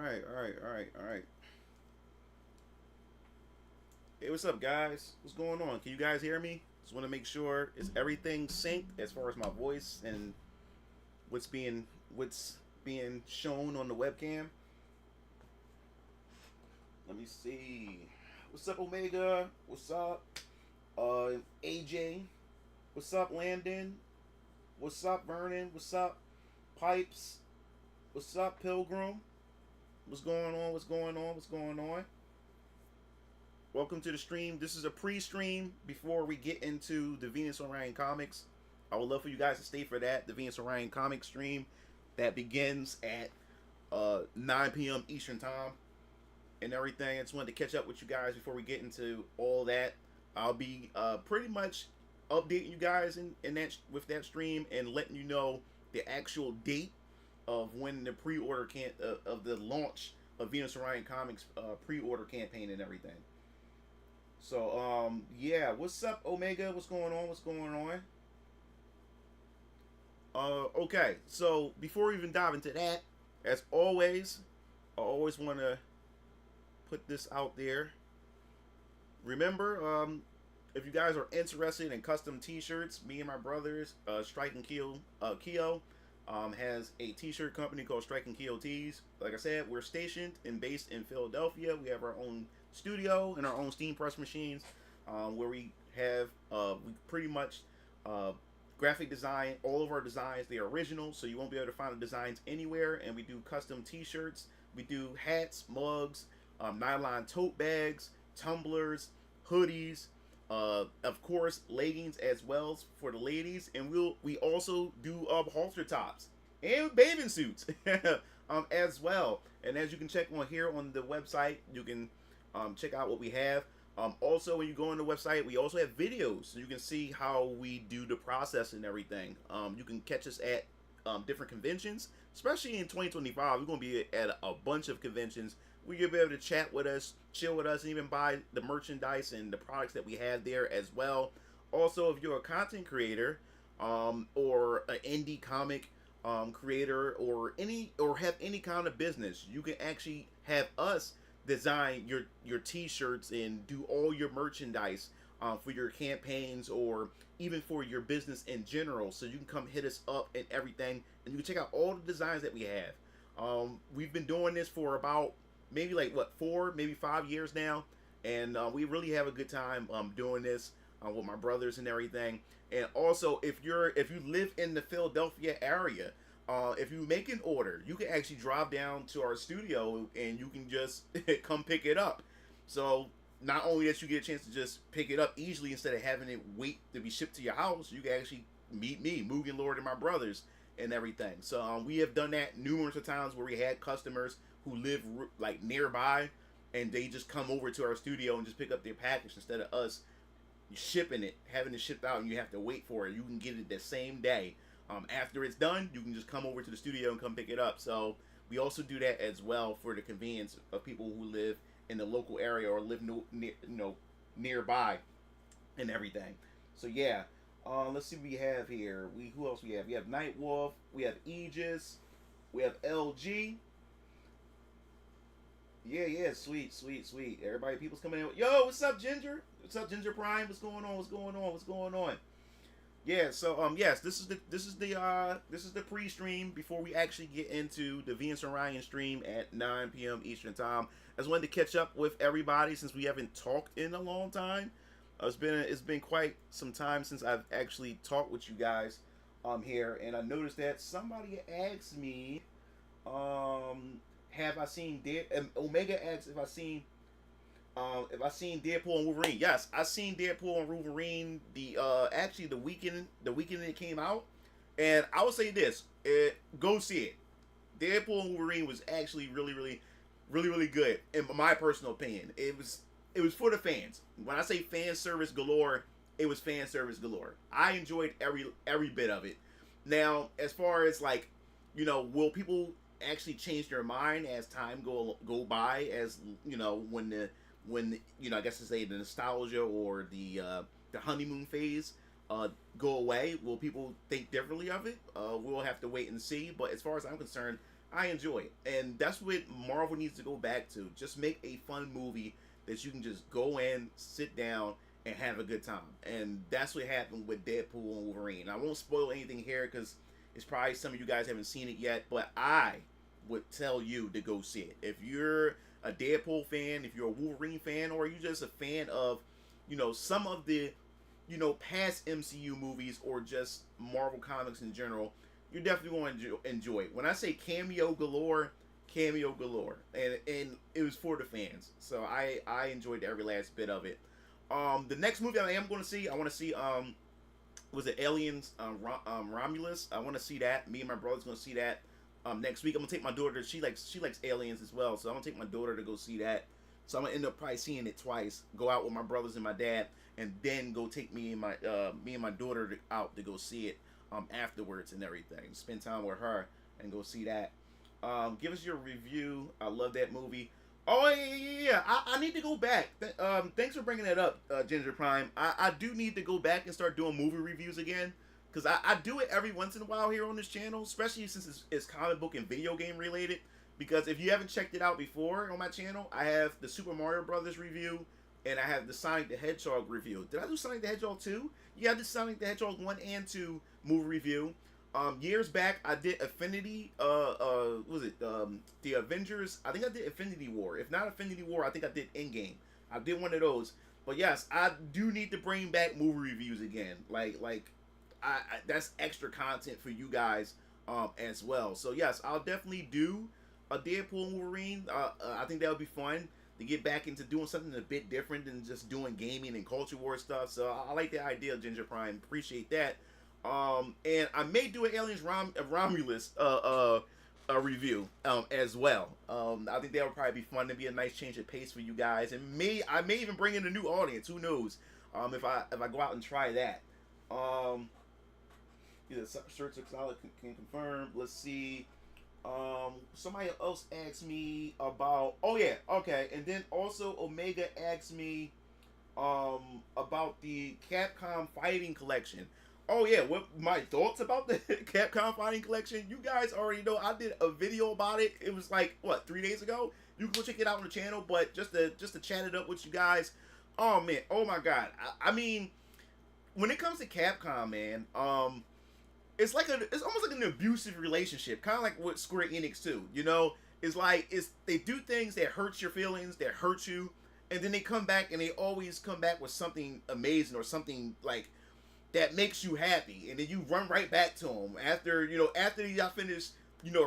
All right. Hey, what's up, guys? What's going on? Can you guys hear me? Just want to make sure is everything synced as far as my voice and what's being what's being shown on the webcam. Let me see. What's up, Omega? What's up, AJ? What's up, Landon? What's up, Vernon? What's up, Pipes? What's up, Pilgrim? What's going on? What's going on? What's going on? Welcome to the stream. This is a pre-stream before we get into the Venus Orion Comics. I would love for you guys to stay for that. The Venus Orion Comics stream that begins at 9 p.m. Eastern Time and everything. I just wanted to catch up with you guys before we get into all that. I'll be pretty much updating you guys in that with that stream and letting you know the actual date of when the pre-order of the launch of Venus Orion Comics pre-order campaign and everything. So yeah, what's up, Omega? What's going on? What's going on? Okay, so before we even dive into that, as always, I always want to put this out there. Remember, if you guys are interested in custom T-shirts, me and my brothers, Strike and Keo, has a T-shirt company called Strike and Keo Tees. Like I said, we're stationed and based in Philadelphia. We have our own studio and our own steam press machines, where we have we pretty much graphic design all of our designs. They are original, so you won't be able to find the designs anywhere. And we do custom T-shirts. We do hats, mugs, nylon tote bags, tumblers, hoodies, of course leggings as well for the ladies, and we also do halter tops and bathing suits as well. And as you can check on here on the website, you can check out what we have. Also, when you go on the website, we also have videos, so you can see how we do the process and everything. You can catch us at different conventions, especially in 2025. We're going to be at a bunch of conventions. You'll be able to chat with us, chill with us, and even buy the merchandise and the products that we have there as well. Also, if you're a content creator or an indie comic creator or have any kind of business, you can actually have us design your t-shirts and do all your merchandise for your campaigns or even for your business in general. So you can come hit us up and everything, and you can check out all the designs that we have. We've been doing this for about maybe like 4, maybe 5 years now, and we really have a good time doing this with my brothers and everything. And also, if you live in the Philadelphia area, if you make an order, you can actually drive down to our studio and you can just come pick it up. So not only that you get a chance to just pick it up easily instead of having it wait to be shipped to your house, you can actually meet me, Mugen Lord, and my brothers and everything. So we have done that numerous of times where we had customers who live like nearby, and they just come over to our studio and just pick up their package instead of us shipping it, having it shipped out, and you have to wait for it. You can get it the same day. After it's done, you can just come over to the studio and come pick it up. So we also do that as well for the convenience of people who live in the local area or live nearby and everything. So yeah, let's see what we have here. Who else we have? We have Nightwolf, we have Aegis, we have LG. Yeah, sweet. Everybody, people's coming in. Yo, what's up, Ginger? What's up, Ginger Prime? What's going on? Yeah, so yes, this is the pre-stream before we actually get into the Venus Orion stream at 9 p.m. Eastern Time. I just wanted to catch up with everybody since we haven't talked in a long time. It's been quite some time since I've actually talked with you guys here, and I noticed that somebody asked me have I seen Omega asks if I seen Deadpool and Wolverine. Yes, I seen Deadpool and Wolverine actually the weekend it came out, and I would say this: go see it. Deadpool and Wolverine was actually really good in my personal opinion. It was for the fans. When I say fan service galore, it was fan service galore. I enjoyed every bit of it. Now, as far as like, will people actually change their mind as time go by, as when I guess to say the nostalgia or the honeymoon phase go away? Will people think differently of it? We'll have to wait and see. But as far as I'm concerned, I enjoy it, and that's what Marvel needs to go back to. Just make a fun movie that you can just go in, sit down, and have a good time. And that's what happened with Deadpool and Wolverine. I won't spoil anything here because it's probably some of you guys haven't seen it yet, but I would tell you to go see it. If you're a Deadpool fan, if you're a Wolverine fan, or you're just a fan of, some of the, past MCU movies or just Marvel Comics in general, you're definitely going to enjoy it. When I say cameo galore, and it was for the fans. So I enjoyed every last bit of it. The next movie I am going to see, I want to see was it Aliens Romulus? I want to see that. Me and my brother's going to see that next week. I'm gonna take my daughter. She likes Aliens as well, so I'm gonna take my daughter to go see that. So I'm gonna end up probably seeing it twice. Go out with my brothers and my dad, and then go take me and my daughter out to go see it afterwards and everything. Spend time with her and go see that. Give us your review. I love that movie. Oh yeah. I need to go back. Thanks for bringing that up, Ginger Prime. I do need to go back and start doing movie reviews again. Because I do it every once in a while here on this channel, especially since it's comic book and video game related. Because if you haven't checked it out before on my channel, I have the Super Mario Brothers review, and I have the Sonic the Hedgehog review. Did I do Sonic the Hedgehog 2? Yeah, I did Sonic the Hedgehog 1 and 2 movie review. Years back, I did Affinity, the Avengers. I think I did Infinity War. If not Infinity War, I think I did Endgame. I did one of those. But yes, I do need to bring back movie reviews again. I that's extra content for you guys as well. So yes, I'll definitely do a Deadpool and Wolverine. I think that would be fun to get back into doing something a bit different than just doing gaming and culture war stuff. So I like the idea, Ginger Prime. Appreciate that. And I may do an Aliens Romulus review as well. I think that would probably be fun to be a nice change of pace for you guys, and I may even bring in a new audience. Who knows? If I go out and try that. Yeah, Shirt Took Solid can confirm. Let's see. Somebody else asked me about. Oh yeah, okay. And then also Omega asked me about the Capcom Fighting Collection. Oh yeah, what my thoughts about the Capcom Fighting Collection? You guys already know. I did a video about it. It was like 3 days ago. You can go check it out on the channel. But just to chat it up with you guys. Oh man, oh my god. I mean, when it comes to Capcom, man, it's almost like an abusive relationship, kind of like with Square Enix too. They do things that hurt your feelings, that hurt you, and then they come back and they always come back with something amazing or something like that makes you happy, and then you run right back to them after y'all finish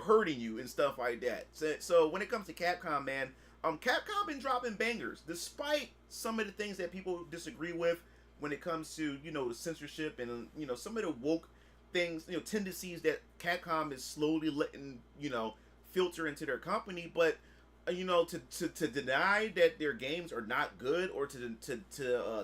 hurting you and stuff like that. So when it comes to Capcom, man, Capcom been dropping bangers despite some of the things that people disagree with when it comes to the censorship and some of the woke things, tendencies that Capcom is slowly letting filter into their company. But to deny that their games are not good, or to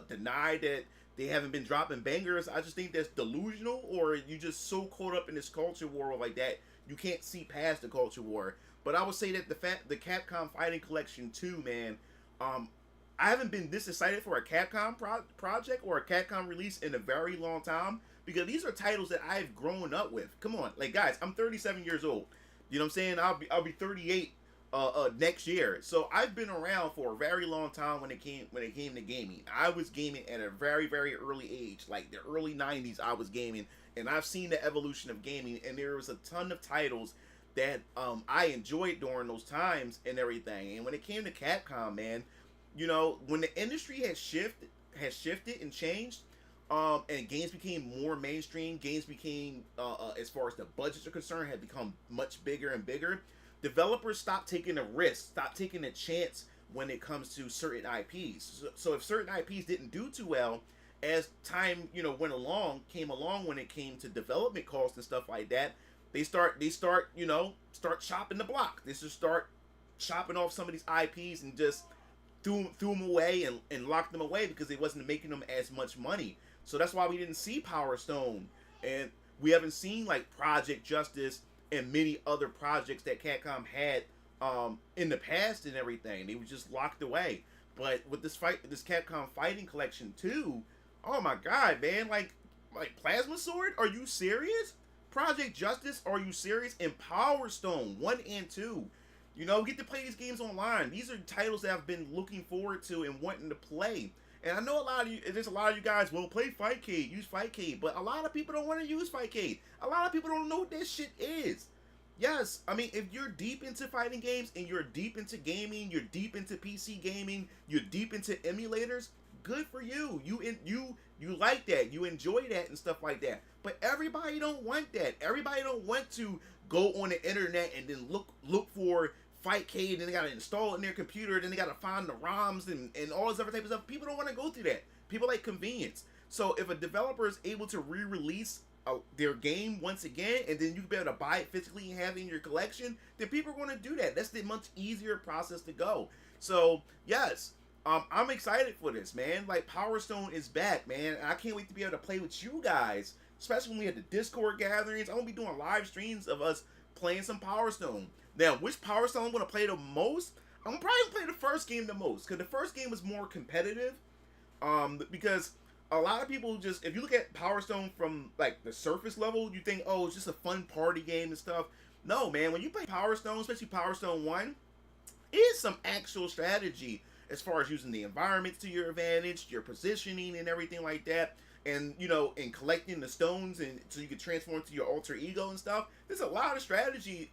deny that they haven't been dropping bangers, I just think that's delusional, or you just so caught up in this culture war like that you can't see past the culture war. But I would say that the Capcom Fighting Collection 2, man, I haven't been this excited for a Capcom project or a Capcom release in a very long time, because these are titles that I've grown up with. Come on, guys, I'm 37 years old. You know what I'm saying? I'll be 38 next year. So I've been around for a very long time when it came to gaming. I was gaming at a very, very early age, like the early 90s. I was gaming, and I've seen the evolution of gaming, and there was a ton of titles that I enjoyed during those times and everything. And when it came to Capcom, man, when the industry has shifted and changed, and games became more mainstream, games became, as far as the budgets are concerned, have become much bigger and bigger. Developers stopped taking a risk, stopped taking a chance when it comes to certain IPs. So if certain IPs didn't do too well, as time came along when it came to development costs and stuff like that, they start chopping the block. They just start chopping off some of these IPs and just threw them away and locked them away because they wasn't making them as much money. So that's why we didn't see Power Stone, and we haven't seen like Project Justice and many other projects that Capcom had in the past and everything. They were just locked away. But with this Capcom Fighting Collection 2, oh my god, man, like Plasma Sword? Are you serious? Project Justice, are you serious? And Power Stone 1 and 2. You know, get to play these games online. These are titles that I've been looking forward to and wanting to play. And I know there's a lot of you guys will play Fightcade, use Fightcade, but a lot of people don't want to use Fightcade. A lot of people don't know what this shit is. Yes, I mean, if you're deep into fighting games and you're deep into gaming, you're deep into PC gaming, you're deep into emulators, good for you. You like that, you enjoy that and stuff like that. But everybody don't want that. Everybody don't want to go on the internet and then look for Fightcade, and they gotta install it in their computer, then they gotta find the ROMs and all this other type of stuff. People don't want to go through that. People like convenience. So if a developer is able to re-release their game once again, and then you can be able to buy it physically and have it in your collection, then people are going to do that. That's the much easier process to go. So yes, I'm excited for this, man. Like, Power Stone is back, man. And I can't wait to be able to play with you guys, especially when we have the Discord gatherings. I'm gonna be doing live streams of us playing some Power Stone. Now, which Power Stone I'm going to play the most? I'm probably going to play the first game the most, because the first game was more competitive. Because a lot of people just, if you look at Power Stone from, like, the surface level, you think, oh, it's just a fun party game and stuff. No, man, when you play Power Stone, especially Power Stone 1, it is some actual strategy as far as using the environments to your advantage, your positioning and everything like that. And, you know, and collecting the stones and so you can transform to your alter ego and stuff. There's a lot of strategy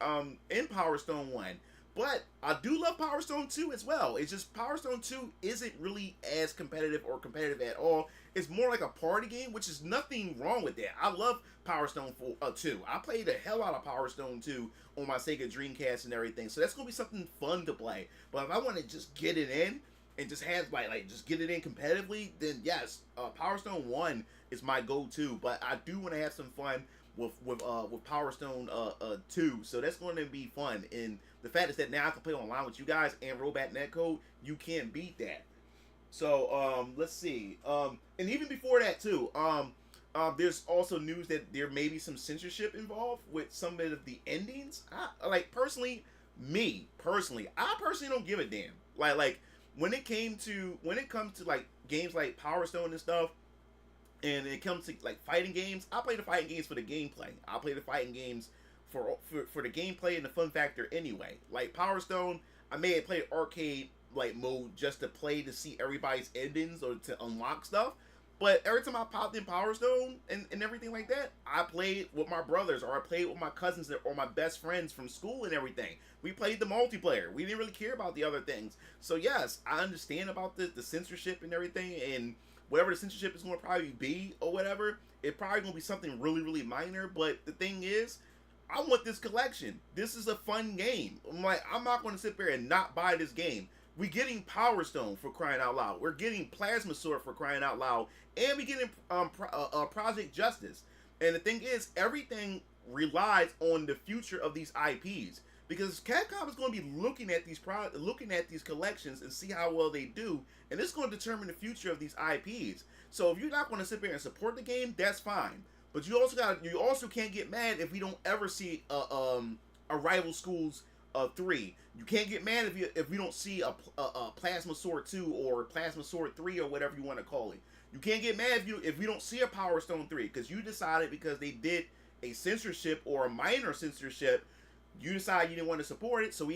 in Power Stone 1. But I do love Power Stone 2 as well. It's just Power Stone 2 isn't really as competitive or competitive at all. It's more like a party game, which is nothing wrong with that. I love Power Stone 2. I played the hell out of Power Stone 2 on my Sega Dreamcast and everything. So that's going to be something fun to play. But if I want to just get it in, and just have like just get it in competitively, then yes, Power Stone 1 is my go-to. But I do want to have some fun with Power Stone 2, so that's going to be fun. And the fact is that now I can play online with you guys and Robot Netcode. You can't beat that. So let's see. And even before that too, there's also news that there may be some censorship involved with some of the endings. I personally don't give a damn. Like. When it comes to like games like Power Stone and stuff, and it comes to like fighting games, I play the fighting games for the gameplay. I play the fighting games for the gameplay and the fun factor anyway. Like Power Stone, I may have played arcade like mode just to play to see everybody's endings or to unlock stuff. But every time I popped in Power Stone and everything like that, I played with my brothers or I played with my cousins or my best friends from school and everything. We played the multiplayer. We didn't really care about the other things. So yes, I understand about the censorship and everything, and whatever the censorship is going to probably be or whatever, it's probably going to be something really, really minor. But the thing is, I want this collection. This is a fun game. I'm not going to sit there and not buy this game. We're getting Power Stone, for crying out loud. We're getting Plasma Sword, for crying out loud. And we're getting Project Justice. And the thing is, everything relies on the future of these IPs. Because Capcom is going to be looking at these collections and see how well they do. And this is going to determine the future of these IPs. So if you're not going to sit there and support the game, that's fine. But you also can't get mad if we don't ever see a Rival Schools 3. You can't get mad if we don't see a Plasma Sword 2 or Plasma Sword 3 or whatever you want to call it. You can't get mad if we don't see a Power Stone 3 because you decided because they did a censorship or a minor censorship, you decide you didn't want to support it. So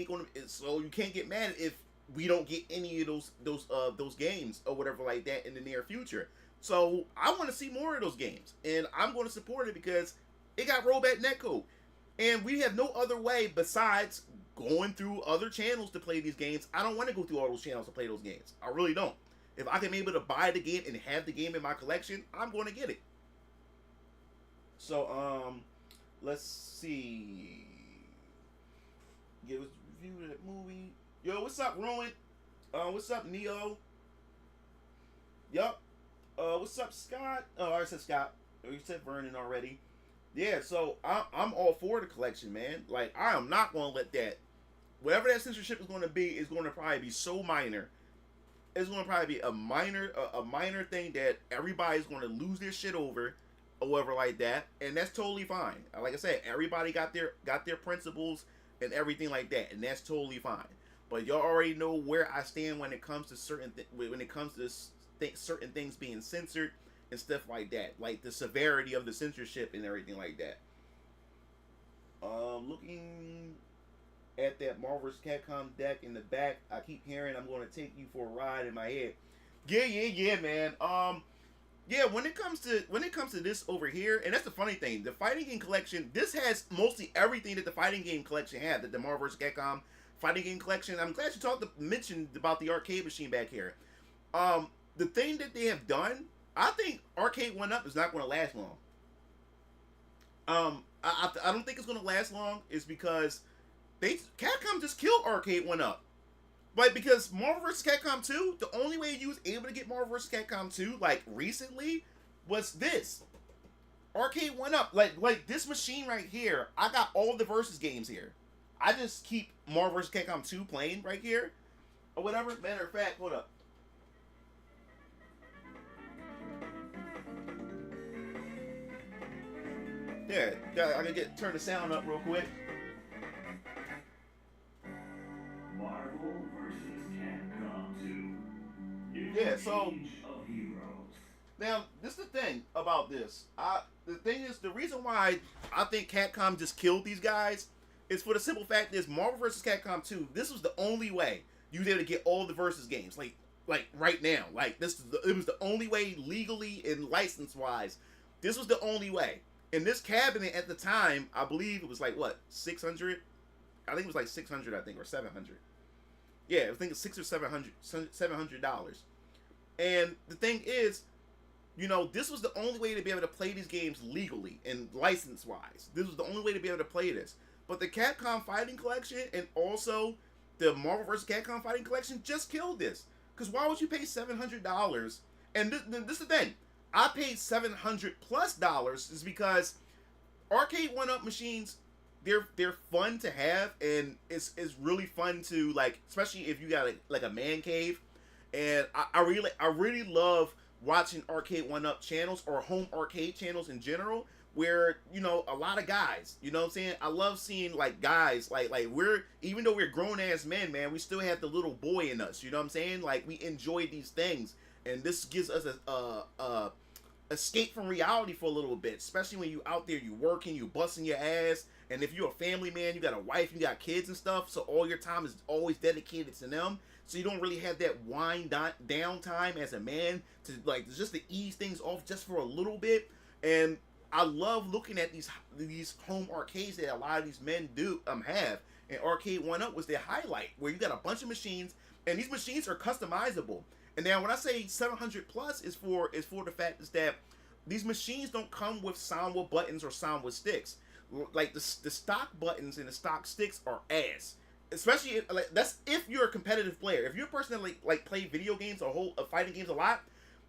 so you can't get mad if we don't get any of those games or whatever like that in the near future. So I want to see more of those games, and I'm going to support it because it got Robot Netcode, and we have no other way besides going through other channels to play these games. I don't want to go through all those channels to play those games. I really don't. If I can be able to buy the game and have the game in my collection, I'm going to get it. So, let's see. Give us a review of that movie. Yo, what's up, Ruin? What's up, Neo? Yup. What's up, Scott? Oh, I said Scott. Oh, you said Vernon already. Yeah, so I'm all for the collection, man. Like, I am not going to let that, whatever that censorship is going to be, is going to probably be so minor. It's going to probably be a minor thing that everybody's going to lose their shit over, or whatever like that, and that's totally fine. Like I said, everybody got their principles and everything like that, and that's totally fine. But y'all already know where I stand when it comes to certain things being censored and stuff like that, like the severity of the censorship and everything like that. Looking at that Marvel vs. Capcom deck in the back, I keep hearing I'm going to take you for a ride in my head. Yeah, man. Yeah, when it comes to this over here, and that's the funny thing, the fighting game collection, this has mostly everything that the fighting game collection had, that the Marvel vs. Capcom fighting game collection. I'm glad you mentioned about the arcade machine back here. The thing that they have done, I think Arcade One Up is not going to last long. I don't think it's going to last long. Is because Capcom just killed Arcade One Up. But because Marvel vs. Capcom 2, the only way you was able to get Marvel vs. Capcom 2 like recently was this. Arcade One Up. Like this machine right here, I got all the versus games here. I just keep Marvel vs. Capcom 2 playing right here. Or whatever. Matter of fact, hold up. Yeah, I can turn the sound up real quick. Marvel versus Capcom 2. Yeah, so now this is the thing about this. The thing is, the reason why I think Capcom just killed these guys is for the simple fact is Marvel vs. Capcom 2. This was the only way you were able to get all the versus games, like right now. Like it was the only way legally and license wise. This was the only way. In this cabinet at the time, I believe it was like what 600. I think it was like 600. I think or 700. Yeah, I think it's $600 or $700. And the thing is, this was the only way to be able to play these games legally and license-wise. This was the only way to be able to play this. But the Capcom Fighting Collection and also the Marvel vs. Capcom Fighting Collection just killed this. Because why would you pay $700? And this is the thing. I paid $700+ is because Arcade One Up machines, they're fun to have, and it's really fun to, like, especially if you got a man cave. And I really love watching Arcade One Up channels or home arcade channels in general, where a lot of guys, you know what I'm saying, I love seeing like guys like we're, even though we're grown ass men, man, we still have the little boy in us, you know what I'm saying, like we enjoy these things, and this gives us a escape from reality for a little bit, especially when you out there, you working, you busting your ass. And if you're a family man, you got a wife, you got kids and stuff, so all your time is always dedicated to them. So you don't really have that wind down time as a man to just to ease things off just for a little bit. And I love looking at these home arcades that a lot of these men have. And Arcade One Up was their highlight, where you got a bunch of machines, and these machines are customizable. And now when I say 700+ is for the fact is that these machines don't come with sound buttons or sound sticks. Like the stock buttons and the stock sticks are ass. Especially that's if you're a competitive player. If you're a person that like play video games or fighting games a lot,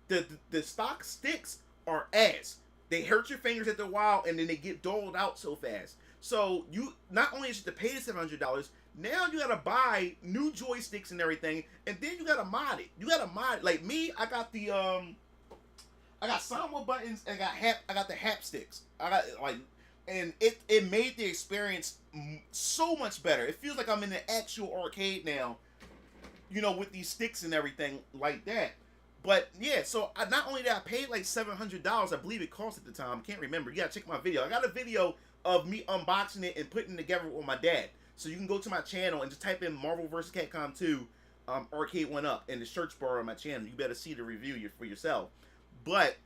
the stock sticks are ass. They hurt your fingers after a while, and then they get dulled out so fast. So you not only is you to pay the $700, now you gotta buy new joysticks and everything, and then you gotta mod it. Like me, I got the I got sound buttons and I got the hapsticks. And it made the experience so much better. It feels like I'm in the actual arcade now, with these sticks and everything like that. But yeah, so not only did I pay like $700, I believe it cost at the time. I can't remember. You gotta check my video. I got a video of me unboxing it and putting it together with my dad. So you can go to my channel and just type in Marvel vs. Capcom 2 Arcade One Up in the search bar on my channel. You better see the review for yourself. But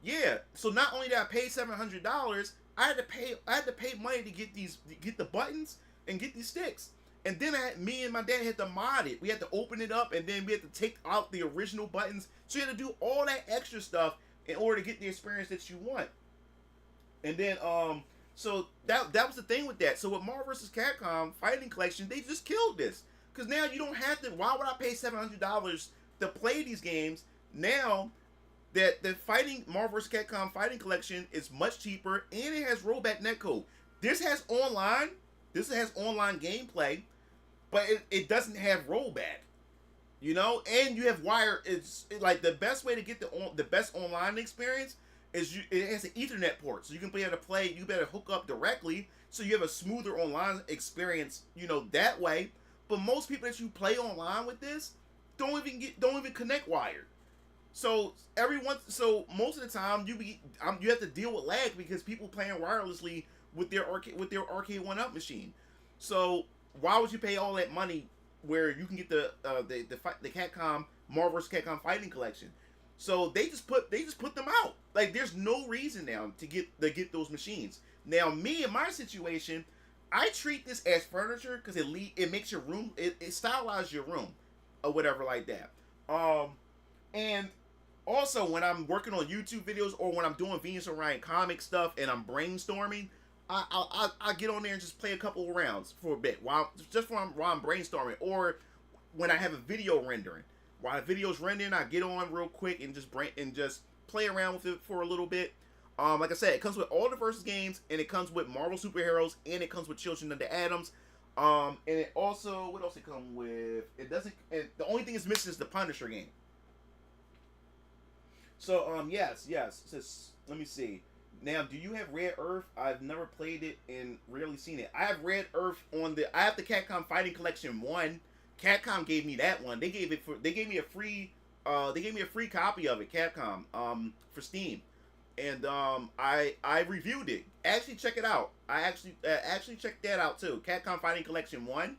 yeah, so not only did I pay $700, I had to pay money to get the buttons and get these sticks. And then me and my dad had to mod it. We had to open it up, and then we had to take out the original buttons. So you had to do all that extra stuff in order to get the experience that you want. And then so that was the thing with that. So with Marvel vs. Capcom Fighting Collection, they just killed this. Because now you don't have to, why would I pay $700 to play these games? Now that the Marvel vs. Capcom Fighting Collection is much cheaper, and it has rollback netcode. This has online gameplay, but it doesn't have rollback. And you have wire. It's like the best way to get the best online experience is it has an Ethernet port, so you can be able to play. You better hook up directly, so you have a smoother online experience. That way. But most people that you play online with this don't even connect wired. So most of the time you have to deal with lag because people playing wirelessly with their arcade 1-up machine. So why would you pay all that money where you can get the Capcom Marvel vs. Capcom Fighting Collection? So they just put them out. Like there's no reason now to get those machines. Now me in my situation, I treat this as furniture because it makes your room, it stylizes your room or whatever like that. And also when I'm working on YouTube videos or when I'm doing Venus Orion Comics stuff and I'm brainstorming, I get on there and just play a couple of rounds for a bit while I'm brainstorming, or when I have a video rendering. While the video's rendering, I get on real quick and just play around with it for a little bit. Like I said, it comes with all the Versus games, and it comes with Marvel superheroes, and it comes with Children of the Atoms. And it also, what else it come with? It doesn't. And the only thing it's missing is the Punisher game. So yes. Let me see. Now, do you have Red Earth? I've never played it and rarely seen it. I have Red Earth I have the Capcom Fighting Collection 1. Capcom gave me that one. They gave me a free copy of it, Capcom, for Steam. And I reviewed it. Actually check it out. I actually checked that out too. Capcom Fighting Collection 1.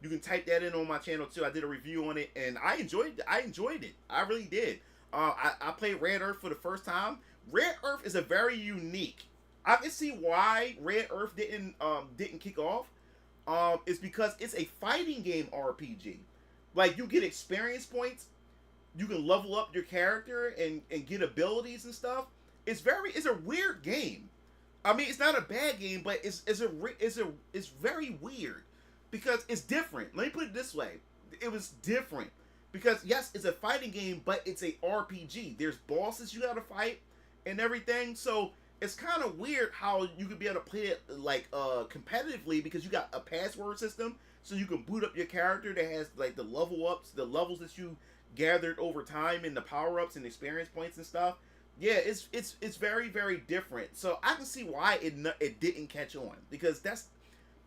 You can type that in on my channel too. I did a review on it and I enjoyed it. I really did. I played Red Earth for the first time. Red Earth is a very unique. I can see why Red Earth didn't kick off. It's because it's a fighting game RPG. Like you get experience points, you can level up your character and get abilities and stuff. It's a weird game. I mean, it's not a bad game, but it's very weird because it's different. Let me put it this way: it was different because yes, it's a fighting game, but it's a RPG. There's bosses you gotta fight and everything. So it's kind of weird how you could be able to play it like competitively because you got a password system, so you can boot up your character that has like the levels that you gathered over time, and the power ups and experience points and stuff. Yeah, it's very, very different. So I can see why it didn't catch on because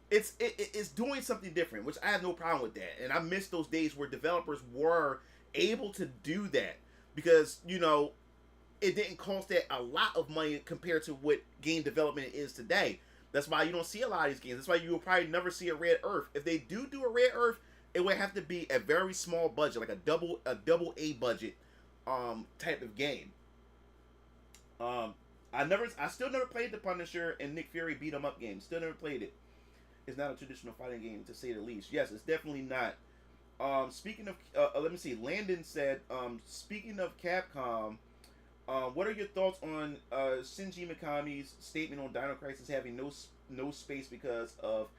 it's doing something different, which I have no problem with that. And I miss those days where developers were able to do that because it didn't cost that a lot of money compared to what game development is today. That's why you don't see a lot of these games. That's why you will probably never see a Red Earth. If they do a Red Earth, it would have to be a very small budget, like a double A budget type of game. I still never played the Punisher and Nick Fury beat 'em up game. Still never played it. It's not a traditional fighting game to say the least. Yes, it's definitely not. Speaking of, let me see. Landon said, speaking of Capcom, what are your thoughts on Shinji Mikami's statement on Dino Crisis having no space because of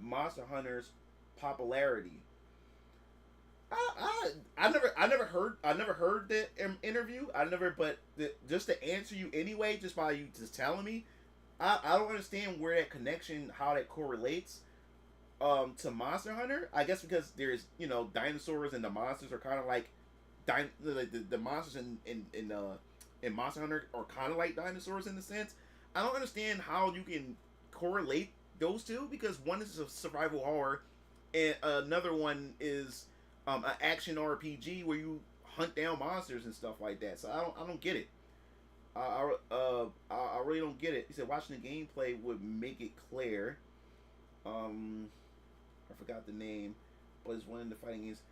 Monster Hunter's popularity? I never heard that interview. Just to answer you anyway, just by you just telling me, I don't understand where that connection, how that correlates to Monster Hunter. I guess because there's dinosaurs and the monsters are kind of like the monsters in Monster Hunter are kind of like dinosaurs in a sense. I don't understand how you can correlate those two because one is a survival horror and another one is an action RPG where you hunt down monsters and stuff like that. So I don't get it. I really don't get it. He said watching the gameplay would make it clear. I forgot the name, but it's one of the fighting games.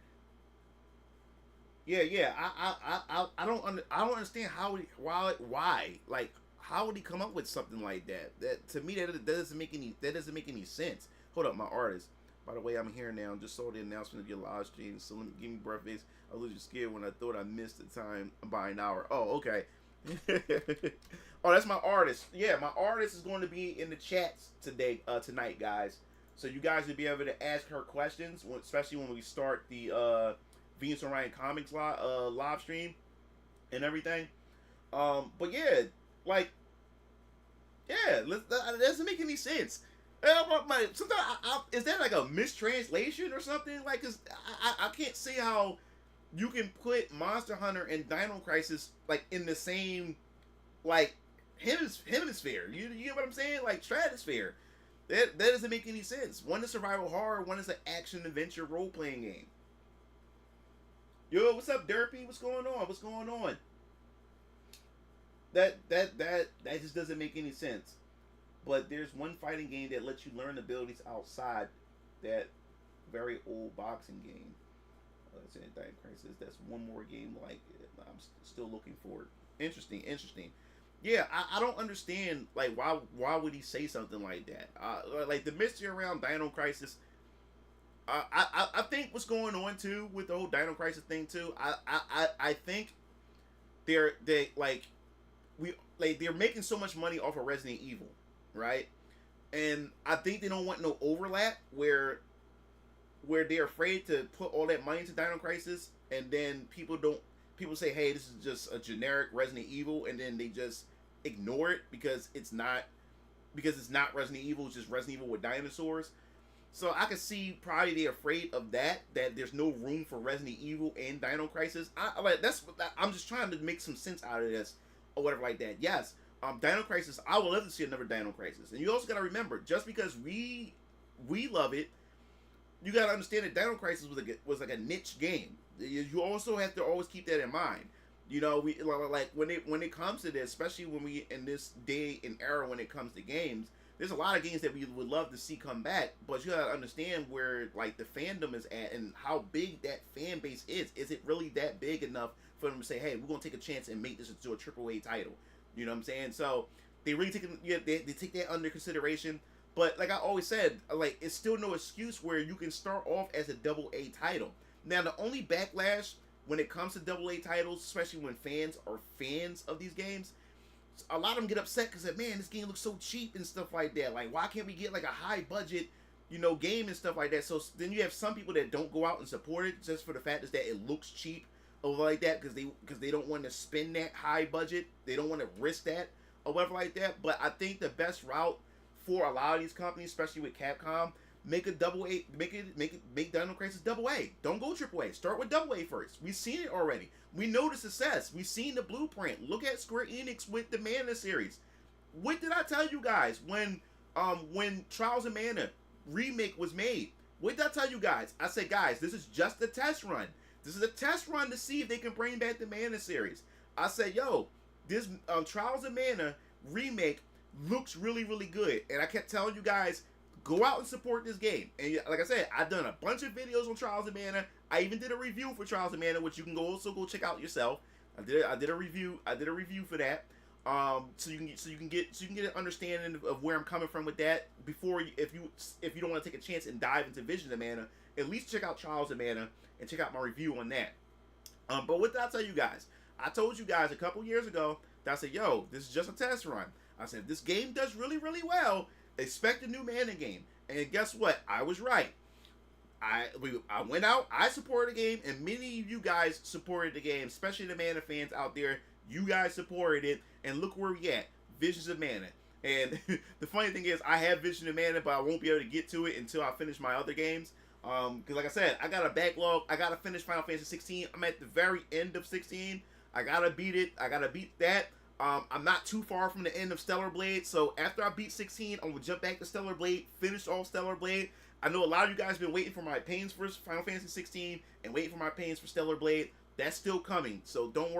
Yeah. I don't understand why like how would he come up with something like that? That to me that doesn't make any sense. Hold up, my artist. By the way, I'm here now. Just saw the announcement of your live stream. So let me give me breath face. I was just scared when I thought I missed the time by an hour. Oh, okay. Oh, that's my artist. Yeah, my artist is going to be in the chats tonight, guys. So you guys will be able to ask her questions, especially when we start the Venus Orion Comics live stream and everything. But yeah, like, yeah, that doesn't make any sense. Sometimes is that like a mistranslation or something? Like, 'cause I can't see how you can put Monster Hunter and Dino Crisis like in the same like hemisphere. You get what I'm saying? Like stratosphere. That doesn't make any sense. One is survival horror. One is an action adventure role playing game. Yo, what's up, Derpy? What's going on? That just doesn't make any sense. but there's one fighting game that lets you learn abilities outside that very old boxing game. Let's say Dino Crisis. That's one more game like it. I'm still looking for it. Interesting, interesting. Yeah, I don't understand like why would he say something like that? Like the mystery around Dino Crisis. I think what's going on too with the whole Dino Crisis thing too. I think they like we like they're making so much money off of Resident Evil, right? And I think they don't want no overlap where they're afraid to put all that money into Dino Crisis, and then people say, hey, this is just a generic Resident Evil, and then they just ignore it because it's not Resident Evil, it's just Resident Evil with dinosaurs. So I can see probably they're afraid of that there's no room for Resident Evil and Dino Crisis. I'm just trying to make some sense out of this or whatever like that. Yes, Dino Crisis, I would love to see another Dino Crisis. And you also got to remember, just because we love it, you got to understand that Dino Crisis was like a niche game. You also have to always keep that in mind. You know, we like when it comes to this, especially when we in this day and era when it comes to games, there's a lot of games that we would love to see come back, but you gotta understand where like the fandom is at and how big that fan base is. Is it really that big enough for them to say, hey, we're gonna take a chance and make this into a AAA title? You know what I'm saying? So they really they take that under consideration. But like I always said, like it's still no excuse where you can start off as a AA title. Now the only backlash when it comes to AA titles, especially when fans are fans of these games, a lot of them get upset because, man, this game looks so cheap and stuff like that. Like, why can't we get like a high budget, game and stuff like that? So then you have some people that don't go out and support it just for the fact is that it looks cheap or like that because they don't want to spend that high budget. They don't want to risk that or whatever like that. But I think the best route for a lot of these companies, especially with Capcom, make Dino Crisis AA. Don't go AAA. Start with AA first. We've seen it already. We know the success. We've seen the blueprint. Look at Square Enix with the Mana series. What did I tell you guys when Trials of Mana remake was made? What did I tell you guys? I said, guys, this is just a test run. This is a test run to see if they can bring back the Mana series. I said, yo, this Trials of Mana remake looks really, really good. And I kept telling you guys, go out and support this game. And like I said, I've done a bunch of videos on Trials of Mana. I even did a review for Trials of Mana, which you can also go check out yourself. I did a review for that. So you can get an understanding of where I'm coming from with that. Before if you don't want to take a chance and dive into Visions of Mana, at least check out Trials of Mana and check out my review on that. But what did I tell you guys? I told you guys a couple years ago that I said, yo, this is just a test run. I said, this game does really, really well. Expect a new Mana game. And guess what? I was right. I went out, I supported the game, and many of you guys supported the game, especially the Mana fans out there. You guys supported it, and look where we at. Visions of Mana. And the funny thing is, I have Vision of Mana, but I won't be able to get to it until I finish my other games. Because like I said, I got a backlog. I got to finish Final Fantasy 16. I'm at the very end of 16. I got to beat it. I got to beat that. I'm not too far from the end of Stellar Blade, so after I beat 16, I'm going to jump back to Stellar Blade, finish off Stellar Blade. I know a lot of you guys have been waiting for my pains for Final Fantasy 16 and waiting for my pains for Stellar Blade. That's still coming, so don't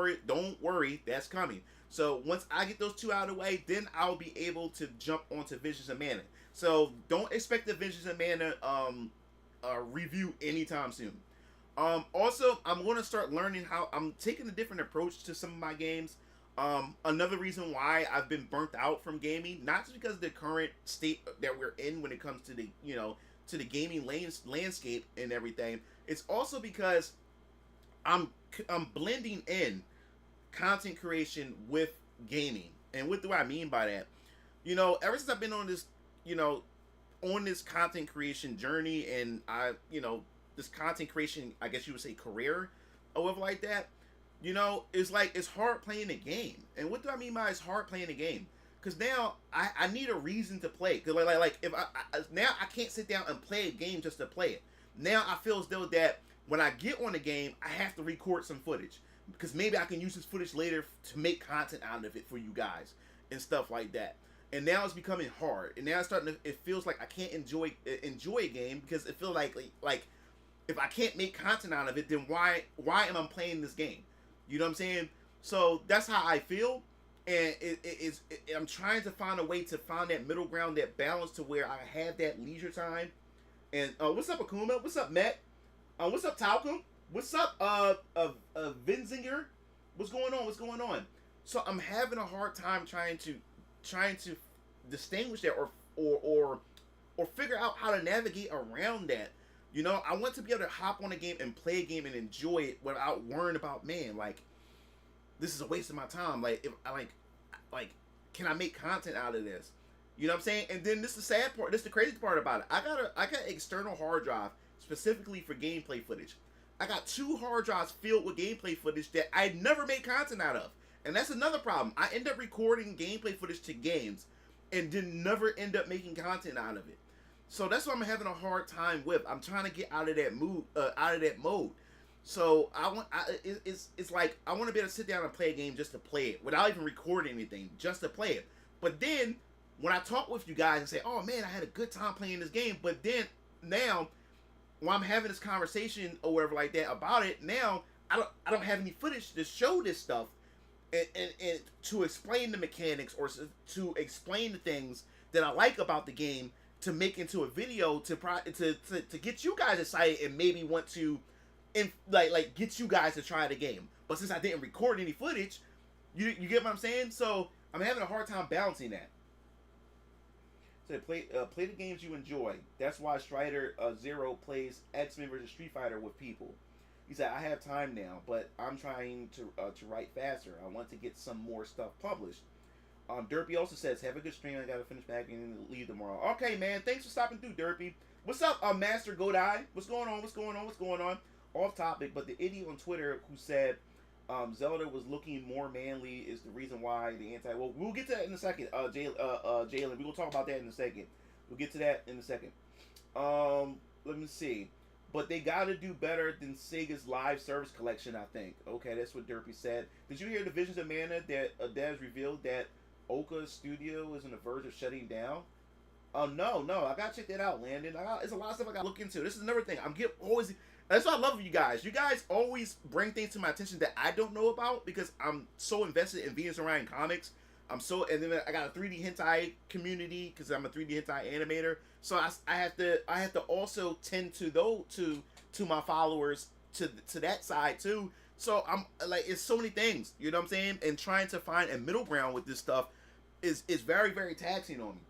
worry, that's coming. So once I get those two out of the way, then I'll be able to jump onto Visions of Mana. So don't expect the Visions of Mana review anytime soon. Also, I'm going to start learning how I'm taking a different approach to some of my games. Another reason why I've been burnt out from gaming, not just because of the current state that we're in when it comes to the, to the gaming landscape and everything, it's also because I'm blending in content creation with gaming. And what do I mean by that? Ever since I've been on this, on this content creation journey and this content creation, I guess you would say career or whatever like that, it's like it's hard playing a game. And what do I mean by it's hard playing a game? Because now I need a reason to play. Because like if now I can't sit down and play a game just to play it. Now I feel as though that when I get on the game, I have to record some footage. Because maybe I can use this footage later to make content out of it for you guys and stuff like that. And now it's becoming hard. And now it feels like I can't enjoy a game because it feels like if I can't make content out of it, then why am I playing this game? You know what I'm saying? So that's how I feel. And I'm trying to find a way to find that middle ground, that balance, to where I have that leisure time. And what's up, Akuma? What's up, Matt? What's up, Talcum? What's up, Vinzinger? What's going on? What's going on? So I'm having a hard time trying to distinguish that, or figure out how to navigate around that. You know, I want to be able to hop on a game and play a game and enjoy it without worrying about, man, like, this is a waste of my time. Like, if I like, can I make content out of this? You know what I'm saying? And then this is the sad part. This is the crazy part about it. I got external hard drive specifically for gameplay footage. I got 2 hard drives filled with gameplay footage that I never made content out of. And that's another problem. I end up recording gameplay footage to games and then never end up making content out of it. So that's what I'm having a hard time with. I'm trying to get out of that mode. So it's like I want to be able to sit down and play a game just to play it without even recording anything, just to play it. But then when I talk with you guys and say, "Oh man, I had a good time playing this game," but then now when I'm having this conversation or whatever like that about it, now I don't have any footage to show this stuff and to explain the mechanics or to explain the things that I like about the game, to make into a video to get you guys excited and maybe want to like get you guys to try the game. But since I didn't record any footage, you get what I'm saying? So I'm having a hard time balancing that. So play the games you enjoy. That's why Strider Zero plays X-Men vs Street Fighter with people. He said, I have time now, but I'm trying to write faster. I want to get some more stuff published. Derpy also says, have a good stream. I gotta finish packing and leave tomorrow. Okay, man. Thanks for stopping through, Derpy. What's up, Master Godai? What's going on? What's going on? What's going on? Off topic, but the idiot on Twitter who said Zelda was looking more manly is the reason why the anti. Well, we'll get to that in a second. Jalen, we will talk about that in a second. We'll get to that in a second. Let me see. But they got to do better than Sega's live service collection, I think. Okay, that's what Derpy said. Did you hear the Visions of Mana that devs revealed that Oka Studio is on the verge of shutting down? No. I gotta check that out, Landon. It's a lot of stuff I gotta look into. This is another thing. Always. That's what I love of you guys. You guys always bring things to my attention that I don't know about because I'm so invested in Venus Orion Comics. And then I got a 3D hentai community because I'm a 3D hentai animator. So I have to also tend to my followers to that side too. So I'm like, it's so many things, you know what I'm saying? And trying to find a middle ground with this stuff is very, very taxing on me.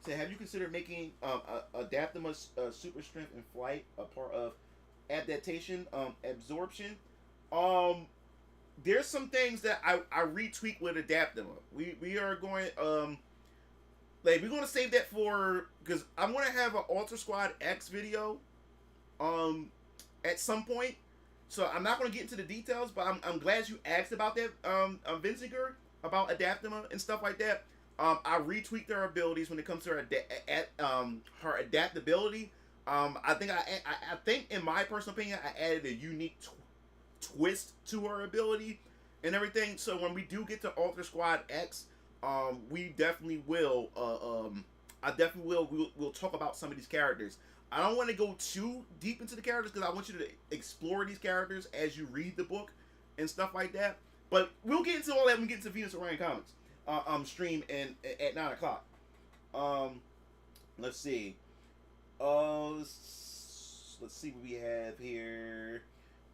So have you considered making Adaptimus super strength and flight a part of adaptation absorption? There's some things that I retweak with Adaptima. We are going we're gonna save that for, because I'm gonna have an Alter Squad X video at some point. So I'm not gonna get into the details, but I'm glad you asked about that, Vinziger, about Adaptima and stuff like that. I retweak their abilities when it comes to her adaptability. I think in my personal opinion, I added a unique twist to her ability and everything. So when we do get to Alter Squad X, we definitely will. We'll talk about some of these characters. I don't want to go too deep into the characters because I want you to explore these characters as you read the book and stuff like that. But we'll get into all that when we get into Venus Orion Comics stream and at 9 o'clock. Let's see. Let's see what we have here.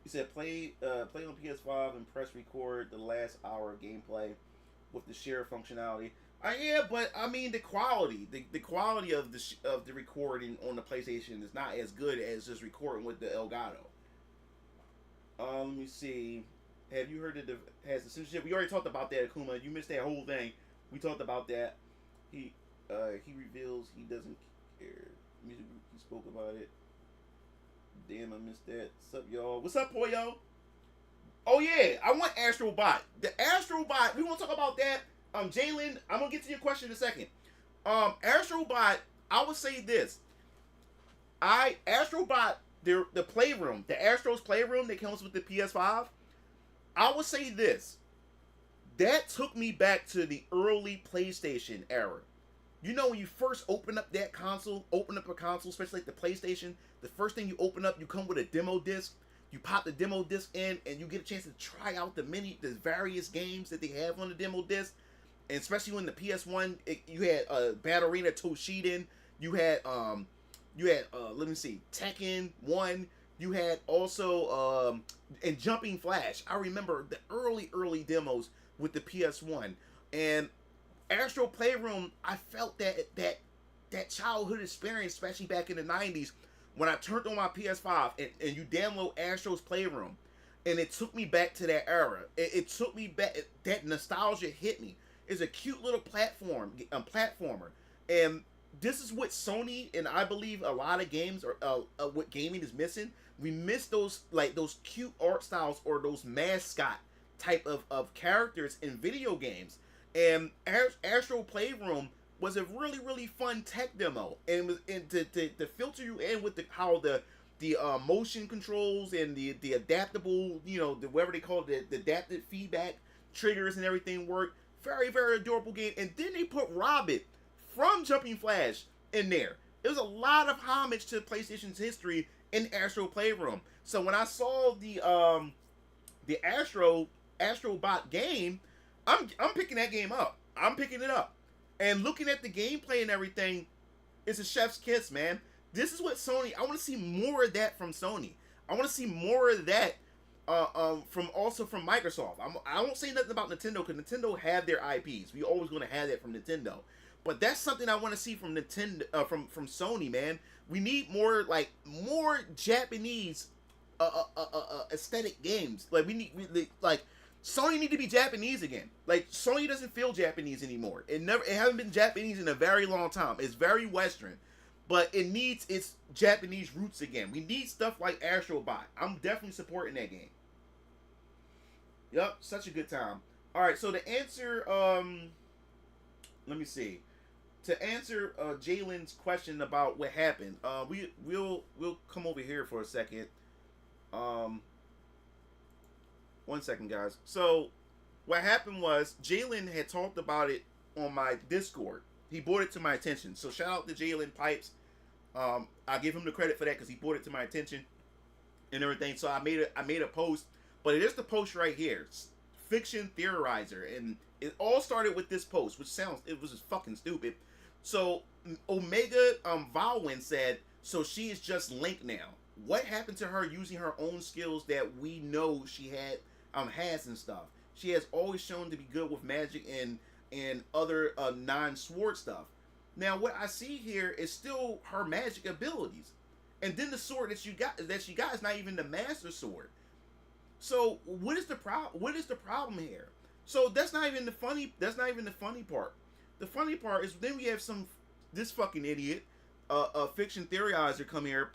He said play on PS5 and press record the last hour of gameplay with the share functionality. Yeah, but I mean the quality of the recording on the PlayStation is not as good as just recording with the Elgato. Let me see. Have you heard has the censorship? We already talked about that, Akuma. You missed that whole thing. We talked about that. He reveals he doesn't care. Music group, he spoke about it. Damn, I missed that. What's up, y'all? What's up, Poyo? Oh yeah, I want Astro Bot. The Astro Bot. We want to talk about that. Jalen, I'm gonna get to your question in a second. Astro Bot. I would say this. Astro Bot. The playroom, the Astro's playroom that comes with the PS5. I would say this. That took me back to the early PlayStation era. You know, when you first open up a console, especially like the PlayStation, the first thing you open up, you come with a demo disc. You pop the demo disc in, and you get a chance to try out the various games that they have on the demo disc. and especially when the PS1, you had Ballerina Toshiden, you had let me see, Tekken 1, you had also and Jumping Flash. I remember the early demos with the PS1 and Astro Playroom. I felt that childhood experience, especially back in the 90s when I turned on my PS5 and you download Astro's Playroom, and it took me back to that era. It took me back. That nostalgia hit me. It's a cute little platformer, and this is what Sony and I believe a lot of games are what gaming is missing. We miss those cute art styles or those mascot type of characters in video games. And Astro Playroom was a really fun tech demo, and it was to filter you in with how the motion controls and the adaptable, the whatever they call it, the adaptive feedback triggers and everything work. Very adorable game. And then they put Robin from Jumping Flash in there. It was a lot of homage to PlayStation's history in Astro Playroom. So when I saw the Astrobot game, I'm picking that game up. I'm picking it up. And looking at the gameplay and everything, it's a chef's kiss, man. This is what Sony. I want to see more of that from Sony. I want to see more of that from Microsoft. I won't say nothing about Nintendo because Nintendo have their IPs. We always going to have that from Nintendo. But that's something I want to see from Nintendo, from Sony, man. We need more Japanese aesthetic games. Like Sony need to be Japanese again. Like Sony doesn't feel Japanese anymore. It hasn't been Japanese in a very long time. It's very Western, but it needs its Japanese roots again. We need stuff like Astrobot. I'm definitely supporting that game. Yup, such a good time. All right, so to answer, let me see. To answer Jalen's question about what happened, we'll come over here for a second. 1 second, guys. So, what happened was Jalen had talked about it on my Discord. He brought it to my attention. So, shout out to Jalen Pipes. I give him the credit for that because he brought it to my attention and everything. So, I made a post, but it is the post right here, Fiction Theorizer, and it all started with this post, which it was just fucking stupid. So, Omega Valwyn said, so she is just Link now. What happened to her using her own skills that we know she has and stuff? She has always shown to be good with magic and other non-sword stuff. Now, what I see here is still her magic abilities, and then the sword that she got is not even the master sword. So, what is the problem here? So that's not even the funny part. The funny part is then we have this fucking idiot. Fiction Theorizer come here.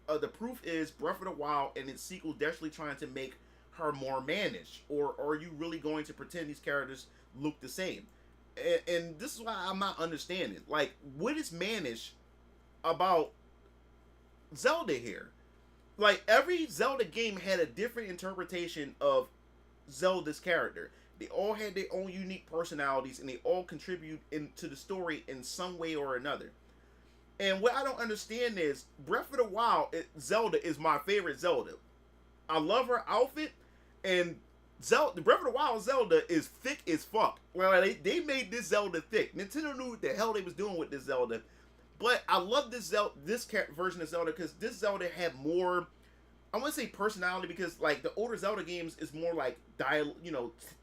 The proof is Breath of the Wild and its sequel desperately trying to make her more mannish, or are you really going to pretend these characters look the same? And this is why I'm not understanding. Like, what is mannish about Zelda here? Like, every Zelda game had a different interpretation of Zelda's character. They all had their own unique personalities, and they all contribute into the story in some way or another. And what I don't understand is Breath of the Wild, Zelda is my favorite Zelda. I love her outfit, and the Breath of the Wild Zelda is thick as fuck. Well, they made this Zelda thick. Nintendo knew what the hell they was doing with this Zelda, but I love this version of Zelda because this Zelda had more, I want to say personality, because like the older Zelda games is more like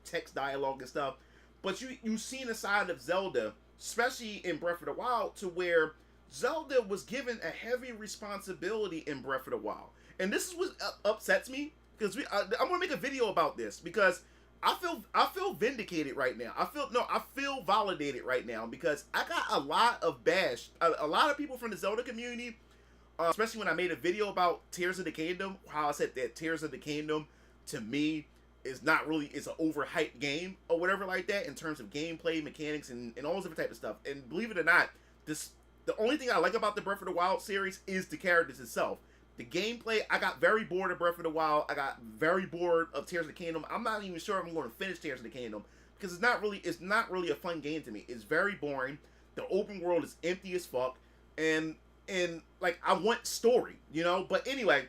text dialogue and stuff. But you've seen a side of Zelda, especially in Breath of the Wild, to where Zelda was given a heavy responsibility in Breath of the Wild. And this is what upsets me, because I'm gonna make a video about this because I feel vindicated right now. I feel validated right now because I got a lot of bash. A lot of people from the Zelda community, especially when I made a video about Tears of the Kingdom, how I said that Tears of the Kingdom to me is not really, it's an overhyped game or whatever like that in terms of gameplay, mechanics, and all this different type of stuff. And believe it or not, the only thing I like about the Breath of the Wild series is the characters itself. The gameplay, I got very bored of Breath of the Wild. I got very bored of Tears of the Kingdom. I'm not even sure if I'm going to finish Tears of the Kingdom because it's not really a fun game to me. It's very boring. The open world is empty as fuck, and like I want story, But anyway,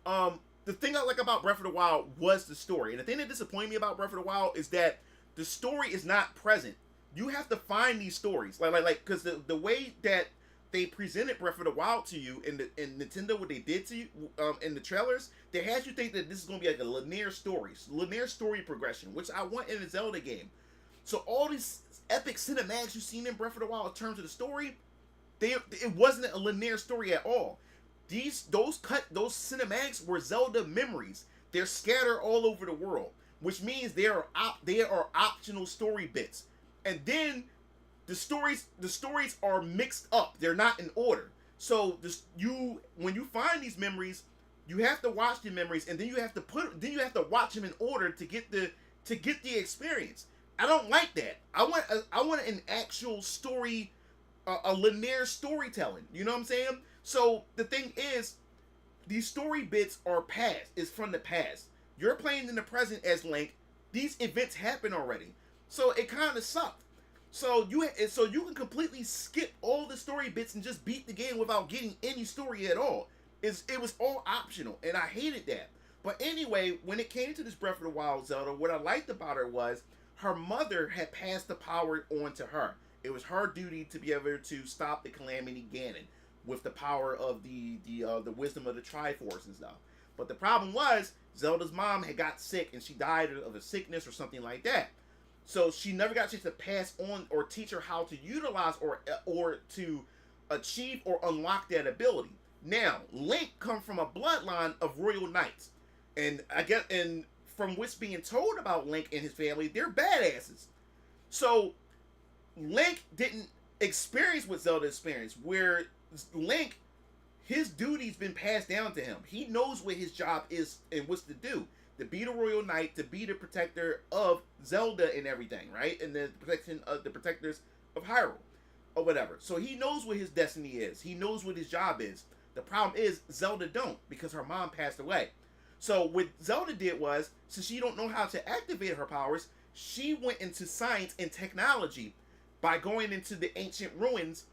the thing I like about Breath of the Wild was the story, and the thing that disappointed me about Breath of the Wild is that the story is not present. You have to find these stories, because the way that they presented Breath of the Wild to you in Nintendo, what they did to you in the trailers, they had you think that this is gonna be like a linear story progression, which I want in a Zelda game. So all these epic cinematics you've seen in Breath of the Wild in terms of the story, it wasn't a linear story at all. Those cinematics were Zelda memories. They're scattered all over the world, which means they are optional story bits. And then the stories are mixed up. They're not in order. So when you find these memories, you have to watch the memories, and then you have to watch them in order to get the experience. I don't like that. I want an actual story, a linear storytelling. You know what I'm saying? So the thing is, these story bits are past. It's from the past. You're playing in the present as Link. These events happen already. So it kind of sucked. So you can completely skip all the story bits and just beat the game without getting any story at all. It was all optional, and I hated that. But anyway, when it came to this Breath of the Wild Zelda, what I liked about her was her mother had passed the power on to her. It was her duty to be able to stop the Calamity Ganon with the power of the wisdom of the Triforce and stuff. But the problem was, Zelda's mom had got sick, and she died of a sickness or something like that. So she never got a chance to pass on or teach her how to utilize or to achieve or unlock that ability. Now, Link comes from a bloodline of royal knights, and from what's being told about Link and his family, they're badasses. So Link didn't experience what Zelda experienced, where Link, his duty's been passed down to him. He knows what his job is and what's to do. To be the royal knight, to be the protector of Zelda and everything, right? And the protection of the protectors of Hyrule, or whatever. So he knows what his destiny is. He knows what his job is. The problem is, Zelda don't, because her mom passed away. So what Zelda did was, since she don't know how to activate her powers, she went into science and technology by going into the ancient ruins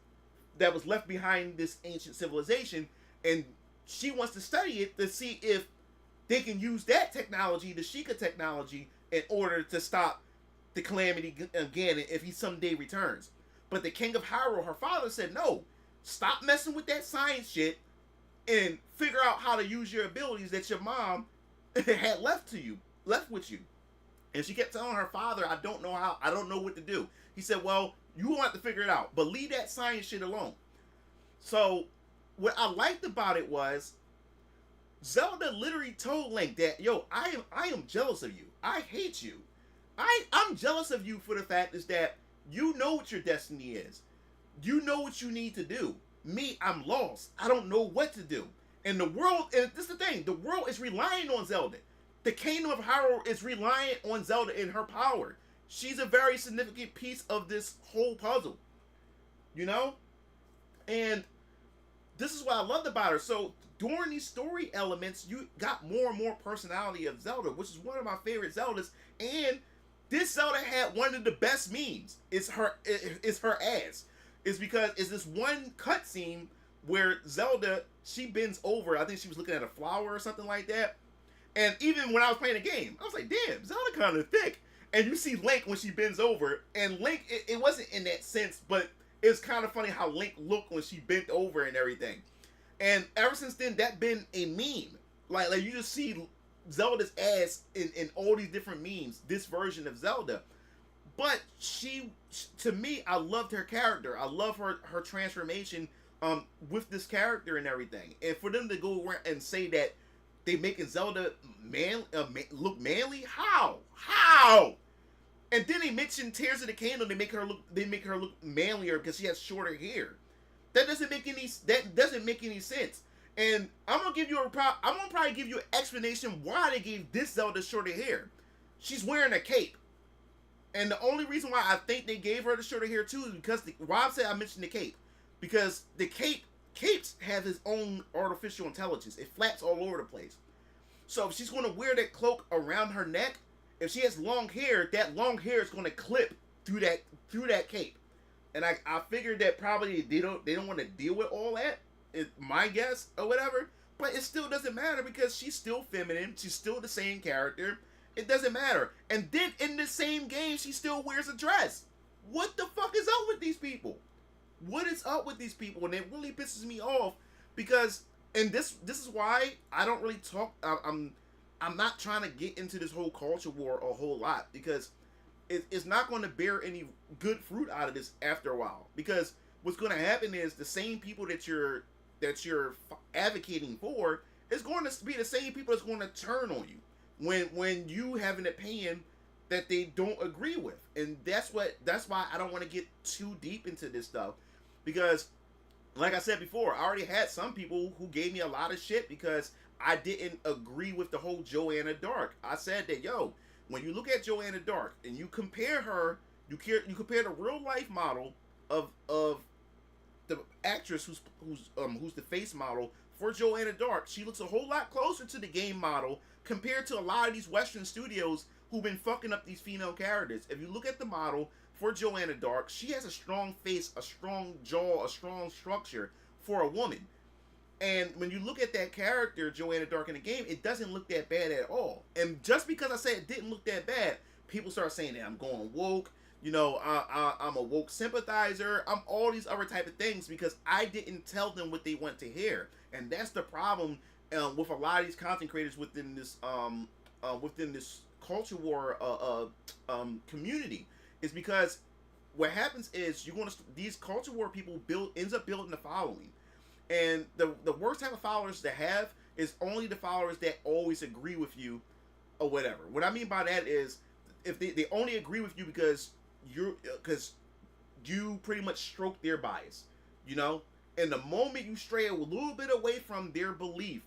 that was left behind this ancient civilization, and she wants to study it to see if they can use that technology, the Sheikah technology, in order to stop the Calamity Ganon if he someday returns. But the King of Hyrule, her father, said, no, stop messing with that science shit and figure out how to use your abilities that your mom had left with you. And she kept telling her father, I don't know what to do. He said, well, you won't have to figure it out, but leave that science shit alone. So what I liked about it was, Zelda literally told Link that, yo, I am jealous of you. I hate you. I'm jealous of you for the fact is that you know what your destiny is. You know what you need to do. Me, I'm lost. I don't know what to do. And the world, and this is the thing, the world is relying on Zelda. The Kingdom of Hyrule is relying on Zelda and her power. She's a very significant piece of this whole puzzle. You know? And this is what I loved about her. So during these story elements, you got more and more personality of Zelda, which is one of my favorite Zeldas. And this Zelda had one of the best memes. It's her ass. It's because it's this one cutscene where Zelda, she bends over. I think she was looking at a flower or something like that. And even when I was playing the game, I was like, damn, Zelda kind of thick. And you see Link when she bends over. And Link, it wasn't in that sense, but it's kind of funny how Link looked when she bent over and everything. And ever since then, that been a meme. Like you just see Zelda's ass in all these different memes, this version of Zelda. But to me, I loved her character. I love her transformation with this character and everything. And for them to go around and say that they making Zelda look manly, how? And then they mentioned Tears of the Kingdom. They make her look manlier because she has shorter hair. That doesn't make any sense. And I'm gonna probably give you an explanation why they gave this Zelda shorter hair. She's wearing a cape. And the only reason why I think they gave her the shorter hair too is because Rob said I mentioned the cape. Because the capes have his own artificial intelligence. It flaps all over the place. So if she's gonna wear that cloak around her neck, if she has long hair, that long hair is gonna clip through that cape. And I figured that probably they don't want to deal with all that. It's my guess or whatever. But it still doesn't matter because she's still feminine. She's still the same character. It doesn't matter. And then in the same game, she still wears a dress. What the fuck is up with these people? What is up with these people? And it really pisses me off because, and this is why I don't really talk. I'm not trying to get into this whole culture war a whole lot because it's not going to bear any good fruit out of this after a while. Because what's going to happen is the same people that you're advocating for is going to be the same people that's going to turn on you when you have an opinion that they don't agree with. And that's why I don't want to get too deep into this stuff, because like I said before, I already had some people who gave me a lot of shit because I didn't agree with the whole Joanna Dark. I said that, yo, when you look at Joanna Dark and you compare her, you compare the real life model of the actress who's the face model for Joanna Dark, she looks a whole lot closer to the game model compared to a lot of these Western studios who've been fucking up these female characters. If you look at the model for Joanna Dark, she has a strong face, a strong jaw, a strong structure for a woman. And when you look at that character, Joanna Dark, in the game, it doesn't look that bad at all. And just because I said it didn't look that bad, people start saying that I'm going woke. You know, I'm a woke sympathizer. I'm all these other type of things because I didn't tell them what they want to hear. And that's the problem with a lot of these content creators within this culture war community, is because what happens is these culture war people ends up building a following. And the worst type of followers to have is only the followers that always agree with you or whatever. What I mean by that is if they only agree with you because you pretty much stroke their bias, you know? And the moment you stray a little bit away from their belief,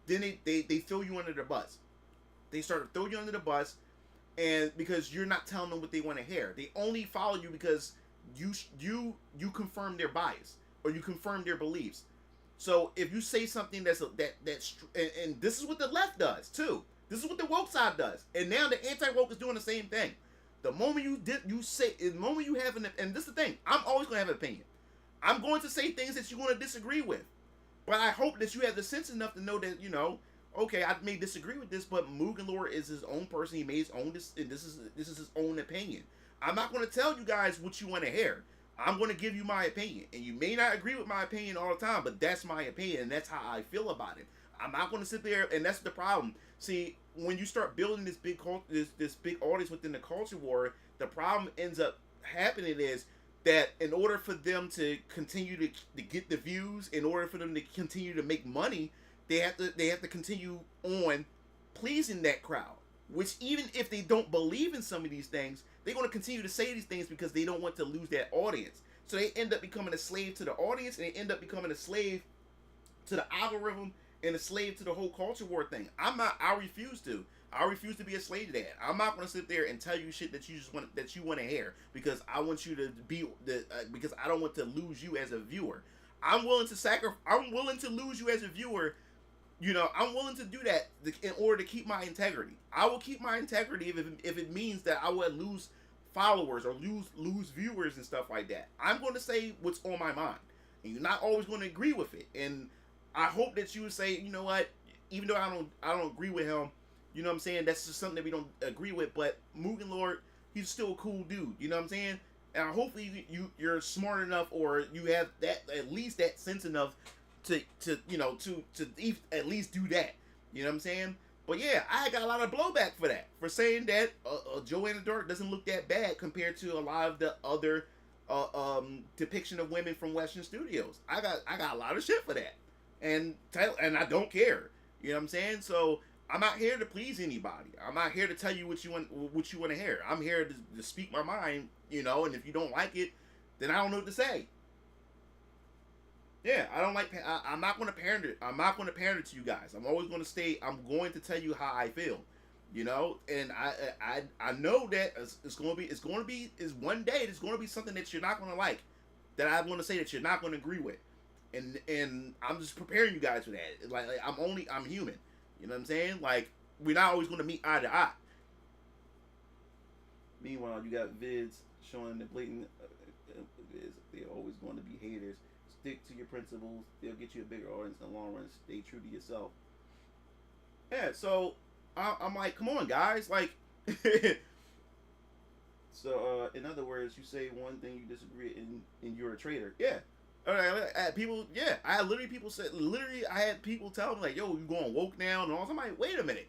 then they throw you under the bus. They start to throw you under the bus, and because you're not telling them what they want to hear. They only follow you because you confirm their bias or you confirm their beliefs. So if you say something that's and this is what the left does too. This is what the woke side does, and now the anti-woke is doing the same thing. The moment the moment you have and this is the thing, I'm always gonna have an opinion. I'm going to say things that you're going to disagree with, but I hope that you have the sense enough to know that, you know, okay, I may disagree with this, but Mugen Lord is his own person. He made his own and this is his own opinion. I'm not going to tell you guys what you want to hear. I'm going to give you my opinion, and you may not agree with my opinion all the time, but that's my opinion, and that's how I feel about it. I'm not going to sit there, and that's the problem. See, when you start building this big this big audience within the culture war, the problem ends up happening is that in order for them to continue to get the views, in order for them to continue to make money, they have to continue on pleasing that crowd. Which, even if they don't believe in some of these things, they're going to continue to say these things because they don't want to lose that audience. So they end up becoming a slave to the audience, and they end up becoming a slave to the algorithm and a slave to the whole culture war thing. I refuse to be a slave to that. I'm not going to sit there and tell you shit that you want to hear because I want you to be because I don't want to lose you as a viewer. I'm willing to lose you as a viewer. You know, I'm willing to do that in order to keep my integrity. I will keep my integrity if it means that I would lose followers or lose viewers and stuff like that. I'm going to say what's on my mind, and you're not always going to agree with it. And I hope that you would say, you know what, even though I don't agree with him, you know what I'm saying, that's just something that we don't agree with. But Mugen Lord, he's still a cool dude. You know what I'm saying? And hopefully you're smart enough, or you have that at least that sense enough to at least do that. You know what I'm saying? But yeah, I got a lot of blowback for that, for saying that Joanna Dark doesn't look that bad compared to a lot of the other depiction of women from Western studios. I got a lot of shit for that, and I don't care. You know what I'm saying? So I'm not here to please anybody. I'm not here to tell you what you want to hear. I'm here to speak my mind. You know, and if you don't like it, then I don't know what to say. Yeah, I don't like. I'm not going to parent it. I'm not going to parent it to you guys. I'm always going to stay. I'm going to tell you how I feel. You know, and I know that it's going to be one day it's going to be something that you're not going to like, that I'm going to say that you're not going to agree with, and I'm just preparing you guys for that. Like I'm human. You know what I'm saying? Like, we're not always going to meet eye to eye. Meanwhile, you got vids showing the blatant vids. They're always going to be haters. Stick to your principles. They'll get you a bigger audience in the long run. Stay true to yourself. Yeah, so I'm like, come on, guys, like. So, in other words, you say one thing, you disagree, and you're a traitor. Yeah. All right, people. Yeah, I had people tell me like, "Yo, you going woke now?" And all. I'm like, wait a minute.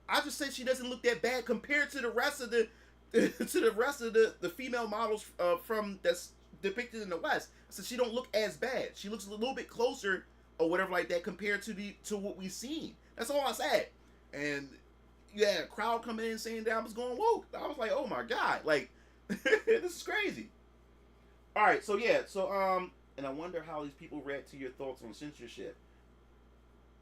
I just said she doesn't look that bad compared to the rest of the to the rest of the female models from that's depicted in the West. I said she don't look as bad. She looks a little bit closer or whatever like that compared to what we've seen. That's all I said. And yeah, a crowd coming in saying that I was going woke. I was like, oh my god, like this is crazy. All right, so yeah, and I wonder how these people react to your thoughts on censorship.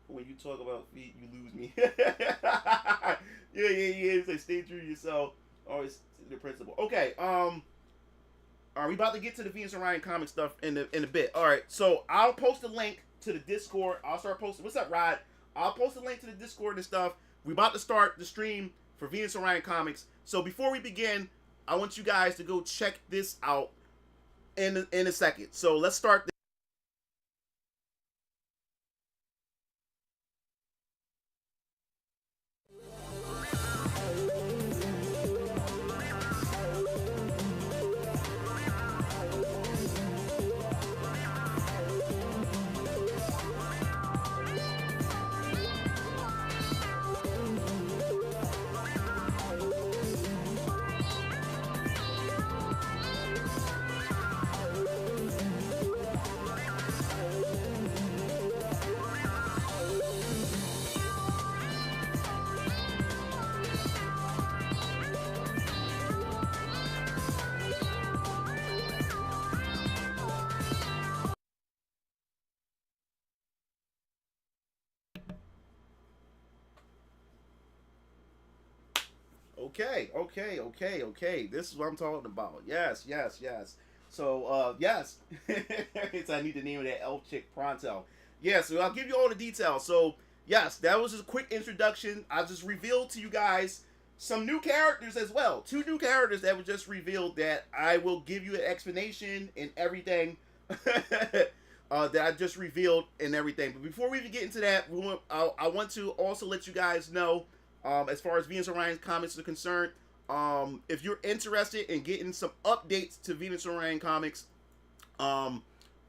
When you talk about feet, you lose me. Yeah. It's like stay true to yourself. Always the principle. Okay. Are we about to get to the Venus Orion comic stuff in a bit? All right. So I'll post a link to the Discord. I'll start posting. What's up, Rod? I'll post a link to the Discord and stuff. We're about to start the stream for Venus Orion Comics. So before we begin, I want you guys to go check this out in a second. So let's start. Okay. This is what I'm talking about. Yes. So, yes. It's, I need the name of that elf chick pronto. Yeah, so I'll give you all the details. So, yes, that was just a quick introduction. I just revealed to you guys some new characters as well. 2 new characters that were just revealed that I will give you an explanation and everything that I just revealed and everything. But before we even get into that, I want to also let you guys know, as far as Venus Orion Comics are concerned, if you're interested in getting some updates to Venus Orion Comics, I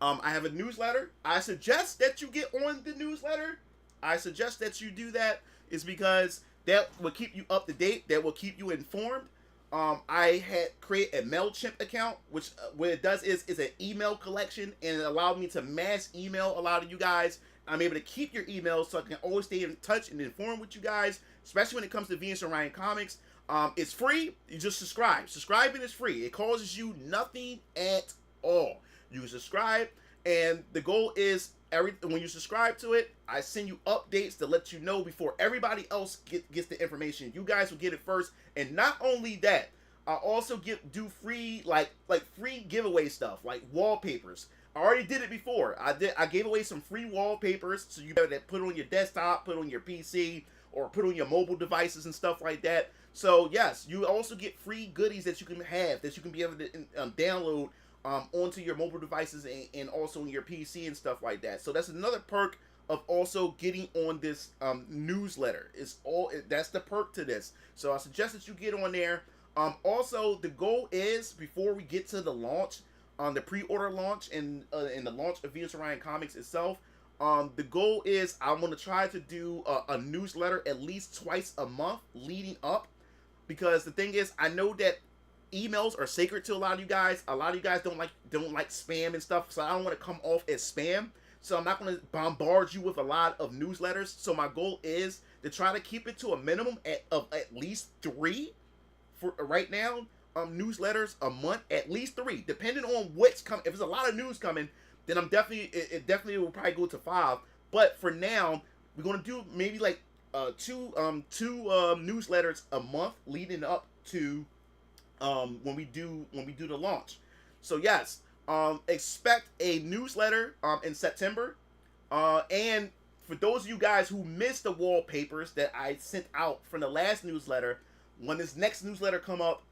have a newsletter. I suggest that you get on the newsletter. I suggest that you do that, is because that will keep you up to date. That will keep you informed. I had created a MailChimp account, which what it does is an email collection, and it allowed me to mass email a lot of you guys. I'm able to keep your emails so I can always stay in touch and inform with you guys, especially when it comes to Venus Orion Comics. It's free. You just subscribe. Subscribing is free. It costs you nothing at all. You subscribe, and the goal is when you subscribe to it, I send you updates to let you know before everybody else gets the information. You guys will get it first, and not only that, I also do free like free giveaway stuff like wallpapers. I already did it before. I gave away some free wallpapers, so you better put on your desktop, put on your PC, or put on your mobile devices and stuff like that. So yes, you also get free goodies that you can have, that you can be able to download onto your mobile devices and also on your PC and stuff like that. So that's another perk of also getting on this newsletter. That's the perk to this. So I suggest that you get on there. Also, the goal is, before we get to the launch, the pre-order launch and the launch of Venus Orion Comics itself, the goal is I'm going to try to do a newsletter at least twice a month leading up, because the thing is, I know that emails are sacred to a lot of you guys. A lot of you guys don't like spam and stuff, so I don't want to come off as spam. So I'm not going to bombard you with a lot of newsletters. So my goal is to try to keep it to a minimum of at least 3 for right now. Newsletters a month, at least 3, depending on what's coming. If there's a lot of news coming, then it definitely will probably go to 5. But for now, we're gonna do maybe like two newsletters a month leading up to when we do the launch. So yes, expect a newsletter in September. And for those of you guys who missed the wallpapers that I sent out from the last newsletter, when this next newsletter come up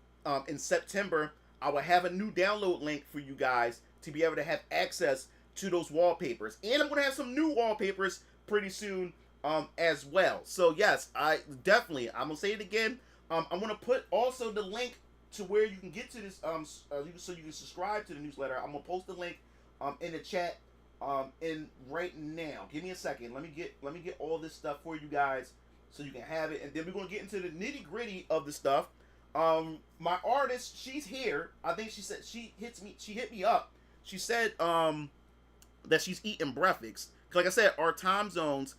in September, I will have a new download link for you guys to be able to have access to those wallpapers. And I'm going to have some new wallpapers pretty soon as well. So yes, I definitely, I'm gonna say it again. I'm gonna put also the link to where you can get to this so you can subscribe to the newsletter. I'm gonna post the link in the chat in right now. Give me a second. Let me get all this stuff for you guys so you can have it, and then we're gonna get into the nitty gritty of the stuff. My artist, she's here. I think she said she hit me up. She said that she's eating breakfast. Like I said, our time zones.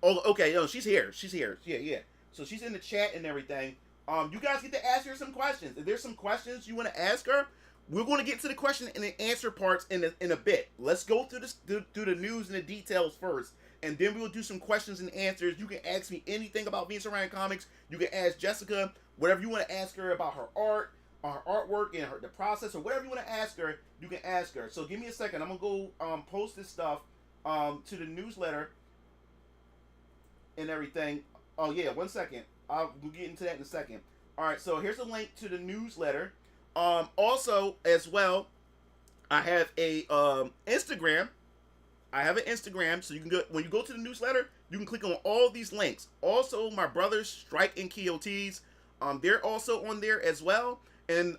Oh, okay, no, she's here. She's here. Yeah, yeah. So she's in the chat and everything. You guys get to ask her some questions. If there's some questions you want to ask her, we're going to get to the question and the answer parts in a bit. Let's go through this through the news and the details first, and then we will do some questions and answers. You can ask me anything about Venus Orion Comics. You can ask Jessica whatever you want to ask her about her art, her artwork, and the process, or whatever you want to ask her. You can ask her. So give me a second. I'm gonna go post this stuff to the newsletter and everything. Oh yeah, 1 second. I'll get into that in a second. All right, so here's a link to the newsletter. Also, as well, I have a Instagram. I have an Instagram, so you can go when you go to the newsletter. You can click on all these links. Also, my brothers Strike and Quixotes, they're also on there as well. And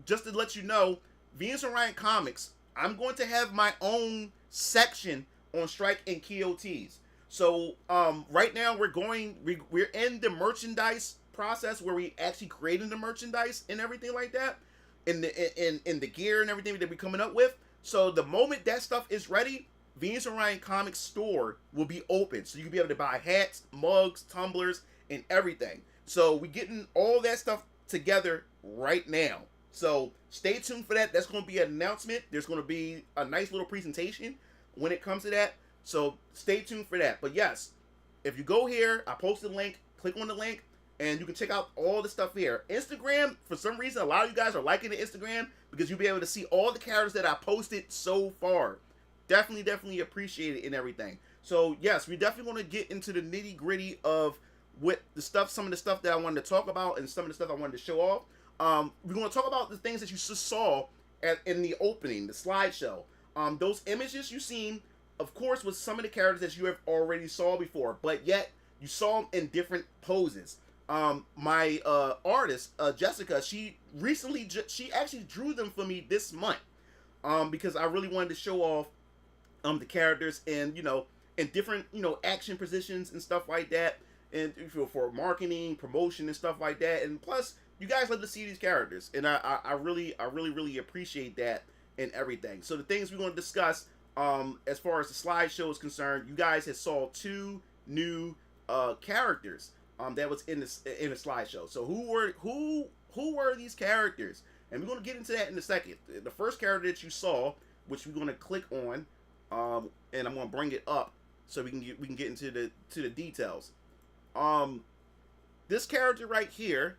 just to let you know, Venus Orion Comics, I'm going to have my own section on Strike and Quixotes. So right now we're in the merchandise process where we actually creating the merchandise and everything like that, in the gear and everything that we're coming up with. So the moment that stuff is ready, Venus Orion Comics store will be open, so you can be able to buy hats, mugs, tumblers, and everything. So we're getting all that stuff together right now. So stay tuned for that. That's going to be an announcement. There's going to be a nice little presentation when it comes to that. So stay tuned for that. But yes, if you go here, I posted a link, click on the link, and you can check out all the stuff here. Instagram, for some reason, a lot of you guys are liking the Instagram because you'll be able to see all the characters that I posted so far. Definitely appreciate it and everything. So yes, we definitely want to get into the nitty gritty of what the stuff, some of the stuff that I wanted to talk about and some of the stuff I wanted to show off. We're going to talk about the things that you just saw in the opening, the slideshow. Those images you seen, of course, was some of the characters that you have already saw before, but yet you saw them in different poses. My artist, Jessica, she recently she actually drew them for me this month, because I really wanted to show off the characters and in different action positions and stuff like that, and for marketing, promotion, and stuff like that. And plus, you guys love to see these characters, and I really appreciate that and everything. So the things we're going to discuss, as far as the slideshow is concerned, you guys had saw 2 new characters that was in the slideshow. So who were these characters? And we're going to get into that in a second. The first character that you saw, which we're going to click on, and I'm going to bring it up so we can get into the details. This character right here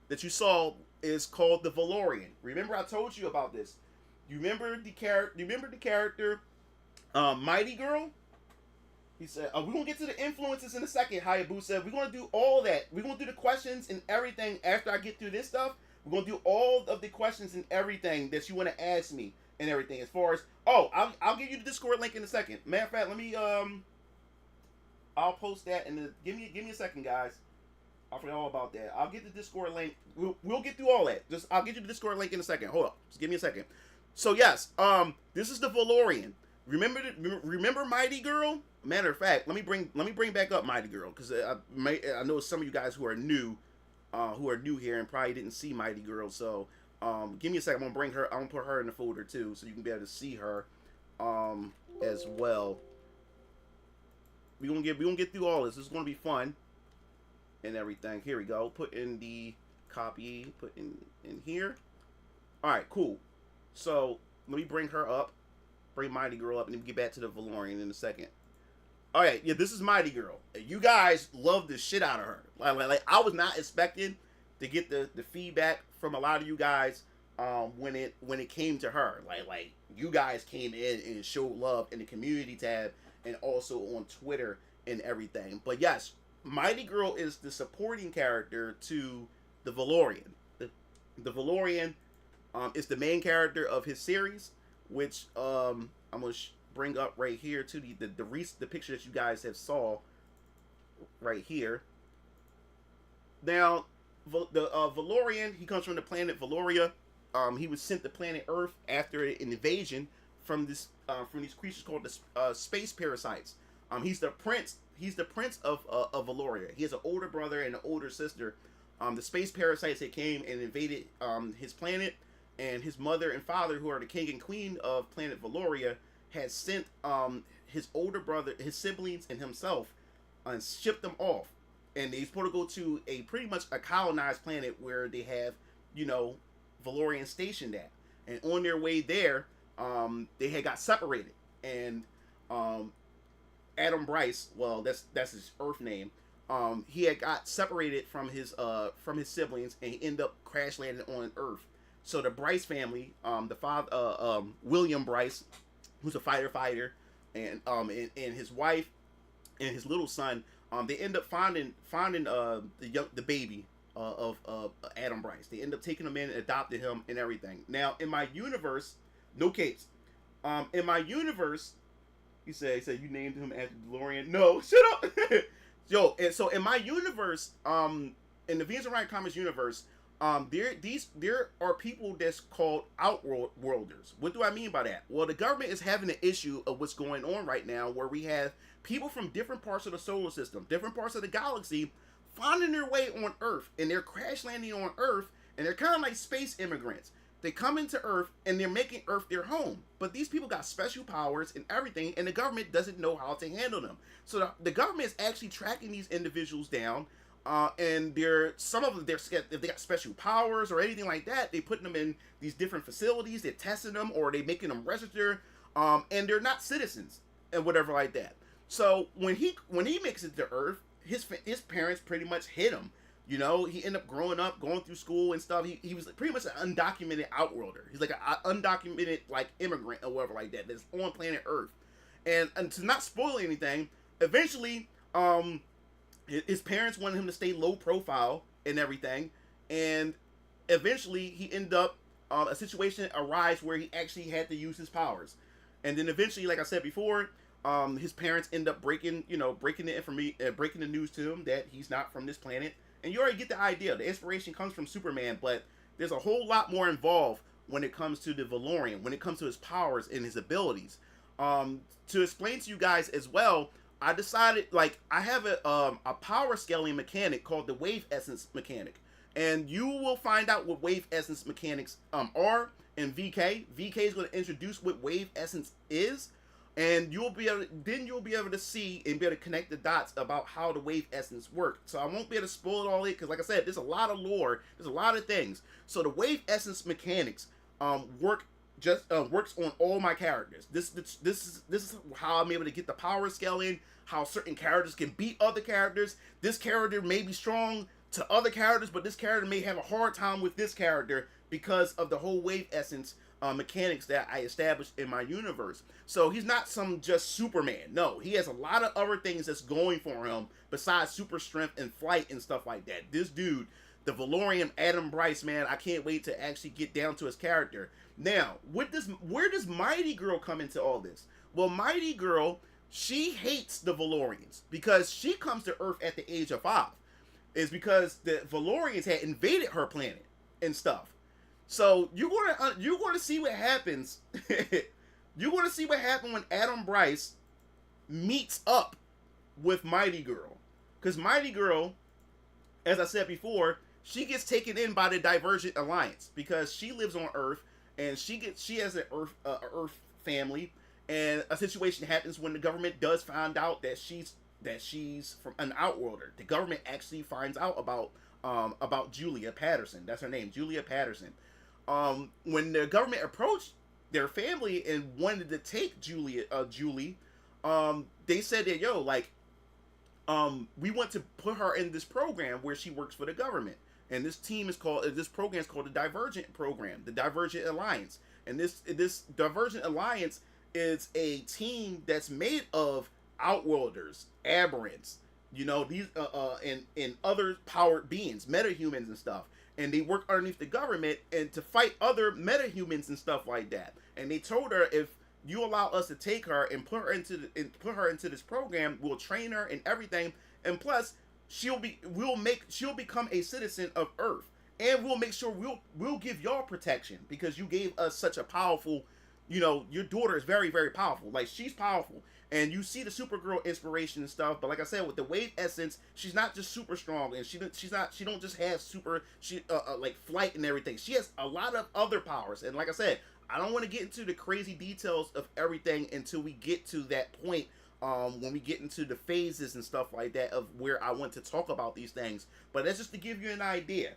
that you saw is called the Valorian. Remember I told you about this. You remember the character Mighty Girl? He said, we're going to get to the influences in a second, Hayabusa. We're going to do all that. We're going to do the questions and everything after I get through this stuff. We're going to do all of the questions and everything that you want to ask me and everything. As far as, I'll give you the Discord link in a second. Matter of fact, let me, I'll post that, and give me a second, guys. I forgot all about that. I'll get the Discord link. We'll get through all that. I'll get you the Discord link in a second. Hold up. Just give me a second. So yes, this is the Valorian. Remember Mighty Girl? Matter of fact, let me bring back up Mighty Girl, because I know some of you guys who are new here and probably didn't see Mighty Girl. So give me a second. I'm gonna bring her. I'm gonna put her in the folder too, so you can be able to see her as well. We're gonna get through all this. This is gonna be fun and everything. Here we go. Put in the copy. Put in here. All right, cool. So let me bring her up. Bring Mighty Girl up, and then get back to the Valorian in a second. All right, yeah, this is Mighty Girl. You guys love the shit out of her. Like I was not expecting to get the feedback from a lot of you guys when it came to her. Like you guys came in and showed love in the community tab and also on Twitter and everything. But yes, Mighty Girl is the supporting character to the Valorian. The Valorian is the main character of his series, which I'm gonna bring up right here to the picture that you guys have saw right here. Now, the Valorian, he comes from the planet Valoria. He was sent to planet Earth after an invasion from these creatures called the space parasites. He's the prince. He's the prince of Valoria. He has an older brother and an older sister. The space parasites that came and invaded his planet, and his mother and father, who are the king and queen of planet Valoria, had sent his older brother, his siblings, and himself, and shipped them off. And they're supposed to go to a pretty much a colonized planet where they have, Valorians stationed at. And on their way there, they had got separated. And Adam Bryce, well, that's his Earth name. He had got separated from his siblings, and he ended up crash landing on Earth. So the Bryce family, the father, William Bryce, who's a fighter, and his wife and his little son, they end up finding the baby of Adam Bryce. They end up taking him in, adopted him, and everything. Now, in my universe, no capes. In my universe, he said you named him after DeLorean. No, shut up. Yo, and so in my universe, in the Venus Orion Comics universe, there are people that's called outworlders. What do I mean by that? Well, the government is having an issue of what's going on right now, where we have people from different parts of the solar system, different parts of the galaxy, finding their way on Earth, and they're crash landing on Earth, and they're kind of like space immigrants. They come into Earth, and they're making Earth their home. But these people got special powers and everything, and the government doesn't know how to handle them. So the government is actually tracking these individuals down, and some of them, if they got special powers or anything like that, they putting them in these different facilities, they're testing them, or they making them register, and they're not citizens, and whatever like that. So when he makes it to Earth, his parents pretty much hid him. He ended up growing up, going through school and stuff. He was pretty much an undocumented outworlder. He's like an undocumented immigrant or whatever like that that's on planet Earth. And to not spoil anything, eventually his parents wanted him to stay low profile and everything. And eventually he ended up a situation arise where he actually had to use his powers. And then eventually, like I said before, his parents end up breaking the news to him that he's not from this planet. And you already get the idea. The inspiration comes from Superman, but there's a whole lot more involved when it comes to the Valorian, when it comes to his powers and his abilities. To explain to you guys as well, I decided, I have a power scaling mechanic called the wave essence mechanic. And you will find out what wave essence mechanics are in VK. VK is going to introduce what wave essence is. And you'll be able to see and be able to connect the dots about how the wave essence work. So I won't be able to spoil all it, because like I said, there's a lot of lore, there's a lot of things. So the wave essence mechanics works on all my characters. This is how I'm able to get the power scaling, how certain characters can beat other characters. This character may be strong to other characters, but this character may have a hard time with this character because of the whole wave essence mechanics that I established in my universe. So he's not some just Superman. No, he has a lot of other things that's going for him besides super strength and flight and stuff like that. This dude, the Valorian Adam Bryce, man, I can't wait to actually get down to his character. Now, where does Mighty Girl come into all this? Well, Mighty Girl, she hates the Valorians because she comes to Earth at the age of 5. It's because the Valorians had invaded her planet and stuff. So you're gonna see what happens. You're gonna see what happens when Adam Bryce meets up with Mighty Girl, because Mighty Girl, as I said before, she gets taken in by the Divergent Alliance because she lives on Earth, and she has an Earth family, and a situation happens when the government does find out that she's from an outworlder. The government actually finds out about Julia Patterson. That's her name, Julia Patterson. When the government approached their family and wanted to take Julie, they said that, we want to put her in this program where she works for the government. And this program is called the Divergent Program, the Divergent Alliance. And this Divergent Alliance is a team that's made of outworlders, aberrants, these and other powered beings, metahumans and stuff. And they work underneath the government and to fight other metahumans and stuff like that. And they told her, if you allow us to take her and put her into this program, we'll train her and everything, and plus she'll become a citizen of Earth, and we'll make sure we'll give y'all protection because you gave us such a powerful, your daughter is very, very powerful. Like, she's powerful, and you see the Supergirl inspiration and stuff. But like I said, with the wave essence, she's not just super strong, and she don't just have like flight and everything. She has a lot of other powers, and like I said, I don't want to get into the crazy details of everything until we get to that point. When we get into the phases and stuff like that of where I want to talk about these things. But that's just to give you an idea.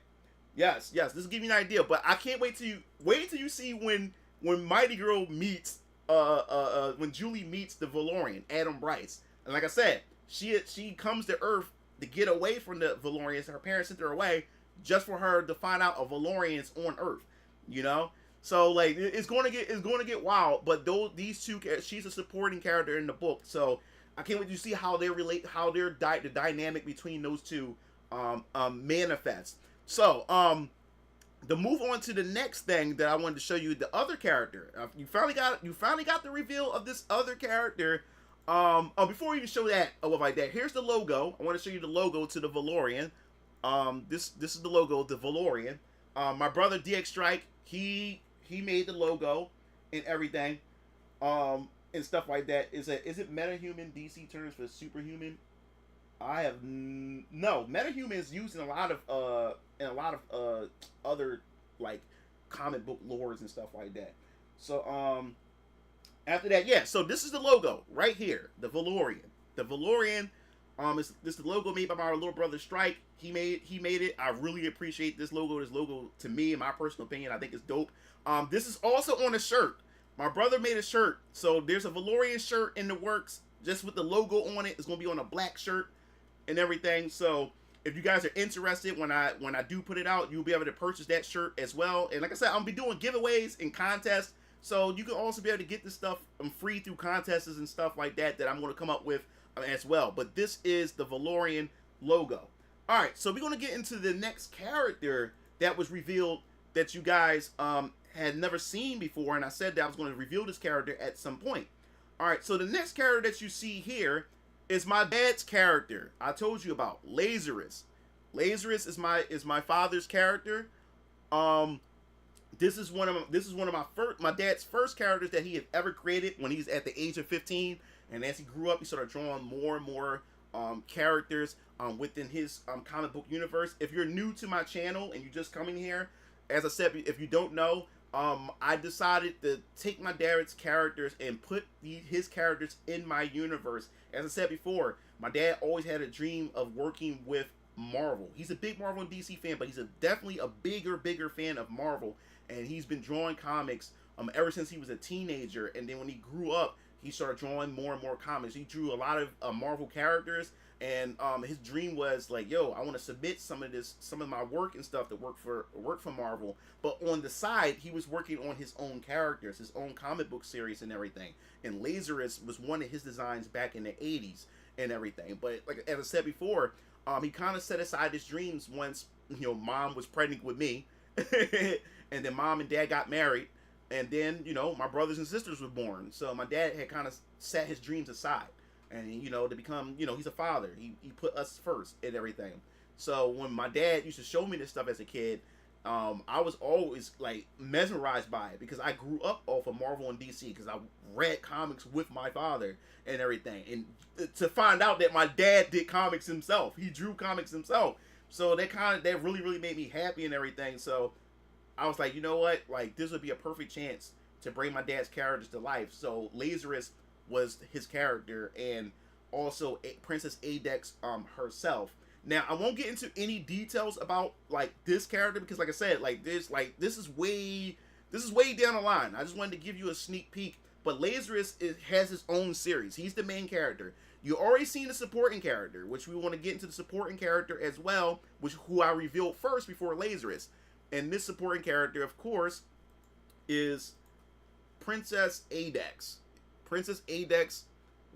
Yes, this will give you an idea. But I can't wait till you see when Mighty Girl meets when Julie meets the Valorian, Adam Bryce. And like I said, she comes to Earth to get away from the Valorians. Her parents sent her away just for her to find out a Valorian's on Earth. So like it's going to get wild. But these two, she's a supporting character in the book. So I can't wait to see how they relate, how the dynamic between those two manifests. So to move on to the next thing that I wanted to show you, the other character. You finally got the reveal of this other character. Before we even show that like that, here's the logo. I want to show you the logo to the Valorian. This is the logo, the Valorian. My brother DX Strike, he made the logo and everything, and stuff like that. Is it metahuman DC terms for superhuman? I have no. Metahuman is used in a lot of other like comic book lores and stuff like that. So after that, yeah. So this is the logo right here, the Valorian. The Valorian, this is the logo made by my little brother Strike. He made it. I really appreciate this logo. This logo, to me, in my personal opinion, I think it's dope. This is also on a shirt. My brother made a shirt. So there's a Valorian shirt in the works, just with the logo on it. It's gonna be on a black shirt and everything. So if you guys are interested, when I do put it out, you'll be able to purchase that shirt as well. And like I said, I'm gonna be doing giveaways and contests, so you can also be able to get this stuff free through contests and stuff like that I'm gonna come up with as well. But this is the Valorian logo. All right, so we're gonna get into the next character that was revealed that you guys had never seen before, and I said that I was going to reveal this character at some point. All right, so the next character that you see here is my dad's character. I told you about Lazarus. Lazarus is my father's character. This is one of my dad's first characters that he had ever created when he's at the age of 15. And as he grew up, he started drawing more and more characters within his comic book universe. If you're new to my channel and you're just coming here, as I said, if you don't know, I decided to take my dad's characters and put his characters in my universe. As I said before, my dad always had a dream of working with Marvel. He's a big Marvel and DC fan, but he's definitely a bigger fan of Marvel. And he's been drawing comics ever since he was a teenager. And then when he grew up, he started drawing more and more comics. He drew a lot of Marvel characters. And his dream was like, yo, I want to submit some of my work and stuff to work for Marvel. But on the side, he was working on his own characters, his own comic book series and everything. And Lazarus was one of his designs back in the 80s and everything. But like as I said before, he kind of set aside his dreams once mom was pregnant with me, and then mom and dad got married, and then my brothers and sisters were born. So my dad had kind of set his dreams aside. And to become, he's a father. He put us first and everything. So when my dad used to show me this stuff as a kid, I was always like mesmerized by it because I grew up off of Marvel and DC because I read comics with my father and everything. And to find out that my dad did comics himself, he drew comics himself. So that really made me happy and everything. So I was like, you know what, like this would be a perfect chance to bring my dad's characters to life. So Lazarus was his character, and also Princess Adex herself. Now I won't get into any details about like this character because like I said, this is way down the line. I just wanted to give you a sneak peek. But Lazarus has his own series. He's the main character. You already seen the supporting character, which we want to get into the supporting character as well, who I revealed first before Lazarus. And this supporting character, of course, is Princess Adex. Princess Adex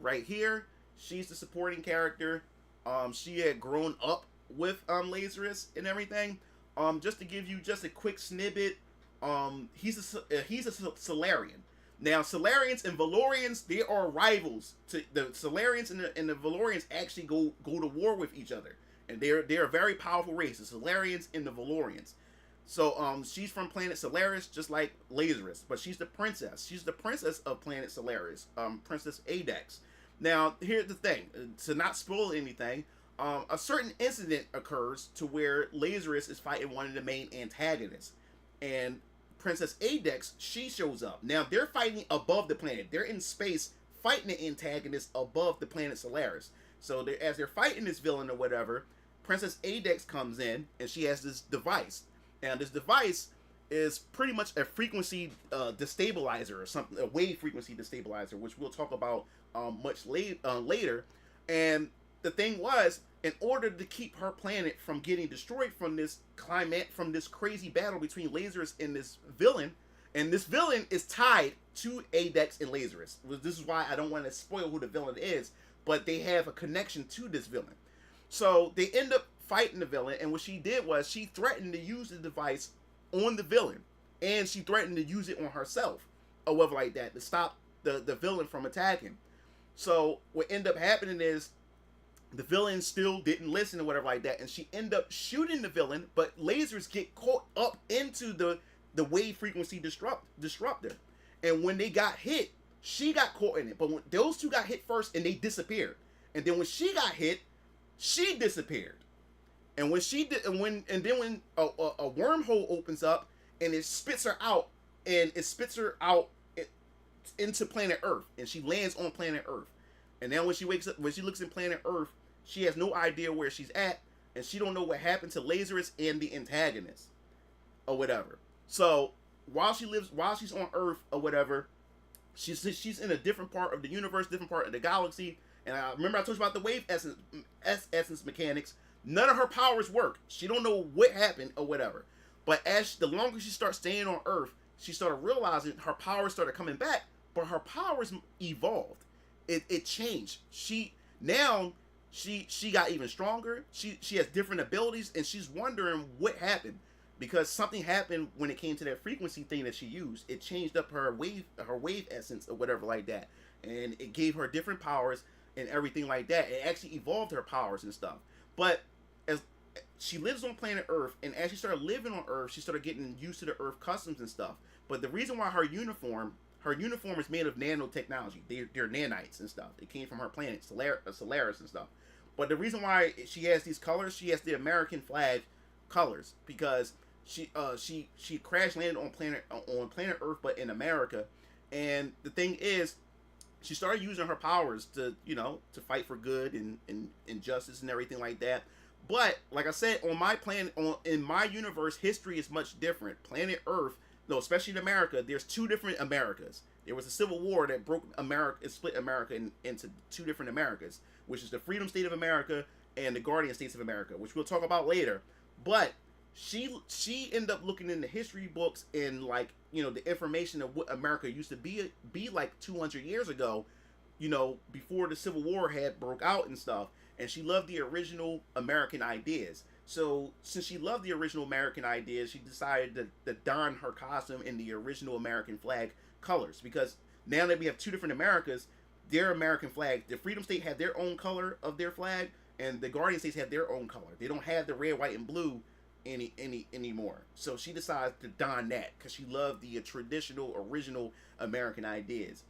right here. She's the supporting character. She had grown up with Lazarus and everything. Just to give you just a quick snippet, he's a Solarian. Now, Solarians and Valorians, they are rivals. To the Solarians and the Valorians actually go to war with each other, and they're a very powerful race. The Solarians and the Valorians. So she's from planet Solaris, just like Lazarus, but she's the princess. She's the princess of planet Solaris, Princess Adex. Now, here's the thing: to not spoil anything, a certain incident occurs to where Lazarus is fighting one of the main antagonists, and Princess Adex, she shows up. Now, they're fighting above the planet. They're in space fighting the antagonist above the planet Solaris. So as they're fighting this villain or whatever, Princess Adex comes in, and she has this device. Now, this device is pretty much a frequency destabilizer or something, a wave frequency destabilizer, which we'll talk about much later. And the thing was, in order to keep her planet from getting destroyed from this climate, from this crazy battle between Lazarus and this villain is tied to Adex and Lazarus. This is why I don't want to spoil who the villain is, but they have a connection to this villain. So they end up fighting the villain, and what she did was she threatened to use the device on the villain, and she threatened to use it on herself, or whatever like that, to stop the villain from attacking. So what ended up happening is the villain still didn't listen or whatever like that, and she ended up shooting the villain, but lasers get caught up into the wave frequency disruptor. And when they got hit, she got caught in it. But when those two got hit first, and they disappeared. And then when she got hit, she disappeared. And when she did, when a wormhole opens up and it spits her out, into planet Earth, and she lands on planet Earth. And then when she wakes up, when she looks in planet Earth, she has no idea where she's at, and she don't know what happened to Lazarus and the antagonist, or whatever. So while she's on Earth or whatever, she's in a different part of the universe, different part of the galaxy. And I remember I told you about the wave essence mechanics. None of her powers work. She don't know what happened or whatever. But the longer she starts staying on Earth, she started realizing her powers started coming back, but her powers evolved. It changed. She got even stronger. She has different abilities, and she's wondering what happened, because something happened when it came to that frequency thing that she used. It changed up her wave essence or whatever like that, and it gave her different powers and everything like that. It actually evolved her powers and stuff. But as she lives on planet Earth, and as she started living on Earth, she started getting used to the Earth customs and stuff. But the reason why her uniform is made of nanotechnology. They're nanites and stuff. It came from her planet, Solaris and stuff. But the reason why she has these colors, she has the American flag colors, because she crash landed on planet Earth, but in America. And the thing is, she started using her powers to fight for good and justice and everything like that. But like I said, on my planet, in my universe, history is much different. Planet Earth, no, especially in America, there's two different Americas. There was a civil war that broke America, it split America into two different Americas, which is the Freedom State of America and the Guardian States of America, which we'll talk about later. But she ended up looking in the history books and the information of what America used to be like 200 years ago, before the Civil War had broke out and stuff. And she loved the original American ideas. So since she loved the original American ideas, she decided to don her costume in the original American flag colors. Because now that we have two different Americas, their American flag, the Freedom State had their own color of their flag, and the Guardian States have their own color. They don't have the red, white, and blue anymore. So she decided to don that because she loved the traditional, original American ideas.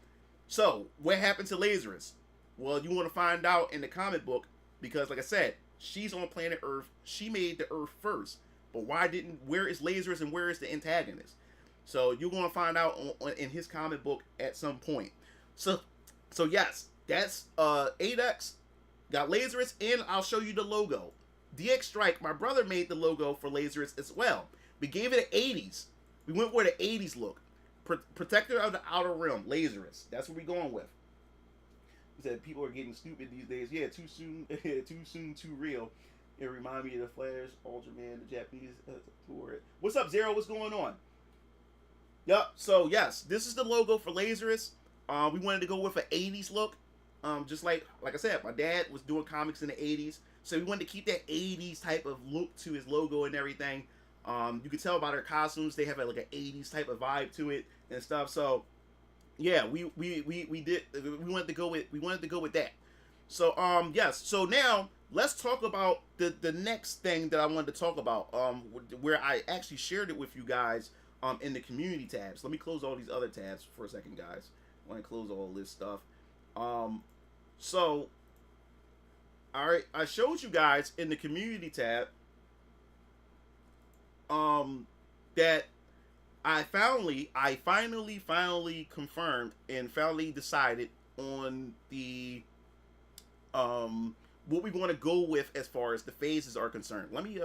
So what happened to Lazarus? Well, you want to find out in the comic book, because like I said, she's on planet Earth. She made the Earth first. But where is Lazarus and where is the antagonist? So you're going to find out in his comic book at some point. So yes, that's Adex, got Lazarus, and I'll show you the logo. DX Strike, my brother made the logo for Lazarus as well. We gave it an 80s. We went with an 80s look. Protector of the Outer Realm, Lazarus. That's what we're going with. He said people are getting stupid these days. Yeah, too soon, too real. It reminded me of the Flash, Ultraman, the Japanese tour. What's up, Zero? What's going on? Yup. So yes, this is the logo for Lazarus. We wanted to go with an 80s look. Just like I said, my dad was doing comics in the 80s, so we wanted to keep that 80s type of look to his logo and everything. You can tell by their costumes, they have like an 80s type of vibe to it and stuff. So, Yeah, we did. We wanted to go with that. So yes. So now let's talk about the next thing that I wanted to talk about. Where I actually shared it with you guys in the community tabs. Let me close all these other tabs for a second, guys. I want to close all this stuff. So all right, I showed you guys in the community tab that I finally confirmed and finally decided on the what we want to go with as far as the phases are concerned. Let me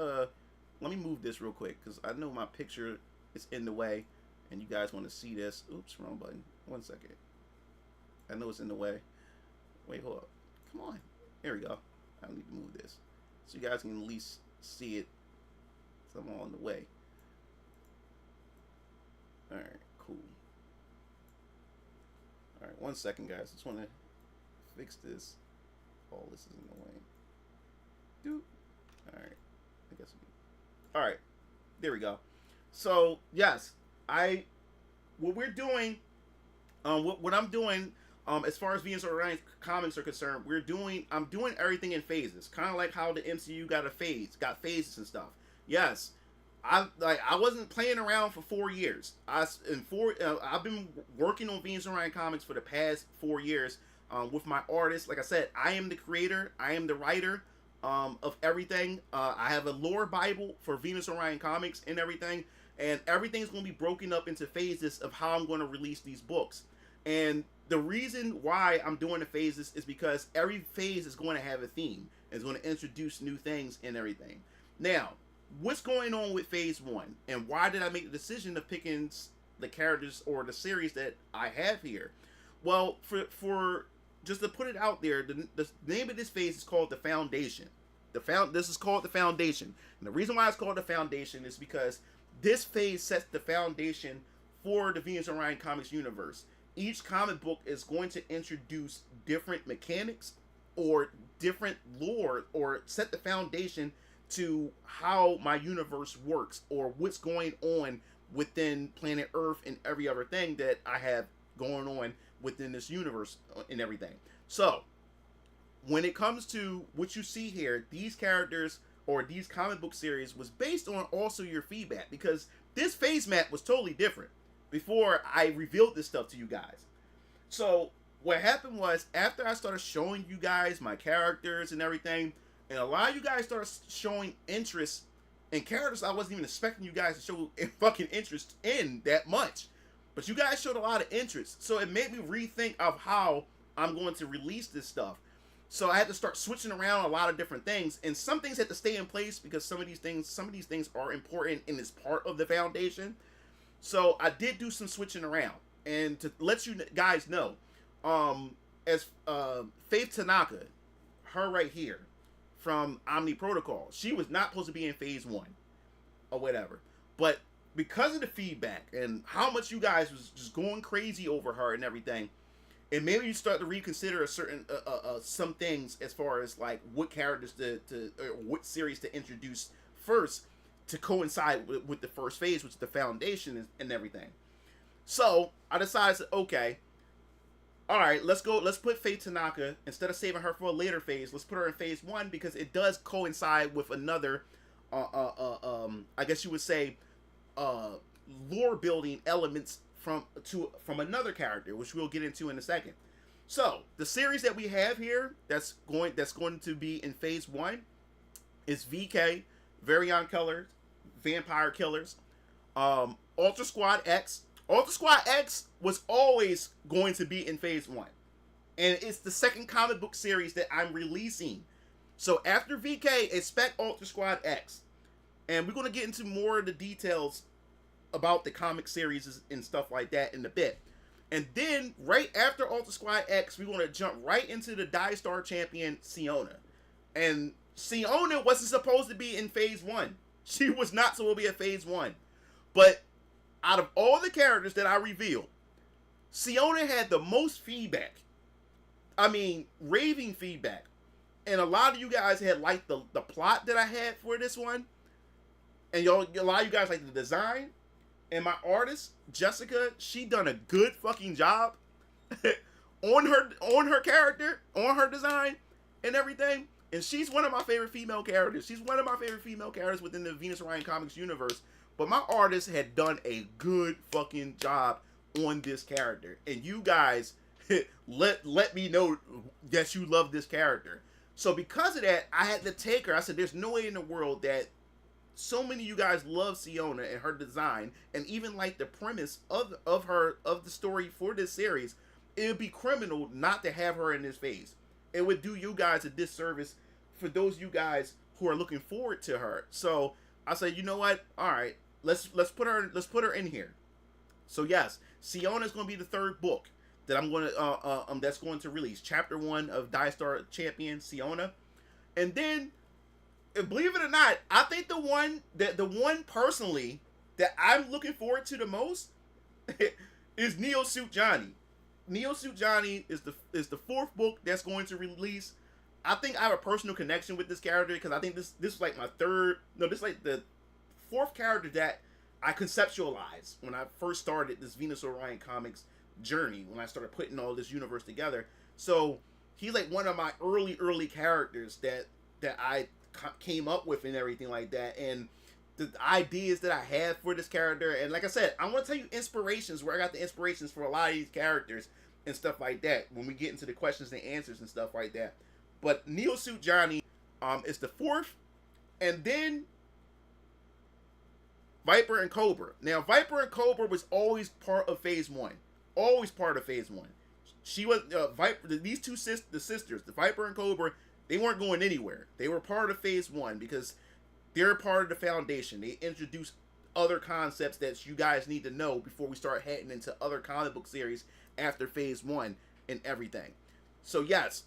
move this real quick because I know my picture is in the way, and you guys want to see this. Oops, wrong button. 1 second. I know it's in the way. Wait, hold up. Come on. There we go. I don't need to move this so you guys can at least see it. So I'm on the way. All right, cool. All right, 1 second, guys. Just want to fix this. All this is in the way. Doop. All right. I guess. All right. There we go. So yes, what we're doing, what I'm doing, as far as Venus Orion Comics are concerned, I'm doing everything in phases, kind of like how the MCU got phases and stuff. Yes. I wasn't playing around for 4 years. I've been working on Venus Orion Comics for the past 4 years with my artists. Like I said, I am the creator. I am the writer of everything. I have a lore Bible for Venus Orion Comics and everything. And everything's going to be broken up into phases of how I'm going to release these books. And the reason why I'm doing the phases is because every phase is going to have a theme. It's going to introduce new things and everything. Now, what's going on with phase 1 and why did I make the decision of picking the characters or the series that I have here? Well, for just to put it out there, the name of this phase is called the Foundation. This is called the Foundation, and the reason why it's called the Foundation is because this phase sets the foundation for the Venus Orion Comics universe. Each comic book is going to introduce different mechanics or different lore or set the foundation to how my universe works or what's going on within planet Earth and every other thing that I have going on within this universe and everything. So, when it comes to what you see here, these characters or these comic book series was based on also your feedback, because this phase map was totally different before I revealed this stuff to you guys. So, what happened was, after I started showing you guys my characters and everything, and a lot of you guys started showing interest in characters I wasn't even expecting you guys to show fucking interest in that much. But you guys showed a lot of interest. So it made me rethink of how I'm going to release this stuff. So I had to start switching around a lot of different things. And some things had to stay in place because some of these things are important and it's part of the foundation. So I did do some switching around. And to let you guys know, as Faith Tanaka, her right here, from Omni Protocol, she was not supposed to be in phase 1 or whatever, but because of the feedback and how much you guys was just going crazy over her and everything, it made you start to reconsider a certain some things as far as like what characters or what series to introduce first to coincide with the first phase, which is the Foundation and everything. So I decided, okay, all right, let's put Faith Tanaka, instead of saving her for a later phase, let's put her in phase 1 because it does coincide with another, I guess you would say, lore building elements from another character, which we'll get into in a second. So the series that we have here that's going to be in phase 1 is VK, Variant Killers, Vampire Killers, Ultra Squad X. Ultra Squad X was always going to be in phase 1. And it's the second comic book series that I'm releasing. So after VK, expect Ultra Squad X. And we're going to get into more of the details about the comic series and stuff like that in a bit. And then, right after Ultra Squad X, we're going to jump right into the Die-Star champion, Siona. And Siona wasn't supposed to be in phase 1. She was not supposed to be in phase 1. But out of all the characters that I revealed, Siona had the most feedback. I mean, raving feedback. And a lot of you guys had liked the plot that I had for this one. And a lot of you guys like the design. And my artist, Jessica, she done a good fucking job on her character, on her design, and everything. And she's one of my favorite female characters. She's one of my favorite female characters within the Venus Orion Comics universe. But my artist had done a good fucking job on this character. And you guys let me know that you love this character. So because of that, I had to take her. I said, there's no way in the world that so many of you guys love Siona and her design, and even like the premise of the story for this series. It would be criminal not to have her in this phase. It would do you guys a disservice for those of you guys who are looking forward to her. So I said, you know what? All right, let's put her in here. So yes, Siona is going to be the third book that I'm going to that's going to release. Chapter 1 of Die Star Champion Siona, and then believe it or not, I think the one personally that I'm looking forward to the most is Neo Suit Johnny. Neo Suit Johnny is the fourth book that's going to release. I think I have a personal connection with this character because I think this is like this is like the fourth character that I conceptualized when I first started this Venus Orion Comics journey, when I started putting all this universe together. So he's like one of my early characters that I came up with and everything like that, and the ideas that I have for this character. And like I said, I want to tell you inspirations, where I got the inspirations for a lot of these characters and stuff like that when we get into the questions and answers and stuff like that. But Neo Suit Johnny is the fourth, and then Viper and Cobra. Now Viper and Cobra was always part of phase 1. Always part of phase 1. She was Viper. These two the sisters, the Viper and Cobra, they weren't going anywhere. They were part of phase 1 because they're part of the foundation. They introduced other concepts that you guys need to know before we start heading into other comic book series after phase 1 and everything. So yes,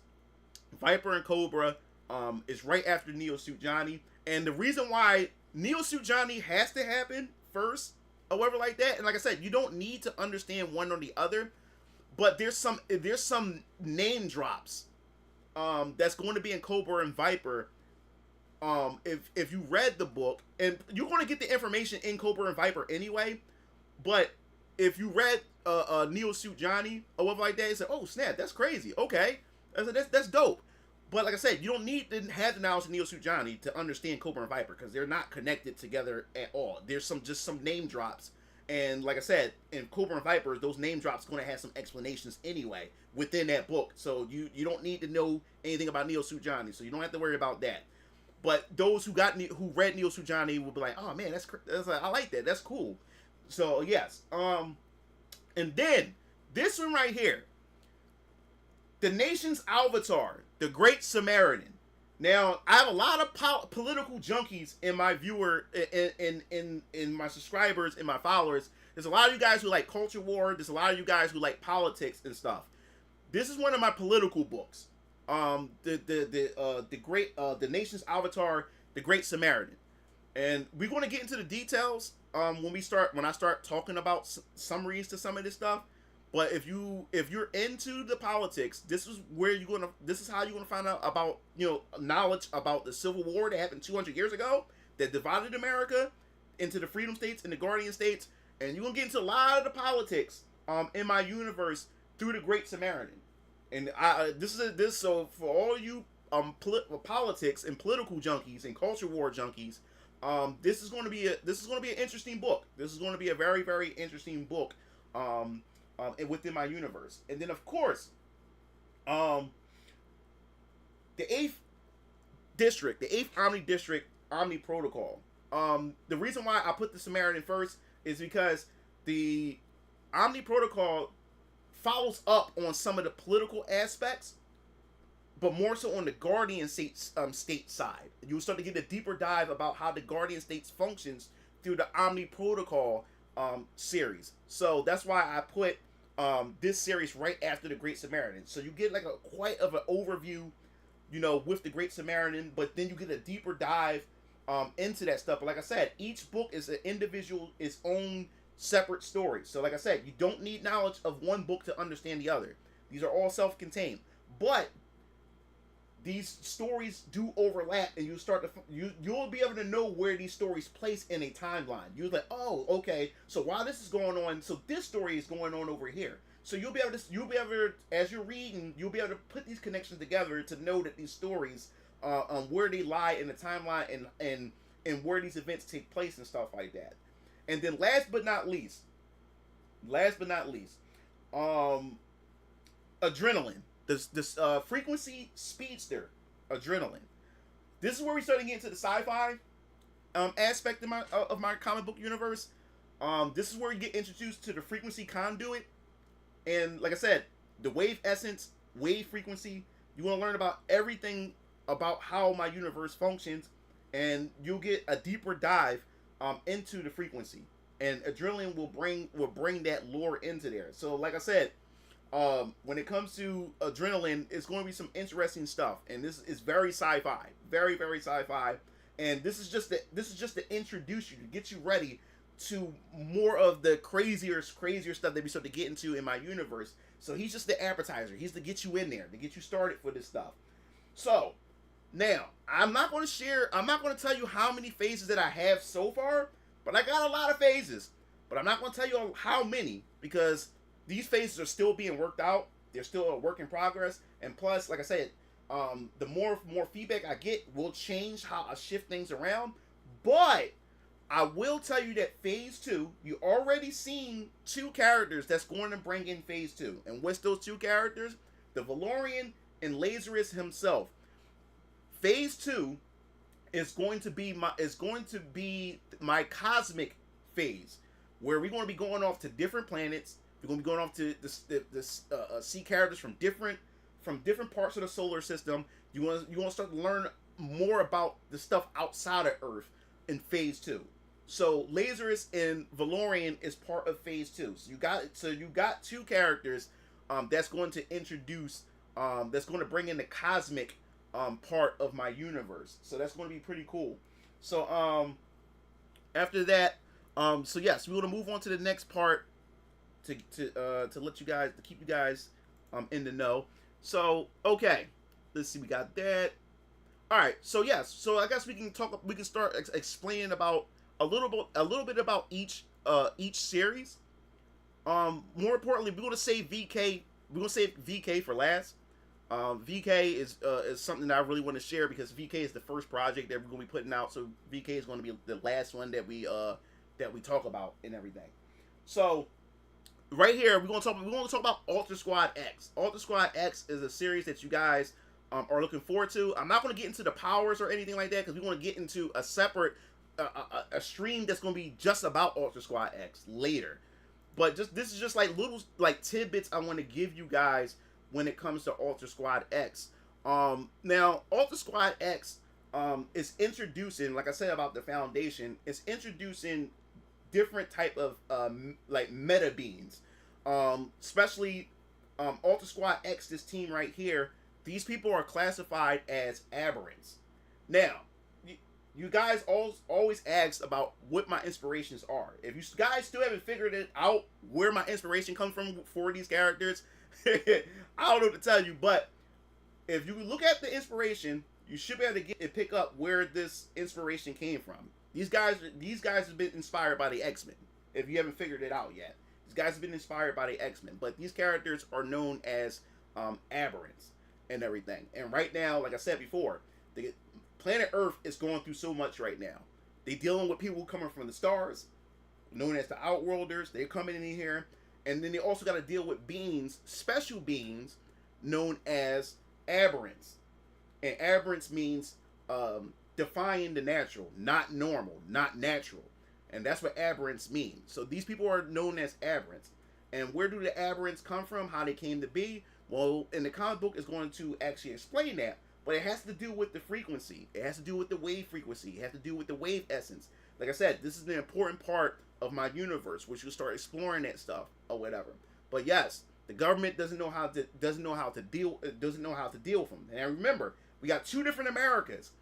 Viper and Cobra is right after Neo Suit Johnny. And the reason why Neo Suit Johnny has to happen first, or whatever like that, and like I said, you don't need to understand one or the other, but there's some name drops that's going to be in Cobra and Viper. If you read the book, and you're going to get the information in Cobra and Viper anyway, but if you read Neo Suit Johnny or whatever like that, you say, oh snap, that's crazy. Okay, that's dope. But like I said, you don't need to have the knowledge of Neo Suit Johnny to understand Cobra and Viper, because they're not connected together at all. There's just some name drops, and like I said, in Cobra and Viper, those name drops going to have some explanations anyway within that book. So you don't need to know anything about Neo Suit Johnny, so you don't have to worry about that. But those who read Neo Suit Johnny will be like, oh man, I like that. That's cool. So yes, and then this one right here, the nation's avatar, the Great Samaritan. Now, I have a lot of political junkies in my viewer, in my subscribers, in my followers. There's a lot of you guys who like culture war. There's a lot of you guys who like politics and stuff. This is one of my political books. The nation's avatar, the Great Samaritan, and we're going to get into the details when I start talking about summaries to some of this stuff. But if you're into the politics, this is how you're gonna find out about knowledge about the Civil War that happened 200 years ago that divided America into the Freedom States and the Guardian States, and you're gonna get into a lot of the politics in my universe through the Great Samaritan. And so for all you politics and political junkies and culture war junkies, this is going to be an interesting book. This is going to be a very, very interesting book within my universe. And then of course, the 8th district, the 8th Omni District, Omni Protocol. The reason why I put the Samaritan first is because the Omni Protocol follows up on some of the political aspects, but more so on the Guardian state side. You'll start to get a deeper dive about how the Guardian States functions through the Omni Protocol series. So that's why I put this series right after the Great Samaritan. So you get like quite of an overview, with the Great Samaritan, but then you get a deeper dive into that stuff. But like I said, each book is an individual, its own separate story. So like I said, you don't need knowledge of one book to understand the other. These are all self-contained, but these stories do overlap, and you'll be able to know where these stories place in a timeline. You're like, oh, okay, so while this is going on, so this story is going on over here. So you'll be able to, as you're reading, you'll be able to put these connections together to know that these stories, where they lie in the timeline, and where these events take place and stuff like that. And then last but not least, um, adrenaline. This frequency speedster, adrenaline. This is where we start to get into the sci-fi aspect of my comic book universe. This is where you get introduced to the frequency conduit, and like I said, the wave essence, wave frequency. You want to learn about everything about how my universe functions, and you'll get a deeper dive into the frequency. And adrenaline will bring that lore into there. So, like I said, when it comes to adrenaline, it's going to be some interesting stuff, and this is very sci-fi, very very sci-fi. And this is just to introduce you, to get you ready to more of the crazier stuff that we start to get into in my universe. So he's just the appetizer. He's to get you in there, to get you started for this stuff. So now I'm not going to tell you how many phases that I have so far, but I got a lot of phases. But I'm not going to tell you how many, because these phases are still being worked out. They're still a work in progress. And plus, like I said, the more feedback I get will change how I shift things around. But I will tell you that phase 2, you already seen 2 characters that's going to bring in phase 2. And what's those 2 characters? The Valorian and Lazarus himself. Phase 2 is going to be my cosmic phase, where we're going to be going off to different planets. We're going to be going off to see characters from different parts of the solar system. You want to start to learn more about the stuff outside of Earth in phase 2. So Lazarus and Valorian is part of phase 2. So you got 2 characters that's going to introduce, that's going to bring in the cosmic part of my universe. So that's going to be pretty cool. So after that, so yes, we're going to move on to the next part to let you guys, to keep you guys in the know. So okay, let's see, we got that. All right, so yes, so I guess we can start explaining about a little bit about each series. More importantly, we're gonna save VK. We're gonna save VK for last. VK is something that I really want to share, because VK is the first project that we're gonna be putting out. So VK is going to be the last one that we talk about and everything. So right here, we're gonna talk about Ultra Squad X. Ultra Squad X is a series that you guys are looking forward to. I'm not going to get into the powers or anything like that, because we want to get into a separate a stream that's going to be just about Ultra Squad X later. But this is just like little tidbits I want to give you guys when it comes to Ultra Squad X. Now Ultra Squad X is introducing, like I said about the Foundation, it's introducing different type of meta beings, especially Ultra Squad X. This team right here, these people are classified as aberrants. Now, you guys always ask about what my inspirations are. If you guys still haven't figured it out where my inspiration comes from for these characters, I don't know what to tell you. But if you look at the inspiration, you should be able to pick up where this inspiration came from. These guys have been inspired by the X-Men. If you haven't figured it out yet, these guys have been inspired by the X-Men. But these characters are known as aberrants and everything. And right now, like I said before, the planet Earth is going through so much right now. They're dealing with people coming from the stars, known as the Outworlders. They're coming in here. And then they also got to deal with beings, special beings, known as aberrants. And aberrants means defying the natural, not normal, not natural. And that's what aberrants mean. So these people are known as aberrants. And where do the aberrants come from? How they came to be? Well, in the comic book, it's going to actually explain that. But it has to do with the frequency. It has to do with the wave frequency. It has to do with the wave essence. Like I said, this is an important part of my universe, which you'll start exploring that stuff or whatever. But yes, the government doesn't know how to deal with them. And remember, we got 2 different Americas.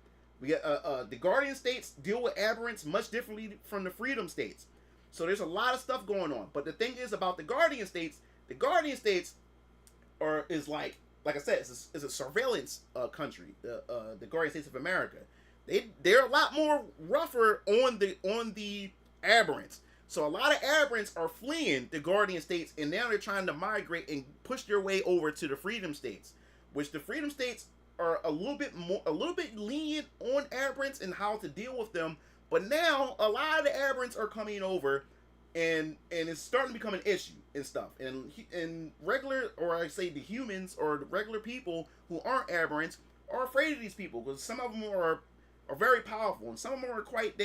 We got the Guardian States deal with aberrants much differently from the Freedom States. So there's a lot of stuff going on. But the thing is about the Guardian States is like I said, it's a surveillance country. The Guardian States of America, they're a lot more rougher on the aberrants. So a lot of aberrants are fleeing the Guardian States, and now they're trying to migrate and push their way over to the Freedom States, which the Freedom States are a little bit lenient on aberrants and how to deal with them. But now a lot of the aberrants are coming over, and it's starting to become an issue and stuff. And regular, or I say the humans or the regular people who aren't aberrants are afraid of these people, because some of them are very powerful, and some of them are quite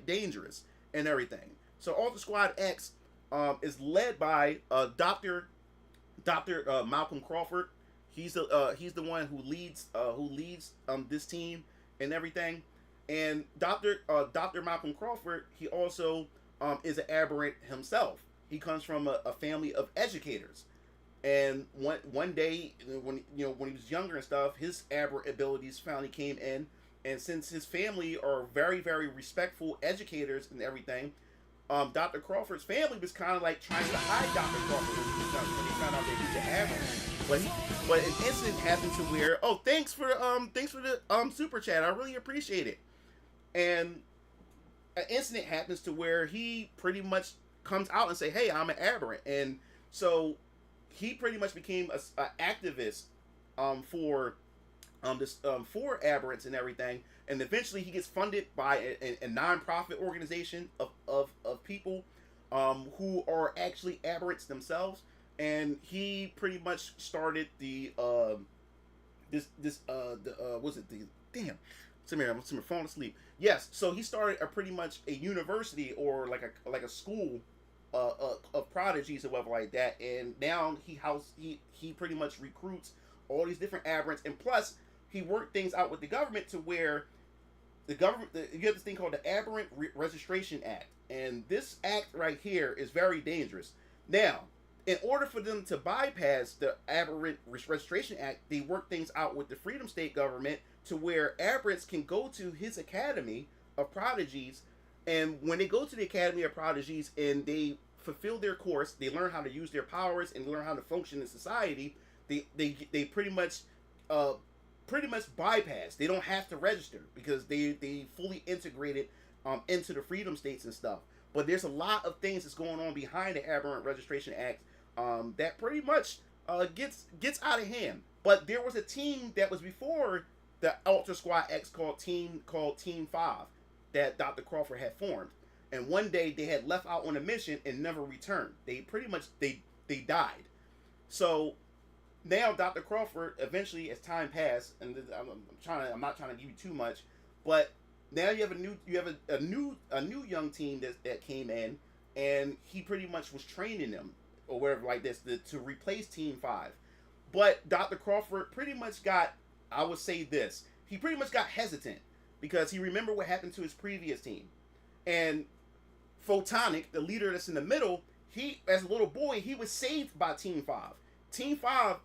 dangerous and everything. So Ultra Squad X is led by Doctor Malcolm Crawford. He's the one who leads this team and everything. And Doctor Malcolm Crawford, he also is an aberrant himself. He comes from a family of educators. And one day, when he was younger and stuff, his aberrant abilities finally came in. And since his family are very, very respectful educators and everything, Dr. Crawford's family was kind of like trying to hide Dr. Crawford when they found out that he's an aberrant. But an incident happened to where, thanks for the super chat, I really appreciate it. And an incident happens to where he pretty much comes out and say, hey, I'm an aberrant. And so he pretty much became an activist for aberrants and everything. And eventually he gets funded by a non-profit organization of people who are actually aberrants themselves. And he pretty much started I'm falling asleep. Yes, so he started pretty much a university, or like a school of prodigies or whatever like that. And now he pretty much recruits all these different aberrants, and plus he worked things out with the government to where you have this thing called the Aberrant Registration Act, and this act right here is very dangerous. Now, in order for them to bypass the Aberrant Registration Act, they work things out with the Freedom State government to where aberrants can go to his Academy of Prodigies, and when they go to the Academy of Prodigies and they fulfill their course, they learn how to use their powers and learn how to function in society. They pretty much bypass. They don't have to register because they fully integrated into the Freedom States and stuff. But there's a lot of things that's going on behind the Aberrant Registration Act that pretty much gets out of hand. But there was a team that was before the Ultra Squad X called Team 5 that Dr. Crawford had formed. And one day they had left out on a mission and never returned. They pretty much they died. So now Dr. Crawford, eventually as time passed, and I'm not trying to give you too much, but now you have a new young team that came in, and he pretty much was training them or whatever like this to replace Team 5. But Dr. Crawford pretty much he pretty much got hesitant because he remembered what happened to his previous team. And Photonic, the leader that's in the middle, he, as a little boy, he was saved by Team 5. Team 5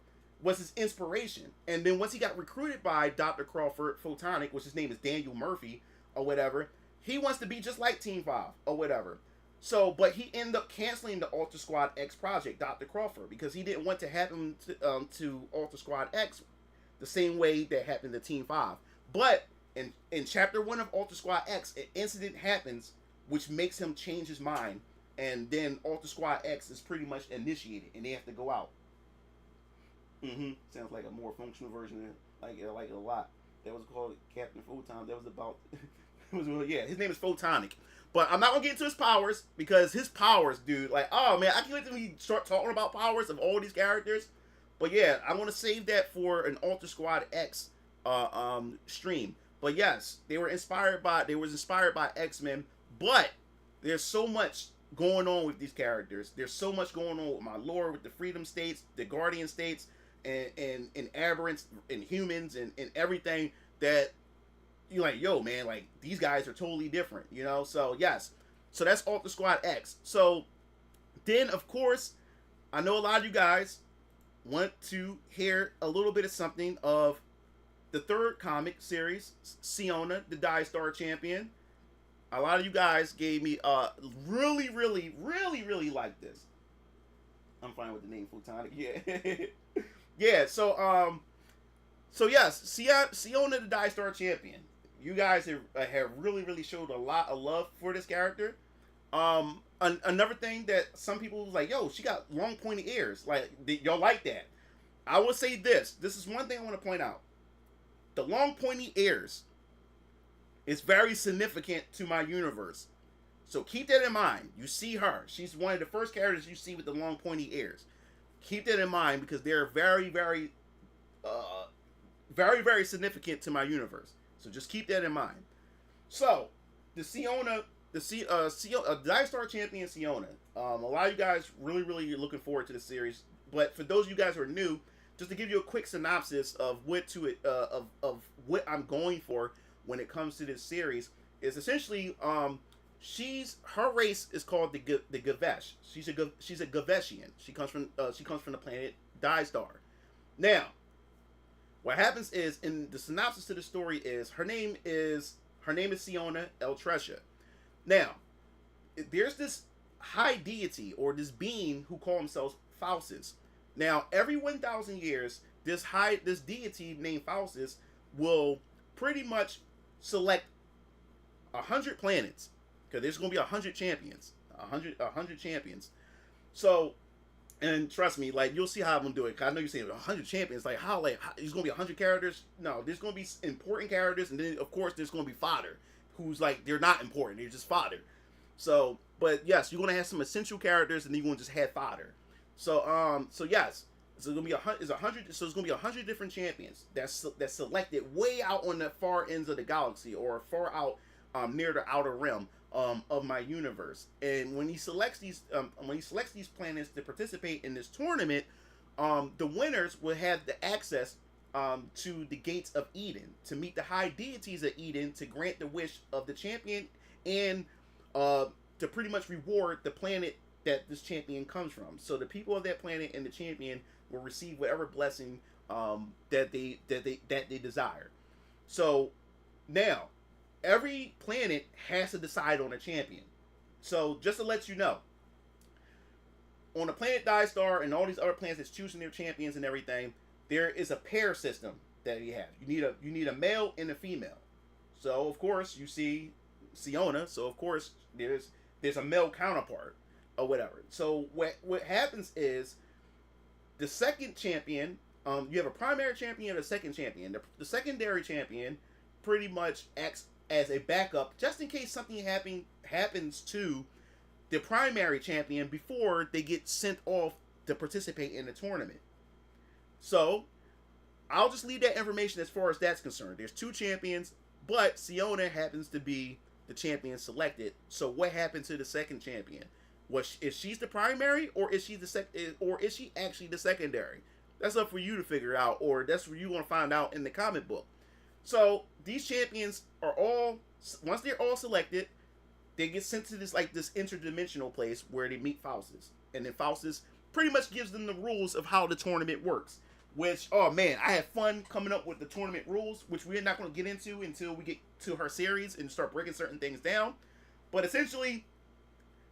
was his inspiration. And then once he got recruited by Dr. Crawford, Photonic, which his name is Daniel Murphy or whatever, he wants to be just like Team 5 or whatever. So, but he ended up canceling the Ultra Squad X project, Dr. Crawford, because he didn't want to happen to Ultra Squad X the same way that happened to Team 5. But in Chapter 1 of Ultra Squad X, an incident happens which makes him change his mind, and then Ultra Squad X is pretty much initiated, and they have to go out. Sounds like a more functional version of I like it a lot. That was called Captain Photon. That was about his name is Photonic. But I'm not gonna get into his powers because his powers, dude, like, oh man, I can't wait till we start talking about powers of all these characters. But yeah, I want to save that for an Ultra Squad X stream. But yes, they was inspired by X-Men, but there's so much going on with these characters. There's so much going on with my lore, with the Freedom States, the Guardian States, and aberrants and humans and everything that you're like, yo, man, like these guys are totally different, you know? So yes. So that's Ultra Squad X. So then of course, I know a lot of you guys want to hear a little bit of something of the third comic series, Siona, the Die Star Champion. A lot of you guys gave me really like this. I'm fine with the name Photonic. Yeah. Yeah, so yes, Siona, the Die Star Champion. You guys have really showed a lot of love for this character. Another thing that some people was like, yo, she got long pointy ears. Like, y'all like that? I will say this. This is one thing I want to point out. The long pointy ears is very significant to my universe. So keep that in mind. You see her. She's one of the first characters you see with the long pointy ears. Keep that in mind because they're very, very, very, very significant to my universe. So just keep that in mind. So, the Siona, Dive Star Champion Siona. A lot of you guys really looking forward to the series. But for those of you guys who are new, just to give you a quick synopsis of of what I'm going for when it comes to this series, is essentially her race is called the Gavesh. She's a Gaveshian. She comes from the planet Star. Now, what happens is in the synopsis to the story is her name is Siona Eltresha. Now, there's this high deity or this being who call themselves Faustus. Now, every 1,000 years, this deity named Faustus will pretty much select 100 planets, because there's going to be 100 champions, 100 champions. So, and trust me, like, you'll see how I'm going to do it. Cause I know you're saying 100 champions, like how there's going to be 100 characters? No, there's going to be important characters, and then of course there's going to be fodder, who's like, they're not important, they're just fodder. So, but yes, you're going to have some essential characters, and then you're going to just have fodder. So, yes, so it's going to be 100. So it's going to be 100 different champions that's selected way out on the far ends of the galaxy, or far out near the outer rim of my universe. And when he selects these planets to participate in this tournament, the winners will have the access to the gates of Eden to meet the high deities of Eden, to grant the wish of the champion, and to pretty much reward the planet that this champion comes from. So the people of that planet and the champion will receive whatever blessing that they desire. So now, every planet has to decide on a champion. So just to let you know, on the planet Star and all these other planets that's choosing their champions and everything, there is a pair system that you have. You need a male and a female. So of course you see Siona. So of course there's a male counterpart or whatever. So what happens is the second champion, you have a primary champion and a second champion. The secondary champion pretty much acts as a backup just in case something happens to the primary champion before they get sent off to participate in the tournament. So I'll just leave that information as far as that's concerned. There's two champions, but Siona happens to be the champion selected. So what happened to the second champion? Is she's the primary, or is she actually the secondary? That's up for you to figure out, or that's what you're gonna find out in the comic book. So these champions are all, once they're all selected, they get sent to this interdimensional place where they meet Faustus, and then Faustus pretty much gives them the rules of how the tournament works. Which, oh man, I had fun coming up with the tournament rules, which we're not going to get into until we get to her series and start breaking certain things down. But essentially,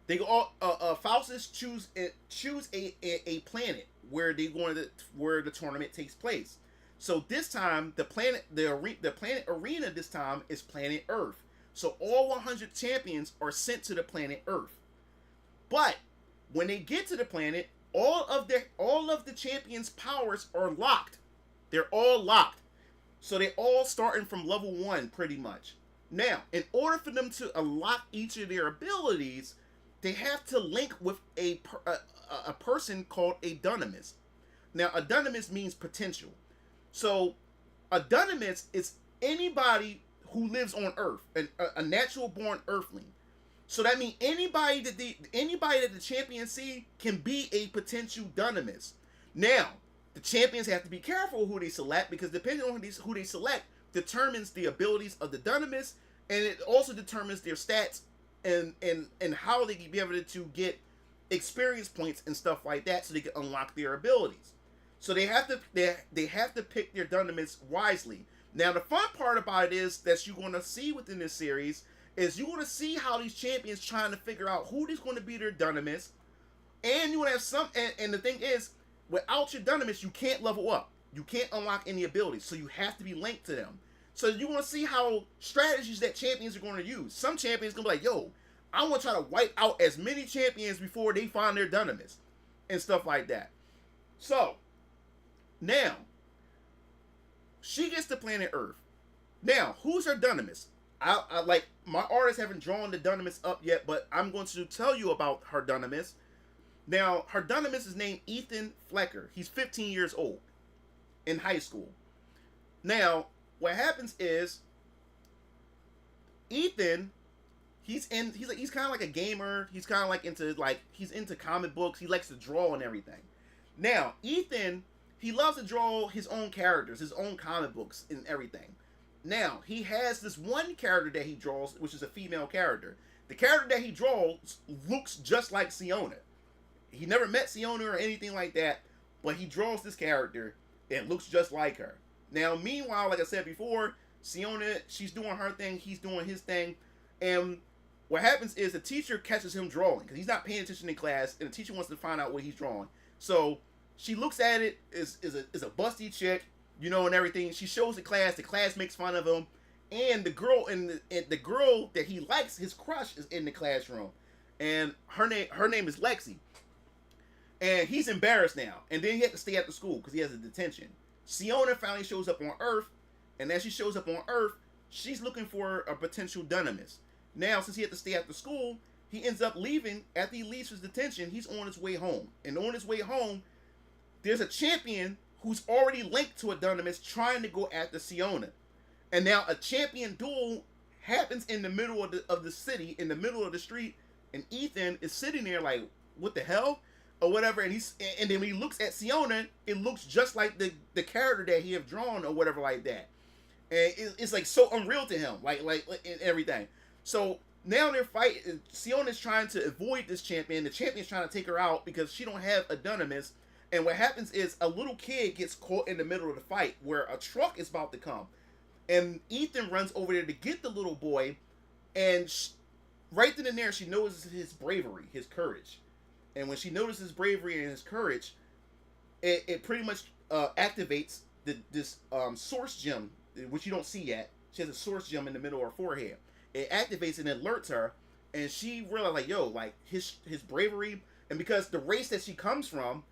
they all Faustus choose a planet where the tournament takes place. So this time, the planet arena this time is planet Earth. So all 100 champions are sent to the planet Earth. But when they get to the planet, all of the champions' powers are locked. They're all locked. So they all starting from level 1 pretty much. Now, in order for them to unlock each of their abilities, they have to link with a person called a dunamis. Now, a dunamis means potential. So, a dunamis is anybody who lives on Earth, a natural born Earthling. So that means anybody that the champions see can be a potential dunamis. Now, the champions have to be careful who they select, because depending on who they select determines the abilities of the dunamis, and it also determines their stats and how they can be able to get experience points and stuff like that, so they can unlock their abilities. So they have to pick their dunamis wisely. Now, the fun part about it is that you're going to see within this series is you're going to see how these champions trying to figure out who is going to be their dunamis, and you want to have some. And the thing is, without your dunamis, you can't level up. You can't unlock any abilities, so you have to be linked to them. So you want to see how strategies that champions are going to use. Some champions going to be like, yo, I want to try to wipe out as many champions before they find their Dunamis and stuff like that. So now she gets to planet Earth. Now, who's her Dunamis? I like, my artists haven't drawn the Dunamis up yet, but I'm going to tell you about her Dunamis. Now, her Dunamis is named Ethan Flecker. He's 15 years old in high school. Now, what happens is Ethan, he's kind of like a gamer. He's kind of like he's into comic books. He likes to draw and everything. Now, Ethan, he loves to draw his own characters, his own comic books and everything. Now, he has this one character that he draws, which is a female character. The character that he draws looks just like Siona. He never met Siona or anything like that, but he draws this character and looks just like her. Now, meanwhile, like I said before, Siona, she's doing her thing, he's doing his thing, and what happens is the teacher catches him drawing, because he's not paying attention in class, and the teacher wants to find out what he's drawing. So, she looks at it, is a busty chick, you know, and everything. She shows the class makes fun of him, and the girl the girl that he likes, his crush, is in the classroom, and her name is Lexi, and he's embarrassed now, and then he had to stay at the school because he has a detention. Siona finally shows up on Earth, and as she shows up on Earth, she's looking for a potential Dunamis. Now, since he had to stay at the school, he ends up leaving. After he leaves his detention, he's on his way home, and on his way home, there's a champion who's already linked to a Dunamis trying to go after Siona. And now a champion duel happens in the middle of the city, in the middle of the street, and Ethan is sitting there like, what the hell? Or whatever, and then when he looks at Siona, it looks just like the character that he have drawn or whatever like that. And it's like so unreal to him, like and everything. So now they're fighting. Siona's trying to avoid this champion. The champion's trying to take her out because she don't have a Dunamis. And what happens is a little kid gets caught in the middle of the fight where a truck is about to come. And Ethan runs over there to get the little boy. And right then and there, she notices his bravery, his courage. And when she notices his bravery and his courage, it pretty much activates this source gem, which you don't see yet. She has a source gem in the middle of her forehead. It activates and alerts her. And she realizes, like, yo, like, his bravery. And because the race that she comes from,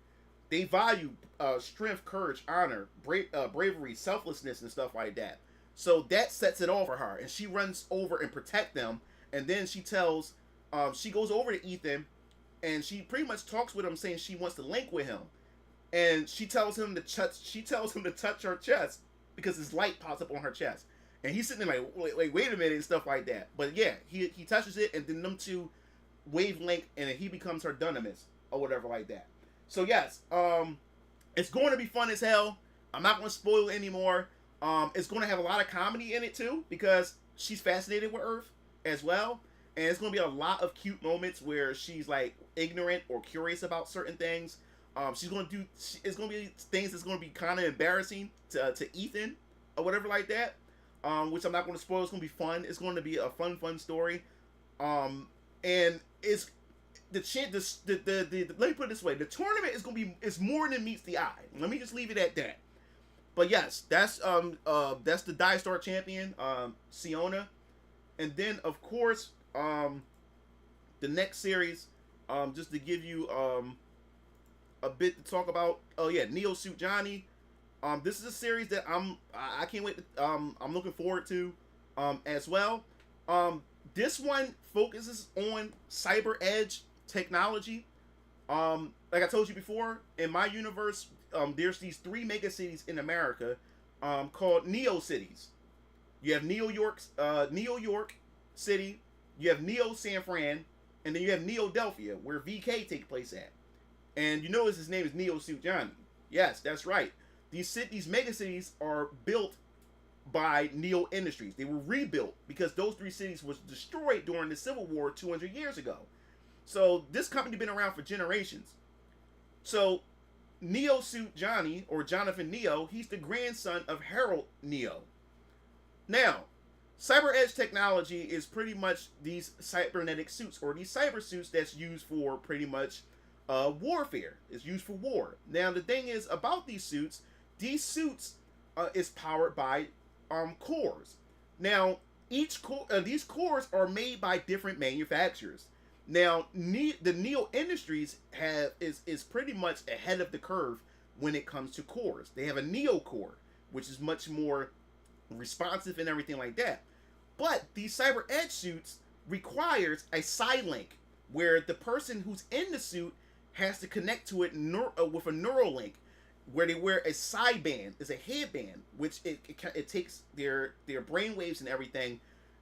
they value strength, courage, honor, bravery, selflessness, and stuff like that. So that sets it off for her. And she runs over and protect them. And then she tells, she goes over to Ethan, and she pretty much talks with him, saying she wants to link with him. And she tells him to touch her chest, because his light pops up on her chest. And he's sitting there like wait a minute, and stuff like that. But yeah, he touches it, and then them two wavelength, and he becomes her Dunamis, or whatever like that. So yes, it's going to be fun as hell. I'm not going to spoil it anymore. It's going to have a lot of comedy in it too, because she's fascinated with Earth as well. And it's going to be a lot of cute moments where she's like ignorant or curious about certain things. It's going to be things that's going to be kind of embarrassing to Ethan or whatever like that. Which I'm not going to spoil. It's going to be fun. It's going to be a fun story. And it's let me put it this way: the tournament is more than meets the eye. Let me just leave it at that. But yes, that's the Die Star champion, Siona, and then of course the next series, just to give you a bit to talk about. Oh yeah, Neo Suit Johnny. This is a series that I can't wait to, I'm looking forward to as well. This one focuses on cyber edge technology. Like I told you before, in my universe, there's these 3 mega cities in America called Neo cities. You have Neo York City, you have Neo San Fran, and then you have Neo Delphia, where VK take place at. And you notice his name is Neo Suit Johnny. Yes, that's right. These mega cities are built by Neo Industries. They were rebuilt because those 3 cities was destroyed during the Civil War 200 years ago. So this company been around for generations. So Neo Suit Johnny, or Jonathan Neo, he's the grandson of Harold Neo. Now, cyber edge technology is pretty much these cybernetic suits, or these cyber suits that's used for pretty much warfare. It's used for war. Now, the thing is about these suits is powered by cores. Now, Each core, these cores are made by different manufacturers. Now, the Neo Industries is pretty much ahead of the curve when it comes to cores. They have a Neo core, which is much more responsive and everything like that. But these Cyber Edge suits requires a side link where the person who's in the suit has to connect to it with a neural link, where they wear a side band, is a headband, which it takes their brain waves and everything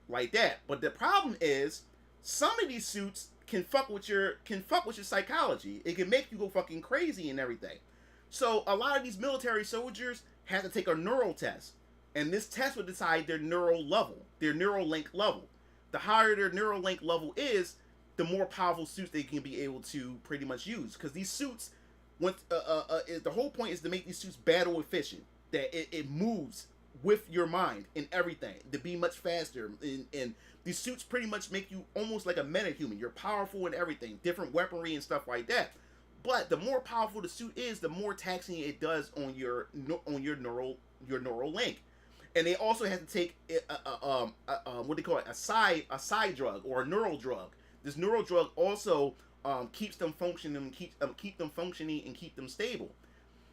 like that. But the problem is, some of these suits can fuck with your psychology. It can make you go fucking crazy and everything. So a lot of these military soldiers have to take a neural test, and this test will decide their neural link level. The higher their neural link level is, the more powerful suits they can be able to pretty much use. Because these suits, the whole point is to make these suits battle efficient. That it moves with your mind and everything to be much faster. And these suits pretty much make you almost like a metahuman. You're powerful and everything, different weaponry and stuff like that. But the more powerful the suit is, the more taxing it does on your neural link. And they also have to take what they call it, a side drug or a neural drug. This neural drug also keeps them functioning, keep them functioning and keep them stable.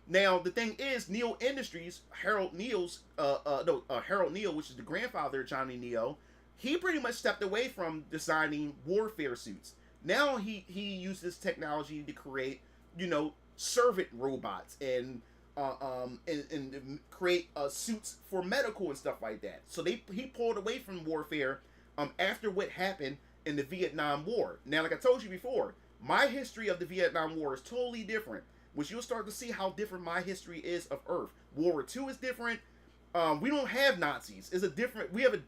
Now the thing is, Neo Industries, Harold Neo, which is the grandfather of Johnny Neo, he pretty much stepped away from designing warfare suits. Now he uses technology to create, servant robots and create suits for medical and stuff like that. So he pulled away from warfare after what happened in the Vietnam War. Now, like I told you before, my history of the Vietnam War is totally different, which you'll start to see how different my history is of Earth. World War II is different. We don't have Nazis. We have a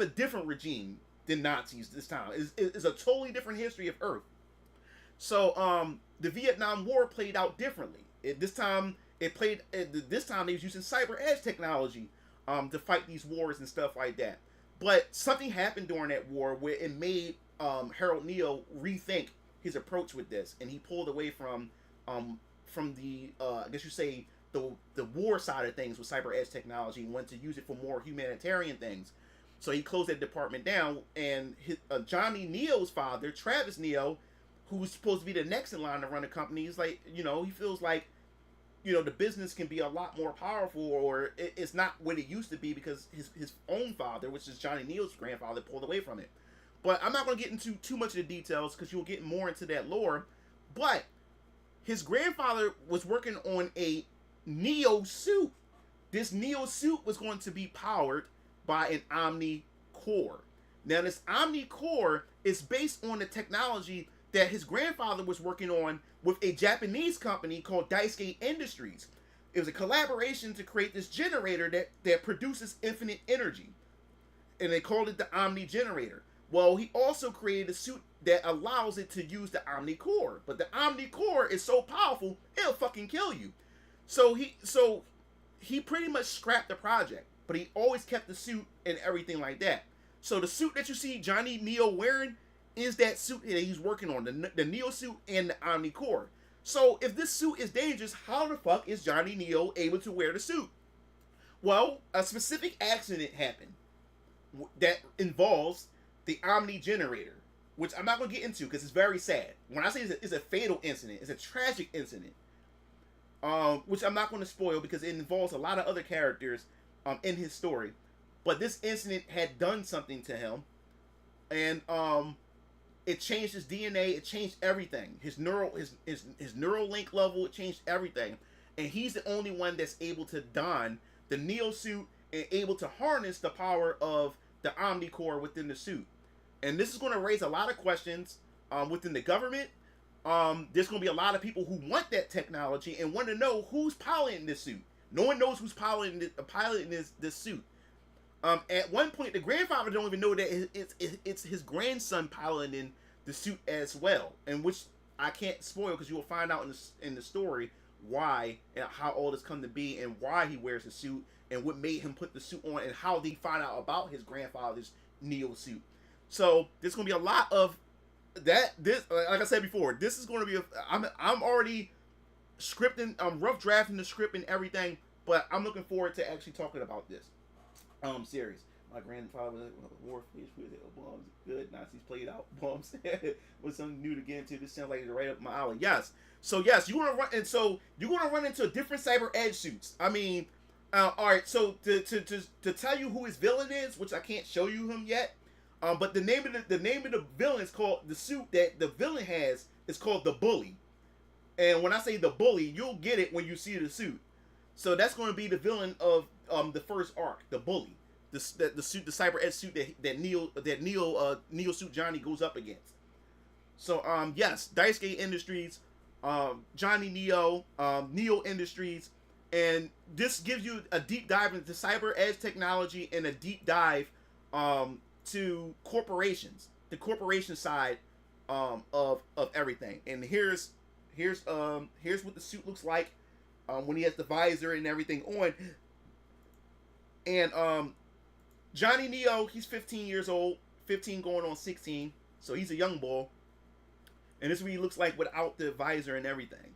different regime than Nazis this time. It's a totally different history of Earth. So the Vietnam War played out differently. This time they was using cyber edge technology to fight these wars and stuff like that. But something happened during that war where it made Harold Neo rethink his approach with this, and he pulled away from the I guess you say the war side of things with cyber edge technology and went to use it for more humanitarian things. So he closed that department down, and Johnny Neo's father, Travis Neo, who's supposed to be the next in line to run the company, is like, he feels like, the business can be a lot more powerful, or it's not what it used to be because his own father, which is Johnny Neo's grandfather, pulled away from it. But I'm not going to get into too much of the details because you'll get more into that lore. But his grandfather was working on a Neo suit. This Neo suit was going to be powered by an Omni core. Now, this Omni core is based on the technology that his grandfather was working on with a Japanese company called Daisuke Industries. It was a collaboration to create this generator that produces infinite energy. And they called it the Omni generator. Well, he also created a suit that allows it to use the Omni core. But the Omni core is so powerful, it'll fucking kill you. So he pretty much scrapped the project. But he always kept the suit and everything like that. So the suit that you see Johnny Neo wearing is that suit that he's working on, the Neo suit and the Omni core. So if this suit is dangerous, how the fuck is Johnny Neo able to wear the suit? Well, a specific accident happened that involves the Omni generator, which I'm not going to get into because it's very sad. When I say it's a fatal incident, it's a tragic incident, which I'm not going to spoil because it involves a lot of other characters in his story. But this incident had done something to him, and it changed his DNA. It changed everything. His neural link level. It changed everything, and he's the only one that's able to don the Neo suit and able to harness the power of the Omni core within the suit. And this is going to raise a lot of questions within the government. There's going to be a lot of people who want that technology and want to know who's piloting this suit. No one knows who's piloting this suit. At one point, the grandfather don't even know that it's his grandson piloting the suit as well, and which I can't spoil because you will find out in the story why and how all this come to be and why he wears the suit and what made him put the suit on and how they find out about his grandfather's Neo suit. So there's gonna be a lot of that. This, like I said before, this is gonna be I'm already scripting, rough drafting the script and everything, but I'm looking forward to actually talking about this. series. My grandfather wore fish with bombs. Good Nazis played out bombs. Was something new to get into. This sounds like it's right up my alley. Yes. So yes, you're gonna run into different cyber edge suits. I mean, all right. So to tell you who his villain is, which I can't show you him yet. But the name of the villain is called, the suit that the villain has is called the Bully. And when I say the Bully, you'll get it when you see the suit. So that's going to be the villain of the first arc, the Bully, the suit, the cyber edge suit that Neo suit Johnny goes up against. So yes, Daisuke Industries, Johnny Neo, Neo Industries, and this gives you a deep dive into cyber edge technology and a deep dive to corporations, the corporation side of everything. And here's what the suit looks like when he has the visor and everything on. And Johnny Neo, he's 15 years old, 15 going on 16, so he's a young boy. And this is what he looks like without the visor and everything.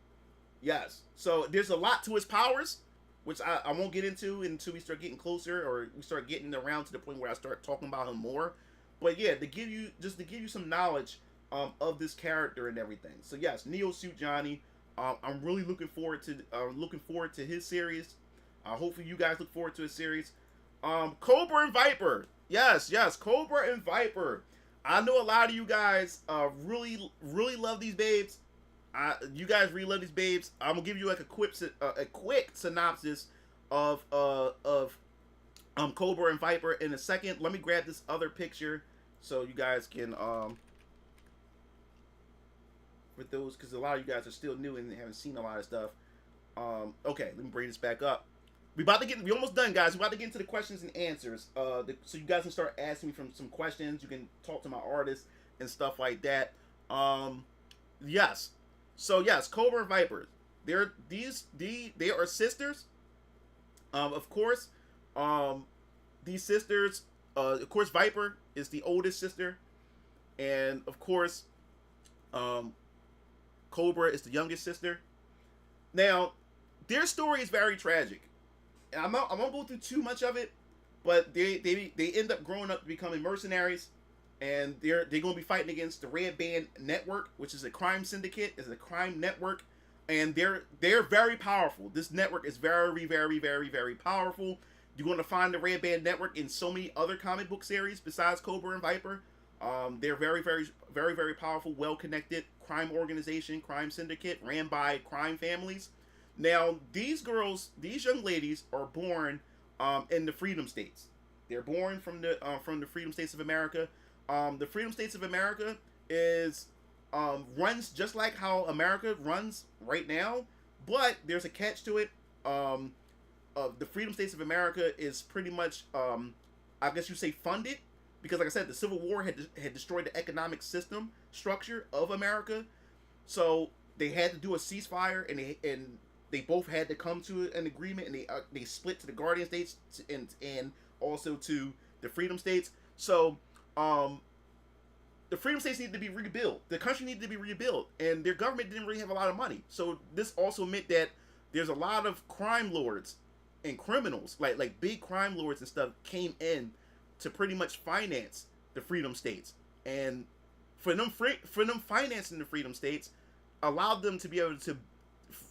Yes. So there's a lot to his powers, which I won't get into until we start getting closer, or we start getting around to the point where I start talking about him more. But yeah, to give you some knowledge of this character and everything. So yes, Neo Suit Johnny. I'm really looking forward to his series. Hopefully you guys look forward to his series. Cobra and Viper. Yes, Cobra and Viper. I know a lot of you guys really love these babes. You guys really love these babes. I'm gonna give you like a quick synopsis of Cobra and Viper in a second. Let me grab this other picture so you guys can with those, because a lot of you guys are still new and haven't seen a lot of stuff. Okay, let me bring this back up. We almost done, guys. We're about to get into the questions and answers. So you guys can start asking me from some questions. You can talk to my artists and stuff like that. Yes. So yes, Cobra and Viper. They are sisters. Of course, these sisters. Of course, Viper is the oldest sister, and of course, Cobra is the youngest sister. Now, their story is very tragic. And I won't go through too much of it, but they end up growing up becoming mercenaries, and they're going to be fighting against the Red Band Network, which is a crime syndicate, is a crime network, and they're very powerful. This network is very, very, very, very powerful. You're going to find the Red Band Network in so many other comic book series besides Cobra and Viper. They're very, very, very, very powerful, well-connected crime organization, crime syndicate, ran by crime families. Now, these young ladies are born in the Freedom States. They're born from the Freedom States of America. The Freedom States of America is runs just like how America runs right now, but there's a catch to it. The Freedom States of America is pretty much, I guess you say, funded, because, like I said, the Civil War had destroyed the economic system structure of America, so they had to do a ceasefire, and they both had to come to an agreement, and they split to the Guardian States and also to the Freedom States. So the Freedom States needed to be rebuilt. The country needed to be rebuilt, and their government didn't really have a lot of money. So this also meant that there's a lot of crime lords and criminals, like big crime lords and stuff, came in to pretty much finance the Freedom States. And for them financing the Freedom States allowed them to be able to,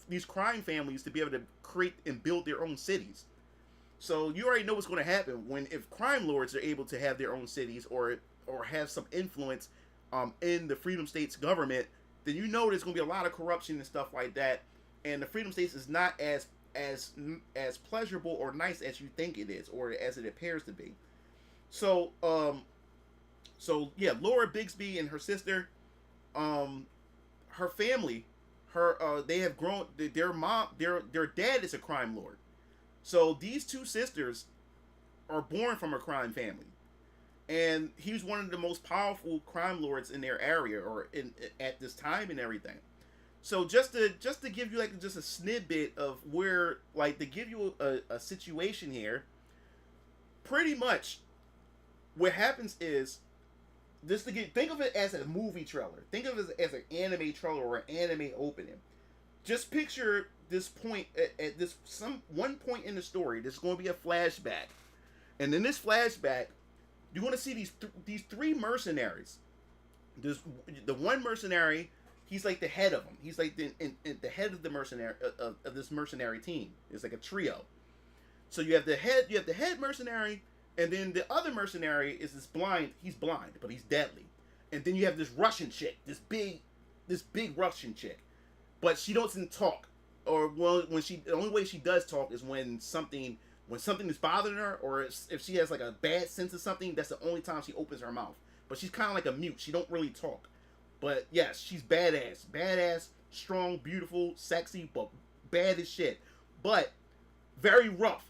these crime families, to be able to create and build their own cities. So you already know what's going to happen if crime lords are able to have their own cities or have some influence in the Freedom States government. Then you know there's going to be a lot of corruption and stuff like that, and the Freedom States is not as pleasurable or nice as you think it is, or as it appears to be. So yeah, Laura Bigsby and her sister, her family, they have grown. Their dad is a crime lord. So these two sisters are born from a crime family, and he was one of the most powerful crime lords in their area, or at this time and everything. So just to give you like just a snippet of where, like, to give you a situation here, pretty much what happens is, just to think of it as a movie trailer. Think of it as an anime trailer or an anime opening. Just picture this point at one point in the story. There's going to be a flashback. And in this flashback, you're going to see these three mercenaries. There's the one mercenary. He's like the head of them. He's like the head of the mercenary of this mercenary team. It's like a trio. So you have the head mercenary, and then the other mercenary is this blind. He's blind, but he's deadly. And then you have this Russian chick, this big Russian chick, but she doesn't talk. Or well, the only way she does talk is when something is bothering her, or if she has like a bad sense of something. That's the only time she opens her mouth. But she's kind of like a mute. She don't really talk. But yes, she's badass, strong, beautiful, sexy, but bad as shit. But very rough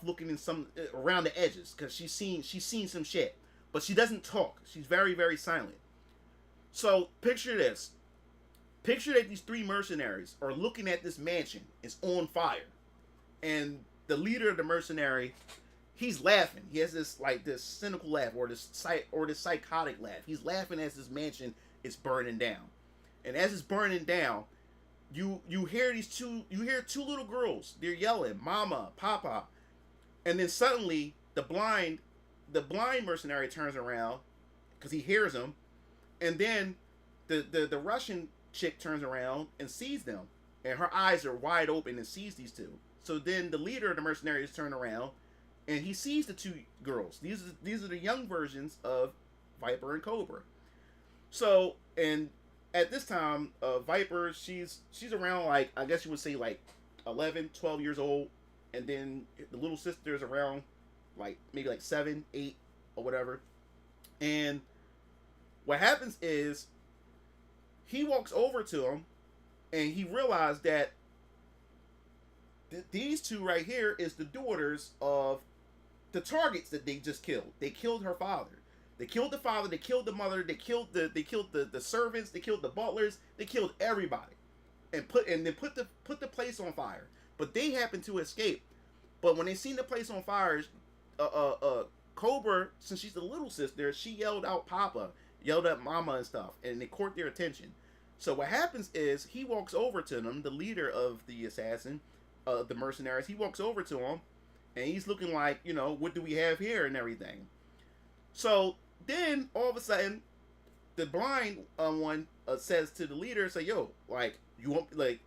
looking in some around the edges, because she's seen some shit. But she doesn't talk. She's very, very silent. So picture this. Picture that these three mercenaries are looking at this mansion. It's on fire, and the leader of the mercenary, he's laughing. He has this cynical laugh, or this psychotic laugh. He's laughing as this mansion is burning down, and as it's burning down, you hear two little girls. They're yelling, "Mama, Papa," and then suddenly the blind mercenary turns around because he hears them, and then the Russian chick turns around and sees them, and her eyes are wide open and sees these two. So then the leader of the mercenaries turn around, and he sees the two girls. These are the young versions of Viper and Cobra. So, and at this time, Viper, she's around, like, I guess you would say, like 11, 12 years old, and then the little sister is around like maybe like 7, 8 or whatever. And what happens is he walks over to him, and he realized that these two right here is the daughters of the targets that they just killed. They killed her father. They killed the father. They killed the mother. They killed the servants. They killed the butlers. They killed everybody, and put the place on fire. But they happened to escape. But when they seen the place on fire, Cobra, since she's the little sister, she yelled out Papa, yelled at Mama and stuff, and it caught their attention. So what happens is he walks over to them, the leader of the assassin, the mercenaries. He walks over to him, and he's looking like, what do we have here and everything. So then all of a sudden, the blind one says to the leader, say, "Yo, like, you want, like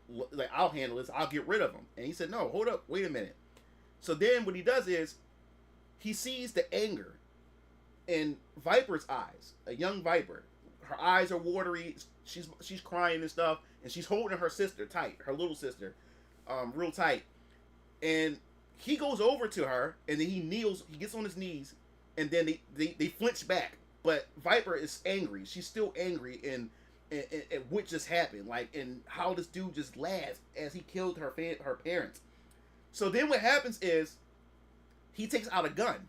I'll handle this. I'll get rid of him." And he said, "No, hold up, wait a minute." So then what he does is he sees the anger in Viper's eyes, a young Viper. Her eyes are watery. She's crying and stuff, and she's holding her sister tight, her little sister, real tight. And he goes over to her, and then he kneels. He gets on his knees, and then they flinch back. But Viper is angry. She's still angry, and what just happened, like, and how this dude just laughed as he killed her parents. So then what happens is he takes out a gun,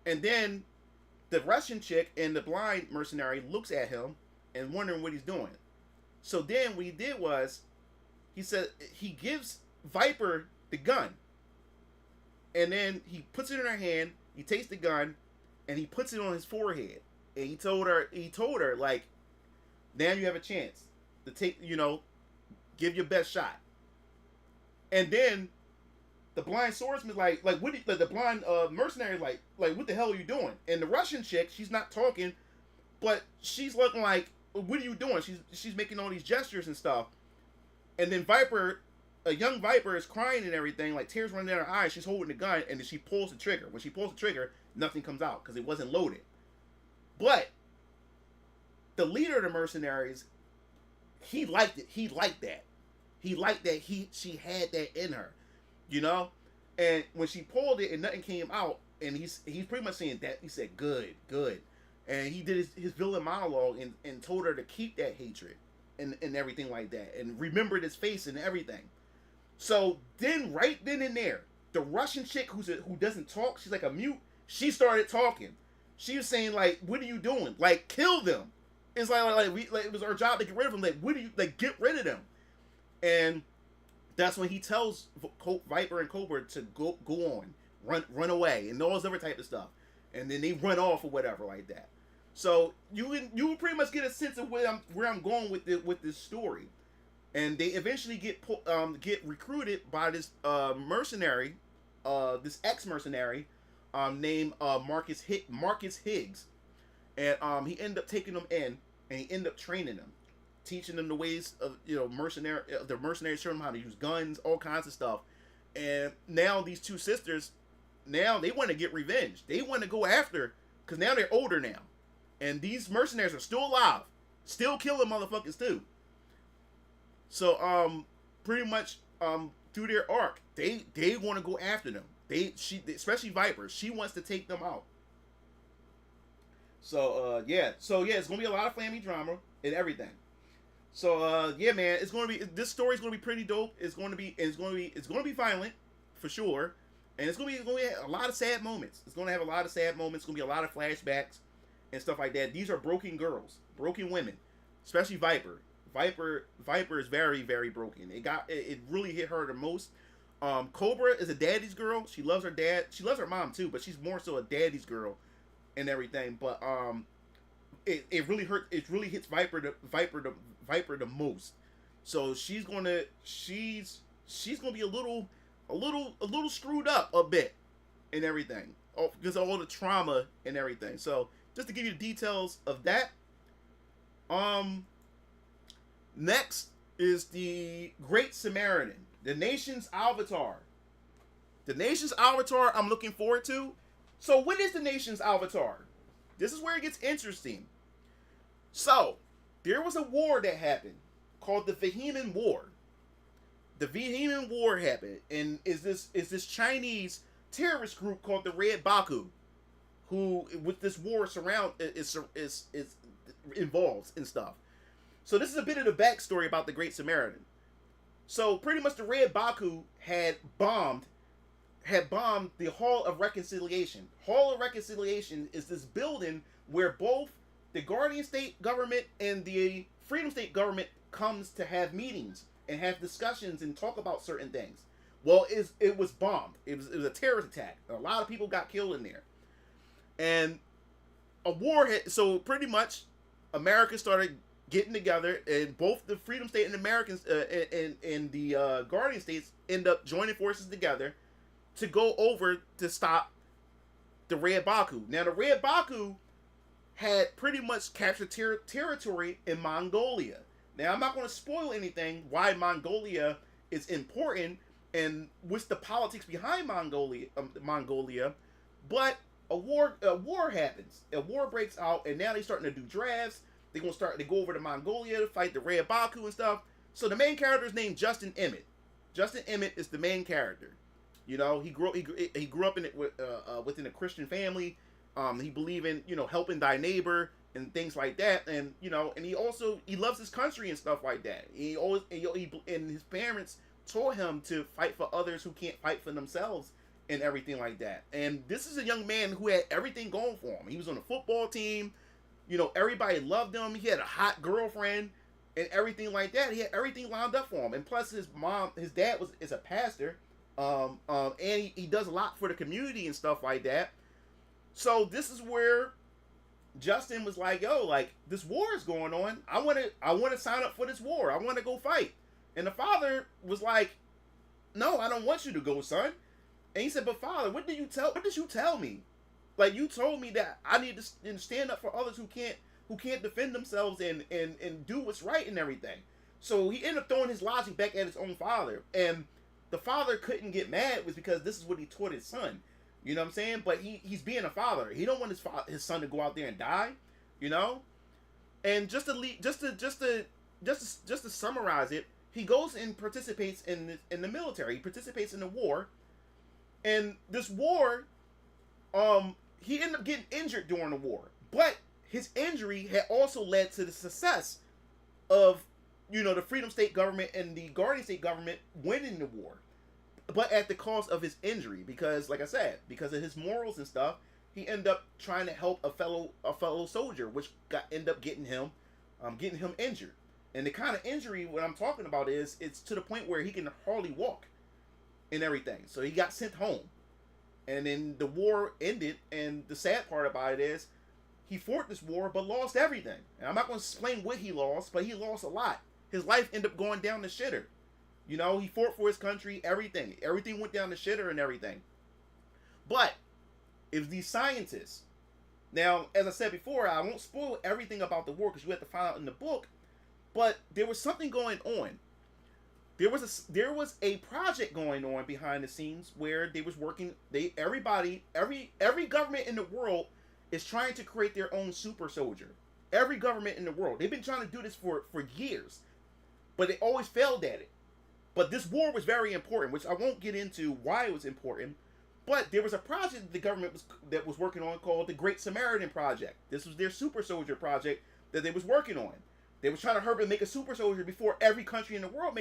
and then the Russian chick and the blind mercenary looks at him and wondering what he's doing. So then what he did was he said he gives Viper the gun, and then he puts it in her hand. He takes the gun and he puts it on his forehead, and he told her like, now you have a chance to take, give your best shot. And then the blind swordsman like what do you, like the blind mercenary like what the hell are you doing? And the Russian chick, she's not talking, but she's looking like, what are you doing? She's making all these gestures and stuff. And then Viper, a young Viper, is crying and everything, like tears running down her eyes. She's holding the gun, and then she pulls the trigger. When she pulls the trigger, nothing comes out because it wasn't loaded. But the leader of the mercenaries, he liked it. He liked that. He liked that she had that in her, And when she pulled it and nothing came out, and he's pretty much saying that, he said, good. And he did his villain monologue and told her to keep that hatred and everything like that, and remembered his face and everything. So then, right then and there, the Russian chick who doesn't talk, she's like a mute, she started talking. She was saying, like, what are you doing? Like, kill them. It's like it was our job to get rid of them. Like, what do you, like, get rid of them? And that's when he tells Viper and Cobra to go on, run away, and all this other type of stuff. And then they run off or whatever like that. So you would pretty much get a sense of where I'm going with this story. And they eventually get recruited by this mercenary this ex-mercenary named Marcus Higgs, and he ended up taking them in, and he ended up training them, teaching them the ways of the mercenaries, showing them how to use guns, all kinds of stuff. And now these two sisters, now they want to get revenge. They want to go after, because now they're older now, and these mercenaries are still alive, still killing motherfuckers too. So pretty much through their arc, they want to go after them. Especially Viper, she wants to take them out. So it's gonna be a lot of family drama and everything. So man, this story's gonna be pretty dope. It's gonna be violent for sure, and it's gonna be a lot of sad moments. It's gonna have a lot of sad moments. It's gonna be a lot of flashbacks and stuff like that. These are broken girls, broken women, especially Viper. Viper is very, very broken. It really hit her the most. Cobra is a daddy's girl. She loves her dad. She loves her mom too, but she's more so a daddy's girl and everything. But it really hurt. It really hits Viper the most. So she's gonna be a little screwed up a bit and everything, because of all the trauma and everything. So just to give you the details of that. Next is the Great Samaritan, the Nation's Avatar. The Nation's Avatar I'm looking forward to. So what is the Nation's Avatar? This is where it gets interesting. So, there was a war that happened called the Vehement War. The Vehement War happened, and is this Chinese terrorist group called the Red Baku, who with this war is involves and stuff. So this is a bit of the backstory about the Great Samaritan. So pretty much the Red Baku had bombed the Hall of Reconciliation. Hall of Reconciliation is this building where both the Guardian State government and the Freedom State government comes to have meetings and have discussions and talk about certain things. Well, it was bombed. It was a terrorist attack. A lot of people got killed in there. And a war hit. So pretty much America started getting together, and both the Freedom State and Americans and the Guardian States end up joining forces together to go over to stop the Red Baku. Now, the Red Baku had pretty much captured territory in Mongolia. Now, I'm not going to spoil anything why Mongolia is important and what's the politics behind Mongolia, but a war happens. A war breaks out, and now they're starting to do drafts. They're going to go over to Mongolia to fight the Red Baku and stuff. So the main character is named Justin Emmett. Justin Emmett is the main character. You know, he grew up in it within a Christian family. He believed in, helping thy neighbor and things like that. And, and he loves his country and stuff like that. And his parents taught him to fight for others who can't fight for themselves and everything like that. And this is a young man who had everything going for him. He was on the football team. Everybody loved him. He had a hot girlfriend and everything like that. He had everything lined up for him. And plus his dad is a pastor. And he does a lot for the community and stuff like that. So this is where Justin was like, yo, like, this war is going on. I want to sign up for this war. I want to go fight. And the father was like, no, I don't want you to go, son. And he said, but father, what did you tell me? Like, you told me that I need to stand up for others who can't defend themselves and do what's right and everything. So he ended up throwing his logic back at his own father. And the father couldn't get mad was because this is what he taught his son. You know what I'm saying? But he's being a father. He don't want his son to go out there and die. And just to summarize it, he goes and participates in the military. He participates in the war. And this war, he ended up getting injured during the war. But his injury had also led to the success of, the Freedom State government and the Guardian State government winning the war. But at the cost of his injury, because, like I said, because of his morals and stuff, he ended up trying to help a fellow soldier, which ended up getting him injured. And the kind of injury what I'm talking about is it's to the point where he can hardly walk and everything. So he got sent home. And then the war ended, and the sad part about it is he fought this war but lost everything. And I'm not going to explain what he lost, but he lost a lot. His life ended up going down the shitter. You know, he fought for his country, everything. Everything went down the shitter and everything. But it was these scientists. Now, as I said before, I won't spoil everything about the war because you have to find out in the book. But there was something going on. There was a project going on behind the scenes where they was working. Every government in the world is trying to create their own super soldier. Every government in the world. They've been trying to do this for years, but they always failed at it. But this war was very important, which I won't get into why it was important. But there was a project that the government was working on called the Great Samaritan Project. This was their super soldier project that they was working on. They was trying to hurry and make a super soldier before every country in the world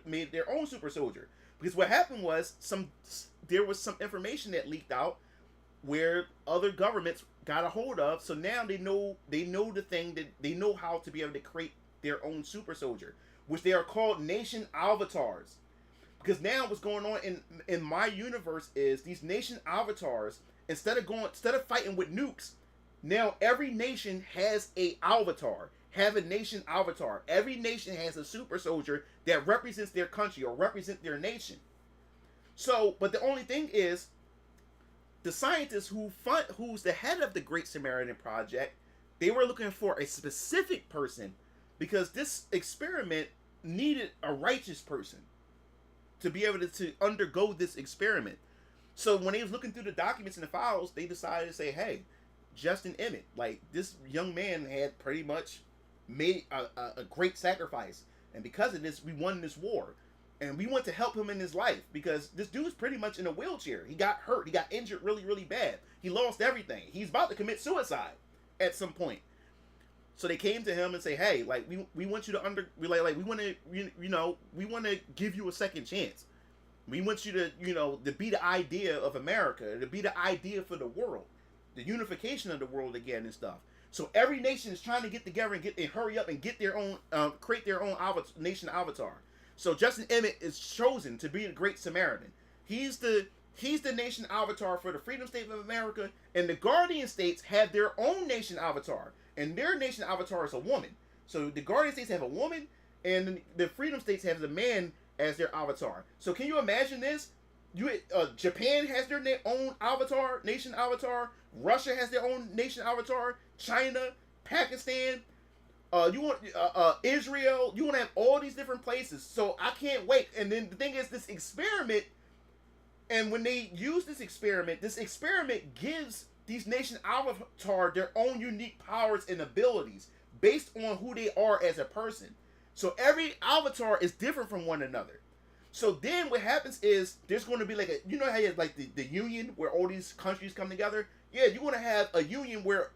made their own super soldier. Because what happened was there was some information that leaked out where other governments got a hold of. So now they know the thing that they know how to be able to create their own super soldier, which they are called nation avatars. Because now what's going on in my universe is these nation avatars, instead of fighting with nukes, now every nation has a avatar. Have a nation avatar. Every nation has a super soldier that represents their country or represent their nation. So, but the only thing is, the scientists who's the head of the Great Samaritan Project, they were looking for a specific person because this experiment needed a righteous person to be able to undergo this experiment. So when they was looking through the documents and the files, they decided to say, hey, Justin Emmett, like, this young man had pretty much made a great sacrifice, and because of this we won this war, and we want to help him in his life because this dude's pretty much in a wheelchair. He got hurt, he got injured really bad, he lost everything, he's about to commit suicide at some point. So they came to him and say, hey, like, we want you to we want to, we want to give you a second chance. We want you to, to be the idea of America, to be the idea for the world, the unification of the world again and stuff. So every nation is trying to get together and hurry up and get their own, create their own nation avatar. So Justin Emmett is chosen to be the Great Samaritan. He's the nation avatar for the Freedom State of America, and the Guardian States have their own nation avatar, and their nation avatar is a woman. So the Guardian States have a woman, and the Freedom States have a man as their avatar. So can you imagine this? Japan has their own avatar, nation avatar. Russia has their own nation avatar. China, Pakistan, Israel. You want to have all these different places. So I can't wait. And then the thing is, this experiment, and when they use this experiment gives these nation avatar their own unique powers and abilities based on who they are as a person. So every avatar is different from one another. So then what happens is there's going to be like how you have like the union where all these countries come together? Yeah, you want to have a union where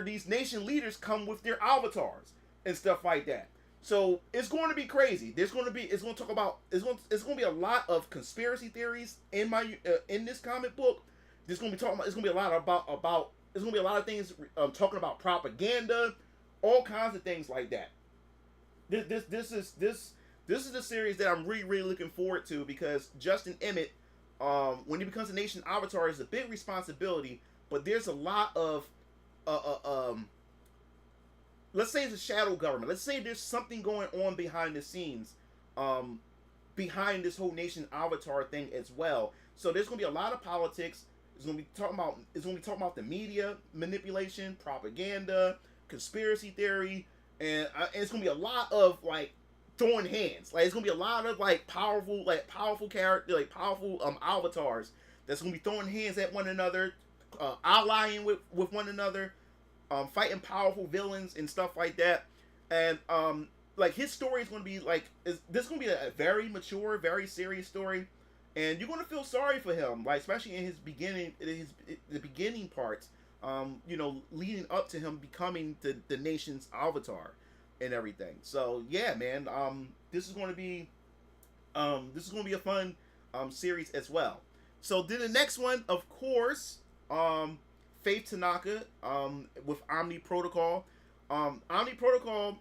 these nation leaders come with their avatars and stuff like that. So it's going to be crazy. It's going to be a lot of conspiracy theories in this comic book. It's going to be a lot of things talking about propaganda, all kinds of things like that. This is the series that I'm really looking forward to because Justin Emmett, when he becomes a nation avatar, is a big responsibility. But there's a lot of, let's say it's a shadow government. Let's say there's something going on behind the scenes, behind this whole nation avatar thing as well. So there's going to be a lot of politics. It's going to be talking about the media manipulation, propaganda, conspiracy theory, and it's going to be a lot of like throwing hands. Like it's gonna be a lot of powerful character, powerful avatars that's gonna be throwing hands at one another, allying with one another, fighting powerful villains and stuff like that. And his story is gonna be this is gonna be a very mature, very serious story, and you're gonna feel sorry for him, especially in the beginning parts, leading up to him becoming the nation's avatar and everything. So yeah, man, this is going to be a fun series as well. So then the next one, of course, Faith Tanaka with Omni Protocol. Omni Protocol,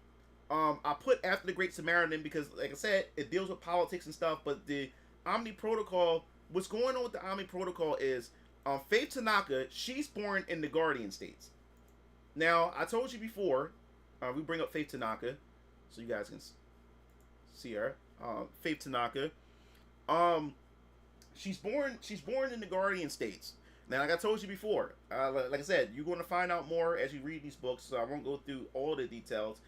I put after the Great Samaritan because, like I said, it deals with politics and stuff. But the Omni Protocol, what's going on with the Omni Protocol is Faith Tanaka. She's born in the Guardian States. Now I told you before. We bring up Faith Tanaka so you guys can see her. Faith Tanaka. Um, she's born in the Guardian States. Now, like I told you before, like I said, you're going to find out more as you read these books, so I won't go through all the details.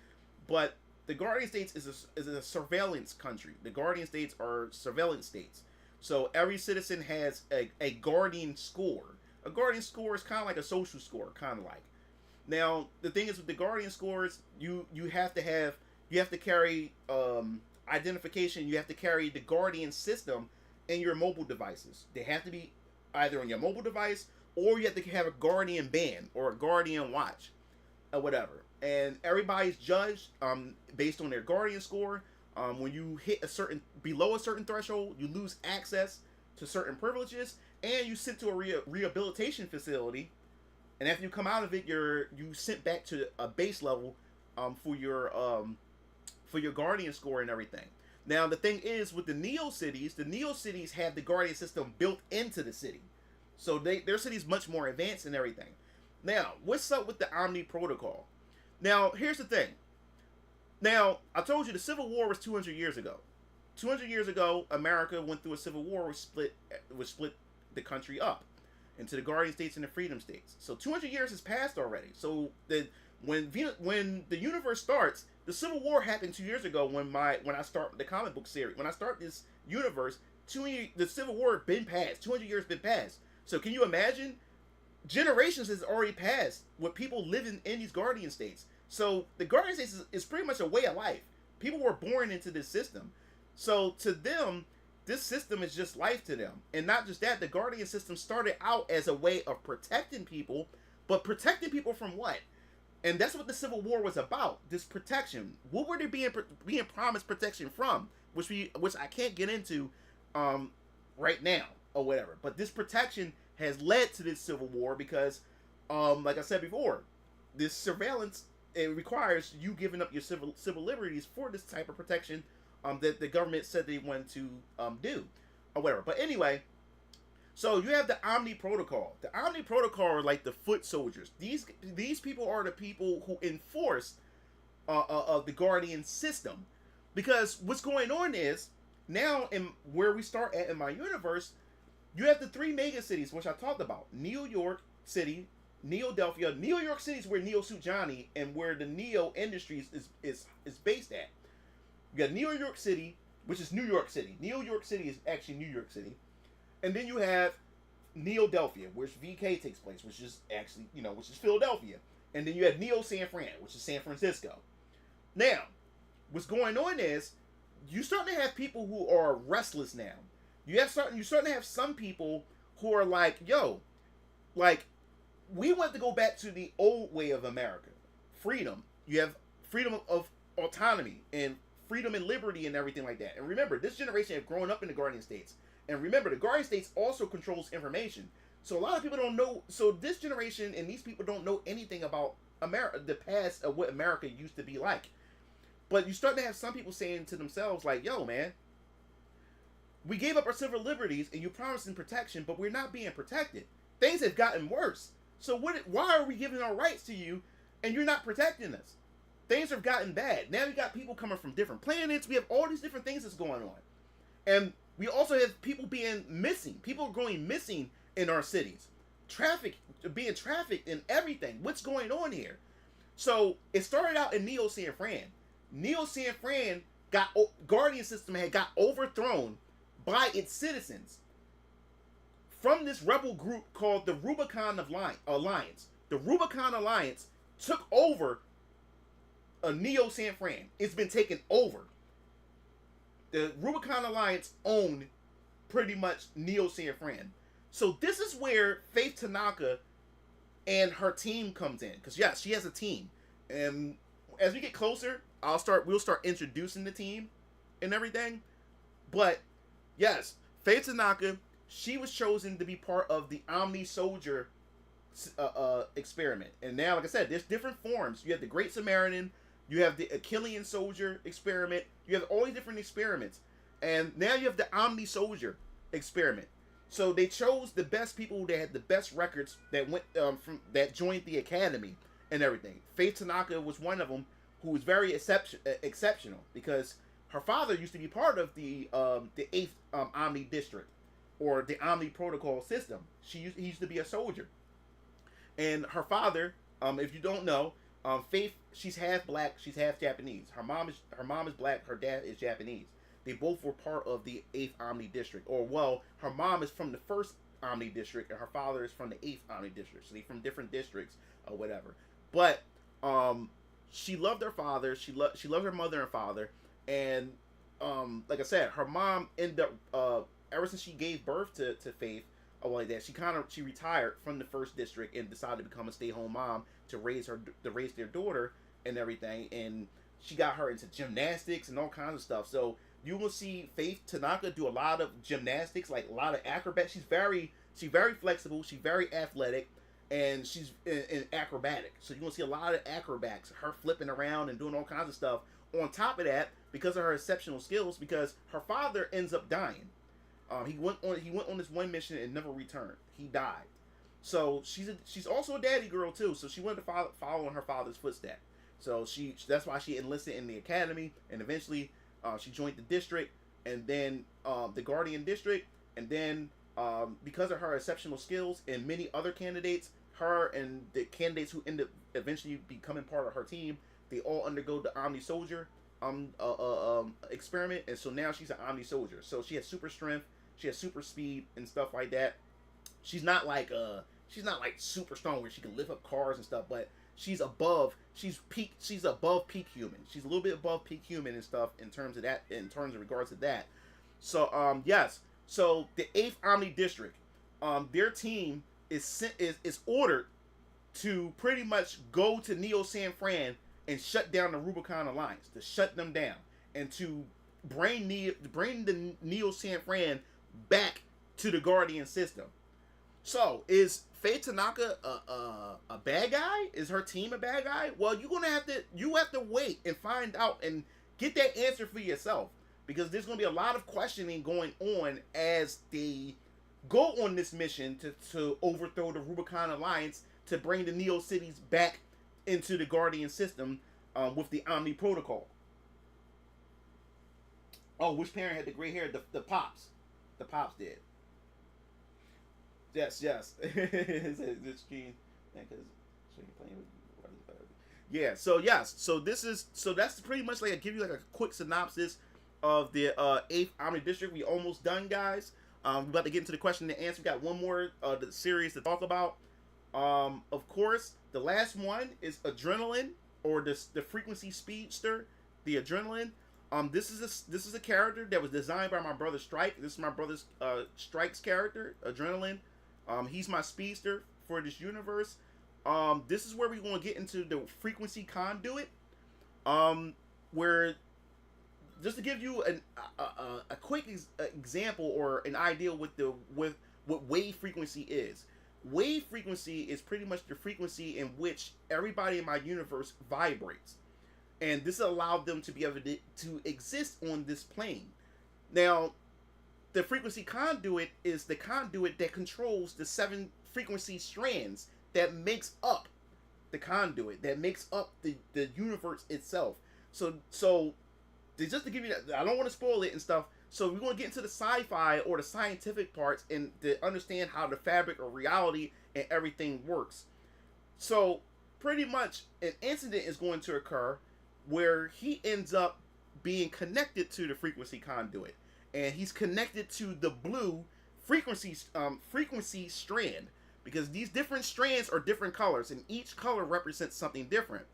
But the Guardian States is a surveillance country. The Guardian States are surveillance states. So every citizen has a Guardian score. A Guardian score is kind of like a social score, kind of like. Now, the thing is with the Guardian scores, you have to carry identification. You have to carry the Guardian system in your mobile devices. They have to be either on your mobile device, or you have to have a Guardian band or a Guardian watch or whatever. And everybody's judged based on their Guardian score. When you hit below a certain threshold, you lose access to certain privileges, and you sent to a rehabilitation facility. And after you come out of it, you sent back to a base level for your Guardian score and everything. Now, the thing is, with the Neo cities have the Guardian system built into the city. So their city's much more advanced and everything. Now, what's up with the Omni Protocol? Now, here's the thing. Now, I told you the Civil War was 200 years ago. 200 years ago, America went through a civil war which split the country up into the Guardian States and the Freedom States. So 200 years has passed already. So when the universe starts, the Civil War happened 2 years ago when I start the comic book series. When I start this universe, the Civil War had been passed. 200 years been passed. So can you imagine? Generations has already passed with people living in these Guardian States. So the Guardian States is pretty much a way of life. People were born into this system. So to them, this system is just life to them. And not just that, the Guardian system started out as a way of protecting people, but protecting people from what? And that's what the Civil War was about, this protection. What were they being promised protection from? Which I can't get into right now or whatever. But this protection has led to this Civil War because, like I said before, this surveillance, it requires you giving up your civil liberties for this type of protection that the government said they wanted to do or whatever. But anyway, so you have the Omni Protocol. The Omni Protocol are like the foot soldiers. These people are the people who enforce the Guardian system. Because what's going on is, now in where we start at in my universe, you have the three mega cities, which I talked about. New York City, Neo-Delphia. New York City is where Neo Suit Johnny and where the Neo Industries is based at. You got New York City, which is New York City. New York City is actually New York City. And then you have Neo-Delphia, which VK takes place, which is actually, which is Philadelphia. And then you have Neo San Fran, which is San Francisco. Now, what's going on is, you starting to have people who are restless now. You're starting to have some people who are like, yo, like, we want to go back to the old way of America. Freedom. You have freedom of autonomy and freedom and liberty and everything like that. And remember, this generation have grown up in the Guardian States. And remember, the Guardian States also controls information. So a lot of people don't know. So this generation and these people don't know anything about America, the past of what America used to be like. But you start to have some people saying to themselves, like, yo, man, we gave up our civil liberties and you promised them protection, but we're not being protected. Things have gotten worse. So why are we giving our rights to you and you're not protecting us? Things have gotten bad. Now you got people coming from different planets. We have all these different things that's going on. And we also have people being missing. People are going missing in our cities. Being trafficked and everything. What's going on here? So it started out in Neo San Fran. Neo San Fran Guardian system got overthrown by its citizens from this rebel group called the Rubicon Alliance. The Rubicon Alliance took over Neo San Fran. It's been taken over. The Rubicon Alliance owned pretty much Neo San Fran. So this is where Faith Tanaka and her team comes in. Because yes, she has a team. And as we get closer, we'll start introducing the team and everything. But yes, Faith Tanaka, she was chosen to be part of the Omni Soldier experiment. And now, like I said, there's different forms. You have the Great Samaritan, you have the Achillean Soldier experiment, you have all these different experiments. And now you have the Omni Soldier experiment. So they chose the best people that had the best records that went that joined the academy and everything. Faith Tanaka was one of them, who was very exceptional because her father used to be part of the eighth Omni District, or the Omni Protocol system. He used to be a soldier, and her father, if you don't know, Faith, she's half black, she's half Japanese. Her mom is black, her dad is Japanese. They both were part of the eighth Omni District, or well, her mom is from the first Omni District, and her father is from the eighth Omni District. So they're from different districts or whatever. But she loved her father. She loved her mother and father, and like I said, her mom ended up ever since she gave birth to Faith, or like that, she retired from the first district and decided to become a stay-home mom to raise their daughter and everything. And she got her into gymnastics and all kinds of stuff. So you will see Faith Tanaka do a lot of gymnastics, like a lot of acrobats. She's very flexible. She's very athletic, and she's in acrobatic. So you will see a lot of acrobats, her flipping around and doing all kinds of stuff. On top of that, because of her exceptional skills, because her father ends up dying. He went on this one mission and never returned. He died. So she's also a daddy girl too. So she wanted to follow in her father's footsteps. So that's why she enlisted in the academy, and eventually she joined the district, and then the Guardian District, and then because of her exceptional skills and many other candidates, her and the candidates who end up eventually becoming part of her team, they all undergo the Omni Soldier experiment, and so now she's an Omni Soldier. So she has super strength, she has super speed and stuff like that. She's not like super strong where she can lift up cars and stuff, but she's above peak human. She's a little bit above peak human and stuff in terms of regards to that. So yes, so the 8th Omni District, their team is ordered to pretty much go to Neo San Fran and shut down the Rubicon Alliance, to shut them down, and to bring the Neo San Fran back to the Guardian system. So, is Faye Tanaka a bad guy? Is her team a bad guy? Well, you have to wait and find out and get that answer for yourself, because there's going to be a lot of questioning going on as they go on this mission to overthrow the Rubicon Alliance, to bring the Neo Cities back into the Guardian system with the Omni Protocol. Oh, which parent had the gray hair? The Pops. The Pops did. Yes. This screen. Yeah. So yes. So that's pretty much like I give you like a quick synopsis of the 8th Omni District. We almost done, guys. We're about to get into the question and answer. We got one more the series to talk about. Of course, the last one is Adrenaline, or the Frequency Speedster, the Adrenaline. This is a character that was designed by my brother Strike. This is my brother's Strike's character, Adrenaline. He's my speedster for this universe. This is where we're going to get into the frequency conduit. Where, just to give you a quick example or an idea with what wave frequency is. Wave frequency is pretty much the frequency in which everybody in my universe vibrates, and this allowed them to be able to exist on this plane. Now, the frequency conduit is the conduit that controls the 7 frequency strands that makes up the conduit, that makes up the universe itself. So just to give you that, I don't want to spoil it and stuff. So we're going to get into the sci-fi or the scientific parts and to understand how the fabric of reality and everything works. So pretty much an incident is going to occur where he ends up being connected to the frequency conduit, and he's connected to the blue frequency strand, because these different strands are different colors and each color represents something different.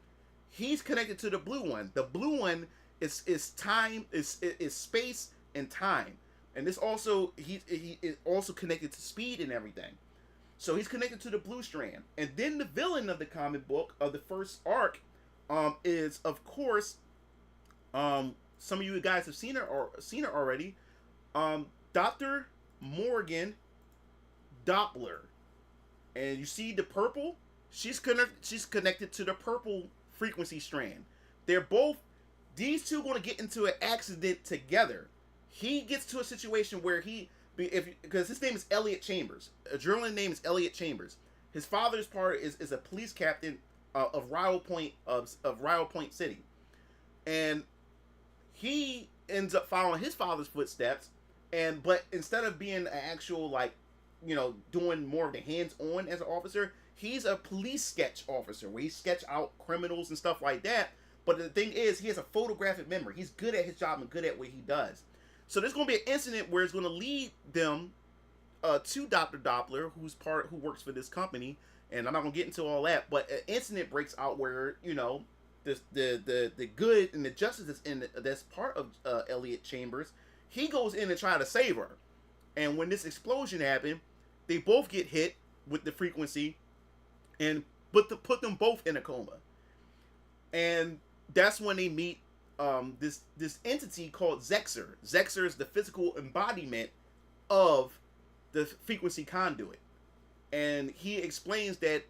He's connected to the blue one. The blue one is time, is space and time, and this also he is also connected to speed and everything. So he's connected to the blue strand. And then the villain of the comic book of the first arc is, of course, some of you guys have seen it already, Dr. Morgan Doppler. And you see the purple, she's connected to the purple frequency strand. These two going to get into an accident together. He gets to a situation where because his name is Elliot Chambers. Adrenaline name is Elliot Chambers. His father's part is a police captain of Rio Point City, and he ends up following his father's footsteps, but instead of being an actual like, doing more of the hands-on as an officer, he's a police sketch officer where he sketch out criminals and stuff like that. But the thing is, he has a photographic memory. He's good at his job and good at what he does. So there's going to be an incident where it's going to lead them to Dr. Doppler, who works for this company, and I'm not going to get into all that. But an incident breaks out where the good and the justice that's part of Elliot Chambers. He goes in and try to save her, and when this explosion happened, they both get hit with the frequency, and put them both in a coma. And that's when they meet this entity called Zexer. Zexer is the physical embodiment of the frequency conduit, and he explains that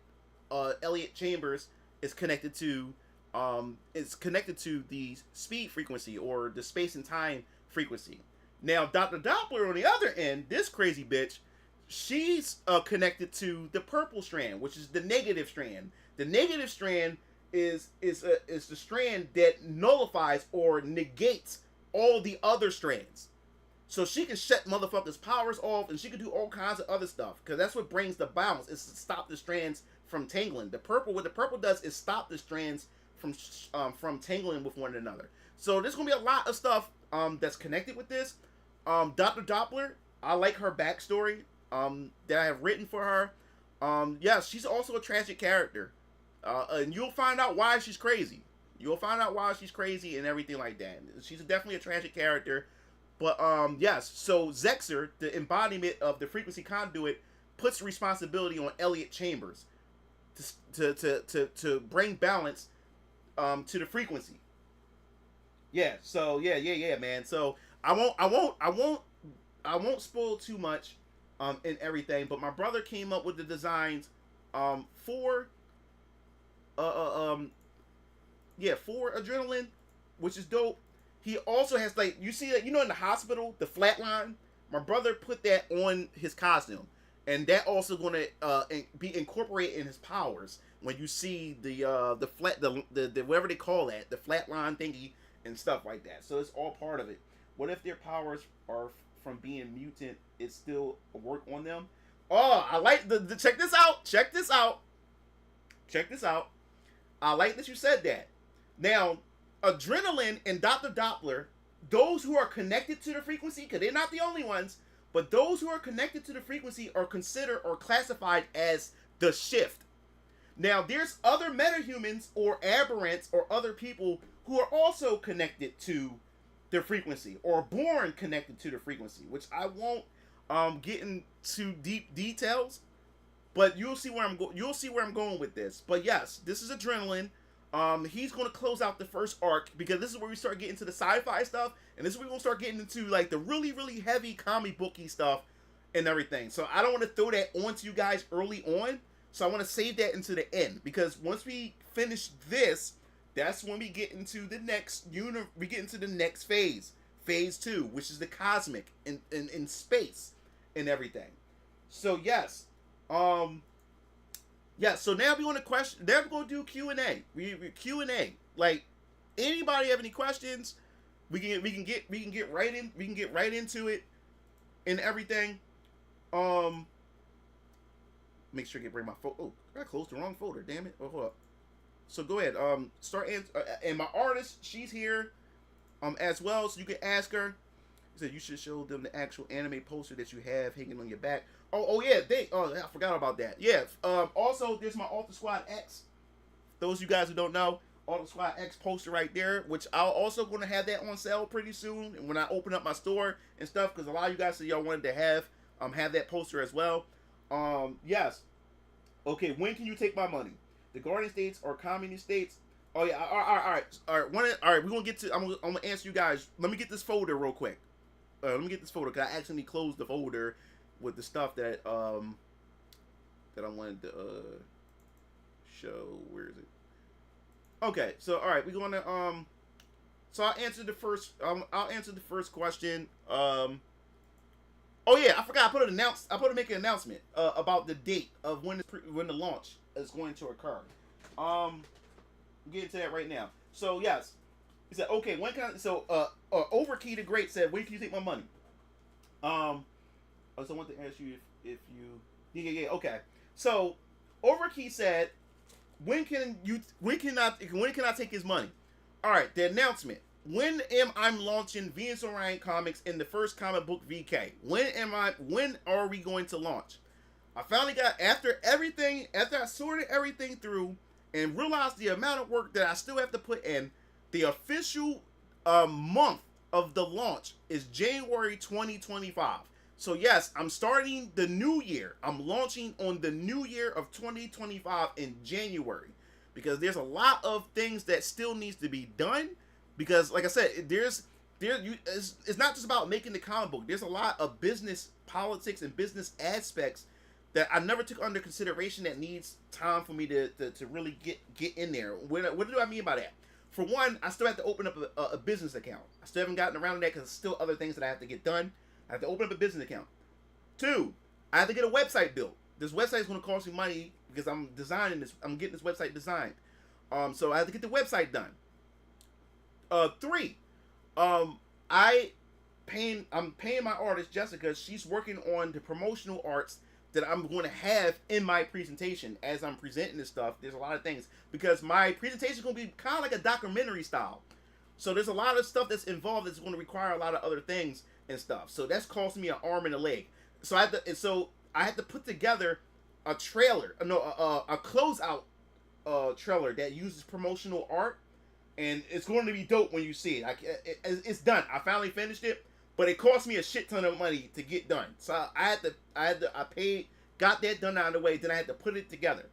Elliot Chambers is connected to the speed frequency, or the space and time frequency. Now, Dr. Doppler on the other end, this crazy bitch, she's connected to the purple strand, which is the negative strand. The negative strand is the strand that nullifies or negates all the other strands. So she can shut motherfuckers' powers off, and she can do all kinds of other stuff, because that's what brings the balance, is to stop the strands from tangling. What the purple does is stop the strands from tangling with one another. So there's gonna be a lot of stuff that's connected with this. Dr. Doppler, I like her backstory that I have written for her. Yes, she's also a tragic character, and you'll find out why she's crazy. You'll find out why she's crazy and everything like that. She's definitely a tragic character. But yes, so Zexer, the embodiment of the frequency conduit, puts responsibility on Elliot Chambers to bring balance to the frequency. Yeah, so yeah, man. So I won't spoil too much in everything, but my brother came up with the designs for Adrenaline, which is dope. He also has, like, you see that, in the hospital, the flat line, my brother put that on his costume, and that also going to be incorporated in his powers when you see the whatever they call that, the flat line thingy and stuff like that. So it's all part of it. What if their powers are from being mutant? It still work on them. Oh, I like the check this out. I like that you said that. Now, Adrenaline and Dr. Doppler, those who are connected to the frequency, because they're not the only ones, but those who are connected to the frequency are considered or classified as the shift. Now, there's other metahumans or aberrants or other people who are also connected to the frequency, or born connected to the frequency, which I won't get into deep details, but you'll see where I'm going with this. But yes, this is Adrenaline. He's going to close out the first arc, because this is where we start getting to the sci-fi stuff, and this is where we're going to start getting into, like, the really, really heavy comic booky stuff and everything. So I don't want to throw that on to you guys early on, so I want to save that into the end, because once we finish this, that's when we get into the next phase, phase 2, which is the cosmic in space and everything. So yes, yeah, so now we want to question. Now we're gonna do Q&A. We Q&A. Like, anybody have any questions? We can get right into it and everything. Make sure I can bring my phone. Oh, I closed the wrong folder. Damn it. Oh, hold up. So go ahead. Start and my artist, she's here, as well. So you can ask her. He said you should show them the actual anime poster that you have hanging on your back. Oh yeah, I forgot about that. Yeah. Also, there's my Alter Squad X. Those of you guys who don't know, Alter Squad X poster right there, which I'll also going to have that on sale pretty soon, and when I open up my store and stuff, because a lot of you guys said y'all wanted to have that poster as well. Yes. Okay, when can you take my money? The Guardian States or Communist States? Oh yeah. All right. We're gonna get to. I'm gonna answer you guys. Let me get this folder real quick. Let me get this folder, because I accidentally closed the folder with the stuff that I wanted to show. Where is it? Okay, so all right, we're gonna so I'll answer the first question. Oh yeah, I forgot. I put to make an announcement about the date of when the launch is going to occur. Get into that right now. So yes, He said, okay, when can I, so Overkey the Great said, when can you take my money? So I want to ask you if you, yeah, okay. So Overkey said, when can I take his money? All right, the announcement. When am I launching Venus Orion Comics in the first comic book VK? When are we going to launch? I finally got, after I sorted everything through and realized the amount of work that I still have to put in, the official month of the launch is January 2025. So yes, I'm starting the new year. I'm launching on the new year of 2025 in January, because there's a lot of things that still needs to be done. Because like I said, it's not just about making the comic book. There's a lot of business politics and business aspects that I never took under consideration that needs time for me to really get in there. What do I mean by that? For one, I still have to open up a business account. I still haven't gotten around to that because there's still other things that I have to get done. I have to open up a business account. 2, I have to get a website built. This website is going to cost me money because I'm designing this. I'm getting this website designed. So I have to get the website done. 3, I'm paying my artist Jessica. She's working on the promotional arts that I'm going to have in my presentation as I'm presenting this stuff. There's a lot of things because my presentation is going to be kind of like a documentary style. So there's a lot of stuff that's involved that's going to require a lot of other things and stuff. So that's costing me an arm and a leg. So I had to put together a trailer, a closeout trailer that uses promotional art, and it's going to be dope when you see it. It's done. I finally finished it, but it cost me a shit ton of money to get done. So I paid, got that done out of the way. Then I had to put it together.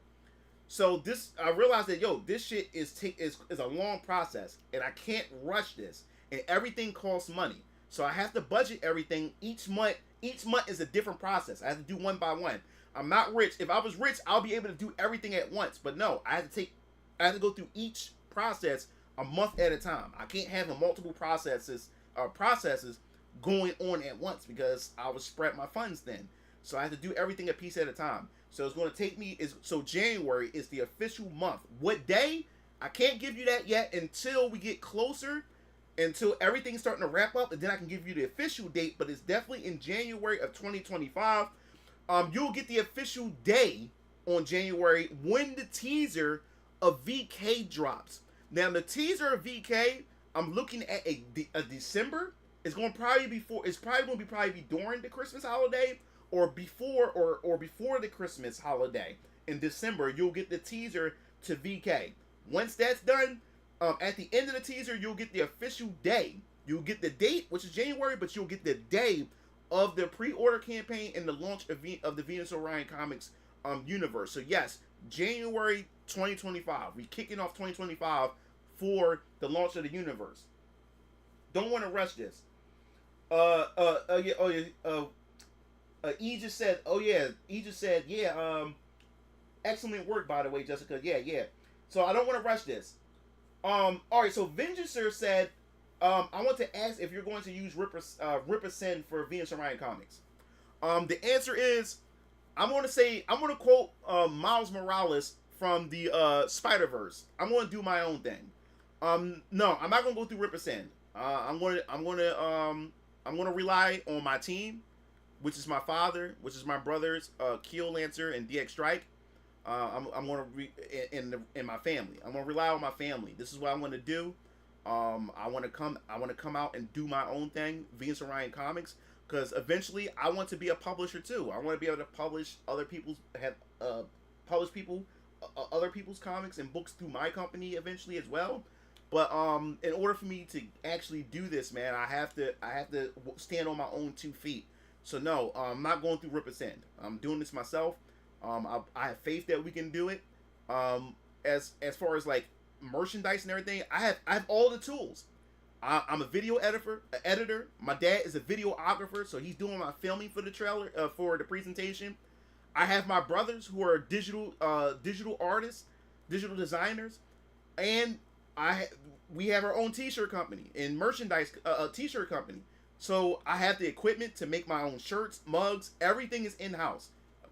So I realized that this shit is a long process, and I can't rush this, and everything costs money. So I have to budget everything each month. Each month is a different process. I have to do one by one. I'm not rich. If I was rich, I'll be able to do everything at once. But no, I have to go through each process a month at a time. I can't have multiple processes going on at once because I would spread my funds thin. So I have to do everything a piece at a time. So it's going to take me January is the official month. What day? I can't give you that yet until we get closer, until everything's starting to wrap up, and then I can give you the official date. But it's definitely in January of 2025. You'll get the official day on January when the teaser of VK drops. Now the teaser of VK, I'm looking at a December. It's going to probably be during the Christmas holiday or before the Christmas holiday in December. You'll get the teaser to VK. Once that's done, at the end of the teaser, you'll get the official day. You'll get the date, which is January, but you'll get the day of the pre-order campaign and the launch of the Venus Orion Comics universe. So yes, January 2025. We kicking off 2025 for the launch of the universe. Don't want to rush this. E just said, excellent work, by the way, Jessica. Yeah. So I don't want to rush this. All right, so Vengeancer said, I want to ask if you're going to use Ripper Send for Venus Orion Comics. The answer is, I'm going to quote Miles Morales from the Spider-Verse. I'm going to do my own thing. No, I'm not going to go through Ripper Send. I'm going to rely on my team, which is my father, which is my brothers, Keel Lancer and DX Strike. I'm going to in my family. I'm going to rely on my family. This is what I'm going to do. I want to come out and do my own thing, Venus Orion Comics, because eventually I want to be a publisher too. I want to be able to publish other people's other people's comics and books through my company eventually as well. But in order for me to actually do this, man, I have to stand on my own 2 feet. So no, I'm not going through Ripper Send. I'm doing this myself. I have faith that we can do it. As far as like merchandise and everything, I have all the tools. I'm a video editor. My dad is a videographer, so he's doing my filming for the trailer, for the presentation. I have my brothers who are digital artists, digital designers, and we have our own t-shirt company and merchandise t-shirt company. So I have the equipment to make my own shirts, mugs. Everything is in-house.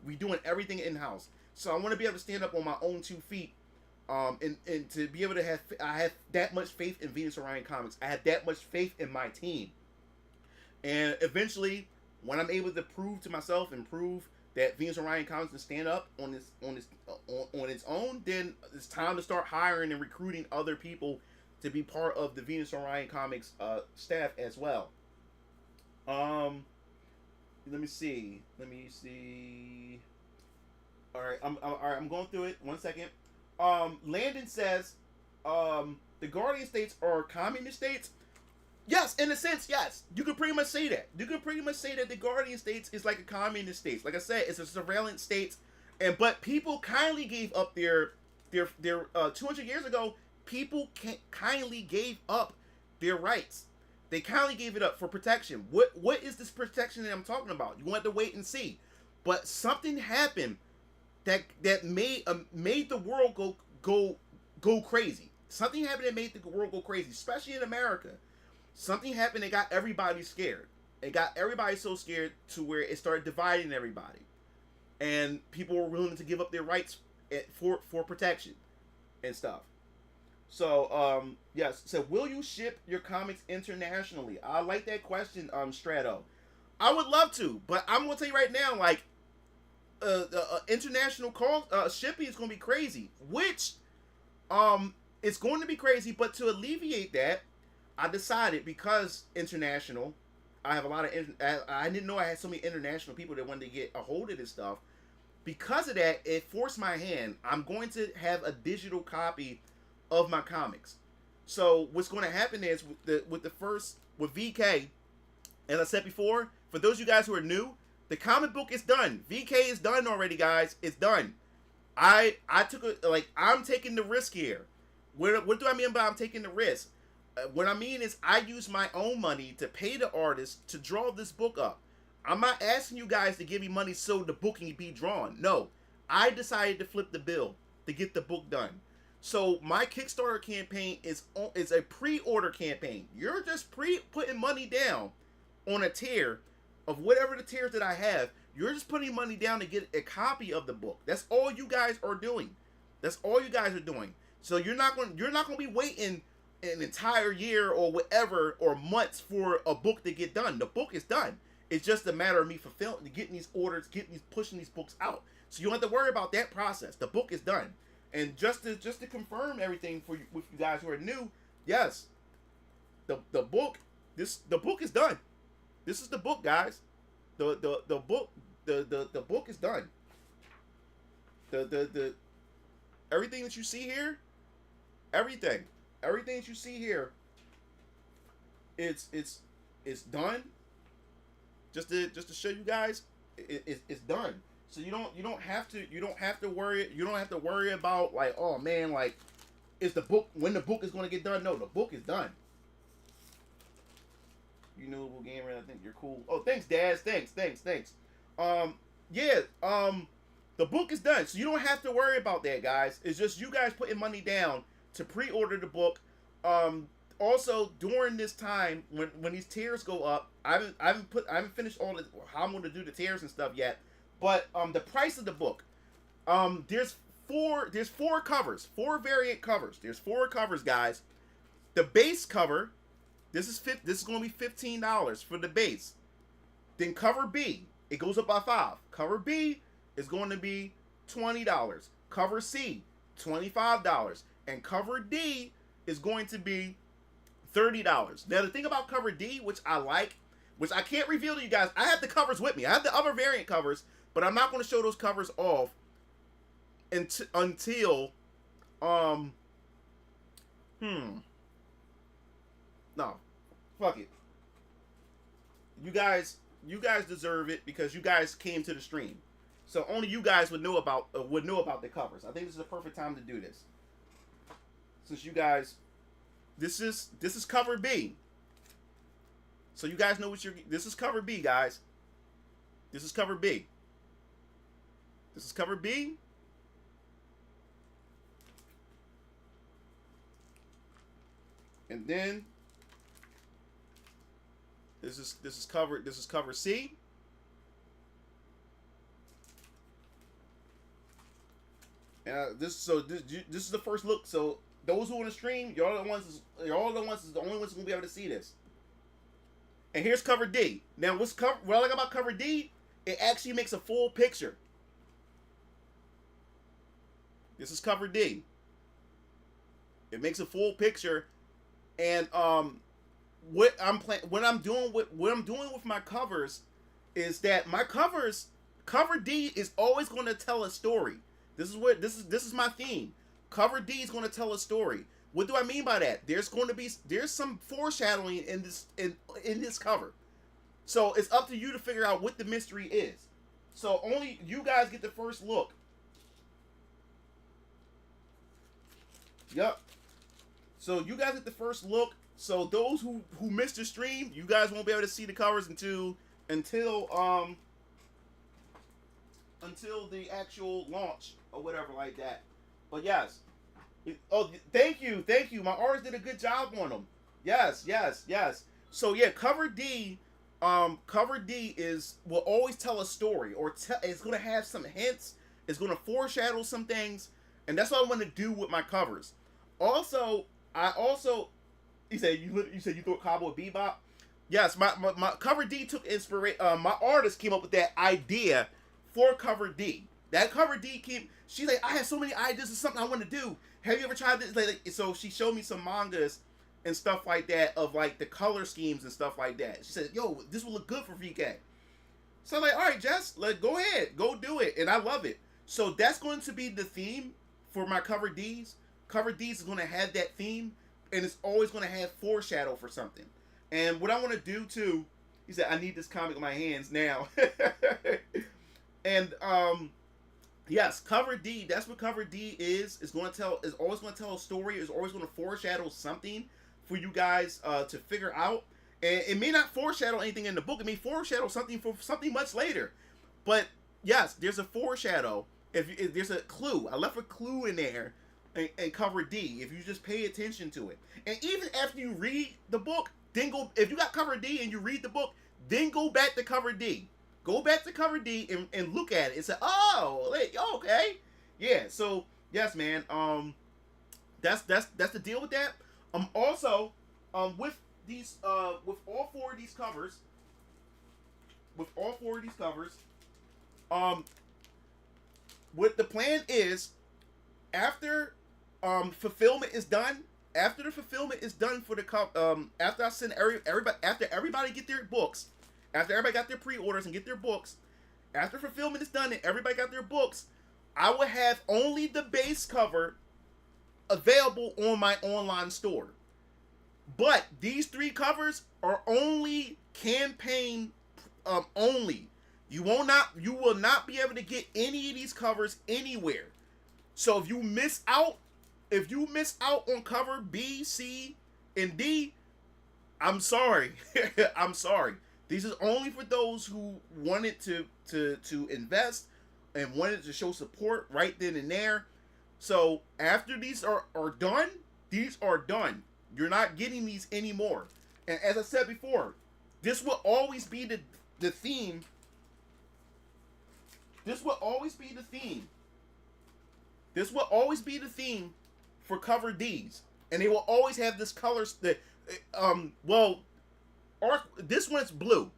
We doing everything in-house. So I want to be able to stand up on my own 2 feet And to be able to have, I have that much faith in Venus Orion Comics. I have that much faith in my team. And eventually, when I'm able to prove to myself and prove that Venus Orion Comics can stand up on its own, then it's time to start hiring and recruiting other people to be part of the Venus Orion Comics staff as well. Let me see. All right, I'm going through it. 1 second. Landon says, the Guardian states are communist states. Yes, in a sense, yes. You could pretty much say that. You could pretty much say that the Guardian states is like a communist state. Like I said, it's a surveillance state, but people kindly gave up their 200 years ago. People kindly gave up their rights. They kindly gave it up for protection. What is this protection that I'm talking about? You want to wait and see, but something happened that made the world go crazy. Something happened that made the world go crazy, especially in America. Something happened that got everybody scared. It got everybody so scared to where it started dividing everybody, and people were willing to give up their rights for protection and stuff. So yes. So will you ship your comics internationally? I like that question, Strato. I would love to, but I'm gonna tell you right now, like, international shipping is gonna be crazy. Which, it's going to be crazy. But to alleviate that, I decided, because international, I have a lot of. I didn't know I had so many international people that wanted to get a hold of this stuff. Because of that, it forced my hand. I'm going to have a digital copy of my comics. So what's going to happen is with VK, as I said before, for those of you guys who are new, the comic book is done. VK is done already, guys. It's done. I'm taking the risk here. What do I mean by I'm taking the risk? What I mean is I use my own money to pay the artist to draw this book up. I'm not asking you guys to give me money so the book can be drawn. No, I decided to flip the bill to get the book done. So my Kickstarter campaign is a pre-order campaign. You're just putting money down on a tier of whatever the tiers that I have. You're just putting money down to get a copy of the book. That's all you guys are doing. That's all you guys are doing. So you're not going to be waiting an entire year or whatever or months for a book to get done. The book is done. It's just a matter of me getting these orders, pushing these books out. So you don't have to worry about that process. The book is done. And just to confirm everything with you guys who are new, yes, the book is done. This is the book, guys. The book is done. The everything that you see here, everything that you see here, it's done. Just to show you guys, it's done. So you don't have to worry about, like, oh man, like, is the book, when the book is going to get done? No, the book is done. You know, gamer, I think you're cool. Oh, thanks, Daz. Thanks. Yeah. The book is done, so you don't have to worry about that, guys. It's just you guys putting money down to pre-order the book. Also, during this time, when these tiers go up, I haven't finished all the, how I'm going to do the tiers and stuff yet. But the price of the book, there's four covers, 4 variant covers. There's 4 covers, guys. The base cover, this is going to be $15 for the base. Then cover B, it goes up by 5. Cover B is going to be $20. Cover C, $25, and cover D is going to be $30. Now the thing about cover D, which I like, which I can't reveal to you guys, I have the covers with me. I have the other variant covers, but I'm not going to show those covers off until no, fuck it. You guys deserve it because you guys came to the stream. So only you guys would know about the covers. I think this is the perfect time to do this. Since you guys, this is cover B. So you guys know this is cover B, guys. This is cover B. This is cover B. And then this is cover C. This is the first look. So those who want to stream, y'all are the ones. Y'all are the ones. Is the only ones who gonna be able to see this. And here's cover D. Now, what I like about cover D? It actually makes a full picture. This is cover D. It makes a full picture, and what I'm doing with my covers is that my cover D is always going to tell a story. This is my theme. Cover D is going to tell a story. What do I mean by that? There's some foreshadowing in this cover. So it's up to you to figure out what the mystery is. So only you guys get the first look. Yep. So you guys get the first look. So those who missed the stream, you guys won't be able to see the covers until the actual launch or whatever like that. But yes. Oh, thank you. My artist did a good job on them. Yes. So yeah, cover D will always tell a story, or it's gonna have some hints. It's gonna foreshadow some things, and that's what I want to do with my covers. Also, you said you thought Cowboy Bebop. Yes, my cover D took inspiration. My artist came up with that idea for cover D. That cover D she's like, I have so many ideas of something I want to do. Have you ever tried this? So she showed me some mangas and stuff like that of like the color schemes and stuff like that. She said, yo, this will look good for VK. So I'm like, all right, Jess, go ahead, go do it. And I love it. So that's going to be the theme for my cover Ds. Cover Ds is going to have that theme, and it's always going to have foreshadow for something. And what I want to do too, he said, I need this comic in my hands now. And yes, cover D. That's what cover D is. Is always going to tell a story. It's always going to foreshadow something for you guys to figure out. And it may not foreshadow anything in the book. It may foreshadow something for something much later. But yes, there's a foreshadow. If there's a clue, I left a clue in there and cover D. If you just pay attention to it, and even after you read the book, then go. If you got cover D and you read the book, then go back to cover D. Go back to cover D and look at it and say, oh, okay, yeah. So yes, man. That's the deal with that. Also, with these, with all four of these covers, what the plan is, after fulfillment is done, after the fulfillment is done for the after I send everybody, after everybody get their books, after everybody got their pre-orders and get their books, after fulfillment is done and everybody got their books, I will have only the base cover available on my online store. But these three covers are only campaign only. You will not be able to get any of these covers anywhere. So if you miss out on cover B, C, and D, I'm sorry. I'm sorry. These are only for those who wanted to invest and wanted to show support right then and there. So after these are done, these are done. You're not getting these anymore. And as I said before, this will always be the theme. This will always be the theme. This will always be the theme for cover Ds. And they will always have this color. This one's blue.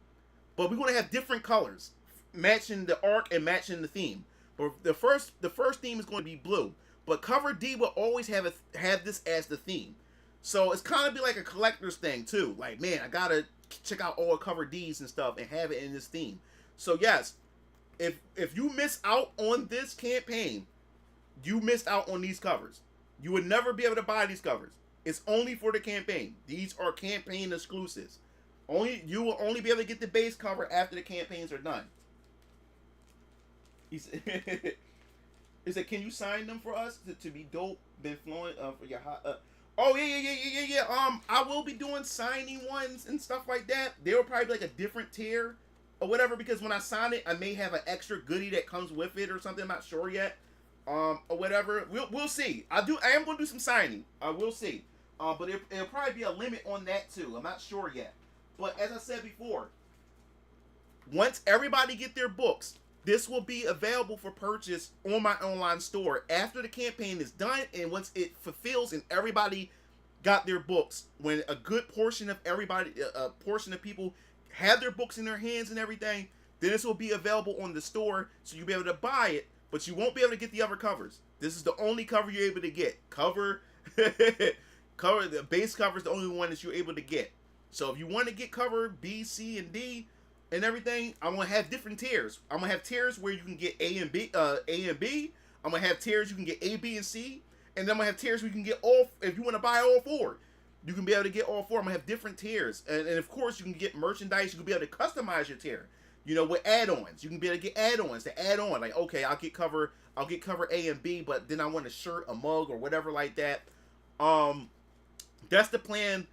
But we're going to have different colors matching the arc and matching the theme. But the first theme is going to be blue. But cover D will always have this as the theme. So it's kind of be like a collector's thing too. Like, man, I gotta check out all cover Ds and stuff and have it in this theme. So yes, if you miss out on this campaign, you missed out on these covers. You would never be able to buy these covers. It's only for the campaign. These are campaign exclusives. You will only be able to get the base cover after the campaigns are done. He said, can you sign them for us to be dope? Been flowing for your hot. Oh yeah. I will be doing signing ones and stuff like that. They will probably be like a different tier or whatever, because when I sign it, I may have an extra goodie that comes with it or something. I'm not sure yet. Or whatever. We'll see. I am going to do some signing. We'll see. But it'll probably be a limit on that too. I'm not sure yet. But as I said before, once everybody get their books, this will be available for purchase on my online store after the campaign is done and once it fulfills and everybody got their books. When a good portion of everybody, a portion of people have their books in their hands and everything, then this will be available on the store, so you'll be able to buy it, but you won't be able to get the other covers. This is the only cover you're able to get. Cover, the base cover is the only one that you're able to get. So if you want to get cover B, C, and D, and everything, I'm gonna have different tiers. I'm gonna have tiers where you can get A and B. I'm gonna have tiers you can get A, B, and C, and then I'm gonna have tiers where you can get all. If you want to buy all four, you can be able to get all four. I'm gonna have different tiers, and of course you can get merchandise. You can be able to customize your tier. You know, with add-ons, you can be able to get add-ons to add on. Like, okay, I'll get cover A and B, but then I want a shirt, a mug, or whatever like that. That's the plan.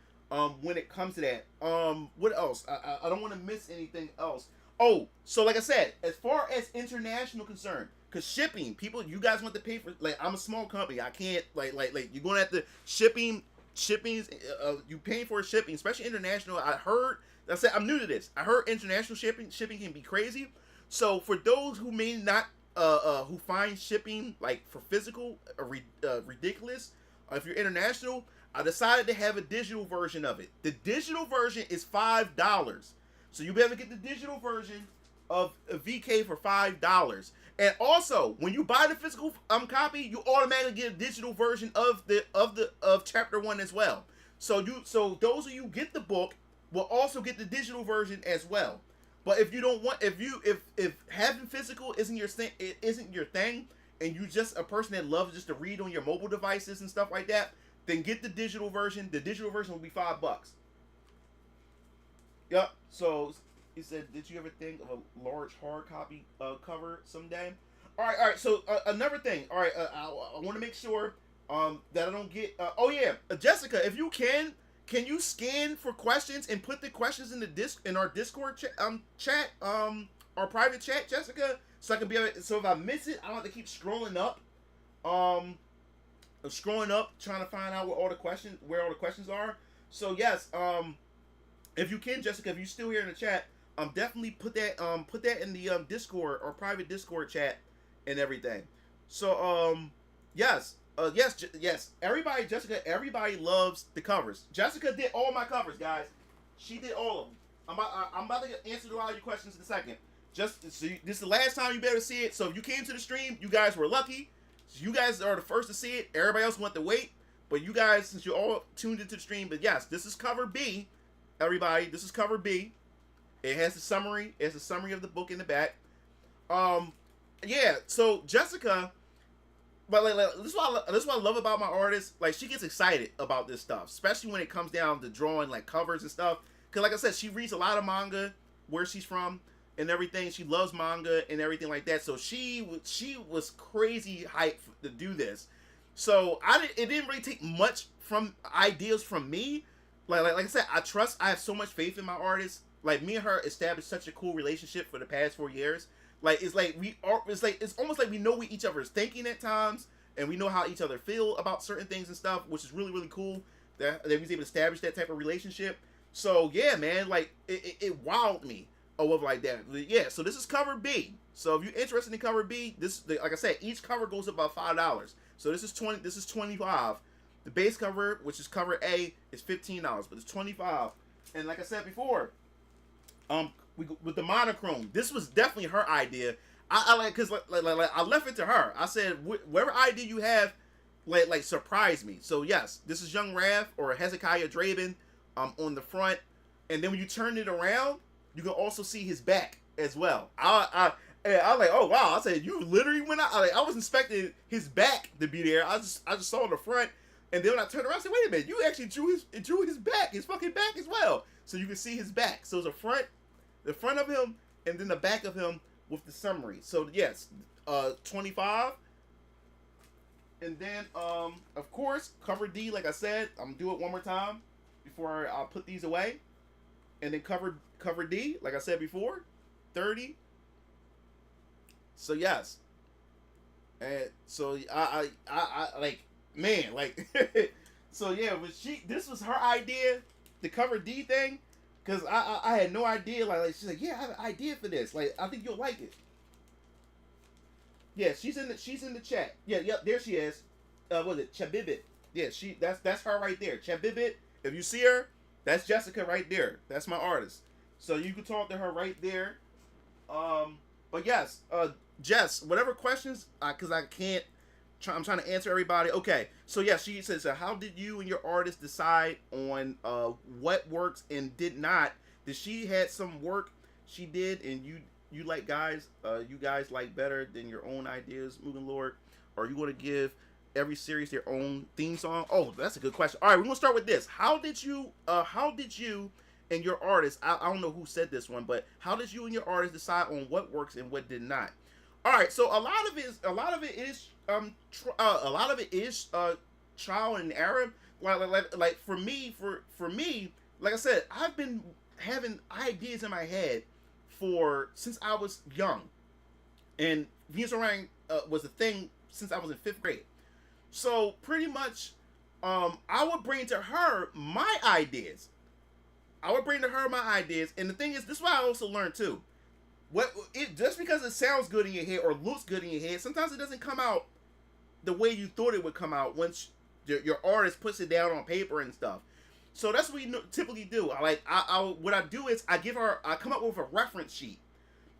When it comes to that, what else? I don't want to miss anything else. Oh, so like I said, as far as international concern, because shipping, people, you guys want to pay for, like, I'm a small company, I can't, like, you're going to have to, shipping, you paying for shipping, especially international. I said, I'm new to this. I heard international shipping can be crazy. So for those who may not, who find shipping, like, for physical, ridiculous, if you're international, I decided to have a digital version of it. The digital version is $5. So you'll be able to get the digital version of a VK for $5. And also, when you buy the physical copy, you automatically get a digital version of chapter 1 as well. So those of you who get the book will also get the digital version as well. But if you don't want, if having physical isn't your thing, and you just a person that loves just to read on your mobile devices and stuff like that, then get the digital version. The digital version will be $5. Yep. So he said, "Did you ever think of a large hard copy cover someday?" All right. So another thing. All right. I want to make sure that I don't get. Oh yeah, Jessica, if you can you scan for questions and put the questions in our Discord chat, our private chat, Jessica, so I can be able. So if I miss it, I don't have to keep scrolling up. Trying to find out where all the questions are. So yes, if you can, Jessica, if you're still here in the chat, definitely put that in the Discord or private Discord chat and everything. So yes, everybody, Jessica, everybody loves the covers. Jessica did all my covers, guys. She did all of them. I'm about to answer a lot of your questions in a second. Just so this is the last time you better see it. So if you came to the stream, you guys were lucky. You guys are the first to see it. Everybody else went to wait. But you guys, since you're all tuned into the stream, but yes, this is cover B. Everybody, this is cover B. It has a summary. It has a summary of the book in the back. Yeah, so Jessica, but this is what I love about my artist. Like, she gets excited about this stuff, especially when it comes down to drawing like covers and stuff. Because like I said, she reads a lot of manga where she's from and everything. She loves manga and everything like that. So she was crazy hyped to do this. So it didn't really take much from ideas from me. Like I said, I have so much faith in my artist. Like, me and her established such a cool relationship for the past 4 years. Like, it's almost like we know what each other is thinking at times, and we know how each other feel about certain things and stuff, which is really, really cool that we was able to establish that type of relationship. So yeah, man, like it wowed me like that. Yeah, so this is cover B. So if you're interested in cover B, like I said, each cover goes up about $5. So this is $25. The base cover, which is cover A, is $15, but it's $25. And like I said before, with the monochrome, this was definitely her idea. I like, cause like I left it to her. I said, whatever idea you have, like surprise me. So yes, this is Young Raph or Hezekiah Draven, on the front, and then when you turn it around, you can also see his back as well. I was like, oh wow! I said, you literally went out. I was expecting his back to be there. I just saw the front, and then when I turned around, I said, wait a minute, you actually drew his back, his fucking back as well. So you can see his back. So it's the front of him, and then the back of him with the summary. So yes, 25. And then of course, cover D, like I said, I'm gonna do it one more time before I'll put these away. And then cover D, like I said before, 30. So yes. And so I like, man, like so yeah, but this was her idea, the cover D thing. Cause I had no idea, like she's like, yeah, I have an idea for this. Like, I think you'll like it. Yeah, she's in the chat. Yeah, yep, there she is. Was it Chabibit? Yeah, that's her right there. Chabibit. If you see her, that's Jessica right there. That's my artist. So you can talk to her right there. But yes, Jess, whatever questions, because I can't. I'm trying to answer everybody. Okay, so yeah, she says, how did you and your artist decide on what works and did not? Did she had some work she did and you like guys, you guys like better than your own ideas, Mugen Lord? Or are you going to give every series their own theme song? Oh, that's a good question. All right, we're gonna start with this. How did you and your artist? I don't know who said this one, but how did you and your artist decide on what works and what did not? All right, so a lot of it is trial and error. Like for me, like I said, I've been having ideas in my head since I was young, and Venus Orion was a thing since I was in 5th grade. So pretty much, I would bring to her my ideas. And the thing is, this is what I also learned too. Just because it sounds good in your head or looks good in your head, sometimes it doesn't come out the way you thought it would come out once your artist puts it down on paper and stuff. So that's what we typically do. What I do is I come up with a reference sheet,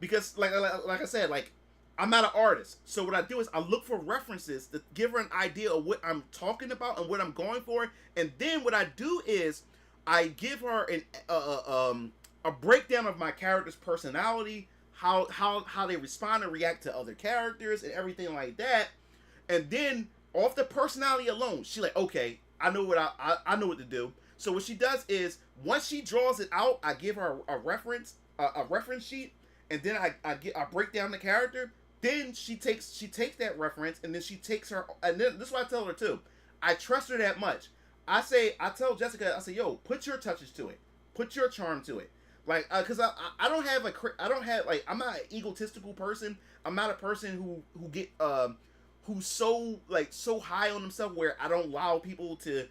because like I said, like, I'm not an artist. So what I do is I look for references to give her an idea of what I'm talking about and what I'm going for. And then what I do is I give her a breakdown of my character's personality, how they respond and react to other characters and everything like that. And then off the personality alone, she like, okay, I know what I know what to do. So what she does is, once she draws it out, I give her a reference sheet, and then I break down the character. Then she takes that reference, and then she takes her, and then this is what I tell her too. I trust her that much. I tell Jessica, I say, yo, put your touches to it, put your charm to it, like, cause I don't have like, I'm not an egotistical person. I'm not a person who's so high on themselves where I don't allow people to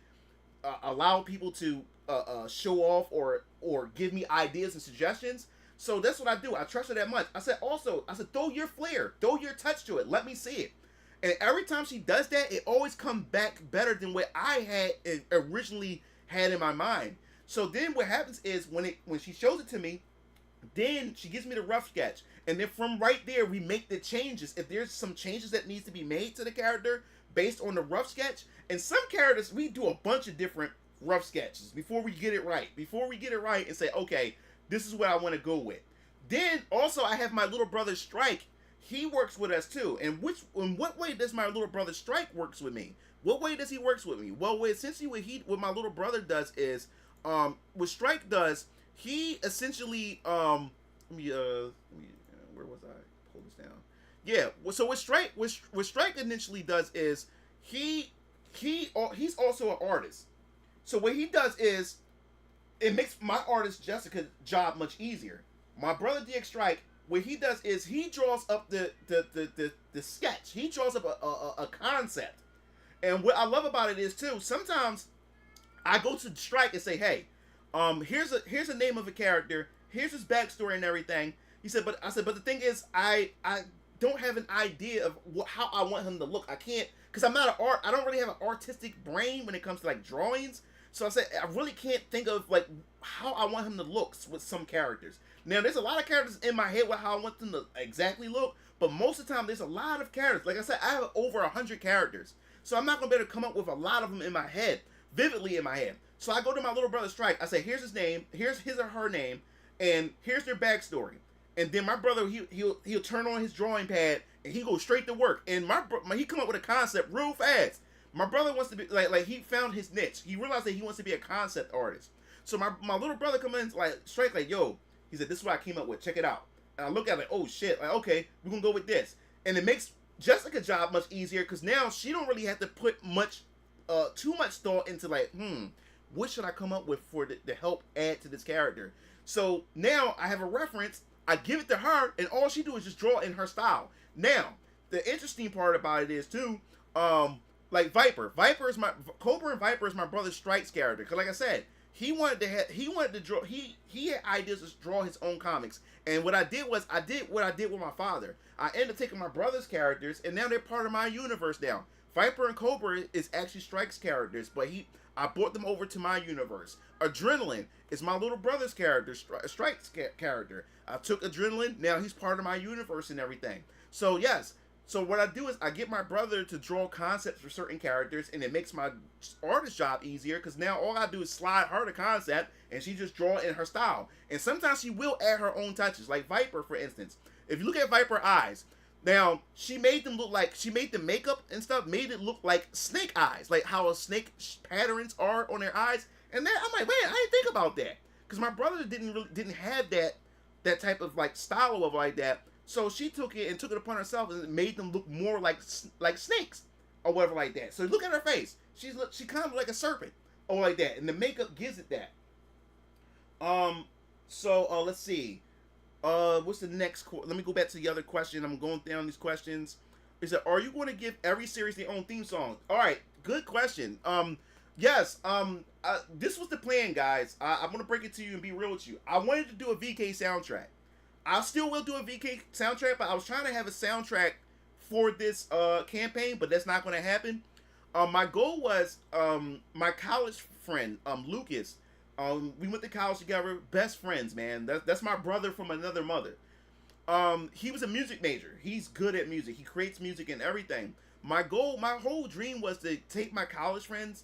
show off or give me ideas and suggestions. So that's what I do. I trust her that much. I said, throw your flair, throw your touch to it. Let me see it. And every time she does that, it always comes back better than what I had originally had in my mind. So then what happens is when she shows it to me, then she gives me the rough sketch. And then from right there, we make the changes. If there's some changes that needs to be made to the character based on the rough sketch, and some characters, we do a bunch of different rough sketches before we get it right. And say, okay, this is what I want to go with. Then also I have my little brother Strike. He works with us too. And in what way does my little brother Strike works with me? What way does he works with me? Well, essentially what my little brother does is, what Strike does, he essentially where was I? Pull this down. Yeah. So what Strike initially does is he's also an artist. So what he does is, it makes my artist Jessica's job much easier. My brother DX Strike, what he does is he draws up the sketch. He draws up a concept. And what I love about it is too, sometimes I go to Strike and say, hey, here's the name of a character, here's his backstory and everything. He said, but the thing is, I don't have an idea of how I want him to look. I can't, because I don't really have an artistic brain when it comes to like drawings. So I said, I really can't think of like how I want him to look with some characters. Now, there's a lot of characters in my head with how I want them to exactly look, but most of the time, there's a lot of characters. Like I said, I have over 100 characters. So I'm not going to be able to come up with a lot of them in my head, vividly in my head. So I go to my little brother Strike. I say, here's his name, here's his or her name, and here's their backstory. And then my brother, he'll turn on his drawing pad, and he goes straight to work. And he come up with a concept real fast. My brother wants to be, like he found his niche. He realized that he wants to be a concept artist. So my little brother come in, like, straight, like, yo, he said, this is what I came up with. Check it out. And I look at it, like, oh, shit. Like, okay, we're going to go with this. And it makes Jessica's job much easier, because now she don't really have to put too much thought into, like, what should I come up with to help add to this character? So now I have a reference. I give it to her, and all she do is just draw in her style. Now, the interesting part about it is, too, like Cobra and Viper is my brother Strike's character. Because like I said, he wanted to draw he had ideas to draw his own comics. And what I did was I did what I did with my father. I ended up taking my brother's characters, and now they're part of my universe now. Viper and Cobra is actually Strike's characters, but I brought them over to my universe. Adrenaline is my little brother's character, Strike's character. I took Adrenaline, now he's part of my universe and everything. So yes, so what I do is I get my brother to draw concepts for certain characters, and it makes my artist job easier because now all I do is slide her the concept, and she just draw in her style. And sometimes she will add her own touches, like Viper, for instance. If you look at Viper eyes, now she made them look like the makeup and stuff made it look like snake eyes, like how a snake patterns are on their eyes. And then I'm like, man, I didn't think about that because my brother didn't have that type of like style of like that. So she took it upon herself and made them look more like snakes or whatever like that. So look at her face; she kind of like a serpent or like that, and the makeup gives it that. So let's see. What's the next? Let me go back to the other question. I'm going down these questions. Is that are you going to give every series their own theme song? All right, good question. Yes. This was the plan, guys. I'm gonna break it to you and be real with you. I wanted to do a VK soundtrack. I still will do a VK soundtrack, but I was trying to have a soundtrack for this campaign, but that's not going to happen. My goal was my college friend, Lucas. We went to college together, best friends, man. That's my brother from another mother. He was a music major. He's good at music. He creates music and everything. My whole dream was to take my college friends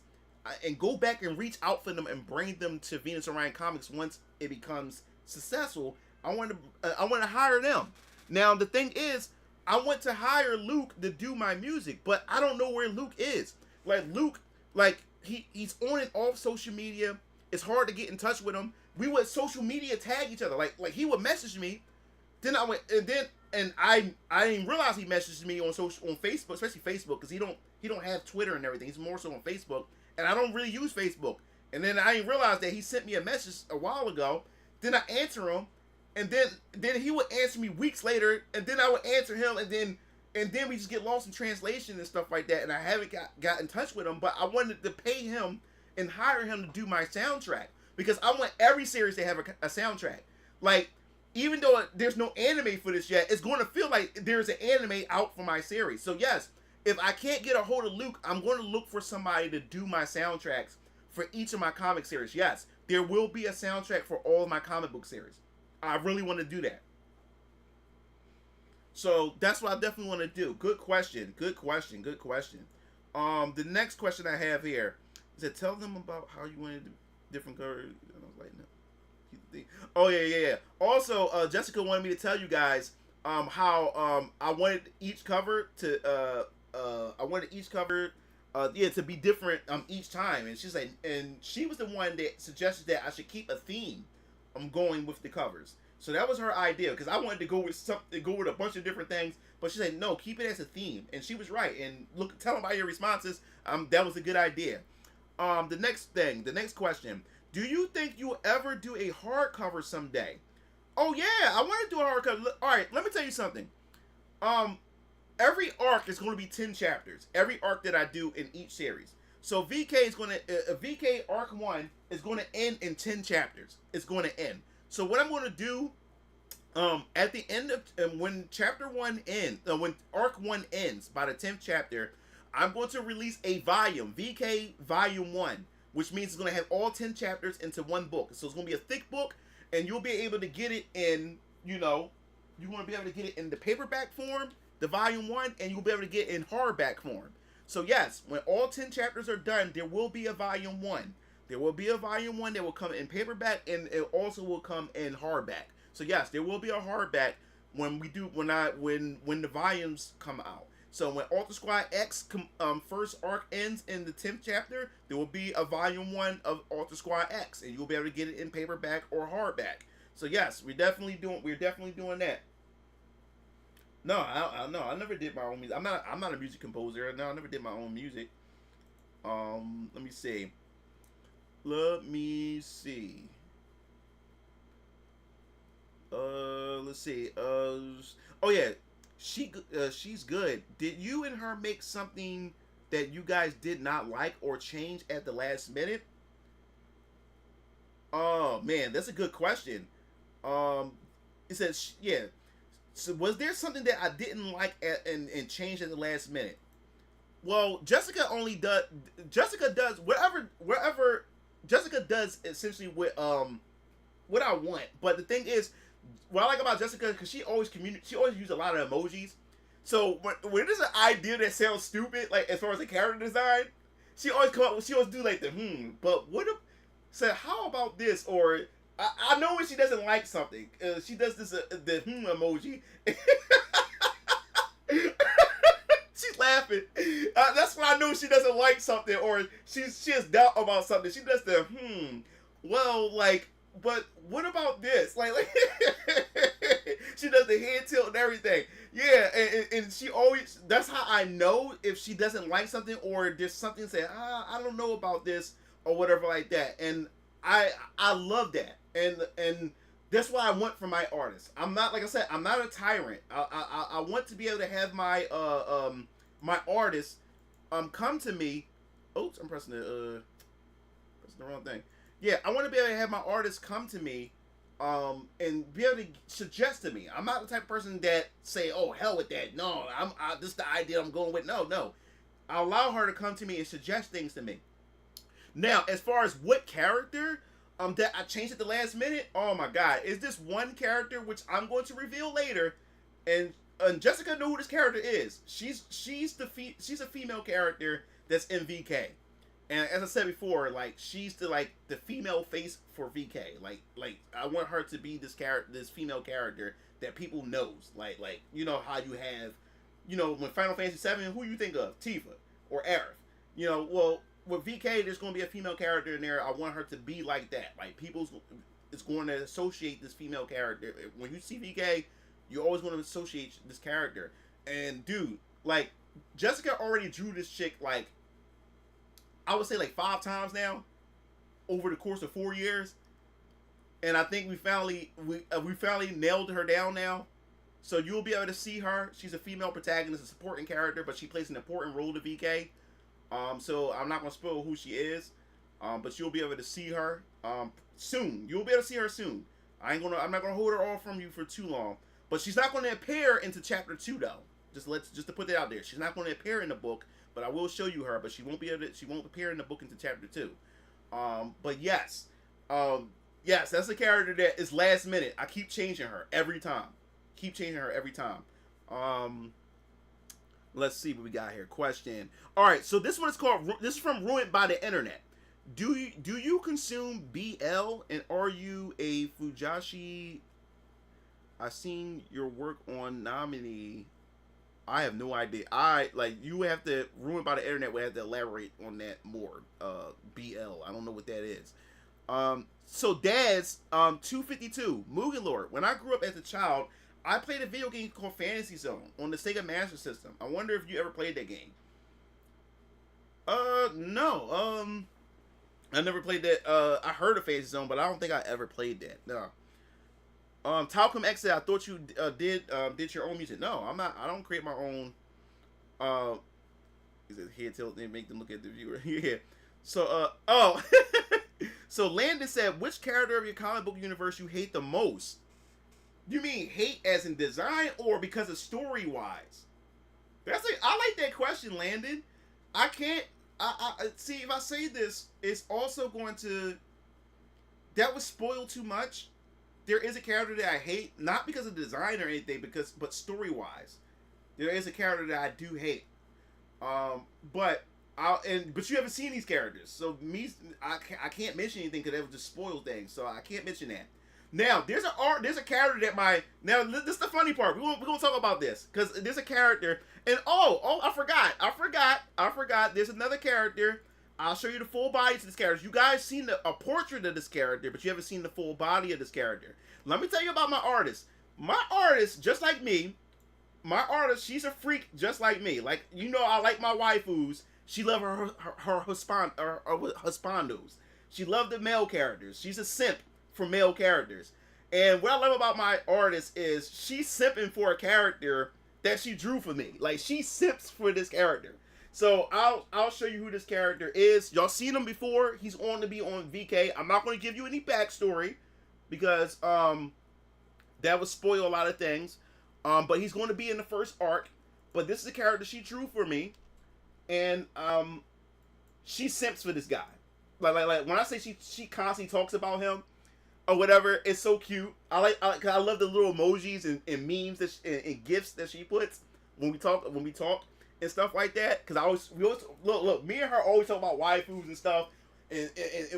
and go back and reach out for them and bring them to Venus Orion Comics once it becomes successful. I want to hire them. Now the thing is, I want to hire Luke to do my music, but I don't know where Luke is. Like Luke, he's on and off social media. It's hard to get in touch with him. We would social media tag each other. Like he would message me. Then I didn't realize he messaged me on Facebook, especially Facebook, because he don't have Twitter and everything. He's more so on Facebook, and I don't really use Facebook. And then I didn't realize that he sent me a message a while ago. Then I answer him. And then he would answer me weeks later, and then I would answer him, and then we just get lost in translation and stuff like that. And I haven't got in touch with him, but I wanted to pay him and hire him to do my soundtrack because I want every series to have a soundtrack. Like, even though there's no anime for this yet, it's going to feel like there's an anime out for my series. So yes, if I can't get a hold of Luke, I'm going to look for somebody to do my soundtracks for each of my comic series. Yes, there will be a soundtrack for all of my comic book series. I really want to do that. So that's what I definitely want to do. Good question. Good question. Good question. The next question I have here is that tell them about how you wanted different covers. I was like, no. Oh yeah. Also, Jessica wanted me to tell you guys how I wanted each cover to to be different each time. And she's like, and she was the one that suggested that I should keep a theme. I'm going with the covers. So that was her idea because I wanted to go with a bunch of different things, but she said no, keep it as a theme, and she was right. And look, tell them about your responses. That was a good idea. The next question: do you think you will ever do a hardcover someday? Oh yeah, I want to do a hardcover. All right, let me tell you something. Every arc is going to be 10 chapters. Every arc that I do in each series. So VK is going to VK arc 1 is going to end in 10 chapters. It's going to end. So what I'm going to do at the end of when chapter 1 ends, when arc 1 ends by the 10th chapter, I'm going to release a volume, VK volume 1, which means it's going to have all 10 chapters into one book. So it's going to be a thick book, and you'll be able to get it in, you're going to be able to get it in the paperback form, the volume 1, and you'll be able to get it in hardback form. So yes, when all 10 chapters are done, there will be a volume 1. There will be a volume 1 that will come in paperback, and it also will come in hardback. So yes, there will be a hardback when the volumes come out. So when Alter Squad X first arc ends in the 10th chapter, there will be a volume 1 of Alter Squad X, and you'll be able to get it in paperback or hardback. So yes, we're definitely doing that. No, I never did my own music. I'm not a music composer. No, I never did my own music. Let me see. Let's see. Oh yeah, she's good. Did you and her make something that you guys did not like or change at the last minute? Oh man, that's a good question. Um, it says yeah. So was there something that I didn't like and changed at the last minute? Well, Jessica does whatever Jessica does essentially with what I want. But the thing is, what I like about Jessica because she always uses a lot of emojis. So when there's an idea that sounds stupid, like as far as the character design, she always do like the but what if said how about this or I know when she doesn't like something. She does this the emoji. She's laughing. That's when I know she doesn't like something or she has doubt about something. She does the well, like, but what about this? Like she does the head tilt and everything. Yeah, and she always, that's how I know if she doesn't like something or there's something saying, I don't know about this or whatever like that. And I love that. And that's what I want from my artist. I'm not, like I said, I'm not a tyrant. I want to be able to have my my artist come to me. Oops, I'm pressing the wrong thing. Yeah, I want to be able to have my artist come to me and be able to suggest to me. I'm not the type of person that say, "Oh, hell with that." No, this is the idea I'm going with. No. I allow her to come to me and suggest things to me. Now, as far as what character that I changed at the last minute, oh my god, is this one character which I'm going to reveal later, and Jessica knew who this character is. She's a female character that's in VK. And as I said before, like she's the female face for VK. Like I want her to be this female character that people knows. Like you know how you have, you know, when Final Fantasy VII, who you think of? Tifa or Aerith. You know, well with VK, there's going to be a female character in there. I want her to be like that. Like it's going to associate this female character. When you see VK, you always want to associate this character. And dude, like Jessica already drew this chick like, I would say like 5 times now, over the course of 4 years, and I think we finally nailed her down now. So you'll be able to see her. She's a female protagonist, a supporting character, but she plays an important role to VK. So I'm not gonna spoil who she is, but you'll be able to see her soon. You'll be able to see her soon. I'm not gonna hold her off from you for too long, but she's not gonna appear into chapter 2 though. Just to put that out there, she's not gonna appear in the book. But I will show you her, but she won't appear in the book into chapter 2. But yes, that's a character that is last minute. I keep changing her every time. Let's see what we got here. Question. All right, so this one is called. This is from Ruined by the Internet. Do you consume BL and are you a Fujashi? I seen your work on Nominee. I have no idea. You have to, Ruined by the Internet, we have to elaborate on that more. BL. I don't know what that is. So Dad's 252 Mugen Lord. When I grew up as a child, I played a video game called Fantasy Zone on the Sega Master System. I wonder if you ever played that game. No. I never played that. I heard of Fantasy Zone, but I don't think I ever played that. No. Talcum X said, I thought you did your own music. No, I'm not. I don't create my own. Is it head tilt and make them look at the viewer? Yeah. So, so Landon said, which character of your comic book universe you hate the most? You mean hate as in design or because of story wise? I like that question, Landon. I can't. I see if I say this, it's also going to. That would spoil too much. There is a character that I hate, not because of design or anything, but story wise, there is a character that I do hate. But you haven't seen these characters, so I can't mention anything because that would just spoil things. So I can't mention that. Now there's a character that this is the funny part. We're gonna talk about this because there's a character, and I forgot. There's another character. I'll show you the full body to this character. You guys seen a portrait of this character, but you haven't seen the full body of this character. Let me tell you about my artist. My artist, just like me, she's a freak just like me. Like, you know, I like my waifus. She love her husbandos. She loved the male characters. She's a simp for male characters. And what I love about my artist is she's simping for a character that she drew for me. Like, she simps for this character. So I'll show you who this character is. Y'all seen him before. He's on to be on VK. I'm not going to give you any backstory because that would spoil a lot of things. But he's going to be in the first arc. But this is a character she drew for me, and she simps for this guy. Like when I say she constantly talks about him or whatever, it's so cute. I love the little emojis and memes and gifs that she puts when we talk and stuff like that. Because we always look. Me and her always talk about waifus and stuff, and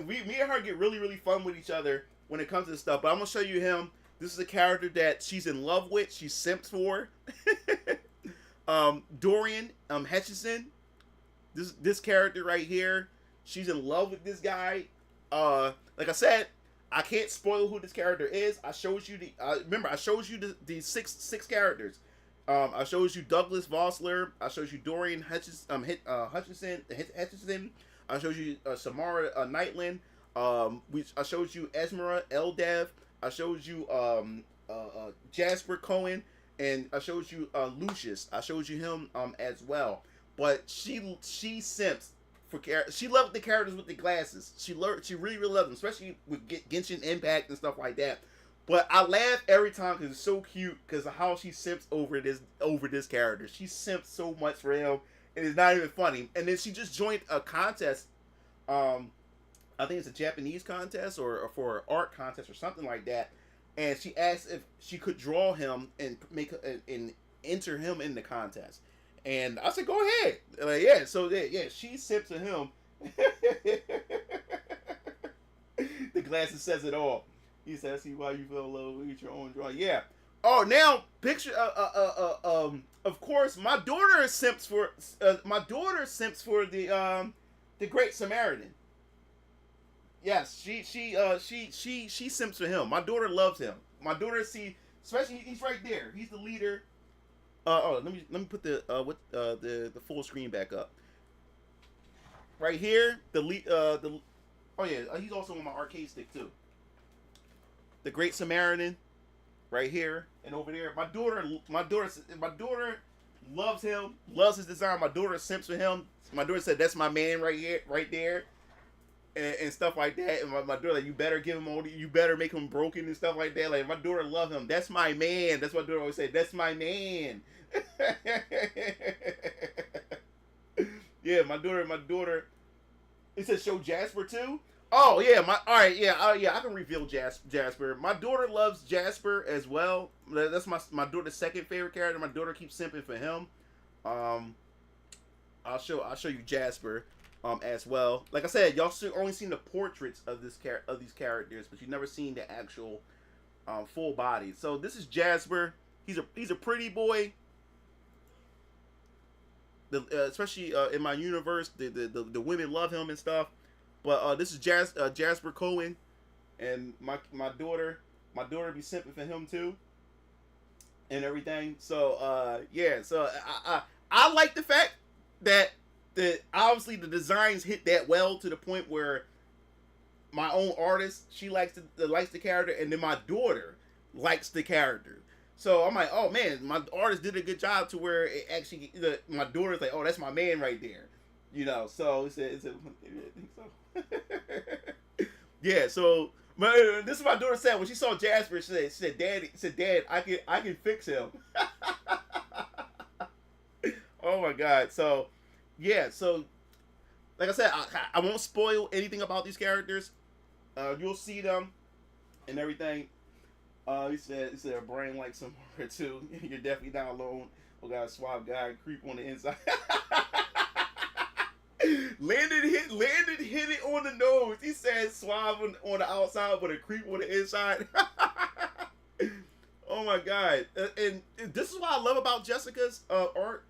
me and her get really fun with each other when it comes to this stuff. But I'm gonna show you him. This is a character that she's in love with. She simps for. Dorian Hutchinson. This character right here. She's in love with this guy. Like I said, I can't spoil who this character is. I showed you remember I showed you the six characters. I showed you Douglas Vossler. I showed you Dorian Hutchinson. I showed you Samara Nightland. I showed you Esmera Eldev. I showed you Jasper Cohen, and I showed you Lucius. I showed you him as well. But she simps for characters. She loved the characters with the glasses. She really loved them, especially with Genshin Impact and stuff like that. But I laugh every time because it's so cute because of how she simps over this character. She simps so much for him, and it's not even funny. And then she just joined a contest. I think it's a Japanese contest or for an art contest or something like that. And she asked if she could draw him and and enter him in the contest. And I said, go ahead. Like, yeah, so yeah, she sips to him. The glasses says it all. He says, "See why you fell low, eat your own drawing." Yeah. Oh, now picture. Of course, my daughter simps for the Great Samaritan. Yes, she simps for him. My daughter loves him. My daughter especially he's right there. He's the leader. Let me put the full screen back up. Right here, he's also on my arcade stick too. The Great Samaritan, right here and over there. My daughter loves him, loves his design. My daughter simps for him. My daughter said, "That's my man right here, right there," and stuff like that. And my daughter, like, you better give him all, you better make him broken and stuff like that. Like, my daughter love him. That's my man. That's what my daughter always say. That's my man. Yeah, my daughter. It says show Jasper too. Oh yeah, I can reveal Jasper. My daughter loves Jasper as well. That's my daughter's second favorite character. My daughter keeps simping for him. I'll show you Jasper as well. Like I said, y'all only seen the portraits of these characters, but you've never seen the actual full body. So this is Jasper. He's a pretty boy. Especially in my universe, the women love him and stuff. But this is Jasper Cohen, and my daughter be simping for him too, and everything. So yeah, so I like the fact that obviously the designs hit that well to the point where my own artist, she likes the character, and then my daughter likes the character. So I'm like, oh man, my artist did a good job to where it actually my daughter's like, oh, that's my man right there, you know. So it's a I think so. Yeah, so this is what my daughter said when she saw Jasper. She said, "Dad, I can fix him." Oh my God! So yeah, so like I said, I won't spoil anything about these characters. You'll see them and everything. He said a brain like somewhere too. You're definitely not alone. Oh God, swab guy, creep on the inside. Landed hit it on the nose. He said suave on the outside, but a creep on the inside. Oh my God! And this is what I love about Jessica's art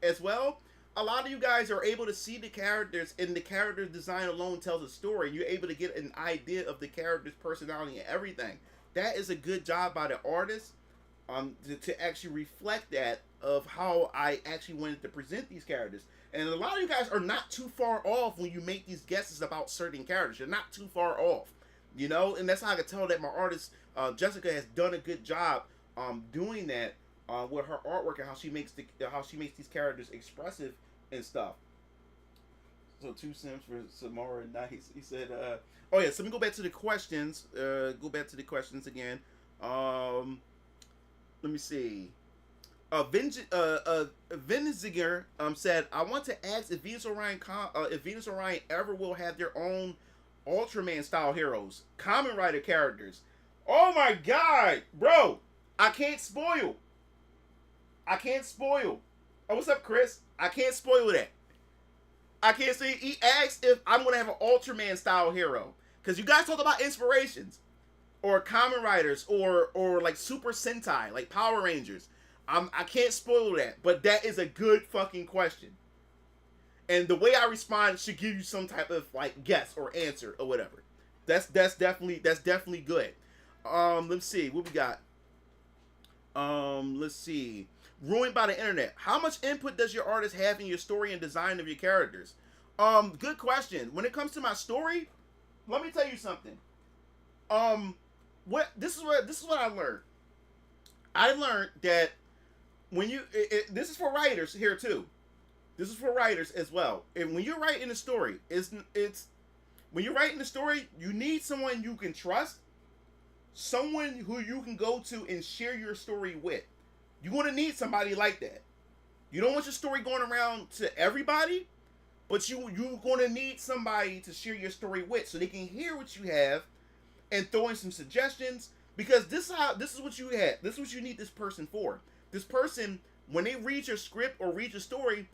as well. A lot of you guys are able to see the characters, and the character design alone tells a story. You're able to get an idea of the character's personality and everything. That is a good job by the artist to actually reflect that of how I actually wanted to present these characters. And a lot of you guys are not too far off when you make these guesses about certain characters. You're not too far off, you know? And that's how I can tell that my artist, Jessica, has done a good job doing that with her artwork and how she makes these characters expressive and stuff. So 2 cents for Samara Nice. He said, "Oh yeah." So let me go back to the questions. Go back to the questions again. Let me see. Vinziger said, "I want to ask if if Venus Orion ever will have their own Ultraman style heroes, Kamen Rider characters." Oh my god, bro! I can't spoil. I can't spoil. Oh, what's up, Chris? I can't spoil that. I can't say. He asked if I'm gonna have an Ultraman style hero, because you guys talk about inspirations, or Kamen Riders, or like Super Sentai, like Power Rangers. I can't spoil that, but that is a good fucking question. And the way I respond should give you some type of like guess or answer or whatever. That's definitely good. Let's see what we got. Let's see. Ruined by the internet. How much input does your artist have in your story and design of your characters? Good question. When it comes to my story, let me tell you something. This is what I learned. I learned that when you this is for writers here too. This is for writers as well. And when you're writing a story, it's when you're writing a story, you need someone you can trust, someone who you can go to and share your story with. You're going to need somebody like that. You don't want your story going around to everybody, but you're going to need somebody to share your story with so they can hear what you have and throw in some suggestions, because this is what you have. This is what you need this person for. This person, when they read your script or read your story,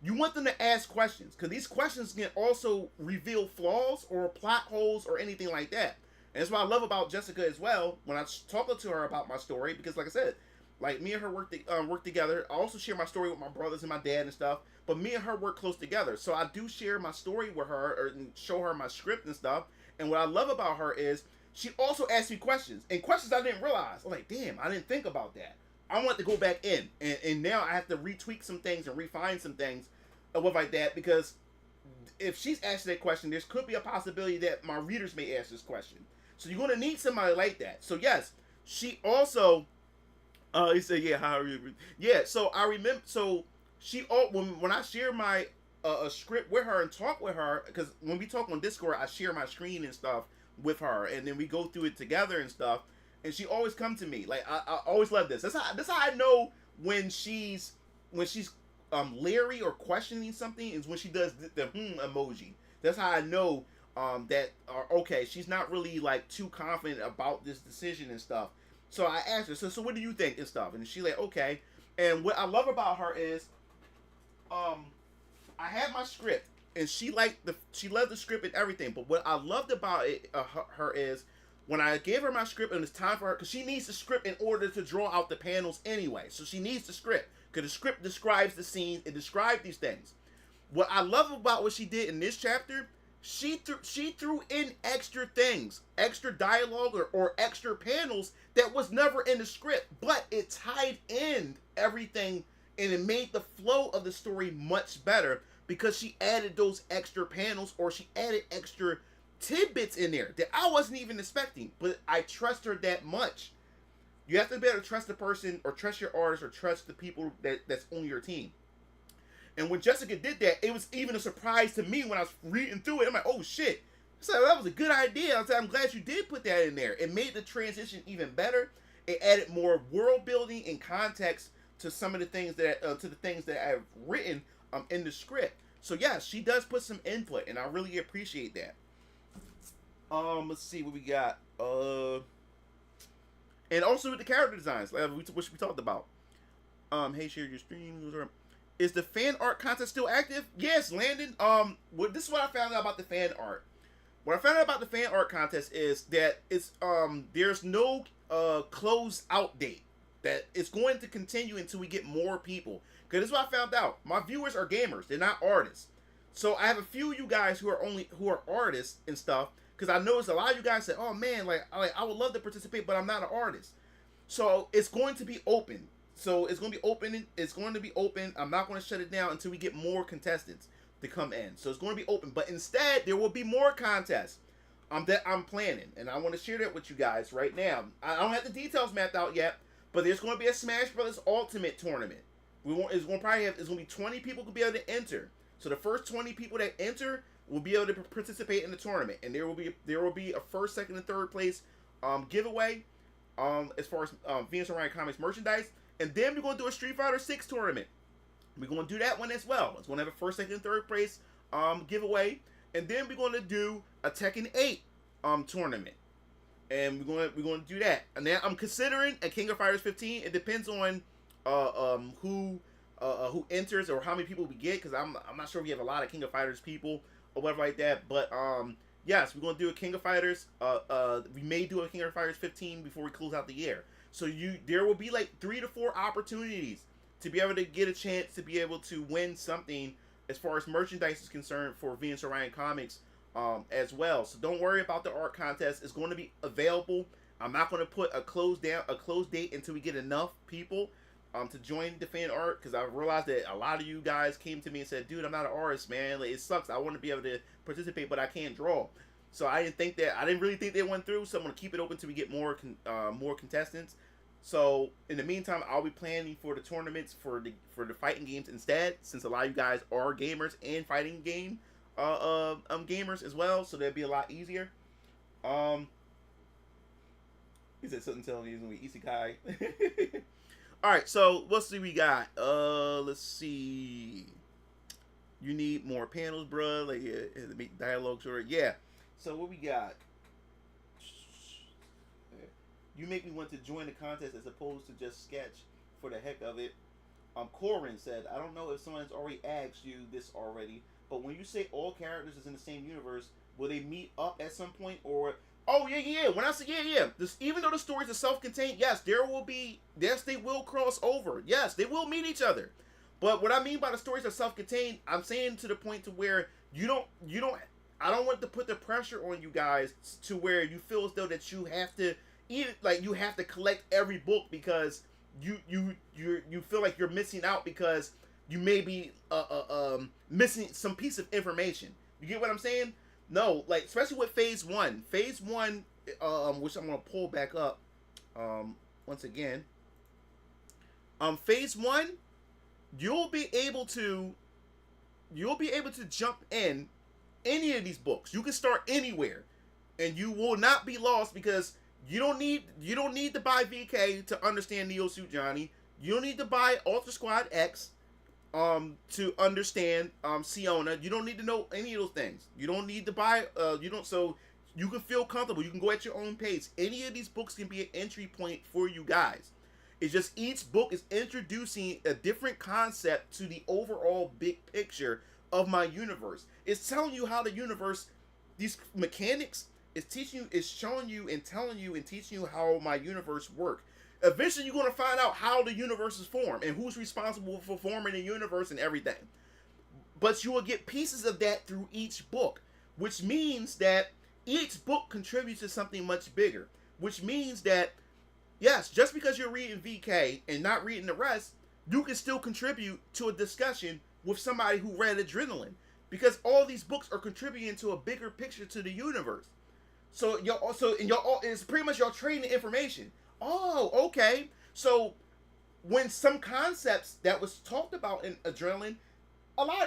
you want them to ask questions, because these questions can also reveal flaws or plot holes or anything like that. And that's what I love about Jessica as well when I talk to her about my story, because like I said, like me and her work together. I also share my story with my brothers and my dad and stuff, but me and her work close together. So I do share my story with her and show her my script and stuff. And what I love about her is she also asks me questions, and questions I didn't realize. I'm like, damn, I didn't think about that. I want to go back in, and now I have to retweak some things and refine some things and stuff like that, because if she's asking that question, there could be a possibility that my readers may ask this question. So you're going to need somebody like that. So yes, she also, he said, yeah, how are you? Yeah, so I remember, so she, when I share my a script with her and talk with her, because when we talk on Discord, I share my screen and stuff with her, and then we go through it together and stuff. And she always come to me. Like I always love this. That's how I know when she's leery or questioning something, is when she does the emoji. That's how I know that okay, she's not really like too confident about this decision and stuff. So I asked her, so what do you think and stuff? And she's like, okay. And what I love about her is, I had my script, and she loved the script and everything. But what I loved about it, her is, when I gave her my script and it's time for her, because she needs the script in order to draw out the panels anyway. So she needs the script, because the script describes the scenes, it describes these things. What I love about what she did in this chapter, she threw in extra things, extra dialogue or extra panels that was never in the script, but it tied in everything, and it made the flow of the story much better, because she added those extra panels, or she added extra tidbits in there that I wasn't even expecting, but I trust her that much. You have to be able to trust the person, or trust your artist, or trust the people that's on your team. And when Jessica did that, it was even a surprise to me when I was reading through it. I'm like, oh shit. So that was a good idea. I said, I'm glad you did put that in there. It made the transition even better. It added more world building and context to some of the things that I've written in the script. So yeah, she does put some input, and I really appreciate that. Let's see what we got. And also with the character designs, which we talked about. Hey, share your stream. Is the fan art contest still active? Yes, Landon. This is what I found out about the fan art. What I found out about the fan art contest is that it's there's no close out date. That it's going to continue until we get more people. Because this is what I found out. My viewers are gamers. They're not artists. So I have a few of you guys who are artists and stuff. Because I noticed a lot of you guys said, oh man, I would love to participate, but I'm not an artist. So it's going to be open. It's going to be open. I'm not going to shut it down until we get more contestants to come in. So it's going to be open. But instead, there will be more contests that I'm planning. And I want to share that with you guys right now. I don't have the details mapped out yet, but there's going to be a Smash Brothers Ultimate tournament. It's going to be 20 people could be able to enter. So the first 20 people that enter will be able to participate in the tournament, and there will be a first, second, and third place giveaway as far as Venus Orion Comics merchandise, and then we're gonna do a Street Fighter 6 tournament. We're gonna do that one as well. It's gonna have a first, second, and third place giveaway, and then we're gonna do a Tekken 8 tournament, and we're gonna do that. And then I'm considering a King of Fighters 15. It depends on who enters or how many people we get, because I'm not sure if we have a lot of King of Fighters people or whatever like that. But yes, we're gonna do a King of Fighters. We may do a King of Fighters 15 before we close out the year. So there will be like 3 to 4 opportunities to be able to get a chance to be able to win something as far as merchandise is concerned for Venus Orion Comics as well. So don't worry about the art contest. It's going to be available. I'm not going to put a close date until we get enough people to join the fan art, because I realized that a lot of you guys came to me and said, dude, I'm not an artist, man. Like, it sucks. I want to be able to participate, but I can't draw. So I didn't really think they went through. So I'm going to keep it open until we get more contestants. So in the meantime, I'll be planning for the tournaments for the fighting games instead, since a lot of you guys are gamers and fighting game gamers as well. So that'd be a lot easier. He said something telling me he's gonna be isekai. All right, so let's see. We got let's see. You need more panels, bro. Like, yeah, to make dialogue shorter. Yeah. So what we got? You make me want to join the contest as opposed to just sketch for the heck of it. Oran said, I don't know if someone's already asked you this already, but when you say all characters is in the same universe, will they meet up at some point? Or oh yeah. When I say yeah. This, even though the stories are self-contained, yes, they will cross over. Yes, they will meet each other. But what I mean by the stories are self-contained, I'm saying to the point to where I don't want to put the pressure on you guys to where you feel as though that you have to you have to collect every book because you feel like you're missing out because you may be missing some piece of information. You get what I'm saying? No, like especially with phase one, which I'm gonna pull back up once again. Phase one, you'll be able to jump in any of these books. You can start anywhere, and you will not be lost because you don't need to buy VK to understand Neo Suit Johnny. You don't need to buy Ultra Squad X to understand Siona. You don't need to know any of those things. You don't need to buy so you can feel comfortable. You can go at your own pace. Any of these books can be an entry point for you guys. It's just each book is introducing a different concept to the overall big picture of my universe. It's telling you how the universe, these mechanics, is showing you and telling you and teaching you how my universe works. Eventually, you're going to find out how the universe is formed and who's responsible for forming the universe and everything. But you will get pieces of that through each book, which means that each book contributes to something much bigger. Which means that, yes, just because you're reading VK and not reading the rest, you can still contribute to a discussion with somebody who read Adrenaline. Because all these books are contributing to a bigger picture to the universe. So it's pretty much y'all trading information. Oh, okay. So when some concepts that was talked about in Adrenaline,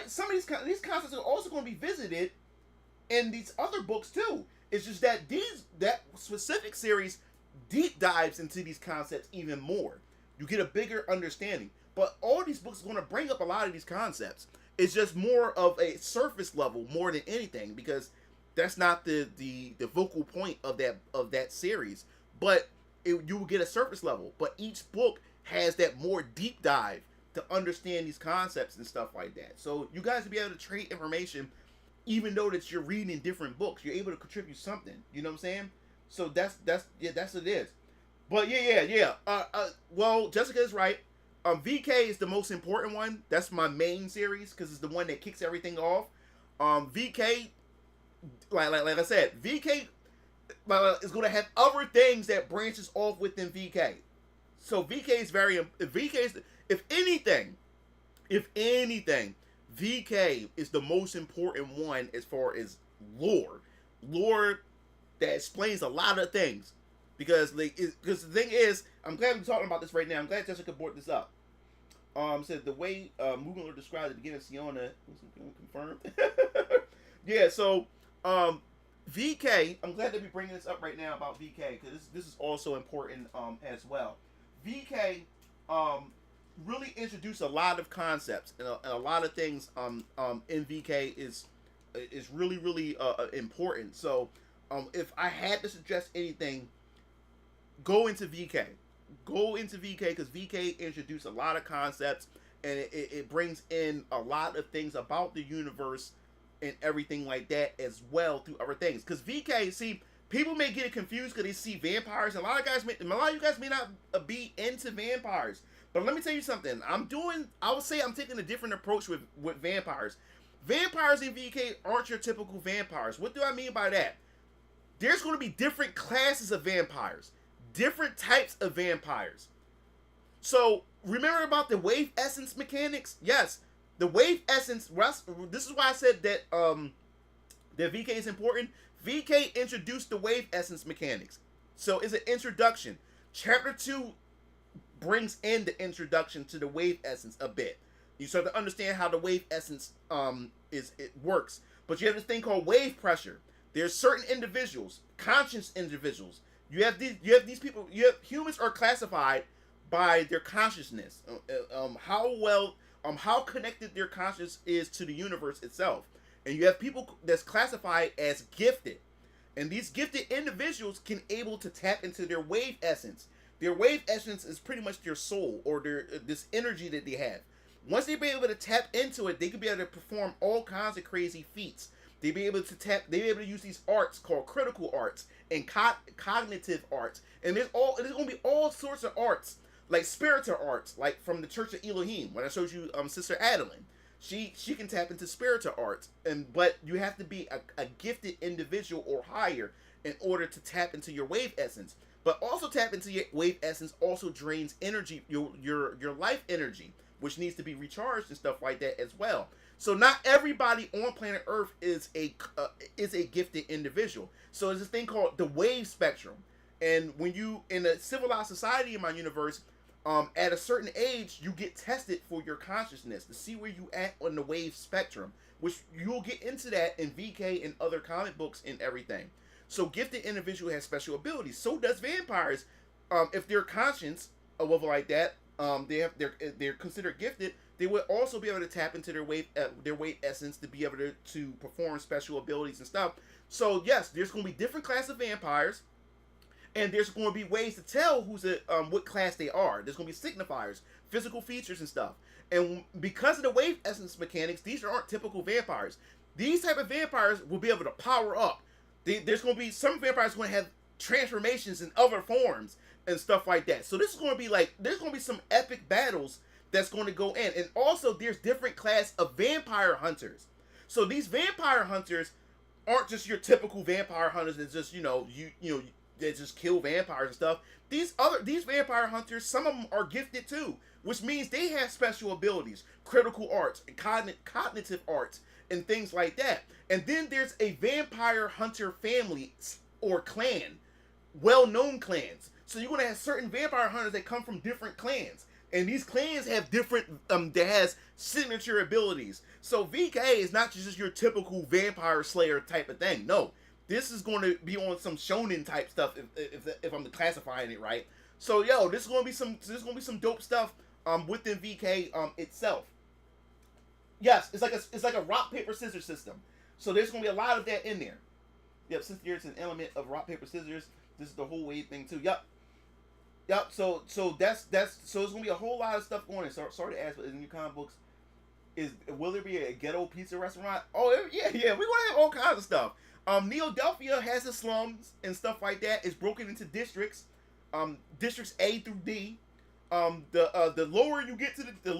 some of these concepts are also going to be visited in these other books too. It's just that that specific series deep dives into these concepts even more. You get a bigger understanding. But all these books are going to bring up a lot of these concepts. It's just more of a surface level more than anything, because that's not the vocal point of that series. But you will get a surface level. But each book has that more deep dive to understand these concepts and stuff like that. So you guys will be able to trade information, even though that you're reading different books. You're able to contribute something. You know what I'm saying? So that's what it is. But yeah. Well, Jessica is right. VK is the most important one. That's my main series because it's the one that kicks everything off. VK, like I said, VK is going to have other things that branches off within VK. So VK is if anything, VK is the most important one as far as lore that explains a lot of things. Because the thing is, I'm glad we're talking about this right now. I'm glad Jessica brought this up. Said the way movement was described at the beginning of Siona was confirmed. Yeah, so VK, I'm glad to be bringing this up right now about VK because this is also important as well. VK really introduced a lot of concepts and a lot of things in VK is really important. So if I had to suggest anything, go into VK. Go into VK because VK introduced a lot of concepts and it brings in a lot of things about the universe and everything like that as well through other things. Because VK, see, people may get it confused because they see vampires. A lot of you guys may not be into vampires. But let me tell you something. I would say I'm taking a different approach with vampires. Vampires in VK aren't your typical vampires. What do I mean by that? There's going to be different classes of vampires. Different types of vampires. So, remember about the wave essence mechanics? Yes. The wave essence, this is why I said that that VK is important. VK introduced the wave essence mechanics. So it's an introduction. Chapter 2 brings in the introduction to the wave essence a bit. You start to understand how the wave essence works. But you have this thing called wave pressure. There's certain individuals, conscious individuals. You have these people. Humans are classified by their consciousness. How connected their conscious is to the universe itself. And you have people that's classified as gifted. And these gifted individuals can able to tap into their wave essence. Their wave essence is pretty much their soul or this energy that they have. Once they be able to tap into it, they can be able to perform all kinds of crazy feats. They be able to use these arts called critical arts and cognitive arts. And there's gonna be all sorts of arts. Like spiritual arts, like from the Church of Elohim. When I showed you Sister Adeline, she can tap into spiritual arts, but you have to be a gifted individual or higher in order to tap into your wave essence. But also tap into your wave essence also drains energy, your life energy, which needs to be recharged and stuff like that as well. So not everybody on planet Earth is a gifted individual. So there's this thing called the wave spectrum, and when you in a civilized society in my universe. At a certain age, you get tested for your consciousness to see where you at on the wave spectrum, which you'll get into that in VK and other comic books and everything. So gifted individual has special abilities. So does vampires. If they're conscious or whatever like that, they're considered gifted. They would also be able to tap into their wave essence to be able to perform special abilities and stuff. So yes, there's going to be different class of vampires. And there's going to be ways to tell what class they are. There's going to be signifiers, physical features and stuff. And because of the wave essence mechanics, these aren't typical vampires. These type of vampires will be able to power up. There's going to be some vampires going to have transformations in other forms and stuff like that. So this is going to be there's going to be some epic battles that's going to go in. And also there's different class of vampire hunters. So these vampire hunters aren't just your typical vampire hunters that just, they just kill vampires and stuff. These vampire hunters, some of them are gifted too, which means they have special abilities, critical arts, and cognitive arts, and things like that. And then there's a vampire hunter family or clan, well-known clans. So you're gonna have certain vampire hunters that come from different clans, and these clans have different that has signature abilities. So VK is not just your typical vampire slayer type of thing. No. This is going to be on some shonen type stuff if I'm classifying it right. So this is going to be some dope stuff within VK itself. Yes, it's like a rock paper scissors system. So there's going to be a lot of that in there. Yep, since there's an element of rock paper scissors, this is the whole wave thing too. Yep. So that's so there's going to be a whole lot of stuff going on. So, sorry to ask, but in your comic books, will there be a ghetto pizza restaurant? Oh yeah, we're going to have all kinds of stuff. Neo-Delphia has the slums and stuff like that. It's broken into districts, districts A through D. The lower you get to the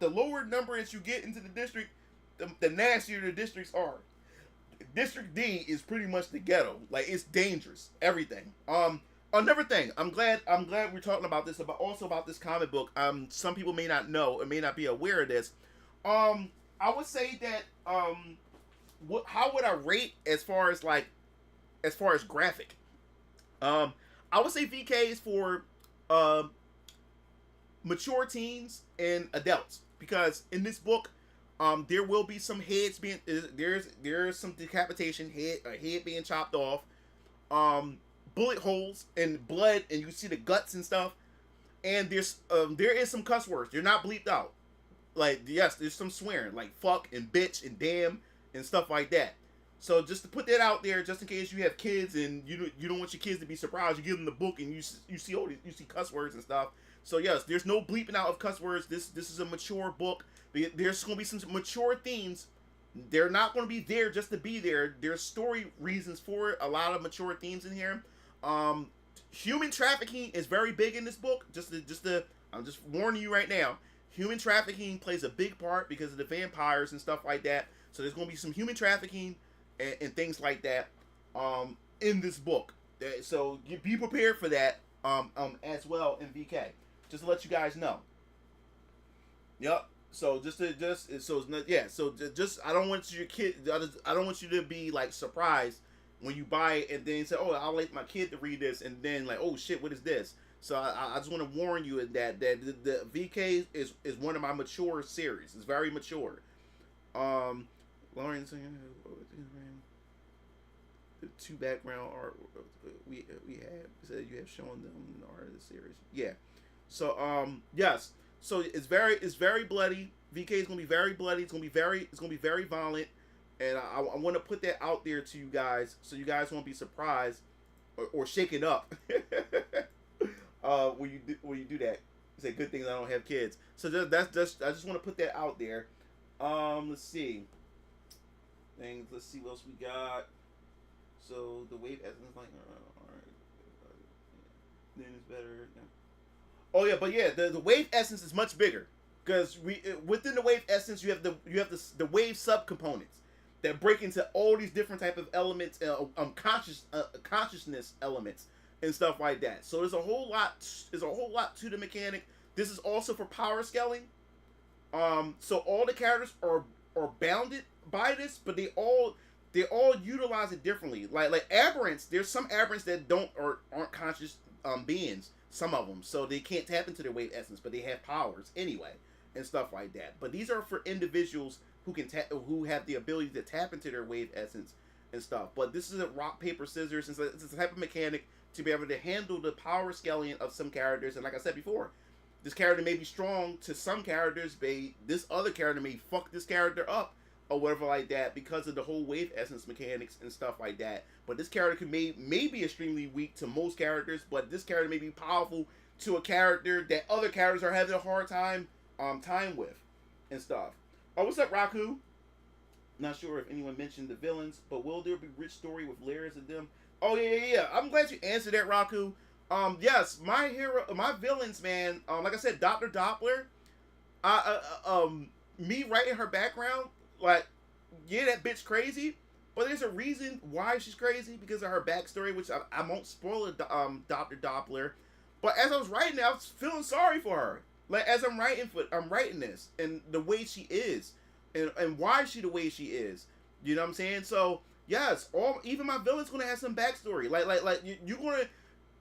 lower number as you get into the district, the nastier the districts are. District D is pretty much the ghetto. Like it's dangerous. Everything. Another thing. I'm glad we're talking about this. About this comic book. Some people may not know or may not be aware of this. I would say that how would I rate as far as graphic? I would say VK is for mature teens and adults, because in this book, there will be some heads being there's some decapitation, a head being chopped off, bullet holes and blood, and you see the guts and stuff, and there is some cuss words. They're not bleeped out. Like, yes, there's some swearing, like fuck and bitch and damn and stuff like that. So just to put that out there, just in case you have kids and you don't want your kids to be surprised, you give them the book and you see cuss words and stuff. So yes, there's no bleeping out of cuss words. This is a mature book. There's going to be some mature themes. They're not going to be there just to be there. There's story reasons for it. A lot of mature themes in here. Human trafficking is very big in this book. I'm just warning you right now. Human trafficking plays a big part because of the vampires and stuff like that. So there's going to be some human trafficking and things like that in this book. So be prepared for that as well in VK. Just to let you guys know. Yep. So I don't want your kid. I don't want you to be like surprised when you buy it and then say, "Oh, I'll let my kid to read this," and then like, "Oh shit, what is this?" So I just want to warn you that the VK is one of my mature series. It's very mature. Lauren, the two background art we have said you have shown them in the art of the series. Yeah. So yes. So it's very bloody. VK is gonna be very bloody. It's gonna be very violent, and I want to put that out there to you guys so you guys won't be surprised or shaken up when you do that. Say good things I don't have kids. So that's just I just want to put that out there. Let's see. Let's see what else we got. So the wave essence, like, all right, then it's better. Yeah. Oh yeah, but yeah, the wave essence is much bigger because within the wave essence you have the wave subcomponents that break into all these different type of elements, consciousness elements and stuff like that. So there's a whole lot to the mechanic. This is also for power scaling. So all the characters are bounded by this, but they all utilize it differently. Like aberrants, there's some aberrants that aren't conscious beings. Some of them, so they can't tap into their wave essence, but they have powers anyway and stuff like that. But these are for individuals who have the ability to tap into their wave essence and stuff. But this is a rock paper scissors, and so it's a type of mechanic to be able to handle the power scaling of some characters. And like I said before, this character may be strong to some characters, this other character may fuck this character up or whatever like that because of the whole wave essence mechanics and stuff like that. But this character may be extremely weak to most characters, but this character may be powerful to a character that other characters are having a hard time with and stuff. Oh, what's up, Raku? Not sure if anyone mentioned the villains, but will there be rich story with layers of them? Oh yeah. I'm glad you answered that, Raku. Yes, my villains, man. Like I said, Dr. Doppler. Me writing her background, like, yeah, that bitch crazy, but there's a reason why she's crazy because of her backstory, which I won't spoil it, Dr. Doppler. But as I was writing it, I was feeling sorry for her. Like, as I'm writing this, and the way she is, and why she the way she is. You know what I'm saying? So yes, even my villain's gonna have some backstory. Like you're gonna.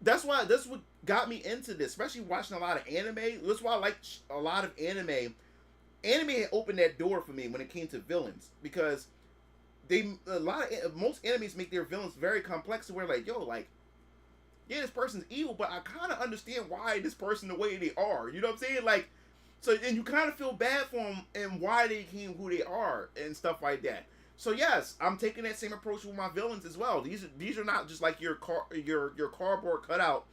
That's what got me into this, especially watching a lot of anime. That's why I like a lot of anime. Anime had opened that door for me when it came to villains, because most animes make their villains very complex to where, like, yo, like, yeah, this person's evil, but I kind of understand why this person the way they are. You know what I'm saying? Like, so, and you kind of feel bad for them and why they became who they are and stuff like that. So yes, I'm taking that same approach with my villains as well. These are not just like your cardboard cutout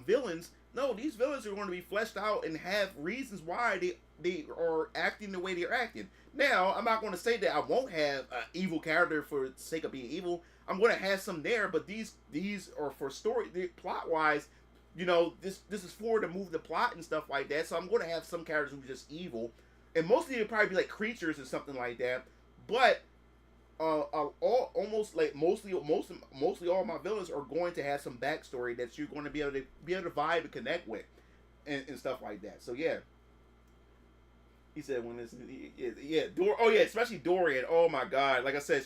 villains. No, these villains are going to be fleshed out and have reasons why they are acting the way they're acting. Now, I'm not going to say that I won't have an evil character for the sake of being evil. I'm going to have some there, but these are for story, plot wise. You know, this is for to move the plot and stuff like that. So I'm going to have some characters who are just evil, and mostly they'll probably be like creatures or something like that. But mostly all my villains are going to have some backstory that you're going to be able to vibe and connect with, and stuff like that. So yeah. He said when this, especially Dorian. Oh my God! Like I said,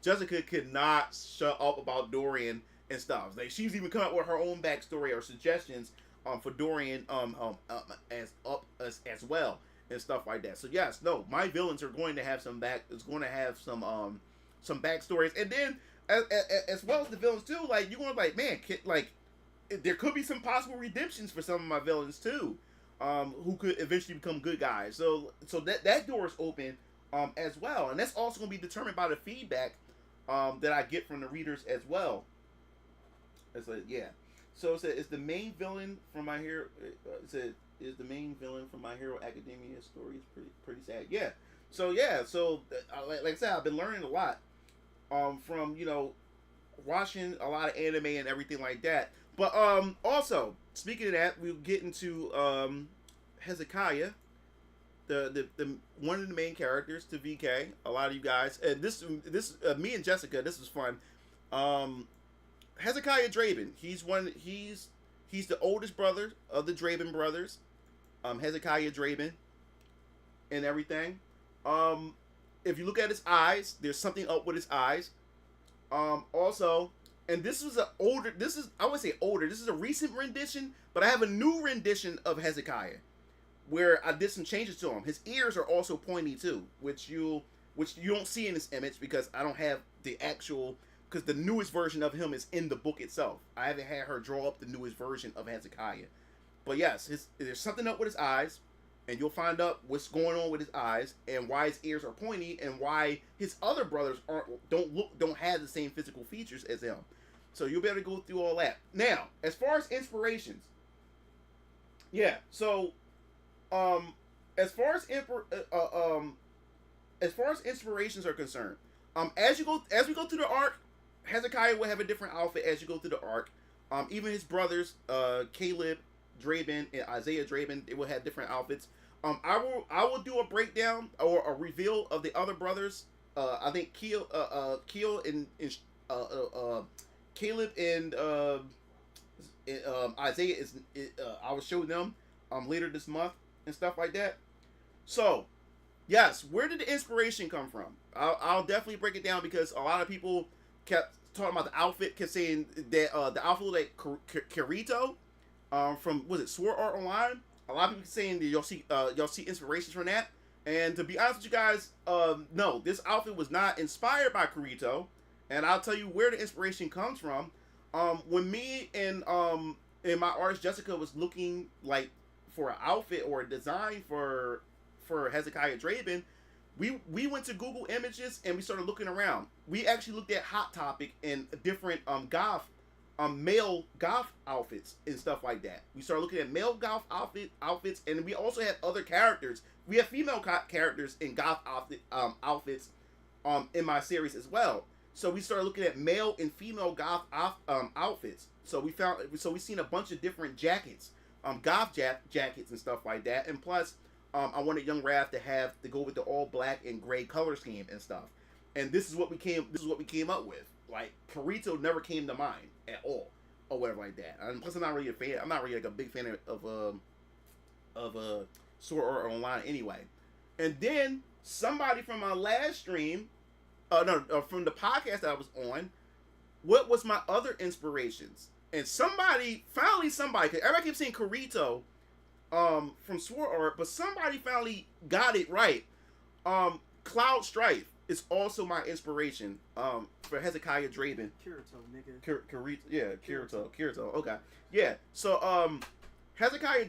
Jessica could not shut up about Dorian and stuff. Like, she's even come up with her own backstory or suggestions Fedorian as well and stuff like that. So yes, no, my villains are going to have some some backstories, and then as well as the villains too. Like you're going like, man, like there could be some possible redemptions for some of my villains too, who could eventually become good guys. So that door is open as well, and that's also going to be determined by the feedback that I get from the readers as well. It's like, yeah. So it said, is the main villain from My Hero? It said, is the main villain from My Hero Academia story is pretty sad. Yeah. So yeah. So like I said, I've been learning a lot from watching a lot of anime and everything like that. But also speaking of that, we'll get into Hezekiah, the one of the main characters to VK. A lot of you guys, and this me and Jessica, this was fun. Hezekiah Draven, he's the oldest brother of the Draven brothers. Hezekiah Draven and everything. If you look at his eyes, there's something up with his eyes. Also, and this is I would say older. This is a recent rendition, but I have a new rendition of Hezekiah where I did some changes to him. His ears are also pointy too, which you don't see in this image because I don't have the actual, because the newest version of him is in the book itself. I haven't had her draw up the newest version of Hezekiah. But yes, there's something up with his eyes, and you'll find out what's going on with his eyes and why his ears are pointy and why his other brothers don't have the same physical features as him. So you'll be able to go through all that. Now, as far as inspirations, yeah. So, as far as inspirations are concerned, as we go through the arc, Hezekiah will have a different outfit as you go through the arc. Even his brothers, Caleb Draven and Isaiah Draven, they will have different outfits. I will do a breakdown or a reveal of the other brothers. I think Keel and Caleb and Isaiah I will show them later this month and stuff like that. So yes, where did the inspiration come from? I'll definitely break it down because a lot of people kept talking about the outfit, kept saying that the outfit like Kirito from, was it Sword Art Online? A lot of people saying that y'all see inspirations from that. And to be honest with you guys, no, this outfit was not inspired by Kirito. And I'll tell you where the inspiration comes from. When me and my artist Jessica was looking like for an outfit or a design for Hezekiah Draven, we went to Google Images and we started looking around. We actually looked at Hot Topic and different male goth outfits and stuff like that. We started looking at male goth outfits, and we also had other characters. We have female characters in goth outfits in my series as well. So we started looking at male and female goth outfits. So we seen a bunch of different jackets, goth jackets and stuff like that. And plus, I wanted Young Raph to go with the all black and gray color scheme and stuff. And this is what we came up with. Like Kirito never came to mind at all, or whatever like that. And plus, I'm not really a fan. I'm not really like a big fan of Sword Art Online anyway. And then somebody from my last stream, from the podcast that I was on, what was my other inspirations? And somebody, because everybody keeps saying Kirito from Sword Art, but somebody finally got it right. Cloud Strife is also my inspiration for Hezekiah Draven. Kirito, nigga. Kirito. Okay. Yeah. So Hezekiah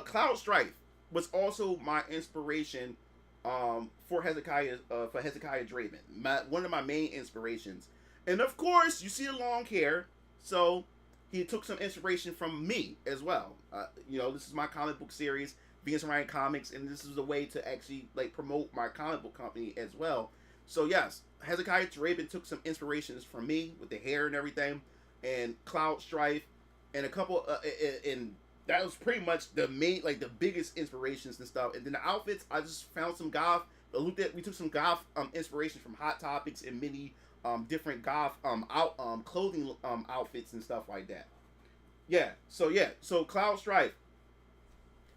Cloud Strife was also my inspiration for Hezekiah Draven. One of my main inspirations. And of course, you see the long hair, so he took some inspiration from me as well. This is my comic book series, Venus Orion Comics, and this is a way to actually like promote my comic book company as well. So yes, Hezekiah Draven took some inspirations from me with the hair and everything, and Cloud Strife, and a couple, and that was pretty much the main, like the biggest inspirations and stuff. And then the outfits, I just found some goth. We took some goth inspiration from Hot Topics and many different goth clothing outfits and stuff like that. So Cloud Strife.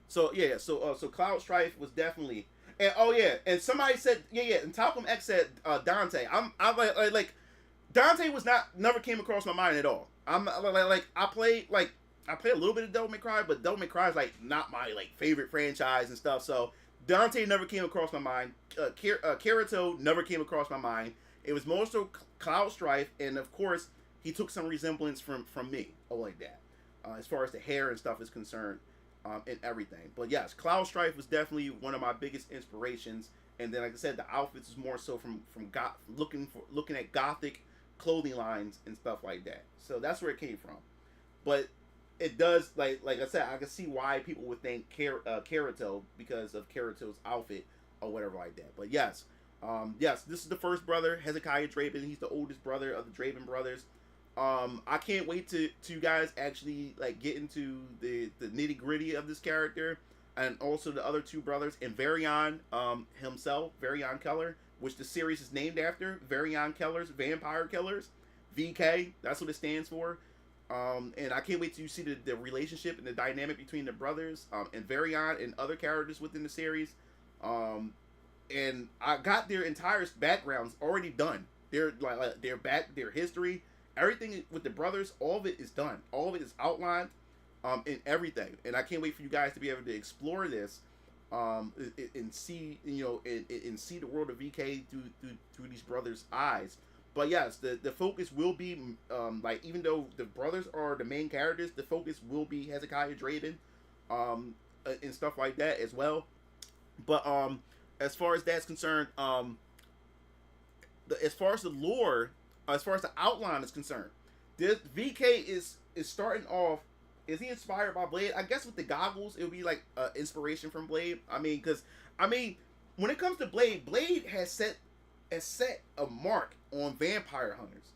So Cloud Strife was definitely, and somebody said and Talcum X said Dante. I'm like Dante was never came across my mind at all. I'm like I played like I play a little bit of Devil May Cry, but Devil May Cry is like not my like favorite franchise and stuff. So Dante never came across my mind. Kirito never came across my mind. It was more so Cloud Strife, and of course he took some resemblance from me, or like that, as far as the hair and stuff is concerned, and everything. But yes, Cloud Strife was definitely one of my biggest inspirations. And then, like I said, the outfits is more so from looking at gothic clothing lines and stuff like that. So that's where it came from. But it does, like I said, I can see why people would think Kirito because of Kirito's outfit or whatever like that. But yes, yes, this is the first brother, Hezekiah Draven. He's the oldest brother of the Draven brothers. I can't wait to you guys actually like get into the nitty gritty of this character. And also the other two brothers, and Varian himself, Varian Keller, which the series is named after, Varian Keller's Vampire Killers, VK, that's what it stands for. And I can't wait till you see the relationship and the dynamic between the brothers, and Varian and other characters within the series. And I got their entire backgrounds already done. Their history, everything with the brothers, all of it is done. All of it is outlined. In everything, and I can't wait for you guys to be able to explore this, and see, and see the world of VK through these brothers' eyes. But yes, the focus will be, like, even though the brothers are the main characters, the focus will be Hezekiah Draven, and stuff like that as well. But as far as that's concerned, as far as the lore, as far as the outline is concerned, this VK is starting off. Is he inspired by Blade? I guess with the goggles, it would be like inspiration from Blade. When it comes to Blade, Blade has set a mark on vampire hunters.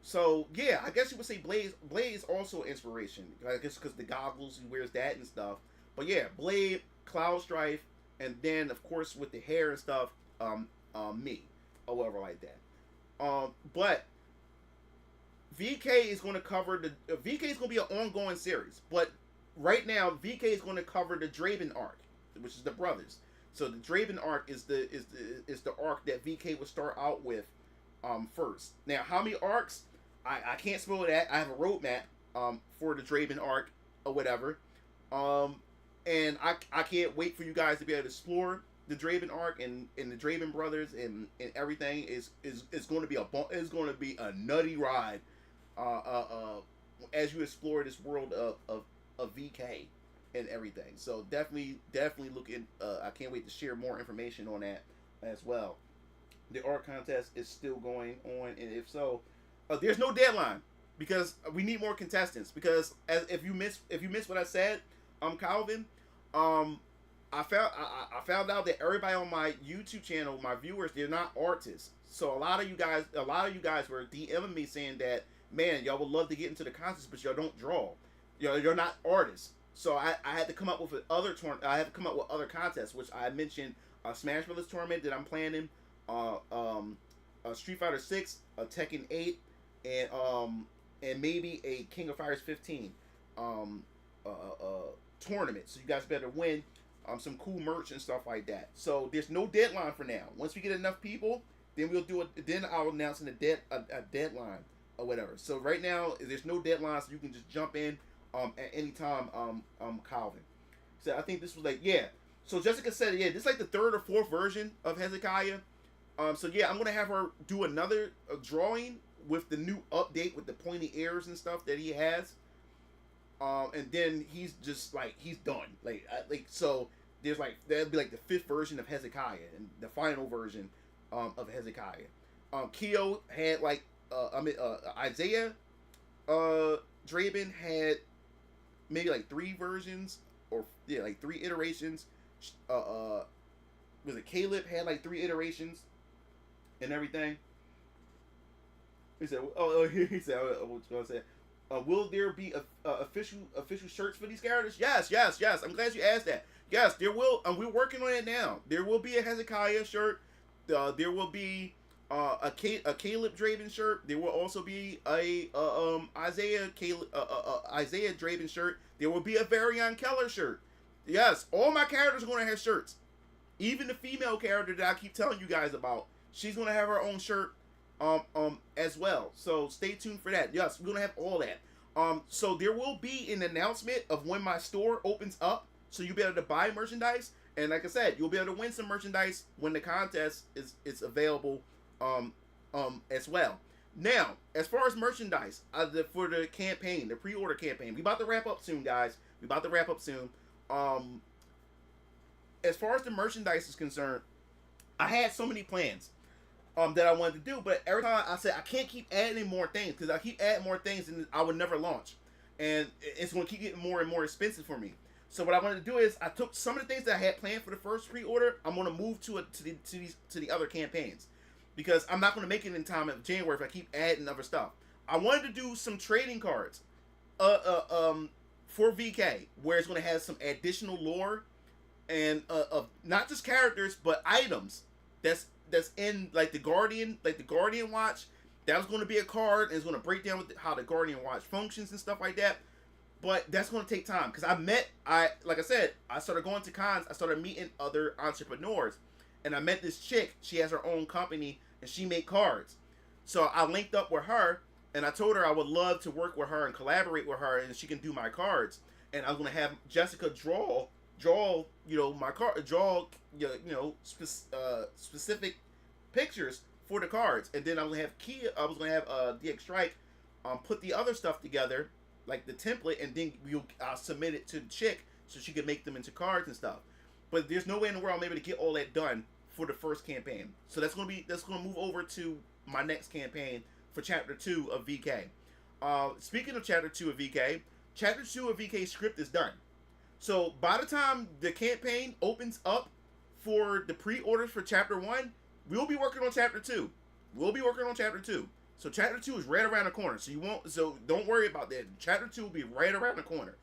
So yeah, I guess you would say Blade is also inspiration. I guess because the goggles, he wears that and stuff. But yeah, Blade, Cloud Strife, and then of course with the hair and stuff, me or whatever like that. But VK is going to cover VK is going to be an ongoing series, but right now VK is going to cover the Draven arc, which is the brothers. So the Draven arc is the arc that VK would start out with, first. Now, how many arcs? I can't spoil that. I have a roadmap for the Draven arc or whatever, and I can't wait for you guys to be able to explore the Draven arc and the Draven brothers and everything is going to be a nutty ride. As you explore this world of VK and everything. So definitely look in. I can't wait to share more information on that as well. The art contest is still going on, and if so, there's no deadline because we need more contestants. Because if you miss what I said, Calvin, I found out that everybody on my YouTube channel, my viewers, they're not artists. So a lot of you guys were DMing me saying that, man, y'all would love to get into the contest, but y'all don't draw. You're not artists. So I had to come up with other contests, which I mentioned a Smash Brothers tournament that I'm planning, a Street Fighter 6, a Tekken 8, and maybe a King of Fighters 15 tournament. So you guys better win some cool merch and stuff like that. So there's no deadline for now. Once we get enough people, then we'll do it. Then I'll announce a deadline or whatever. So right now there's no deadline, so you can just jump in at any time, Calvin. So I think this was like, yeah. So Jessica said, yeah, this is like the third or fourth version of Hezekiah. So yeah, I'm gonna have her do another drawing with the new update with the pointy ears and stuff that he has. And then he's just like, he's done. So there's like, that'd be like the fifth version of Hezekiah and the final version of Hezekiah. Kyo had like, Isaiah Draven had maybe like three versions, or yeah, like three iterations. Was it Caleb had like three iterations and everything? He said, he said, what's going to say? Will there be official shirts for these characters? Yes. I'm glad you asked that. Yes, there will. We're working on it now. There will be a Hezekiah shirt. There will be a Caleb Draven shirt. There will also be a Isaiah Draven shirt. There will be a Varian Keller shirt. Yes, all my characters are going to have shirts. Even the female character that I keep telling you guys about, she's going to have her own shirt as well. So stay tuned for that. Yes, we're going to have all that. So there will be an announcement of when my store opens up, so you'll be able to buy merchandise. And like I said, you'll be able to win some merchandise when the contest is available, as well. Now, as far as merchandise, for the campaign, the pre-order campaign, we about to wrap up soon, guys. We about to wrap up soon. As far as the merchandise is concerned, I had so many plans that I wanted to do, but every time I said I can't keep adding more things, because I keep adding more things and I would never launch, and it's going to keep getting more and more expensive for me. So what I wanted to do is I took some of the things that I had planned for the first pre-order. I'm going to move to the other campaigns, because I'm not going to make it in time in January if I keep adding other stuff. I wanted to do some trading cards, for VK, where it's going to have some additional lore and of not just characters but items that's in like the Guardian watch. That was going to be a card, and it's going to break down with how the Guardian watch functions and stuff like that. But that's going to take time, because like I said, I started going to cons. I started meeting other entrepreneurs, and I met this chick. She has her own company, and she make cards. So I linked up with her, and I told her I would love to work with her and collaborate with her, and she can do my cards. And I was going to have Jessica draw my card, specific pictures for the cards, and then I was going to have DX Strike put the other stuff together, like the template, and then I'll submit it to the chick so she can make them into cards and stuff. But there's no way in the world I'm able to get all that done for the first campaign. So that's gonna move over to my next campaign for Chapter 2 of VK. Speaking of Chapter 2 of VK, Chapter 2 of VK script is done. So by the time the campaign opens up for the pre-orders for Chapter 1, we'll be working on Chapter 2. So Chapter 2 is right around the corner. So don't worry about that. Chapter 2 will be right around the corner.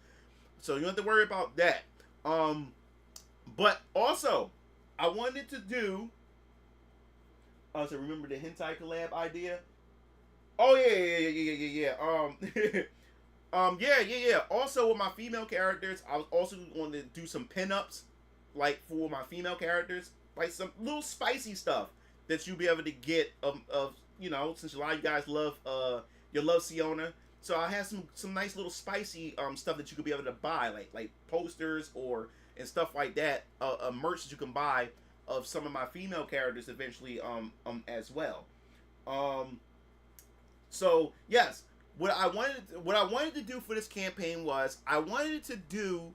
So you don't have to worry about that. But also, I wanted to do... so remember the hentai collab idea? Oh, yeah. Yeah. Also, with my female characters, I was also going to do some pinups, like, for my female characters. Like, some little spicy stuff that you'll be able to get of since a lot of you guys love Siona. So I have some nice little spicy stuff that you could be able to buy, like posters and stuff like that, merch that you can buy of some of my female characters eventually as well. So yes, what I wanted to do for this campaign was I wanted to do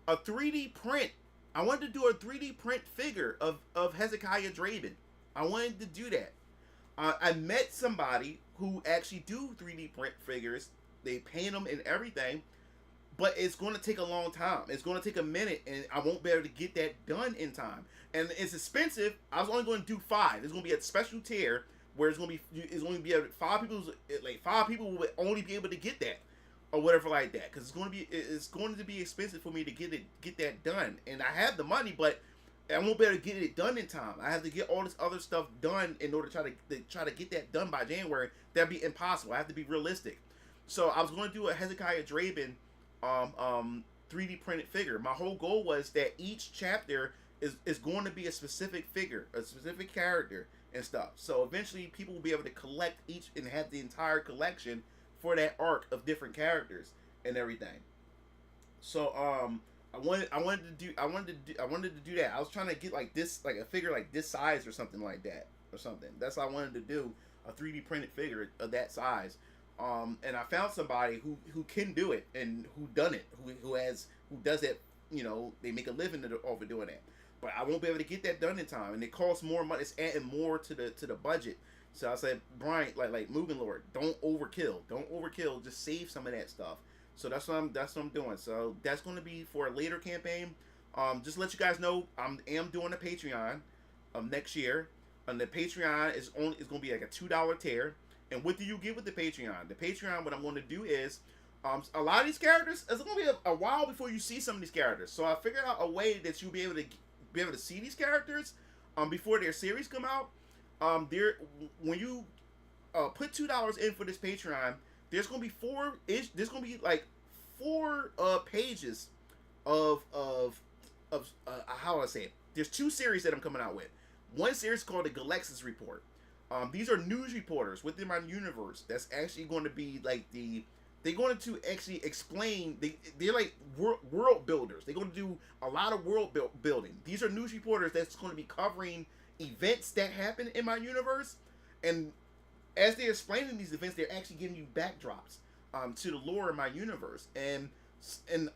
a 3D print. I wanted to do a 3D print figure of Hezekiah Draven. I wanted to do that. I met somebody who actually do 3D print figures. They paint them and everything, but it's going to take a long time. It's going to take a minute, and I won't be able to get that done in time. And it's expensive. I was only going to do 5. It's going to be a special tier where it's going to be 5 people will only be able to get that or whatever like that, because it's going to be expensive for me to get that done. And I have the money, but I won't be able to get it done in time. I have to get all this other stuff done in order to try to get that done by January. That'd be impossible. I have to be realistic. So I was going to do a Hezekiah Draven 3D printed figure. My whole goal was that each chapter is going to be a specific figure, a specific character and stuff. So eventually people will be able to collect each and have the entire collection for that arc of different characters and everything. So I wanted to do that. I was trying to get like this, like a figure like this size or something like that, That's what I wanted to do, a 3D printed figure of that size. And I found somebody who can do it and who done it, who does it. They make a living over doing that. But I won't be able to get that done in time, and it costs more money. It's adding more to the budget. So I said, Brian, like Mugen Lord, don't overkill. Just save some of that stuff. So that's what I'm doing. So that's going to be for a later campaign. Just to let you guys know, I am doing a Patreon next year, and the Patreon is going to be like a $2 tier. And what do you get with the Patreon? The Patreon, what I'm going to do is, a lot of these characters, it's going to be a while before you see some of these characters. So I figured out a way that you'll be able to see these characters before their series come out. When you put $2 in for this Patreon, there's going to be four pages of how do I say it? There's 2 series that I'm coming out with. One series called the Galexis Report. These are news reporters within my universe. That's actually going to be like the they're going to actually explain. They're like world builders. They're going to do a lot of world building. These are news reporters that's going to be covering events that happen in my universe, and as they're explaining these events, they're actually giving you backdrops to the lore in my universe, and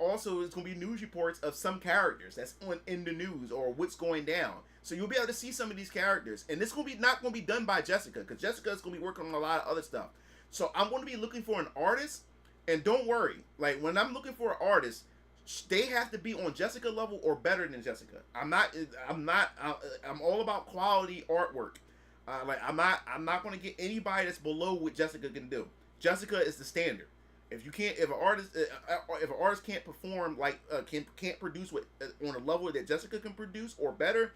also it's going to be news reports of some characters that's in the news or what's going down. So you'll be able to see some of these characters, and this going to be not going to be done by Jessica, because Jessica is going to be working on a lot of other stuff. So I'm going to be looking for an artist, and don't worry, like when I'm looking for an artist, they have to be on Jessica level or better than Jessica. I'm all about quality artwork. I'm not going to get anybody that's below what Jessica can do. Jessica is the standard. If an artist can't perform can't produce on a level that Jessica can produce or better,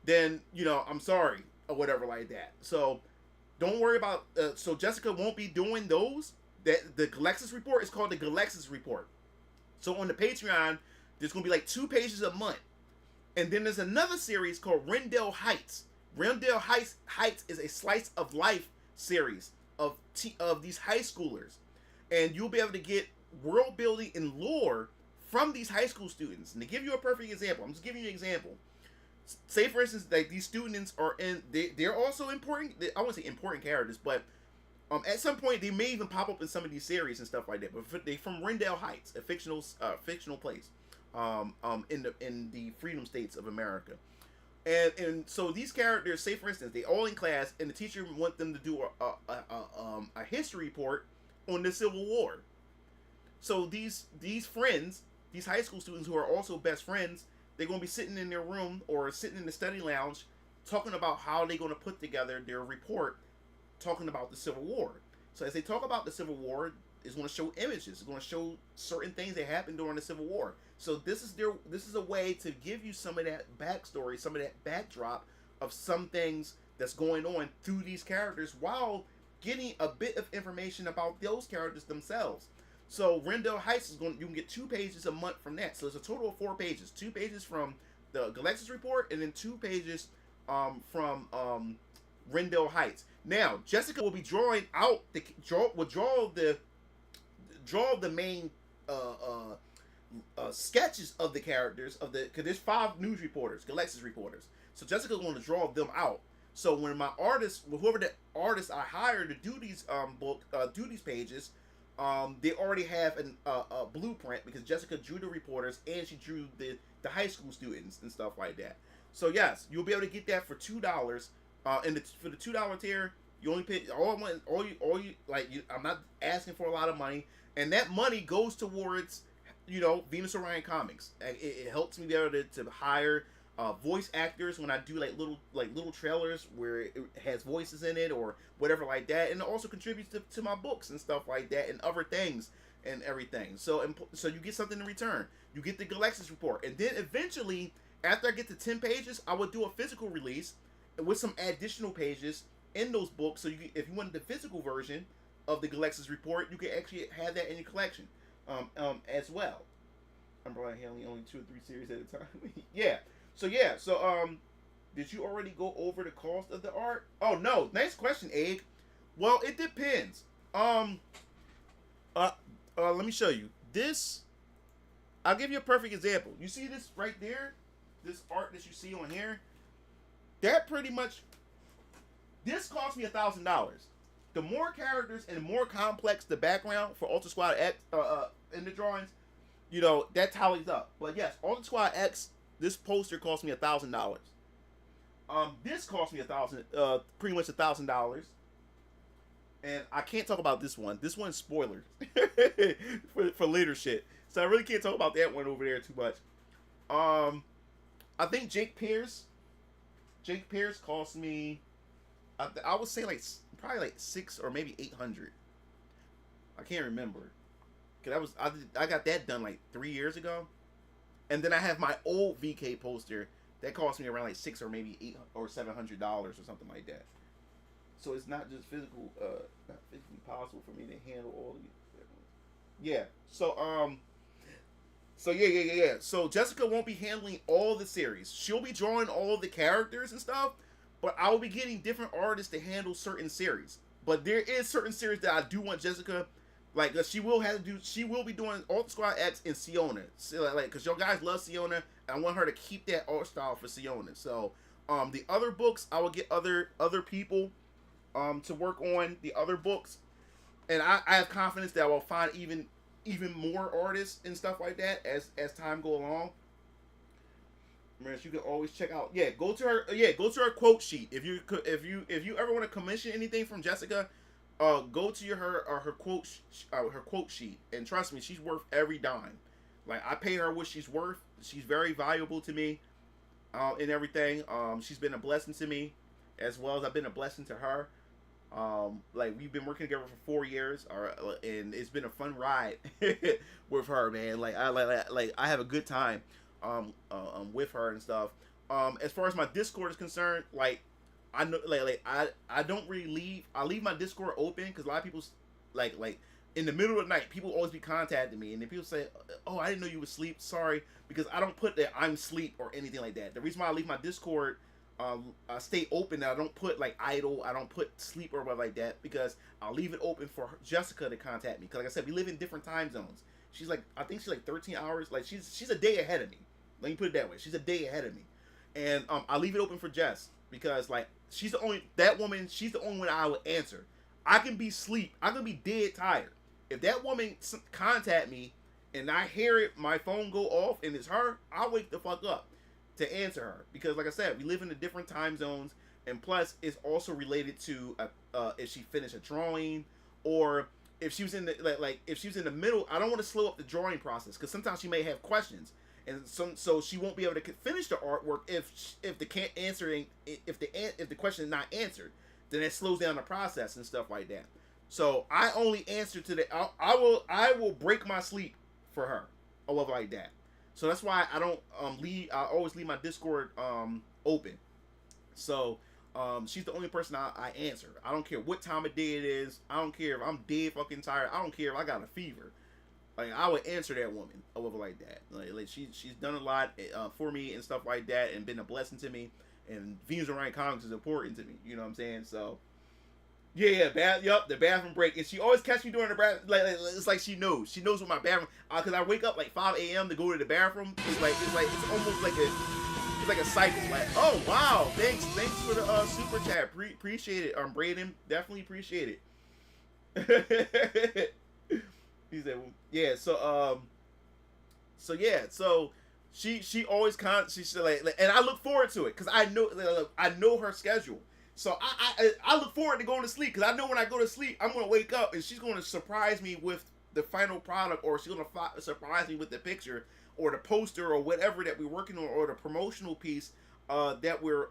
then I'm sorry or whatever like that. So don't worry about. So Jessica won't be doing those. That the Galexis report is called the Galexis report. So on the Patreon, there's gonna be like 2 pages a month, and then there's another series called Rendell Heights. Rendell Heights is a slice of life series of these high schoolers, and you'll be able to get world building and lore from these high school students. And to give you a perfect example, I'm just giving you an example. Say for instance, like these students are they're also important. I won't say important characters, but at some point they may even pop up in some of these series and stuff like that. But they from Rendell Heights, a fictional place, in the Freedom States of America. And so these characters, say for instance, they all in class, and the teacher want them to do a history report on the Civil War. So these friends, these high school students who are also best friends, they're going to be sitting in their room or sitting in the study lounge, talking about how they're going to put together their report, talking about the Civil War. So as they talk about the Civil War, it's going to show images. It's going to show certain things that happened during the Civil War. So this is a way to give you some of that backstory, some of that backdrop of some things that's going on through these characters, while getting a bit of information about those characters themselves. So Rendell Heights you can get 2 pages a month from that. So it's a total of 4 pages. 2 pages from the Galexis report, and then 2 pages from Rendell Heights. Now Jessica will be drawing out draw the main sketches of the characters because there's 5 news reporters, Galexis reporters. So Jessica's going to draw them out. So when my artist, whoever the artist I hire to do these do these pages, they already have a blueprint, because Jessica drew the reporters and she drew the high school students and stuff like that. So yes, you'll be able to get that for $2. And for the $2 tier, you only pay I'm not asking for a lot of money, and that money goes towards Venus Orion Comics. It helps me be able to hire voice actors when I do little trailers where it has voices in it or whatever like that, and it also contributes to my books and stuff like that and other things and everything. So you get something in return. You get the Galexis report, and then eventually, after I get to 10 pages, I will do a physical release with some additional pages in those books. So if you wanted the physical version of the Galexis report, you can actually have that in your collection as well. I'm probably handling only 2 or 3 series at a time. So did you already go over the cost of the art? Oh no, nice question, Egg. Well, it depends. Let me show you this. I'll give you a perfect example. You see this right there, this art that you see on here. That pretty much, this cost me $1,000. The more characters and the more complex the background for Ultra Squad X in the drawings, that tallies up. But yes, Ultra Squad X, this poster cost me $1,000. This cost me pretty much $1,000. And I can't talk about this one. This one's spoilers for later shit. So I really can't talk about that one over there too much. I think Jake Pierce cost me, I would say probably 600 or maybe 800. I can't remember. Cause I got that done 3 years ago, and then I have my old VK poster that cost me around $600 or maybe $800 or $700 or something like that. So it's not just not physically possible for me to handle all of these. Yeah. So Jessica won't be handling all the series. She'll be drawing all the characters and stuff, but I will be getting different artists to handle certain series. But there is certain series that I do want Jessica Like she will have to do. She will be doing Alt Squad X in Siona. So, like, because your guys love Siona, and I want her to keep that art style for Siona. So, the other books, I will get other people, to work on the other books, and I have confidence that I will find even more artists and stuff like that as time go along. Man, you can always check out. Yeah, go to her quote sheet. If you ever want to commission anything from Jessica, go to her quote sheet, and trust me, she's worth every dime. Like, I pay her what she's worth. She's very valuable to me, and everything. She's been a blessing to me, as well as I've been a blessing to her. Like, we've been working together for 4 years, and it's been a fun ride with her, man. Like, I have a good time with her and stuff. As far as my Discord is concerned, like, I know, I don't really leave. I leave my Discord open because a lot of people, like in the middle of the night, people always be contacting me, and then people say, "Oh, I didn't know you would sleep." Sorry, because I don't put that I'm sleep or anything like that. The reason why I leave my Discord, I stay open. I don't put like idle. I don't put sleep or whatever like that, because I'll leave it open for Jessica to contact me. Because, like I said, we live in different time zones. I think she's like 13 hours. Like, she's a day ahead of me. Let me put it that way. She's a day ahead of me, and I leave it open for Jess, because, like, she's the only one I would answer. I can be asleep. I can be dead tired. If that woman contact me and I hear it, my phone go off and it's her, I'll wake the fuck up to answer her, because, like I said, we live in the different time zones, and plus it's also related to if she finished a drawing, or if she was in the if she was in the middle. I don't want to slow up the drawing process, because sometimes she may have questions. And so she won't be able to finish the artwork if the question is not answered. Then it slows down the process and stuff like that. So I only answer to I will break my sleep for her or whatever like that. So that's why I don't leave. I always leave my Discord open. So she's the only person I answer. I don't care what time of day it is. I don't care if I'm dead fucking tired. I don't care if I got a fever. Like, I would answer that woman or whatever like that. Like she's done a lot for me and stuff like that, and been a blessing to me. And Venus Orion Comics is important to me. You know what I'm saying? So yeah, the bathroom break, and she always catch me during the bathroom. Like, it's like she knows what my bathroom. Cause I wake up like 5 a.m. to go to the bathroom. It's almost like a cycle. Like, oh wow, thanks for the super chat. Appreciate it. Braden, definitely appreciate it. He said, well, yeah. So she always she said, like, and I look forward to it, because I know her schedule. So I look forward to going to sleep, because I know when I go to sleep, I'm gonna wake up and she's gonna surprise me with the final product, or she's gonna surprise me with the picture or the poster or whatever that we're working on, or the promotional piece that we're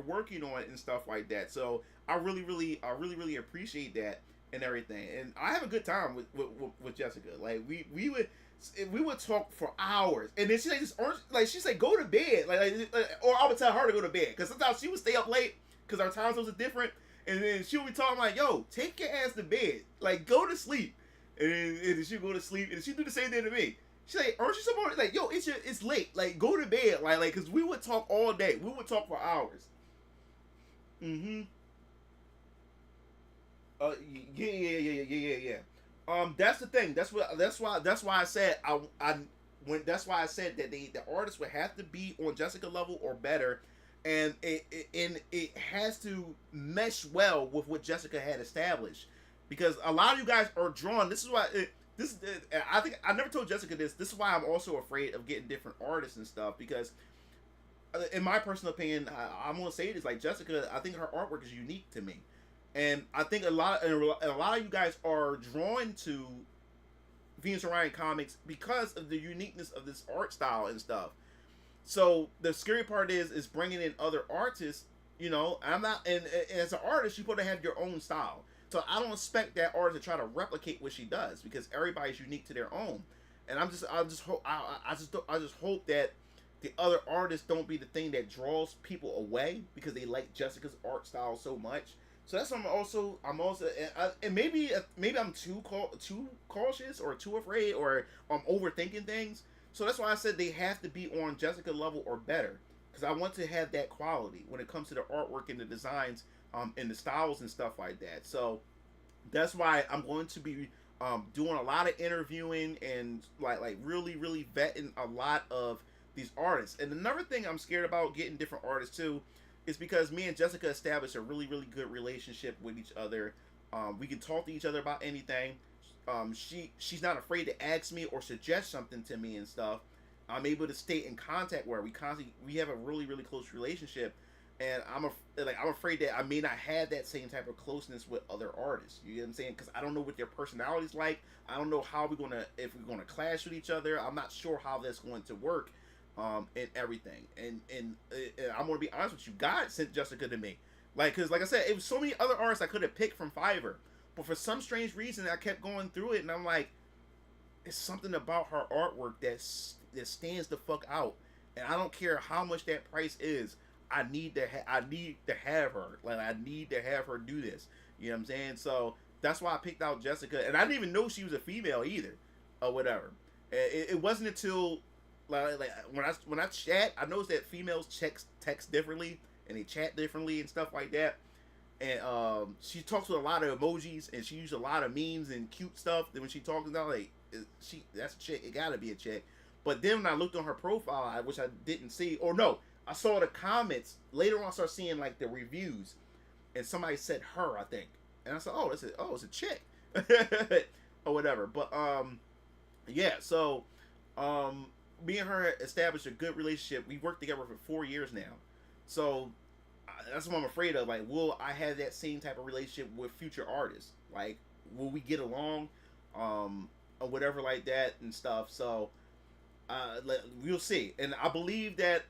working on and stuff like that. So I really appreciate that and everything, and I have a good time with Jessica. Like, we would talk for hours, and then she said go to bed, or I would tell her to go to bed, because sometimes she would stay up late because our time zones are different, and then she would be talking like, yo, take your ass to bed, like, go to sleep, and then she'd go to sleep, and she'd do the same thing to me. She's like, aren't you supposed to, like, yo, it's late, like, go to bed, like, because we would talk all day, we would talk for hours. Yeah. That's the thing. That's why I said that's why I said that the artist would have to be on Jessica level or better, and it has to mesh well with what Jessica had established, because a lot of you guys are drawn. This is why I think I never told Jessica this. This is why I'm also afraid of getting different artists and stuff, because in my personal opinion, I'm gonna say this, like, Jessica, I think her artwork is unique to me. And I think a lot of you guys are drawn to Venus Orion Comics because of the uniqueness of this art style and stuff. So the scary part is bringing in other artists. You know, I'm not, and as an artist, you're supposed to have your own style. So I don't expect that artist to try to replicate what she does, because everybody's unique to their own. And I just hope that the other artists don't be the thing that draws people away because they like Jessica's art style so much. So that's what I'm also, and maybe I'm too cautious or too afraid, or I'm overthinking things. So that's why I said they have to be on Jessica level or better, because I want to have that quality when it comes to the artwork and the designs, and the styles and stuff like that. So that's why I'm going to be doing a lot of interviewing and like really really vetting a lot of these artists. And another thing I'm scared about getting different artists too is because me and Jessica established a really really good relationship with each other. We can talk to each other about anything. She's not afraid to ask me or suggest something to me and stuff. I'm able to stay in contact where we have a really really close relationship, and I'm afraid that I may not have that same type of closeness with other artists. You know what I'm saying? Because I don't know what their personality's like. I don't know how if we're gonna clash with each other. I'm not sure how that's going to work, and everything. And I'm gonna be honest with you. God sent Jessica to me, because like I said, it was so many other artists I could have picked from Fiverr, but for some strange reason I kept going through it, and I'm like, it's something about her artwork that stands the fuck out, and I don't care how much that price is. I need to have her. Like, I need to have her do this. You know what I'm saying? So that's why I picked out Jessica, and I didn't even know she was a female either, or whatever. It wasn't until like when I chat, I noticed that females text differently and they chat differently and stuff like that. And she talks with a lot of emojis, and she uses a lot of memes and cute stuff. Then when she talks about, like, that's a chick. It gotta be a chick. But then when I looked on her profile, which I didn't see, or no, I saw the comments later on. I started seeing like the reviews, and somebody said her, I think, and I said, oh, it's a chick, or whatever. But yeah. So me and her established a good relationship. We worked together for 4 years now. So that's what I'm afraid of. Like, will I have that same type of relationship with future artists? Like, will we get along, or whatever like that and stuff? So. We'll see, and I believe that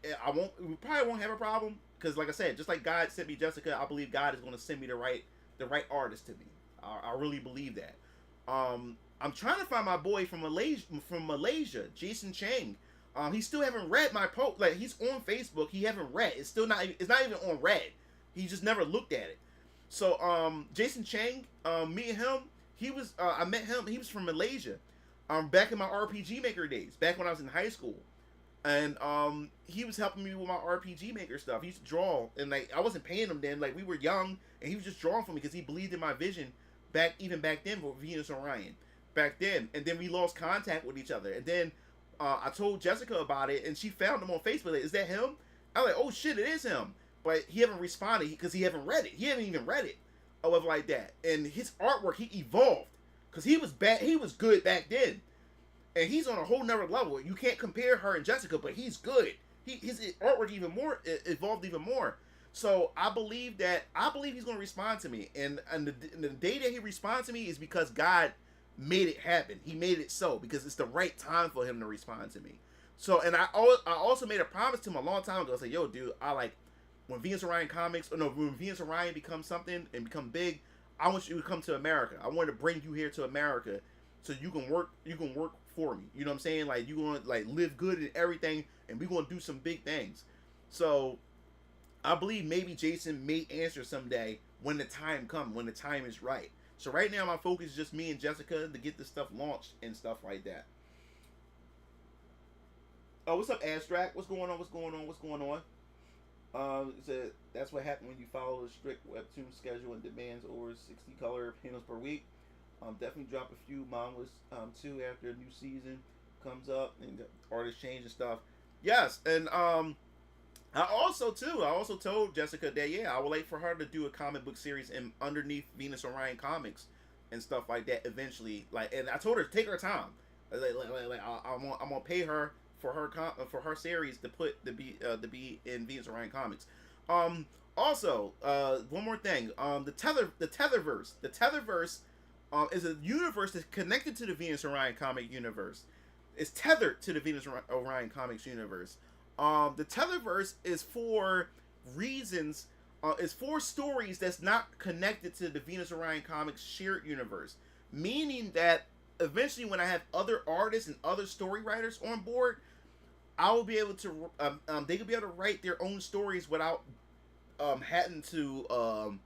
we probably won't have a problem, because like I said, just like God sent me Jessica, I believe God is going to send me the right artist to me. I really believe that. I'm trying to find my boy from Malaysia, Jason Chang. He still haven't read my post. Like, he's on Facebook, he haven't read. It's not even on read. He just never looked at it. So Jason Chang, me and him, I met him. He was from Malaysia. Back in my RPG Maker days, back when I was in high school, and he was helping me with my RPG Maker stuff. He used to draw, and like, I wasn't paying him then. Like, we were young, and he was just drawing for me because he believed in my vision back then for Venus Orion back then. And then we lost contact with each other, and then I told Jessica about it, and she found him on Facebook. Like, is that him? I'm like, oh shit, it is him. But he haven't responded because he haven't read it. He haven't even read it, or whatever like that. And his artwork, he evolved. Because he was good back then. And he's on a whole nother level. You can't compare her and Jessica, but he's good. His artwork evolved even more. So I believe he's going to respond to me. And the day that he responds to me is because God made it happen. He made it so. Because it's the right time for him to respond to me. So, and I also made a promise to him a long time ago. I said, yo, dude, when Venus Orion Comics, when Venus Orion becomes something and become big, I want you to come to America. I want to bring you here to America so you can work for me. You know what I'm saying? Like, you going to like live good and everything, and we're going to do some big things. So I believe maybe Jason may answer someday when the time comes, when the time is right. So right now my focus is just me and Jessica to get this stuff launched and stuff like that. Oh, what's up, Abstract? What's going on? Said that's what happened when you follow a strict webtoon schedule and demands over 60 color panels per week. Definitely drop a few mangas too after a new season comes up and the artists change and stuff. Yes, and I also told Jessica that I would like for her to do a comic book series in underneath Venus Orion Comics and stuff like that eventually. Like, and I told her to take her time. I'm gonna pay her for her series to be in Venus Orion Comics. Also, one more thing. The Tetherverse is a universe that's connected to the Venus Orion comic universe. It's tethered to the Venus Orion Comics universe. The Tetherverse is for reasons. Is for stories that's not connected to the Venus Orion Comics shared universe. Meaning that eventually, when I have other artists and other story writers on board, I will be able to. They could be able to write their own stories without having to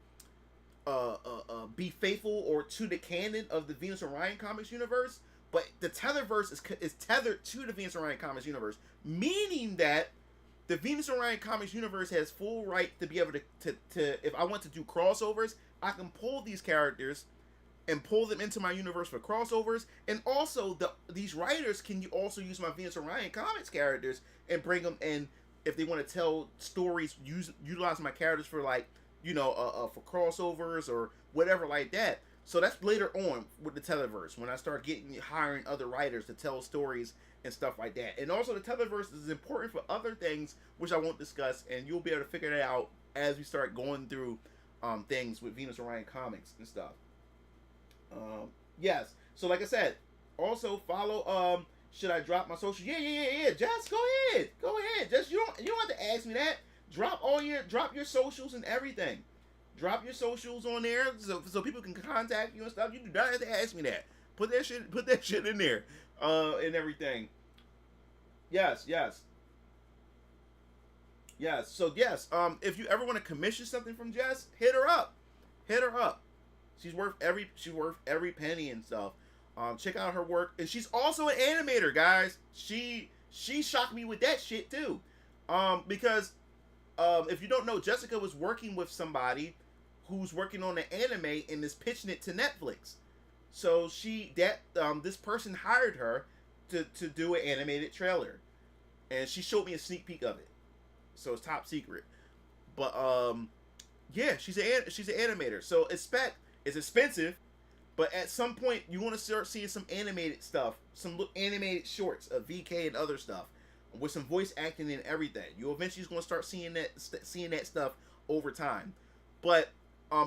be faithful or to the canon of the Venus Orion Comics universe. But the Tetherverse is tethered to the Venus Orion Comics universe, meaning that the Venus Orion Comics universe has full right to be able to if I want to do crossovers, I can pull these characters and pull them into my universe for crossovers. And also, these writers can also use my Venus Orion Comics characters and bring them in if they want to tell stories. Utilize my characters for like for crossovers or whatever like that. So that's later on with the Televerse when I start hiring other writers to tell stories and stuff like that. And also the Televerse is important for other things which I won't discuss, and you'll be able to figure that out as we start going through things with Venus Orion Comics and stuff. Yes. So like I said, also follow. Should I drop my social? Yeah. Just go ahead. Just you don't have to ask me that. Drop your socials and everything. Drop your socials on there so people can contact you and stuff. You do not have to ask me that. Put that shit in there. And everything. Yes. So yes, if you ever want to commission something from Jess, hit her up. She's worth every penny and stuff. Check out her work, and she's also an animator, guys. She shocked me with that shit too. Because if you don't know, Jessica was working with somebody who's working on an anime and is pitching it to Netflix. So this person hired her to do an animated trailer, and she showed me a sneak peek of it. So it's top secret. But yeah, she's an animator. So it's expensive, but at some point you want to start seeing some animated stuff, some animated shorts of VK and other stuff with some voice acting and everything. You eventually is going to start seeing that stuff over time. But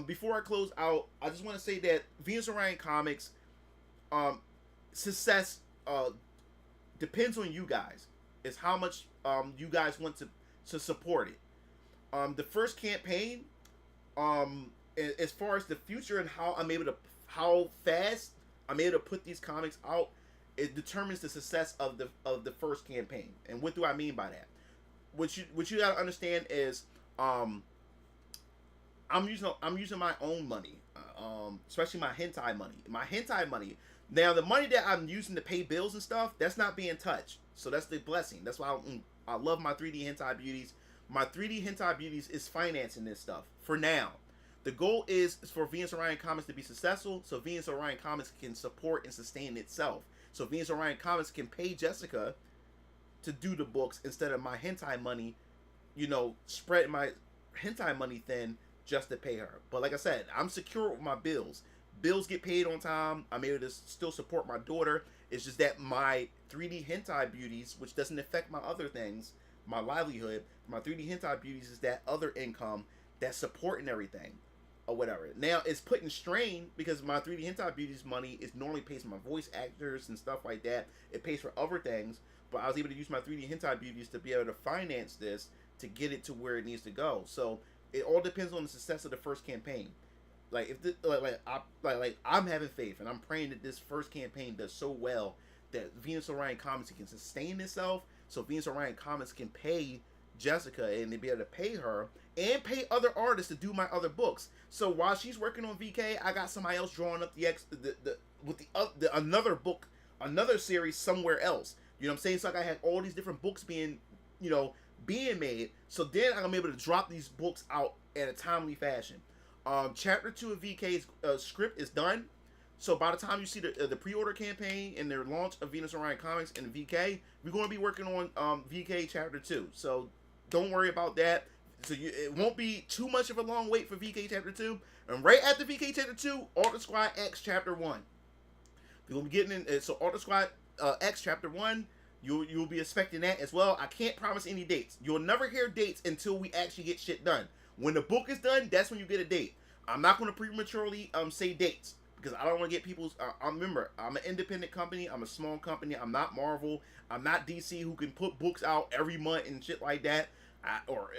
before I close out, I just want to say that Venus Orion Comics success depends on you guys. It's how much you guys want to support it. The first campaign, as far as the future and how fast I'm able to put these comics out, it determines the success of the first campaign. And what do I mean by that? What you gotta understand is I'm using my own money, especially my hentai money. Now the money that I'm using to pay bills and stuff, that's not being touched. So that's the blessing. That's why I love my 3D hentai beauties. My 3D hentai beauties is financing this stuff for now. The goal is for Venus Orion Comics to be successful, so Venus Orion Comics can support and sustain itself. So Venus Orion Comics can pay Jessica to do the books instead of my hentai money, spread my hentai money thin just to pay her. But like I said, I'm secure with my bills. Bills get paid on time. I'm able to still support my daughter. It's just that my 3D hentai beauties, which doesn't affect my other things, my livelihood, my 3D hentai beauties is that other income that's supporting everything or whatever. Now it's putting strain because my 3D hentai beauties money is normally pays for my voice actors and stuff like that. It pays for other things, but I was able to use my 3D hentai beauties to be able to finance this to get it to where it needs to go. So it all depends on the success of the first campaign. Like if I'm having faith and I'm praying that this first campaign does so well that Venus Orion Comics can sustain itself, so Venus Orion Comics can pay Jessica and they be able to pay her and pay other artists to do my other books. So while she's working on VK, I got somebody else drawing up another book, another series somewhere else. You know what I'm saying? So like I had all these different books being made. So then I'm able to drop these books out in a timely fashion. Chapter 2 of VK's script is done. So by the time you see the pre-order campaign and their launch of Venus Orion Comics and VK, we're going to be working on VK Chapter 2. So don't worry about that. So it won't be too much of a long wait for VK Chapter 2. And right after VK Chapter 2, Alter Squad X Chapter 1. We're going to be getting in. So Alter Squad X Chapter 1, you'll be expecting that as well. I can't promise any dates. You'll never hear dates until we actually get shit done. When the book is done, that's when you get a date. I'm not going to prematurely say dates because I don't want to get people's. Remember, I'm an independent company. I'm a small company. I'm not Marvel. I'm not DC who can put books out every month and shit like that, or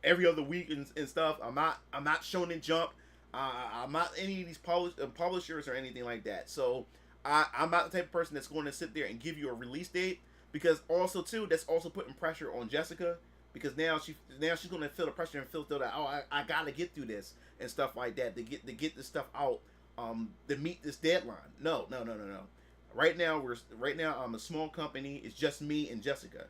every other week and stuff. I'm not Shonen Jump. I'm not any of these publishers or anything like that. So I'm not the type of person that's going to sit there and give you a release date, because also too that's also putting pressure on Jessica. Because now she's gonna feel the pressure and feel that I gotta get through this and stuff like that to get this stuff out to meet this deadline. No. Right now I'm a small company. It's just me and Jessica,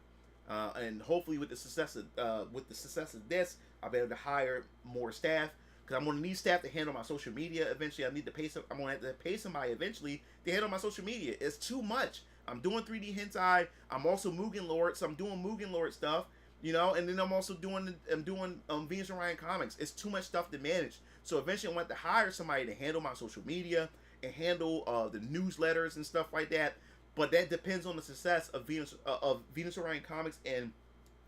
and hopefully with the success of this, I'll be able to hire more staff. because I'm gonna need staff to handle my social media. Eventually, I need to pay some. I'm gonna have to pay somebody eventually to handle my social media. It's too much. I'm doing 3D hentai. I'm also Mugen Lord, so I'm doing Mugen Lord stuff. You know, and then I'm also doing Venus Orion Comics. It's too much stuff to manage. So eventually, I want to hire somebody to handle my social media and handle the newsletters and stuff like that. But that depends on the success of Venus Orion Comics and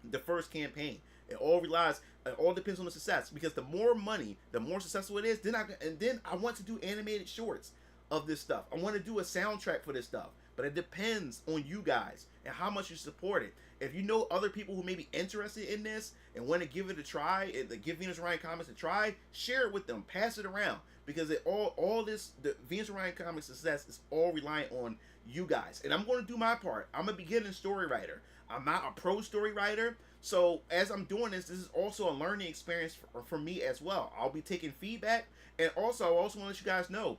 the first campaign. It all depends on the success, because the more money, the more successful it is. Then I want to do animated shorts of this stuff. I want to do a soundtrack for this stuff. But it depends on you guys and how much you support it. If you know other people who may be interested in this and want to give it a try, give Venus Orion Comics a try, share it with them, pass it around, because the Venus Orion Comics success is all reliant on you guys. And I'm going to do my part. I'm a beginning story writer. I'm not a pro story writer. So as I'm doing this is also a learning experience for me as well. I'll be taking feedback, and also I also want to let you guys know,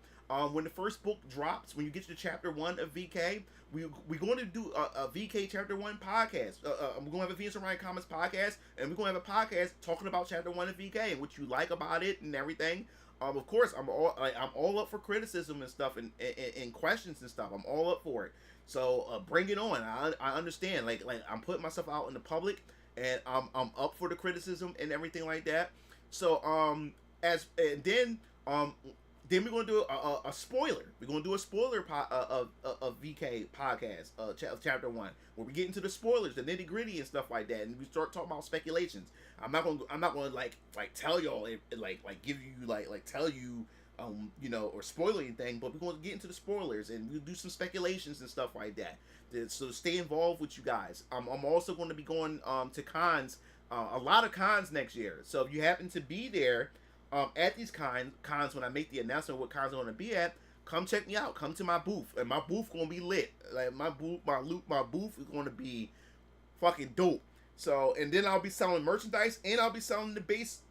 when the first book drops, when you get to chapter 1 of VK, we're going to do a VK chapter 1 podcast. We're going to have a Venus Orion Comics podcast, and we're going to have a podcast talking about chapter 1 of VK and what you like about it and everything. Of course, I'm all up for criticism and stuff, and questions and stuff. I'm all up for it. So bring it on. I understand. Like I'm putting myself out in the public, and I'm up for the criticism and everything like that. So then we're going to do a spoiler. We're going to do a spoiler of VK podcast, chapter 1, where we get into the spoilers, the nitty gritty and stuff like that, and we start talking about speculations. I'm not going to like tell y'all give you tell you or spoil anything, but we're going to get into the spoilers, and we'll do some speculations and stuff like that. So stay involved with you guys. I'm also going to be going to cons, a lot of cons next year. So if you happen to be there at these cons when I make the announcement of what cons I'm going to be at, come check me out. Come to my booth, and my booth going to be lit. Like my booth is going to be fucking dope. So, and then I'll be selling merchandise, and I'll be selling the base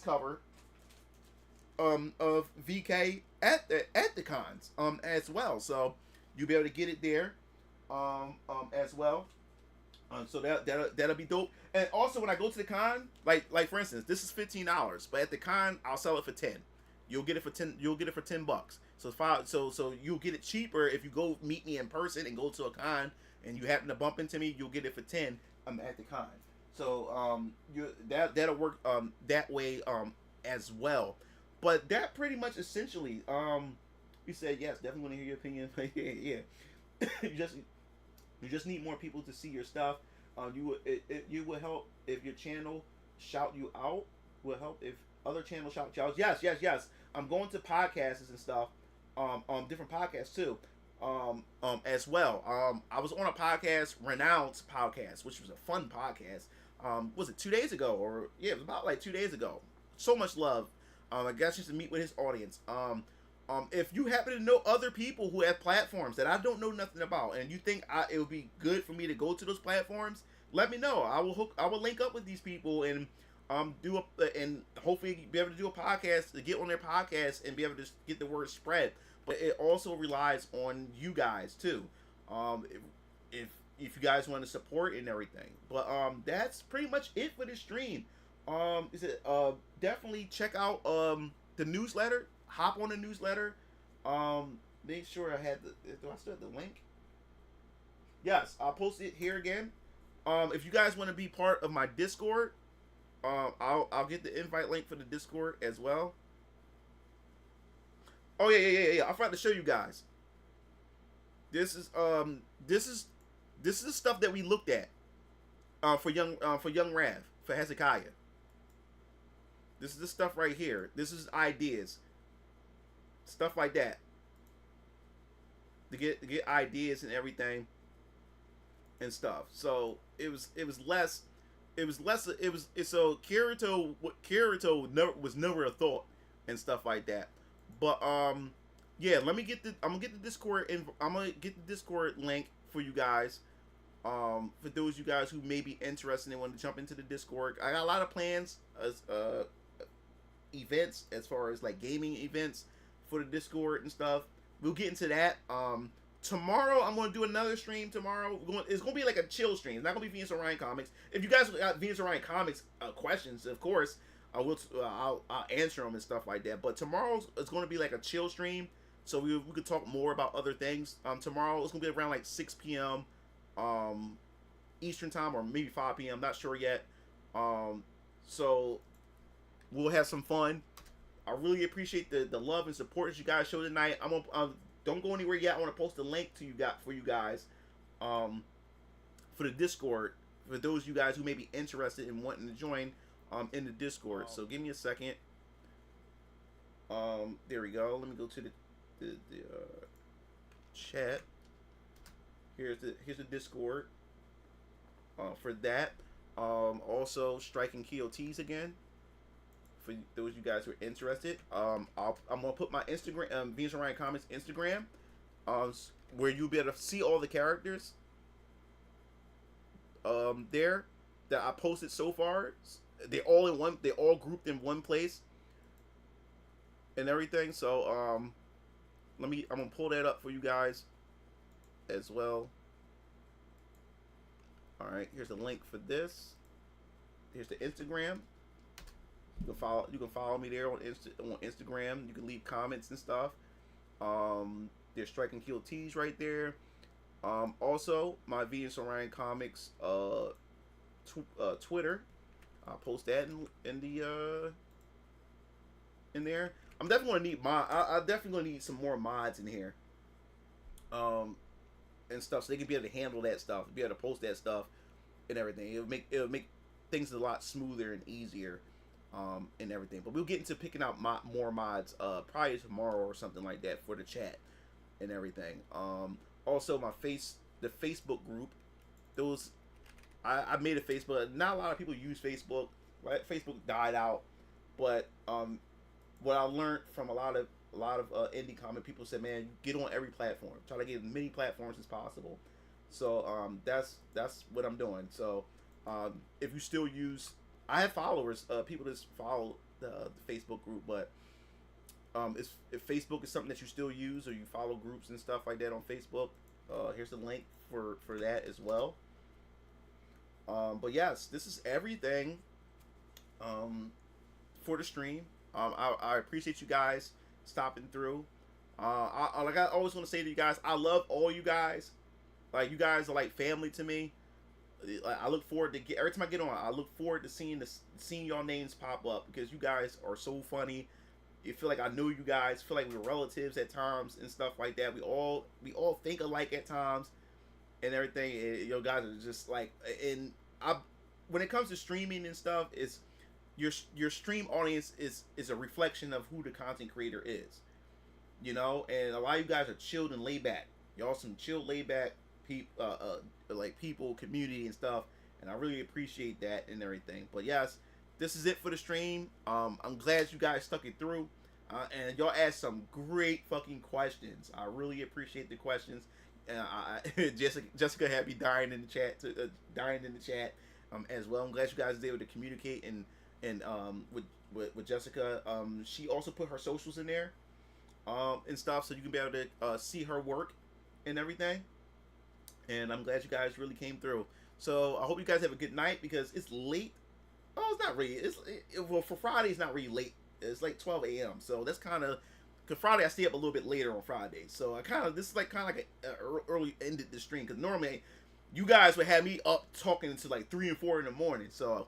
cover of VK at the cons as well. So you'll be able to get it there as well. So that'll be dope. And also, when I go to the con, like for instance, this is $15, but at the con I'll sell it for 10. You'll get it for 10. You'll get it for $10. So so you'll get it cheaper if you go meet me in person and go to a con, and you happen to bump into me. You'll get it for 10. I'm at the con. So that'll work that way as well. But that pretty much essentially you said yes. Definitely want to hear your opinion. yeah. You just need more people to see your stuff. You will help if your channel shout you out. Will help if other channels shout you out. Yes. I'm going to podcasts and stuff. Different podcasts too. As well. I was on a podcast, Renowned's podcast, which was a fun podcast. Was it 2 days ago? It was about like 2 days ago. So much love. I got just to meet with his audience. If you happen to know other people who have platforms that I don't know nothing about, and you think it would be good for me to go to those platforms, let me know. I will link up with these people and and hopefully be able to do a podcast, to get on their podcast and be able to get the word spread. But it also relies on you guys too. If you guys want to support and everything. But that's pretty much it for this stream. Definitely check out the newsletter. Hop on the newsletter. Make sure I had do I still have the link? Yes, I'll post it here again. If you guys want to be part of my Discord, I'll get the invite link for the Discord as well. Oh yeah. I forgot to show you guys. This is the stuff that we looked at for young Rav, for Hezekiah. This is the stuff right here. This is ideas. Stuff like that. To get ideas and everything and stuff. So so Kirito was never a thought and stuff like that. But I'm gonna get the Discord link for you guys. For those of you guys who may be interested and want to jump into the Discord. I got a lot of plans as events, as far as like gaming events for the Discord and stuff. We'll get into that. Tomorrow I'm going to do another stream tomorrow. It's going to be like a chill stream. It's not going to be Venus Orion Comics. If you guys got Venus Orion Comics questions, of course, I'll answer them and stuff like that. But tomorrow's it's going to be like a chill stream, so we could talk more about other things. Tomorrow it's going to be around like 6 p.m. Eastern time, or maybe 5 p.m. Not sure yet. So we'll have some fun. I really appreciate the love and support that you guys showed tonight. Don't go anywhere yet. I want to post a link to you guys for the Discord, for those of you guys who may be interested in wanting to join in the Discord. So give me a second. There we go. Let me go to the chat. Here's the Discord for that. Also, striking KOTs again for those of you guys who are interested. I'm gonna put my Instagram, Venus Orion Comics Instagram, where you'll be able to see all the characters there that I posted so far. They're all grouped in one place and everything. So I'm gonna pull that up for you guys as well. All right, here's the link for this. Here's the Instagram. You can follow me there on Instagram. You can leave comments and stuff. There's striking kill T's right there. Also, my Venus Orion Comics Twitter. I'll post that in there. I'm definitely gonna need I definitely gonna need some more mods in here. And stuff, so they can be able to handle that stuff, be able to post that stuff and everything. It'll make things a lot smoother and easier, and everything. But we'll get into picking out more mods probably tomorrow or something like that for the chat and everything. Also, the Facebook group. I made a Facebook. Not a lot of people use Facebook. Right, Facebook died out. But what I learned from a lot of indie comic people said, man, get on every platform. Try to get as many platforms as possible. So that's what I'm doing. So if you still use, I have followers, people that follow the Facebook group, but if Facebook is something that you still use, or you follow groups and stuff like that on Facebook, here's the link for that as well. But yes, this is everything for the stream. I appreciate you guys stopping through. Like I always want to say to you guys, I love all you guys. Like, you guys are like family to me. I look forward to every time I get on, I look forward to seeing y'all names pop up, because you guys are so funny. You feel like I know you guys. Feel like we're relatives at times and stuff like that. We all think alike at times and everything. And you guys are just like, and when it comes to streaming and stuff, it's your stream audience is a reflection of who the content creator is, you know. And a lot of you guys are chilled and laid back. Y'all some chilled, laid back people, community and stuff, and I really appreciate that and everything. But yes, this is it for the stream. I'm glad you guys stuck it through, and y'all asked some great fucking questions. I really appreciate the questions. Jessica had me dying in the chat as well. I'm glad you guys was able to communicate and with Jessica. She also put her socials in there and stuff, so you can be able to see her work and everything. And I'm glad you guys really came through. So I hope you guys have a good night, because it's late. Oh, it's not really. Well, for Friday, it's not really late. It's like 12 a.m. So that's kind of, because Friday I stay up a little bit later on Friday. So this is like an early ended the stream, because normally you guys would have me up talking until like 3 and 4 in the morning. So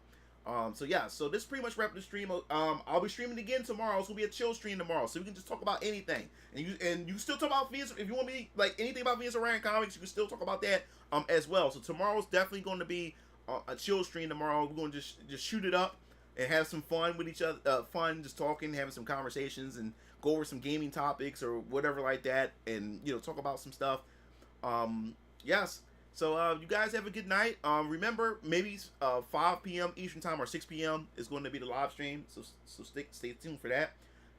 yeah, so this pretty much wrapped the stream. I'll be streaming again tomorrow. It's gonna be a chill stream tomorrow, so we can just talk about anything. And you can still talk about Venus. If you want me like anything about Venus Orion Comics, you can still talk about that as well. So tomorrow's definitely going to be a chill stream tomorrow. We're going to just shoot it up and have some fun with each other. Fun, just talking, having some conversations, and go over some gaming topics or whatever like that, and talk about some stuff. Yes. So you guys have a good night. Remember, maybe 5 p.m. Eastern time or 6 p.m. is going to be the live stream. So stay tuned for that.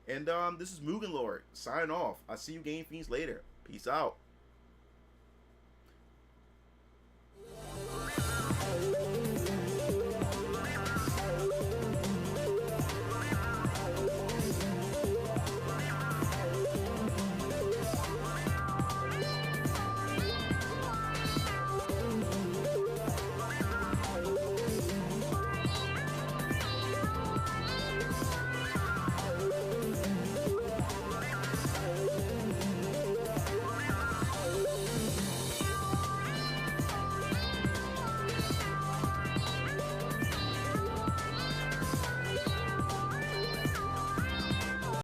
And this is Mugen Lord signing off. I'll see you Game Fiends later. Peace out.